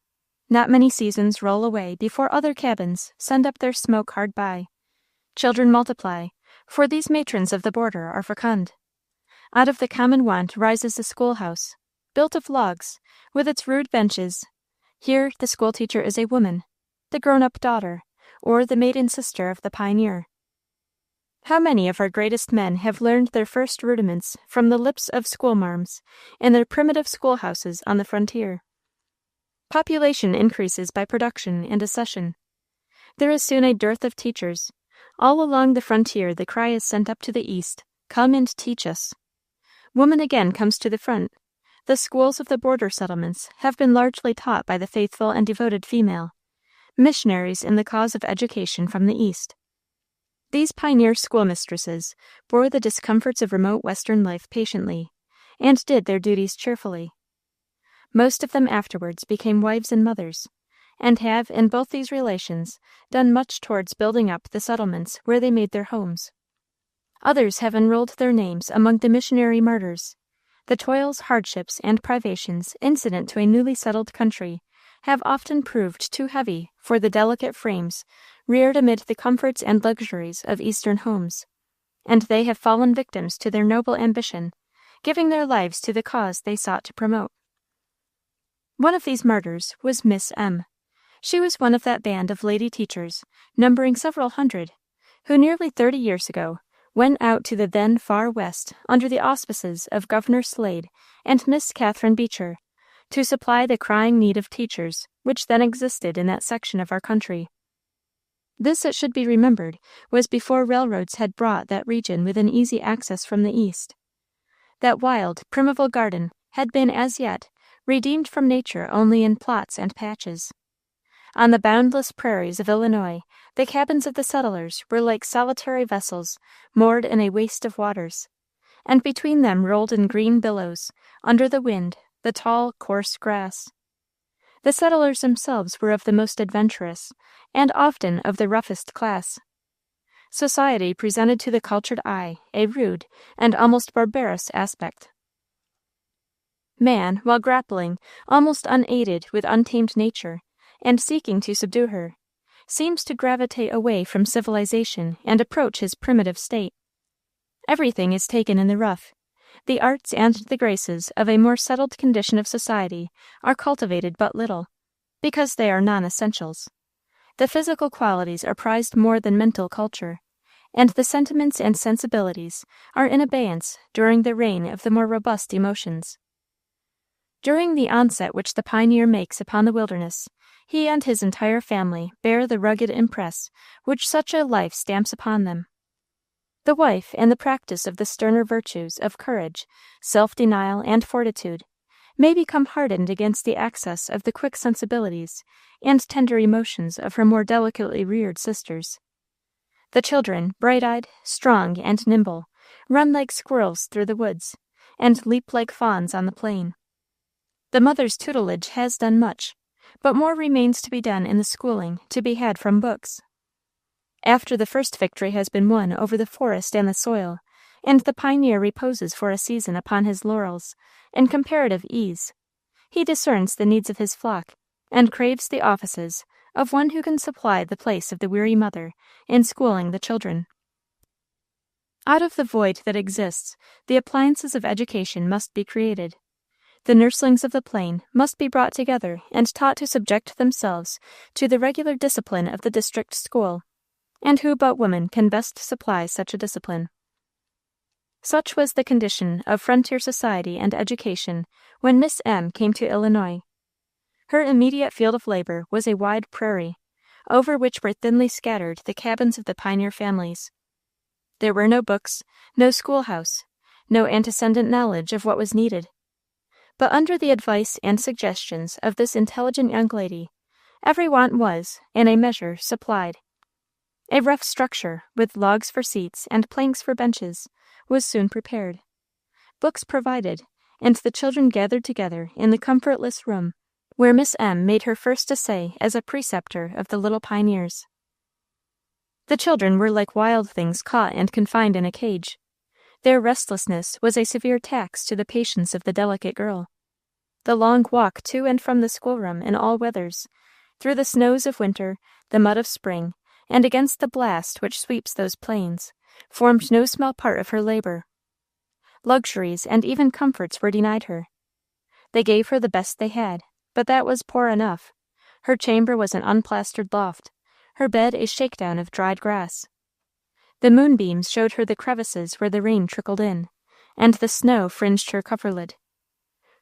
Not many seasons roll away before other cabins send up their smoke hard by. Children multiply, for these matrons of the border are fecund. Out of the common want rises the schoolhouse, built of logs, with its rude benches. Here the schoolteacher is a woman, the grown-up daughter, or the maiden sister of the pioneer. How many of our greatest men have learned their first rudiments from the lips of schoolmarms in their primitive schoolhouses on the frontier? Population increases by production and accession. There is soon a dearth of teachers. All along the frontier the cry is sent up to the east, "Come and teach us." Woman again comes to the front. The schools of the border settlements have been largely taught by the faithful and devoted female, missionaries in the cause of education from the east. These pioneer schoolmistresses bore the discomforts of remote Western life patiently, and did their duties cheerfully. Most of them afterwards became wives and mothers, and have, in both these relations, done much towards building up the settlements where they made their homes. Others have enrolled their names among the missionary martyrs. The toils, hardships, and privations incident to a newly settled country have often proved too heavy for the delicate frames reared amid the comforts and luxuries of Eastern homes, and they have fallen victims to their noble ambition, giving their lives to the cause they sought to promote. One of these martyrs was Miss M. She was one of that band of lady teachers, numbering several hundred, who nearly 30 years ago went out to the then far West under the auspices of Governor Slade and Miss Catherine Beecher, to supply the crying need of teachers which then existed in that section of our country. This, it should be remembered, was before railroads had brought that region within easy access from the east. That wild, primeval garden had been, as yet, redeemed from nature only in plots and patches. On the boundless prairies of Illinois, the cabins of the settlers were like solitary vessels moored in a waste of waters, and between them rolled in green billows, under the wind, the tall, coarse grass. The settlers themselves were of the most adventurous, and often of the roughest class. Society presented to the cultured eye a rude and almost barbarous aspect. Man, while grappling, almost unaided, with untamed nature, and seeking to subdue her, seems to gravitate away from civilization and approach his primitive state. Everything is taken in the rough. The arts and the graces of a more settled condition of society are cultivated but little, because they are non-essentials. The physical qualities are prized more than mental culture, and the sentiments and sensibilities are in abeyance during the reign of the more robust emotions. During the onset which the pioneer makes upon the wilderness, he and his entire family bear the rugged impress which such a life stamps upon them. The wife, in the practice of the sterner virtues of courage, self-denial, and fortitude, may become hardened against the access of the quick sensibilities and tender emotions of her more delicately reared sisters. The children, bright-eyed, strong, and nimble, run like squirrels through the woods, and leap like fawns on the plain. The mother's tutelage has done much, but more remains to be done in the schooling to be had from books. After the first victory has been won over the forest and the soil, and the pioneer reposes for a season upon his laurels, in comparative ease, he discerns the needs of his flock, and craves the offices of one who can supply the place of the weary mother in schooling the children. Out of the void that exists, the appliances of education must be created. The nurslings of the plain must be brought together and taught to subject themselves to the regular discipline of the district school, and who but woman can best supply such a discipline? Such was the condition of frontier society and education when Miss M. came to Illinois. Her immediate field of labor was a wide prairie, over which were thinly scattered the cabins of the pioneer families. There were no books, no schoolhouse, no antecedent knowledge of what was needed. But under the advice and suggestions of this intelligent young lady, every want was, in a measure, supplied. A rough structure, with logs for seats and planks for benches, was soon prepared, books provided, and the children gathered together in the comfortless room where Miss M. made her first essay as a preceptor of the little pioneers. The children were like wild things caught and confined in a cage. Their restlessness was a severe tax to the patience of the delicate girl. The long walk to and from the schoolroom in all weathers, through the snows of winter, the mud of spring, and against the blast which sweeps those plains, formed no small part of her labor. Luxuries and even comforts were denied her. They gave her the best they had, but that was poor enough. Her chamber was an unplastered loft, her bed a shakedown of dried grass. The moonbeams showed her the crevices where the rain trickled in, and the snow fringed her coverlid.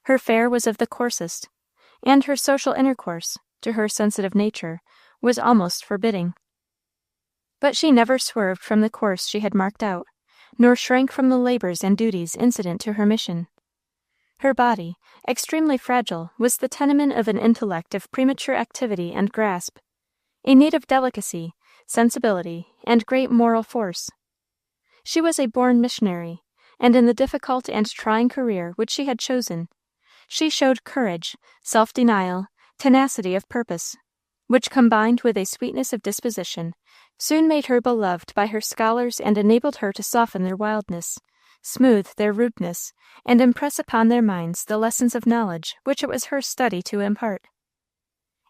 Her fare was of the coarsest, and her social intercourse, to her sensitive nature, was almost forbidding. But she never swerved from the course she had marked out, nor shrank from the labors and duties incident to her mission. Her body, extremely fragile, was the tenement of an intellect of premature activity and grasp, a need of delicacy, sensibility, and great moral force. She was a born missionary, and in the difficult and trying career which she had chosen, she showed courage, self-denial, tenacity of purpose, which, combined with a sweetness of disposition, soon made her beloved by her scholars and enabled her to soften their wildness, smooth their rudeness, and impress upon their minds the lessons of knowledge which it was her study to impart.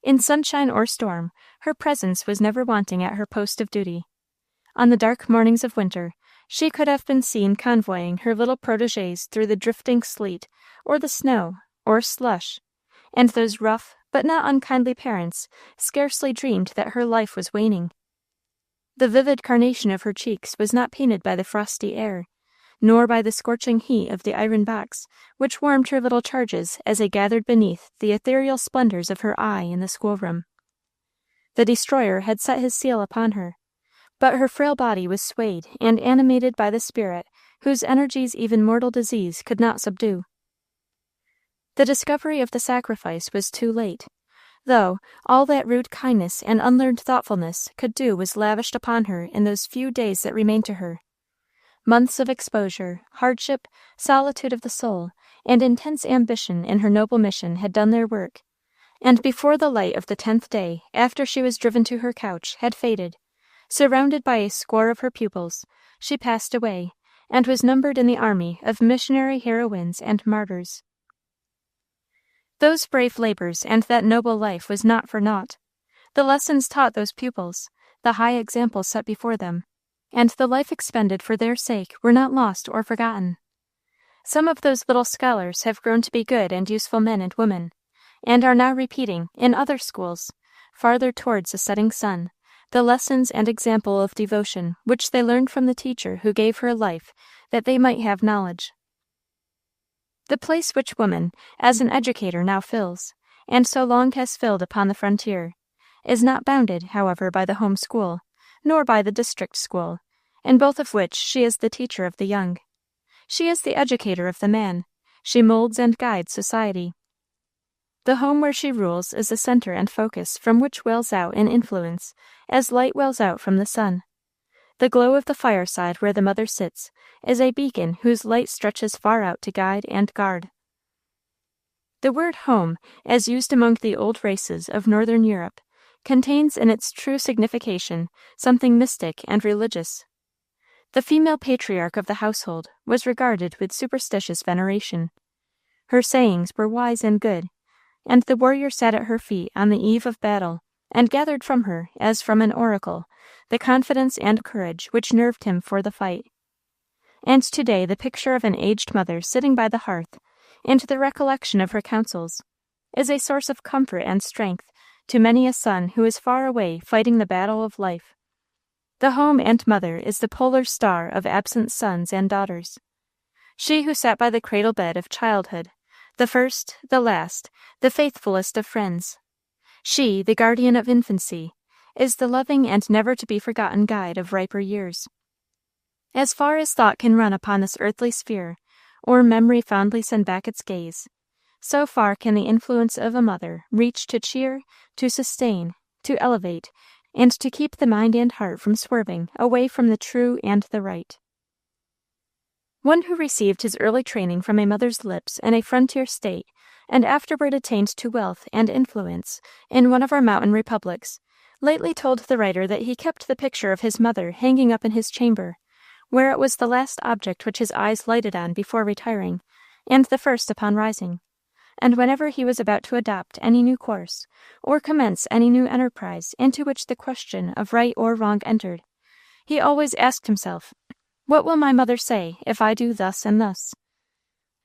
In sunshine or storm, her presence was never wanting at her post of duty. On the dark mornings of winter, she could have been seen convoying her little protégés through the drifting sleet, or the snow, or slush, and those rough but not unkindly parents scarcely dreamed that her life was waning. The vivid carnation of her cheeks was not painted by the frosty air, nor by the scorching heat of the iron box, which warmed her little charges as they gathered beneath the ethereal splendors of her eye in the schoolroom. The destroyer had set his seal upon her, but her frail body was swayed and animated by the spirit whose energies even mortal disease could not subdue. The discovery of the sacrifice was too late, though all that rude kindness and unlearned thoughtfulness could do was lavished upon her in those few days that remained to her. Months of exposure, hardship, solitude of the soul, and intense ambition in her noble mission had done their work, and before the light of the 10th day after she was driven to her couch had faded, surrounded by a score of her pupils, she passed away, and was numbered in the army of missionary heroines and martyrs. Those brave labors and that noble life was not for naught. The lessons taught those pupils, the high examples set before them, and the life expended for their sake were not lost or forgotten. Some of those little scholars have grown to be good and useful men and women, and are now repeating, in other schools, farther towards the setting sun, the lessons and example of devotion which they learned from the teacher who gave her life that they might have knowledge. The place which woman, as an educator, now fills, and so long has filled upon the frontier, is not bounded, however, by the home school, nor by the district school, in both of which she is the teacher of the young. She is the educator of the man. She molds and guides society. The home where she rules is the center and focus from which wells out an influence, as light wells out from the sun. The glow of the fireside where the mother sits is a beacon whose light stretches far out to guide and guard. The word home, as used among the old races of northern Europe, contains in its true signification something mystic and religious. The female patriarch of the household was regarded with superstitious veneration. Her sayings were wise and good, and the warrior sat at her feet on the eve of battle, and gathered from her, as from an oracle, the confidence and courage which nerved him for the fight. And today the picture of an aged mother sitting by the hearth, and the recollection of her counsels, is a source of comfort and strength to many a son who is far away fighting the battle of life. The home and mother is the polar star of absent sons and daughters. She who sat by the cradle bed of childhood, the first, the last, the faithfulest of friends. She, the guardian of infancy, is the loving and never to be forgotten guide of riper years. As far as thought can run upon this earthly sphere, or memory fondly send back its gaze, so far can the influence of a mother reach to cheer, to sustain, to elevate, and to keep the mind and heart from swerving away from the true and the right. One who received his early training from a mother's lips in a frontier state, and afterward attained to wealth and influence in one of our mountain republics, lately told the writer that he kept the picture of his mother hanging up in his chamber, where it was the last object which his eyes lighted on before retiring, and the first upon rising. And whenever he was about to adopt any new course, or commence any new enterprise into which the question of right or wrong entered, he always asked himself, "What will my mother say if I do thus and thus?"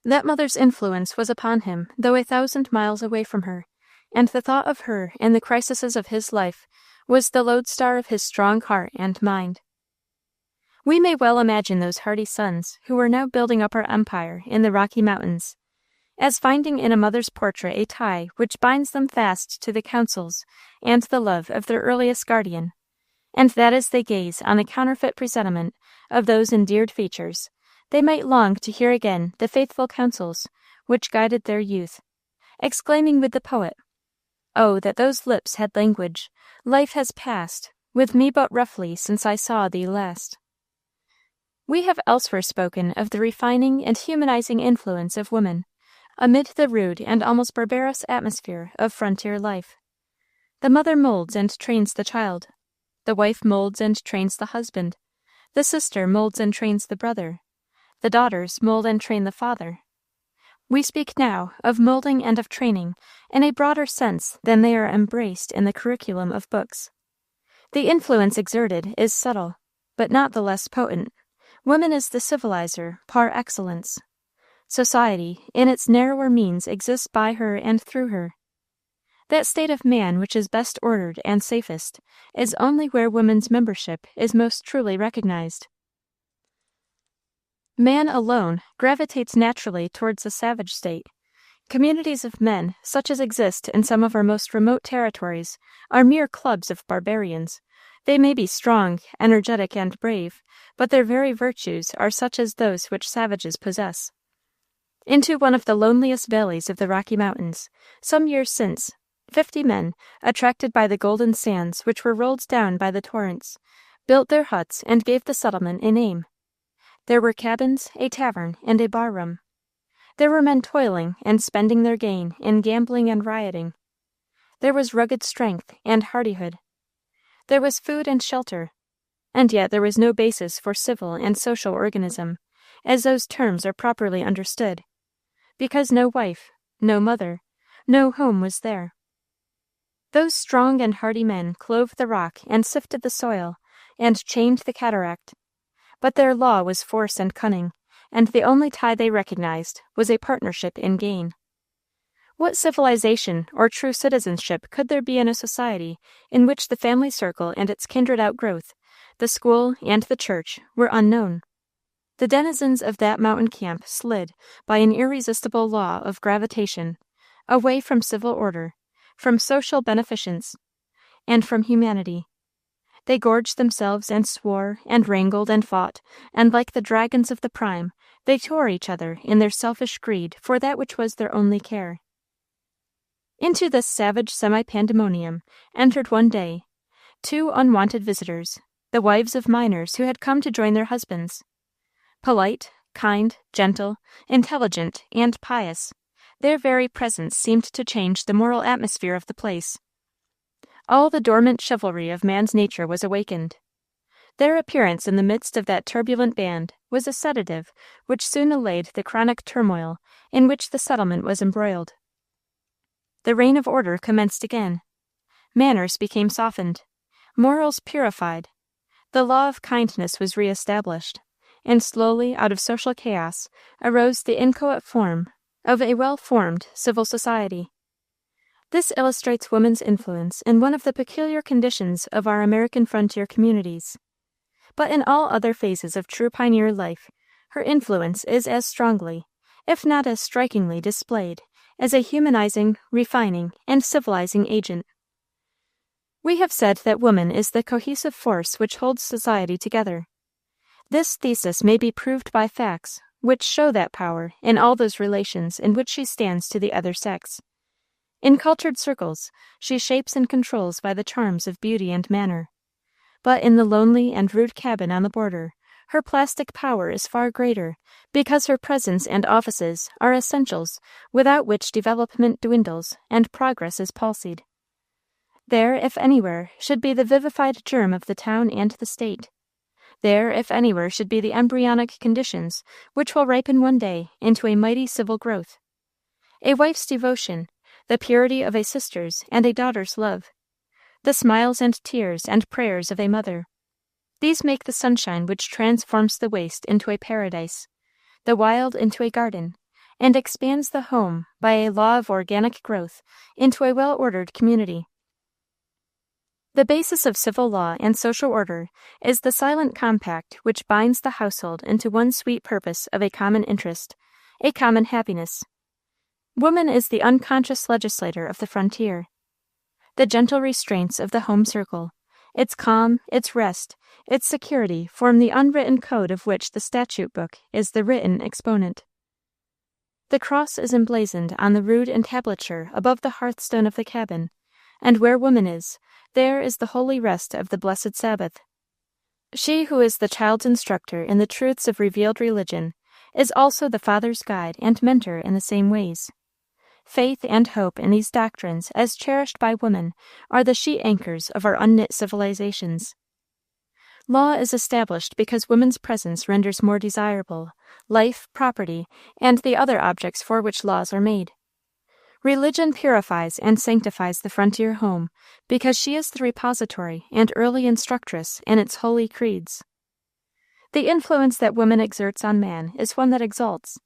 That mother's influence was upon him, though 1,000 miles away from her, and the thought of her in the crises of his life was the lodestar of his strong heart and mind. We may well imagine those hardy sons who were now building up our empire in the Rocky Mountains, as finding in a mother's portrait a tie which binds them fast to the counsels and the love of their earliest guardian, and that as they gaze on the counterfeit presentiment of those endeared features, they might long to hear again the faithful counsels which guided their youth, exclaiming with the poet, "Oh, that those lips had language! Life has passed with me but roughly since I saw thee last." We have elsewhere spoken of the refining and humanizing influence of woman amid the rude and almost barbarous atmosphere of frontier life. The mother molds and trains the child. The wife molds and trains the husband. The sister molds and trains the brother. The daughters mold and train the father. We speak now of molding and of training in a broader sense than they are embraced in the curriculum of books. The influence exerted is subtle, but not the less potent. Woman is the civilizer par excellence. Society, in its narrower means, exists by her and through her. That state of man which is best ordered and safest is only where woman's membership is most truly recognized. Man alone gravitates naturally towards the savage state. Communities of men, such as exist in some of our most remote territories, are mere clubs of barbarians, They may be strong, energetic, and brave, but their very virtues are such as those which savages possess. Into one of the loneliest valleys of the Rocky Mountains, some years since, 50 men, attracted by the golden sands which were rolled down by the torrents, built their huts and gave the settlement a name. There were cabins, a tavern, and a bar-room. There were men toiling and spending their gain in gambling and rioting. There was rugged strength and hardihood. There was food and shelter, and yet there was no basis for civil and social organism, as those terms are properly understood, because no wife, no mother, no home was there. Those strong and hardy men clove the rock and sifted the soil, and chained the cataract, but their law was force and cunning, and the only tie they recognized was a partnership in gain. What civilization or true citizenship could there be in a society in which the family circle and its kindred outgrowth, the school and the church, were unknown? The denizens of that mountain camp slid, by an irresistible law of gravitation, away from civil order, from social beneficence, and from humanity. They gorged themselves and swore and wrangled and fought, and like the dragons of the prime, they tore each other in their selfish greed for that which was their only care. Into this savage semi-pandemonium entered one day 2 unwanted visitors, the wives of miners who had come to join their husbands. Polite, kind, gentle, intelligent, and pious, their very presence seemed to change the moral atmosphere of the place. All the dormant chivalry of man's nature was awakened. Their appearance in the midst of that turbulent band was a sedative which soon allayed the chronic turmoil in which the settlement was embroiled. The reign of order commenced again. Manners became softened, morals purified, the law of kindness was reestablished, and slowly out of social chaos arose the inchoate form of a well-formed civil society. This illustrates woman's influence in one of the peculiar conditions of our American frontier communities. But in all other phases of true pioneer life, her influence is as strongly, if not as strikingly, displayed as a humanizing, refining, and civilizing agent. We have said that woman is the cohesive force which holds society together. This thesis may be proved by facts which show that power in all those relations in which she stands to the other sex. In cultured circles, she shapes and controls by the charms of beauty and manner. But in the lonely and rude cabin on the border, her plastic power is far greater, because her presence and offices are essentials without which development dwindles and progress is palsied. There, if anywhere, should be the vivified germ of the town and the state. There, if anywhere, should be the embryonic conditions which will ripen one day into a mighty civil growth. A wife's devotion, the purity of a sister's and a daughter's love, the smiles and tears and prayers of a mother. These make the sunshine which transforms the waste into a paradise, the wild into a garden, and expands the home by a law of organic growth into a well-ordered community. The basis of civil law and social order is the silent compact which binds the household into one sweet purpose of a common interest, a common happiness. Woman is the unconscious legislator of the frontier. The gentle restraints of the home circle, its calm, its rest, its security form the unwritten code of which the statute book is the written exponent. The cross is emblazoned on the rude entablature above the hearthstone of the cabin, and where woman is, there is the holy rest of the blessed Sabbath. She who is the child's instructor in the truths of revealed religion is also the father's guide and mentor in the same ways. Faith and hope in these doctrines, as cherished by woman, are the sheet anchors of our unknit civilizations. Law is established because woman's presence renders more desirable life, property, and the other objects for which laws are made. Religion purifies and sanctifies the frontier home because she is the repository and early instructress in its holy creeds. The influence that woman exerts on man is one that exalts.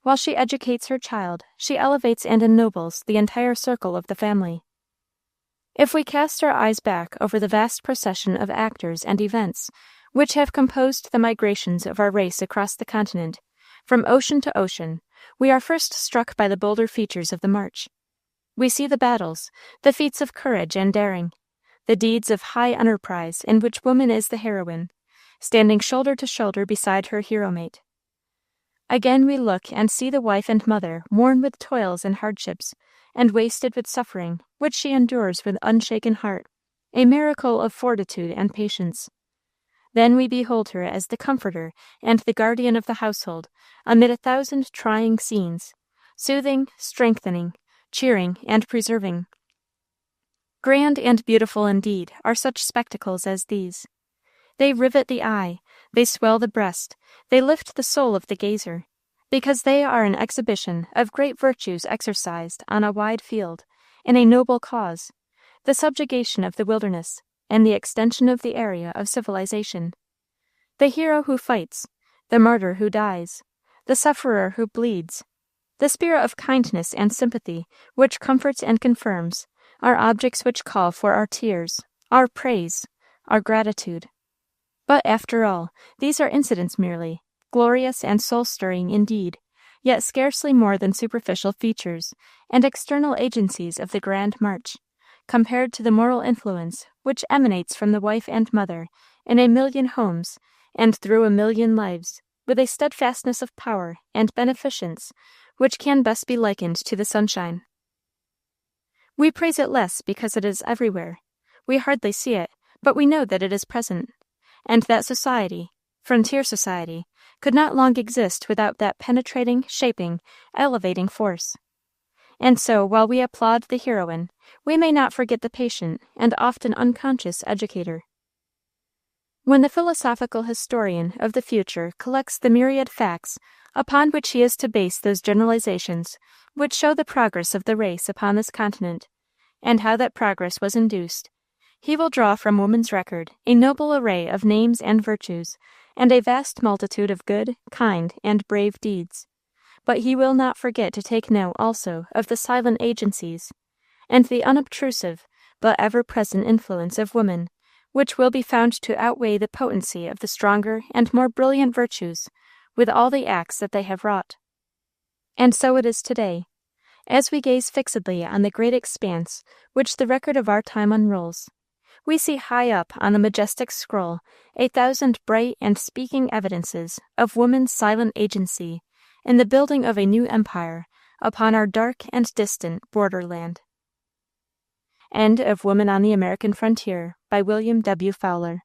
While she educates her child, she elevates and ennobles the entire circle of the family. If we cast our eyes back over the vast procession of actors and events which have composed the migrations of our race across the continent, from ocean to ocean, we are first struck by the bolder features of the march. We see the battles, the feats of courage and daring, the deeds of high enterprise in which woman is the heroine, standing shoulder to shoulder beside her hero mate. Again we look and see the wife and mother worn with toils and hardships, and wasted with suffering, which she endures with unshaken heart, a miracle of fortitude and patience. Then we behold her as the comforter and the guardian of the household, amid 1,000 trying scenes, soothing, strengthening, cheering, and preserving. Grand and beautiful indeed are such spectacles as these. They rivet the eye, they swell the breast, they lift the soul of the gazer, because they are an exhibition of great virtues exercised on a wide field, in a noble cause, the subjugation of the wilderness, and the extension of the area of civilization. The hero who fights, the martyr who dies, the sufferer who bleeds, the spirit of kindness and sympathy, which comforts and confirms, are objects which call for our tears, our praise, our gratitude. But after all, these are incidents merely, glorious and soul-stirring indeed, yet scarcely more than superficial features and external agencies of the grand march, compared to the moral influence which emanates from the wife and mother in 1,000,000 homes and through 1,000,000 lives, with a steadfastness of power and beneficence which can best be likened to the sunshine. We praise it less because it is everywhere. We hardly see it, but we know that it is present, and that society, frontier society, could not long exist without that penetrating, shaping, elevating force. And so, while we applaud the heroine, we may not forget the patient and often unconscious educator. When the philosophical historian of the future collects the myriad facts upon which he is to base those generalizations which show the progress of the race upon this continent, and how that progress was induced, he will draw from woman's record a noble array of names and virtues, and a vast multitude of good, kind, and brave deeds. But he will not forget to take note also of the silent agencies, and the unobtrusive but ever-present influence of women, which will be found to outweigh the potency of the stronger and more brilliant virtues, with all the acts that they have wrought. And so it is today. As we gaze fixedly on the great expanse which the record of our time unrolls, we see high up on the majestic scroll 1,000 bright and speaking evidences of woman's silent agency in the building of a new empire upon our dark and distant borderland. End of Woman on the American Frontier by William W. Fowler.